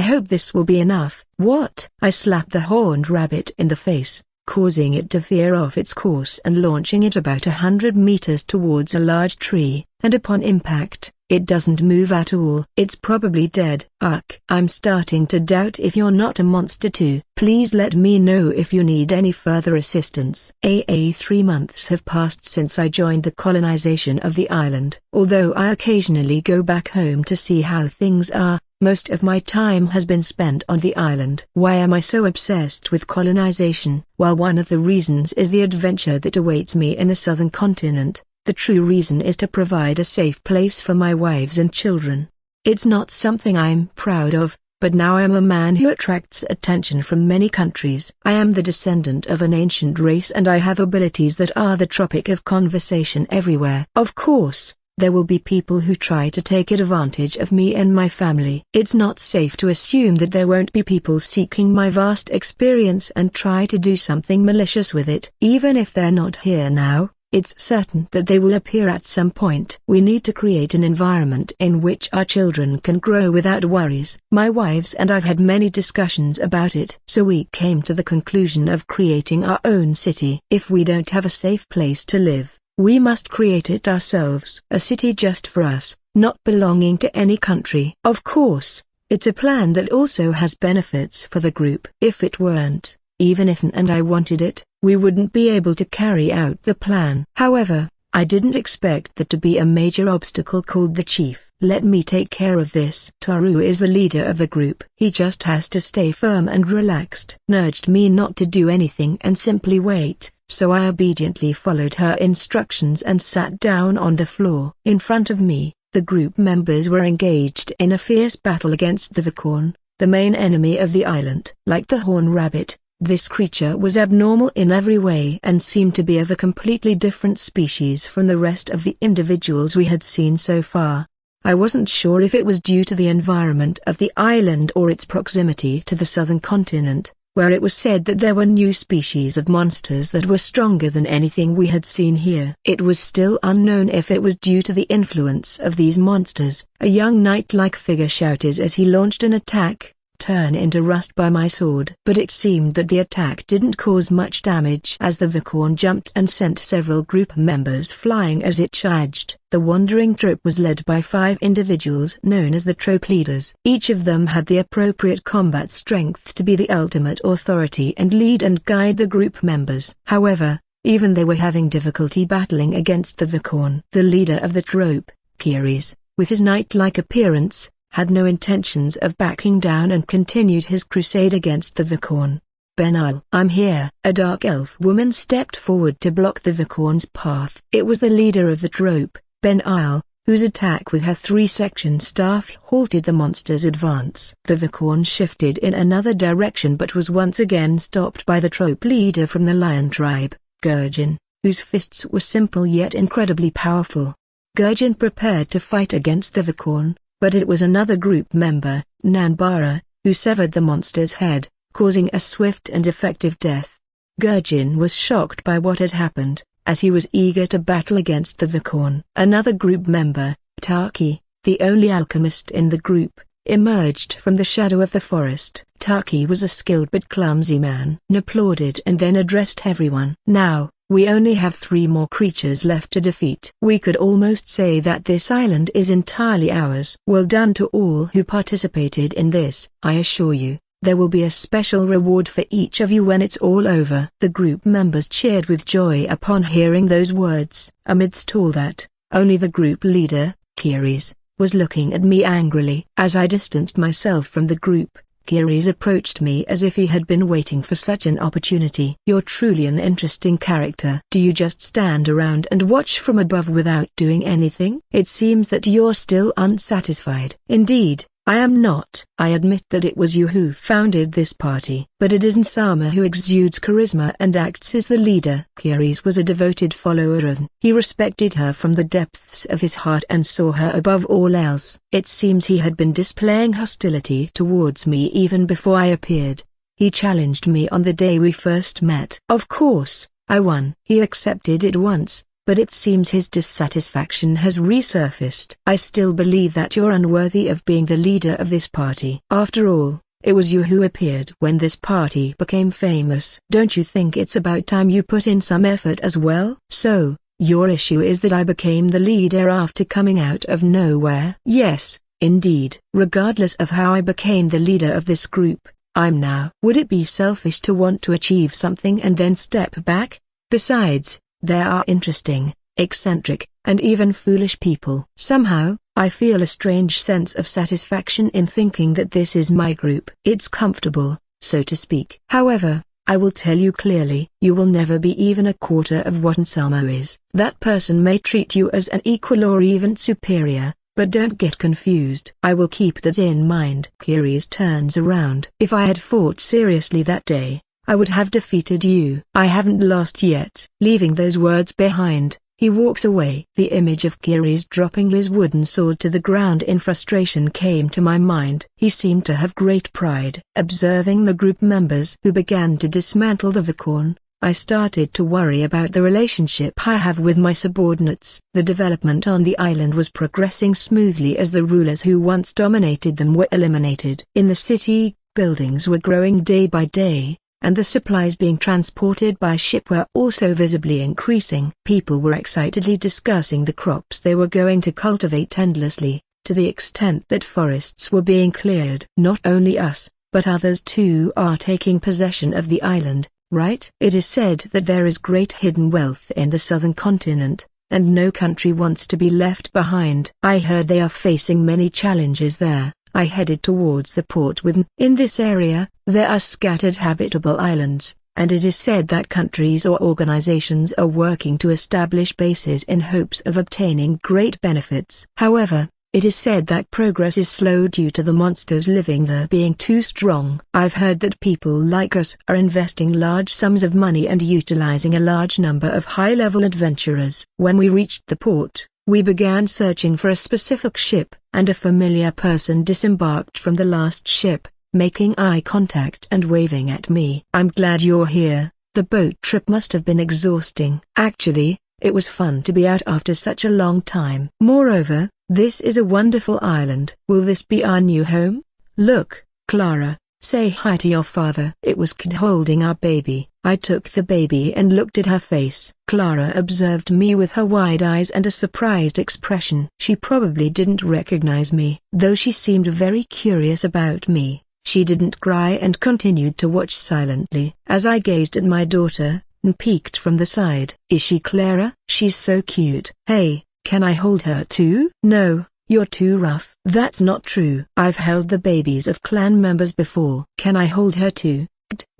hope this will be enough. What? I slapped the horned rabbit in the face, causing it to veer off its course and launching it about 100 meters towards a large tree, and upon impact, it doesn't move at all. It's probably dead. Ugh. I'm starting to doubt if you're not a monster too. Please let me know if you need any further assistance. 3 months have passed since I joined the colonization of the island. Although I occasionally go back home to see how things are, most of my time has been spent on the island. Why am I so obsessed with colonization? Well, one of the reasons is the adventure that awaits me in the southern continent. The true reason is to provide a safe place for my wives and children. It's not something I'm proud of, but now I'm a man who attracts attention from many countries. I am the descendant of an ancient race and I have abilities that are the topic of conversation everywhere. Of course, there will be people who try to take advantage of me and my family. It's not safe to assume that there won't be people seeking my vast experience and try to do something malicious with it. Even if they're not here now, It's certain that they will appear at some point. We need to create an environment in which our children can grow without worries. My wives and I've had many discussions about it. So we came to the conclusion of creating our own city. If we don't have a safe place to live, we must create it ourselves. A city just for us, not belonging to any country. Of course, it's a plan that also has benefits for the group. If it weren't, even if N and I wanted it, we wouldn't be able to carry out the plan. However, I didn't expect that to be a major obstacle called the chief. Let me take care of this. Toru is the leader of the group. He just has to stay firm and relaxed. Nudged me not to do anything and simply wait, so I obediently followed her instructions and sat down on the floor. In front of me, the group members were engaged in a fierce battle against the Vicorn, the main enemy of the island. Like the horn rabbit, this creature was abnormal in every way and seemed to be of a completely different species from the rest of the individuals we had seen so far. I wasn't sure if it was due to the environment of the island or its proximity to the southern continent, where it was said that there were new species of monsters that were stronger than anything we had seen here. It was still unknown if it was due to the influence of these monsters. A young knight-like figure shouted as he launched an attack, "Turn into rust by my sword." But it seemed that the attack didn't cause much damage as the Vicorn jumped and sent several group members flying as it charged. The wandering troop was led by 5 individuals known as the troop leaders. Each of them had the appropriate combat strength to be the ultimate authority and lead and guide the group members. However, even they were having difficulty battling against the Vicorn. The leader of the troop, Kiris, with his knight-like appearance, had no intentions of backing down and continued his crusade against the Vicorn. "Ben-Al, I'm here." A dark elf woman stepped forward to block the Vicorn's path. It was the leader of the troop, Ben-Al, whose attack with her 3-section staff halted the monster's advance. The Vicorn shifted in another direction but was once again stopped by the troop leader from the lion tribe, Gurjin, whose fists were simple yet incredibly powerful. Gurjin prepared to fight against the Vicorn, but it was another group member, Nanbara, who severed the monster's head, causing a swift and effective death. Gurjin was shocked by what had happened, as he was eager to battle against the Vicorn. Another group member, Taki, the only alchemist in the group, emerged from the shadow of the forest. Taki was a skilled but clumsy man. Applauded and then addressed everyone. "Now, we only have 3 more creatures left to defeat. We could almost say that this island is entirely ours." Well done to all who participated in this. I assure you, there will be a special reward for each of you when it's all over. The group members cheered with joy upon hearing those words. Amidst all that, only the group leader, Kiris, was looking at me angrily. As I distanced myself from the group, Kiris approached me as if he had been waiting for such an opportunity. "You're truly an interesting character. Do you just stand around and watch from above without doing anything? It seems that you're still unsatisfied." "Indeed, I am not. I admit that it was you who founded this party, but it isn't Sama who exudes charisma and acts as the leader." Kiris was a devoted follower and he respected her from the depths of his heart and saw her above all else. It seems he had been displaying hostility towards me even before I appeared. He challenged me on the day we first met. Of course, I won. He accepted it once, but it seems his dissatisfaction has resurfaced. "I still believe that you're unworthy of being the leader of this party. After all, it was you who appeared when this party became famous. Don't you think it's about time you put in some effort as well?" "So, your issue is that I became the leader after coming out of nowhere?" "Yes, indeed. Regardless of how I became the leader of this group, I'm now." "Would it be selfish to want to achieve something and then step back? Besides, there are interesting, eccentric, and even foolish people. Somehow, I feel a strange sense of satisfaction in thinking that this is my group. It's comfortable, so to speak. However, I will tell you clearly, you will never be even a quarter of what Ansama is. That person may treat you as an equal or even superior, but don't get confused. I will keep that in mind." Kiris turns around. "If I had fought seriously that day, I would have defeated you. I haven't lost yet." Leaving those words behind, he walks away. The image of Kiris dropping his wooden sword to the ground in frustration came to my mind. He seemed to have great pride. Observing the group members who began to dismantle the Vicorn, I started to worry about the relationship I have with my subordinates. The development on the island was progressing smoothly as the rulers who once dominated them were eliminated. In the city, buildings were growing day by day, and the supplies being transported by ship were also visibly increasing. People were excitedly discussing the crops they were going to cultivate endlessly, to the extent that forests were being cleared. Not only us, but others too are taking possession of the island, right? It is said that there is great hidden wealth in the southern continent, and no country wants to be left behind. I heard they are facing many challenges there. I headed towards the port with In this area, there are scattered habitable islands, and it is said that countries or organizations are working to establish bases in hopes of obtaining great benefits. However, it is said that progress is slow due to the monsters living there being too strong. I've heard that people like us are investing large sums of money and utilizing a large number of high-level adventurers. When we reached the port, we began searching for a specific ship, and a familiar person disembarked from the last ship, making eye contact and waving at me. "I'm glad you're here. The boat trip must have been exhausting." Actually, it was fun to be out after such a long time. Moreover, this is a wonderful island. Will this be our new home? Look, Clara, say hi to your father. It was Kid holding our baby. I took the baby and looked at her face. Clara observed me with her wide eyes and a surprised expression. She probably didn't recognize me. Though she seemed very curious about me, she didn't cry and continued to watch silently. As I gazed at my daughter, and peeked from the side. "Is she Clara? She's so cute. Hey, can I hold her too?" "No, you're too rough." "That's not true. I've held the babies of clan members before." "Can I hold her too?"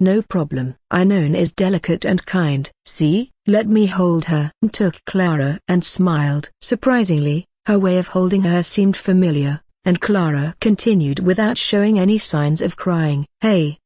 "No problem. I'm known as delicate and kind." "See, let me hold her." I took Clara and smiled. Surprisingly, her way of holding her seemed familiar, and Clara continued without showing any signs of crying. "Hey,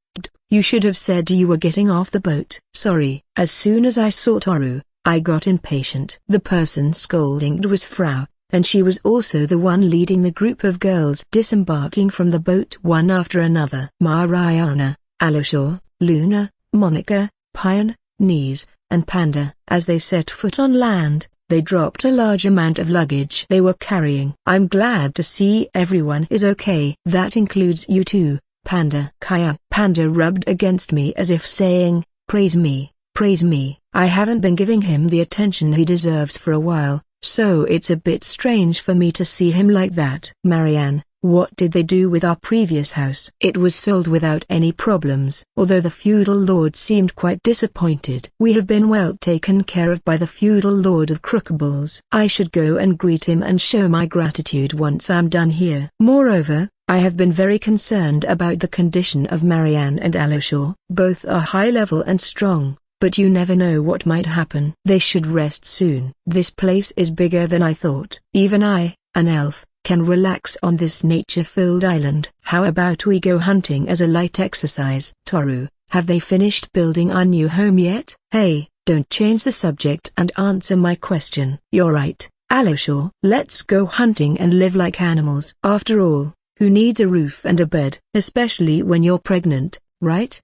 you should have said you were getting off the boat." "Sorry." As soon as I saw Toru, I got impatient. The person scolding was Frau, and she was also the one leading the group of girls disembarking from the boat one after another. Mariana, Alushaw, Luna, Monica, Pion, Knees, and Panda. As they set foot on land, they dropped a large amount of luggage they were carrying. "I'm glad to see everyone is okay." "That includes you too, Panda." Kaya. Panda rubbed against me as if saying, praise me, praise me." I haven't been giving him the attention he deserves for a while, so it's a bit strange for me to see him like that. "Marianne, what did they do with our previous house?" "It was sold without any problems." Although the feudal lord seemed quite disappointed. "We have been well taken care of by the feudal lord of Crookables. I should go and greet him and show my gratitude once I'm done here. Moreover, I have been very concerned about the condition of Marianne and Alushaw. Both are high level and strong, but you never know what might happen. They should rest soon." "This place is bigger than I thought. Even I, an elf, can relax on this nature-filled island." "How about we go hunting as a light exercise?" "Toru, have they finished building our new home yet?" "Hey, don't change the subject and answer my question." "You're right, Alushaw. Let's go hunting and live like animals. After all, who needs a roof and a bed, especially when you're pregnant, right?"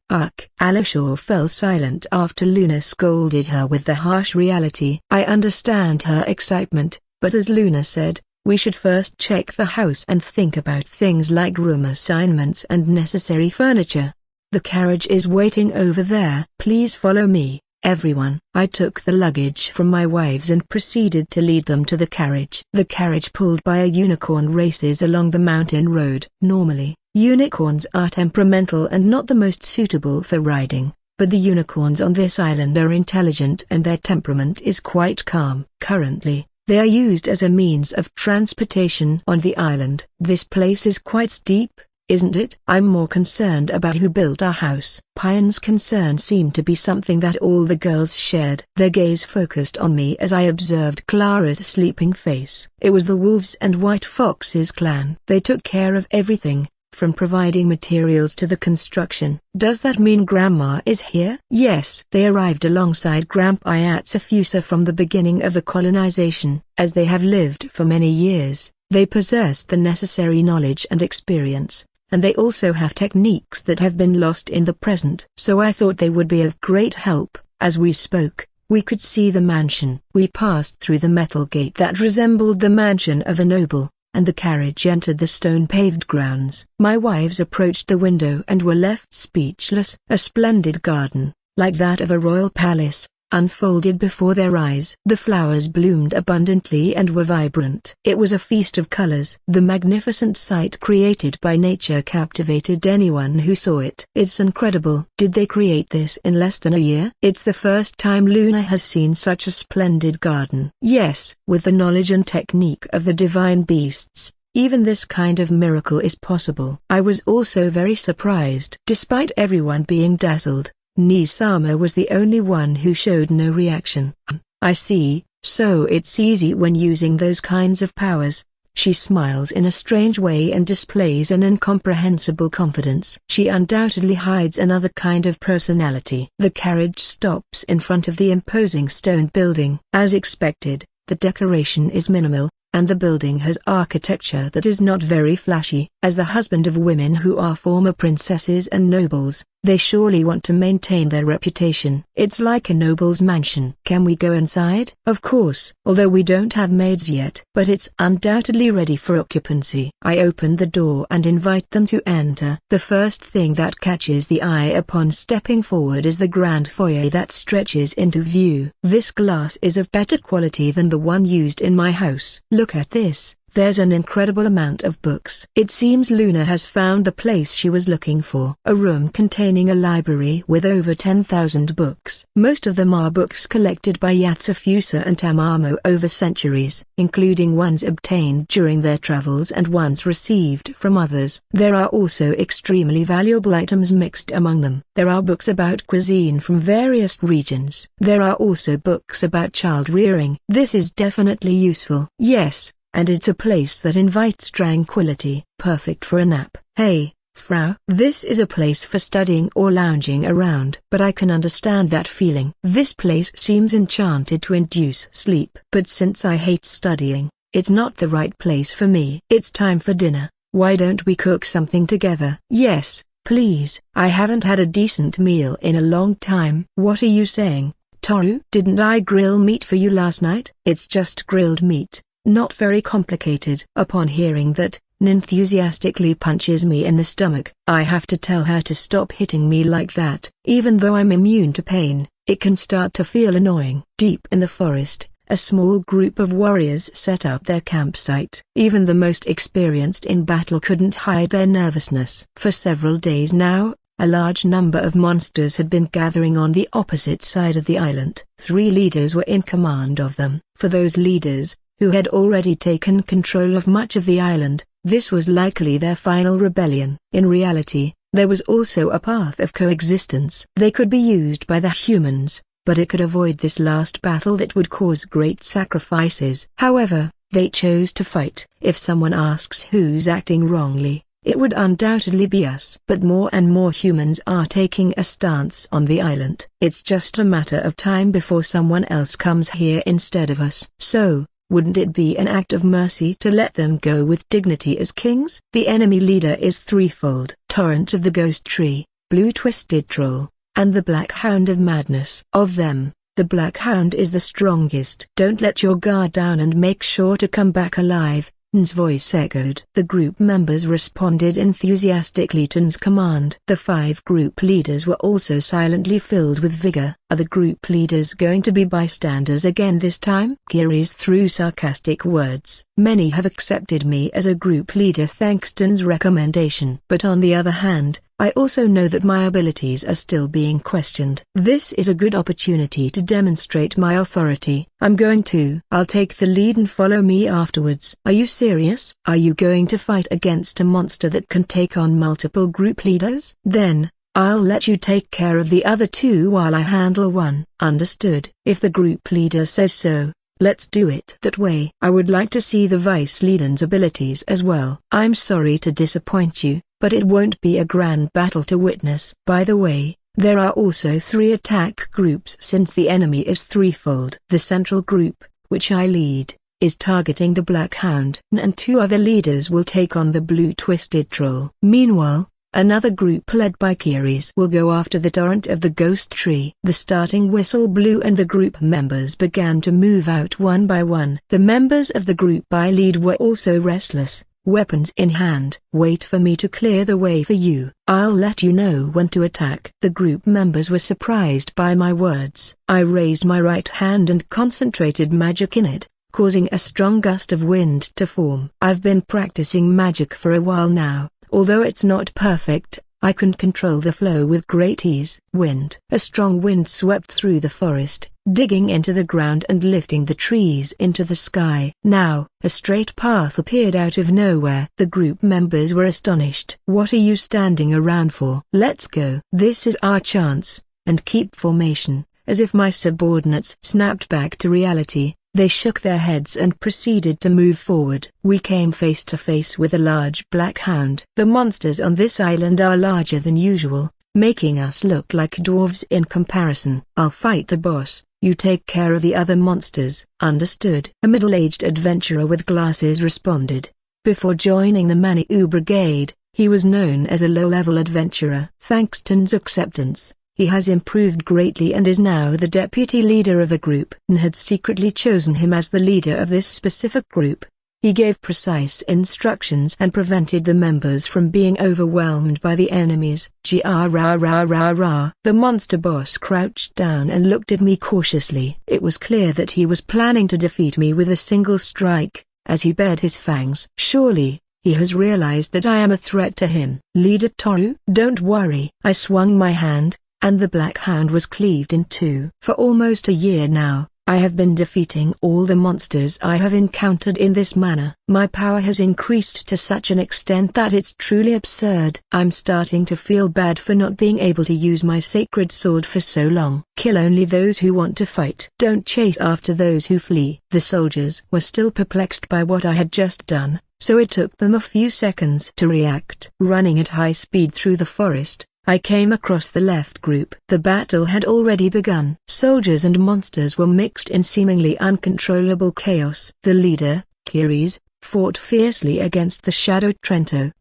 Alushaw fell silent after Luna scolded her with the harsh reality. I understand her excitement, but as Luna said, we should first check the house and think about things like room assignments and necessary furniture. "The carriage is waiting over there. Please follow me, everyone." I took the luggage from my wives and proceeded to lead them to the carriage. The carriage pulled by a unicorn races along the mountain road. Normally, unicorns are temperamental and not the most suitable for riding, but the unicorns on this island are intelligent and their temperament is quite calm. Currently, they are used as a means of transportation on the island. This place is quite steep, isn't it? I'm more concerned about who built our house. Pion's concern seemed to be something that all the girls shared. Their gaze focused on me as I observed Clara's sleeping face. It was the Wolves and White Foxes clan. They took care of everything, from providing materials to the construction. "Does that mean Grandma is here?" "Yes." They arrived alongside Grandpa Yatsufusa from the beginning of the colonization. As they have lived for many years, they possess the necessary knowledge and experience, and they also have techniques that have been lost in the present. So I thought they would be of great help. As we spoke, we could see the mansion. We passed through the metal gate that resembled the mansion of a noble, and the carriage entered the stone-paved grounds. My wives approached the window and were left speechless. A splendid garden, like that of a royal palace, unfolded before their eyes. The flowers bloomed abundantly and were vibrant. It was a feast of colors. The magnificent sight created by nature captivated anyone who saw it. It's incredible. Did they create this in less than a year? It's the first time Luna has seen such a splendid garden. Yes, with the knowledge and technique of the divine beasts, even this kind of miracle is possible. I was also very surprised. Despite everyone being dazzled, Nisama was the only one who showed no reaction. I see, so it's easy when using those kinds of powers. She smiles in a strange way and displays an incomprehensible confidence. She undoubtedly hides another kind of personality. The carriage stops in front of the imposing stone building. As expected, the decoration is minimal, and the building has architecture that is not very flashy. As the husband of women who are former princesses and nobles, they surely want to maintain their reputation. It's like a noble's mansion. Can we go inside? Of course, although we don't have maids yet. But it's undoubtedly ready for occupancy. I open the door and invite them to enter. The first thing that catches the eye upon stepping forward is the grand foyer that stretches into view. This glass is of better quality than the one used in my house. Look at this. There's an incredible amount of books. It seems Luna has found the place she was looking for. A room containing a library with over 10,000 books. Most of them are books collected by Yatsufusa and Tamamo over centuries, including ones obtained during their travels and ones received from others. There are also extremely valuable items mixed among them. There are books about cuisine from various regions. There are also books about child rearing. This is definitely useful. Yes. And it's a place that invites tranquility, perfect for a nap. Hey, Frau. This is a place for studying or lounging around. But I can understand that feeling. This place seems enchanted to induce sleep. But since I hate studying, it's not the right place for me. It's time for dinner. Why don't we cook something together? Yes, please. I haven't had a decent meal in a long time. What are you saying, Toru? Didn't I grill meat for you last night? It's just grilled meat. Not very complicated. Upon hearing that, N enthusiastically punches me in the stomach. I have to tell her to stop hitting me like that. Even though I'm immune to pain, it can start to feel annoying. Deep in the forest, a small group of warriors set up their campsite. Even the most experienced in battle couldn't hide their nervousness. For several days now, a large number of monsters had been gathering on the opposite side of the island. 3 leaders were in command of them. For those leaders, who had already taken control of much of the island, this was likely their final rebellion. In reality, there was also a path of coexistence. They could be used by the humans, but it could avoid this last battle that would cause great sacrifices. However, they chose to fight. If someone asks who's acting wrongly, it would undoubtedly be us. But more and more humans are taking a stance on the island. It's just a matter of time before someone else comes here instead of us. So, wouldn't it be an act of mercy to let them go with dignity as kings? The enemy leader is threefold: Torrent of the Ghost Tree, Blue Twisted Troll, and the Black Hound of Madness. Of them, the Black Hound is the strongest. Don't let your guard down and make sure to come back alive, N's voice echoed. The group members responded enthusiastically to N's command. The 5 group leaders were also silently filled with vigor. Are the group leaders going to be bystanders again this time? Kiri's threw sarcastic words. Many have accepted me as a group leader thanks to N's recommendation. But on the other hand, I also know that my abilities are still being questioned. This is a good opportunity to demonstrate my authority. I'll take the lead and follow me afterwards. Are you serious? Are you going to fight against a monster that can take on multiple group leaders? Then, I'll let you take care of the other 2 while I handle one. Understood. If the group leader says so, let's do it that way. I would like to see the vice leader's abilities as well. I'm sorry to disappoint you, but it won't be a grand battle to witness. By the way, there are also 3 attack groups since the enemy is threefold. The central group, which I lead, is targeting the Black Hound, and 2 other leaders will take on the Blue Twisted Troll. Meanwhile, Another group led by Kiris will go after the torrent of the ghost tree. The starting whistle blew and the group members began to move out one by one. The members of the group I lead were also restless, weapons in hand. Wait for me to clear the way for you. I'll let you know when to attack. The group members were surprised by my words. I raised my right hand and concentrated magic in it, causing a strong gust of wind to form. I've been practicing magic for a while now. Although it's not perfect, I can control the flow with great ease. Wind. A strong wind swept through the forest, digging into the ground and lifting the trees into the sky. Now, a straight path appeared out of nowhere. The group members were astonished. What are you standing around for? Let's go. This is our chance, and keep formation. As if my subordinates snapped back to reality, they shook their heads and proceeded to move forward. We came face to face with a large black hound. The monsters on this island are larger than usual, making us look like dwarves in comparison. I'll fight the boss, you take care of the other monsters. Understood. A middle-aged adventurer with glasses responded. Before joining the Maniou Brigade, he was known as a low-level adventurer. Thanks to N's acceptance, he has improved greatly and is now the deputy leader of a group. N had secretly chosen him as the leader of this specific group. He gave precise instructions and prevented the members from being overwhelmed by the enemies. The monster boss crouched down and looked at me cautiously. It was clear that he was planning to defeat me with a single strike, as he bared his fangs. Surely, he has realized that I am a threat to him. Leader Toru? Don't worry. I swung my hand, and the black hound was cleaved in two. For almost a year now, I have been defeating all the monsters I have encountered in this manner. My power has increased to such an extent that it's truly absurd. I'm starting to feel bad for not being able to use my sacred sword for so long. Kill only those who want to fight. Don't chase after those who flee. The soldiers were still perplexed by what I had just done, so it took them a few seconds to react. Running at high speed through the forest, I came across the left group. The battle had already begun. Soldiers and monsters were mixed in seemingly uncontrollable chaos. The leader, Kiris, fought fiercely against the Shadow Trento.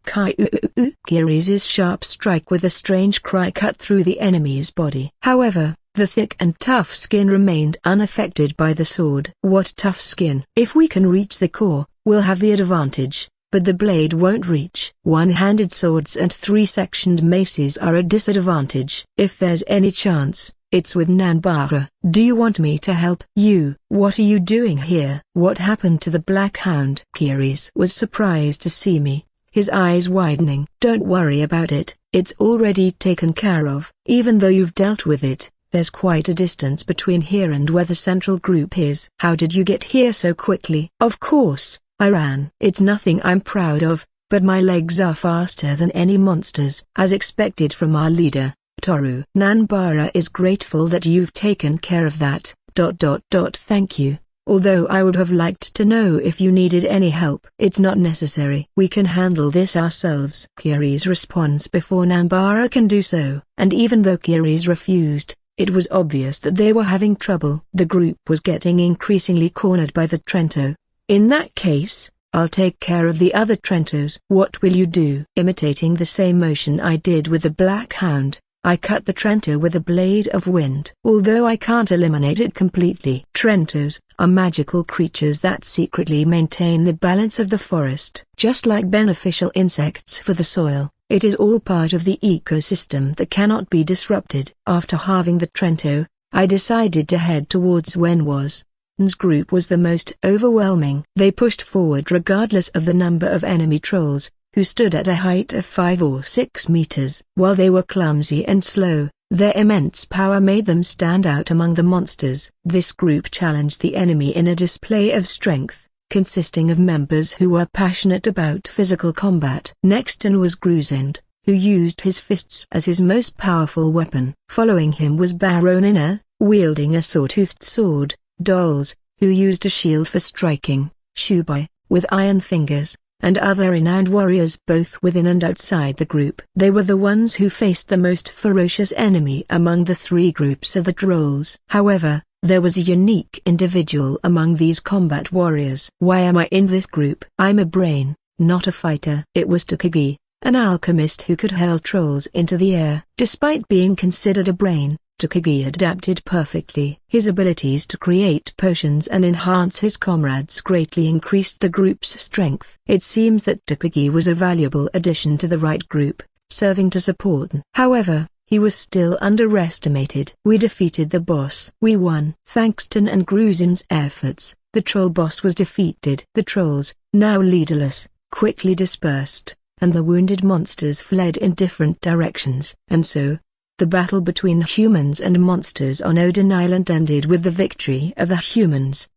Kiris's sharp strike with a strange cry cut through the enemy's body. However, the thick and tough skin remained unaffected by the sword. What tough skin? If we can reach the core, we'll have the advantage. But the blade won't reach. One-handed swords and three-sectioned maces are a disadvantage. If there's any chance, it's with Nanbara. Do you want me to help you? What are you doing here? What happened to the Black Hound? Kiris was surprised to see me, his eyes widening. Don't worry about it, it's already taken care of. Even though you've dealt with it, there's quite a distance between here and where the central group is. How did you get here so quickly? Of course, I ran. It's nothing I'm proud of, but my legs are faster than any monsters. As expected from our leader, Toru. Nanbara is grateful that you've taken care of that. Thank you, although I would have liked to know if you needed any help. It's not necessary. We can handle this ourselves. Kiris responds before Nanbara can do so, and even though Kiris refused, it was obvious that they were having trouble. The group was getting increasingly cornered by the Trento. In that case, I'll take care of the other Trentos. What will you do? Imitating the same motion I did with the Black Hound, I cut the Trento with a blade of wind. Although I can't eliminate it completely. Trentos are magical creatures that secretly maintain the balance of the forest. Just like beneficial insects for the soil, it is all part of the ecosystem that cannot be disrupted. After halving the Trento, I decided to head towards Wenwas. N's group was the most overwhelming. They pushed forward regardless of the number of enemy trolls, who stood at a height of 5 or 6 meters. While they were clumsy and slow, their immense power made them stand out among the monsters. This group challenged the enemy in a display of strength, consisting of members who were passionate about physical combat. Next in was Gruzind, who used his fists as his most powerful weapon. Following him was Baronina, wielding a saw-toothed sword. Dolls, who used a shield for striking, Shubai, with iron fingers, and other renowned warriors both within and outside the group. They were the ones who faced the most ferocious enemy among the three groups of the trolls. However, there was a unique individual among these combat warriors. Why am I in this group? I'm a brain, not a fighter. It was Takagi, an alchemist who could hurl trolls into the air. Despite being considered a brain, Takagi adapted perfectly. His abilities to create potions and enhance his comrades greatly increased the group's strength. It seems that Takagi was a valuable addition to the right group, serving to support. However, he was still underestimated. We defeated the boss. We won. Thanks to N and Gruzin's efforts, the troll boss was defeated. The trolls, now leaderless, quickly dispersed, and the wounded monsters fled in different directions. And so, the battle between humans and monsters on Odin Island ended with the victory of the humans.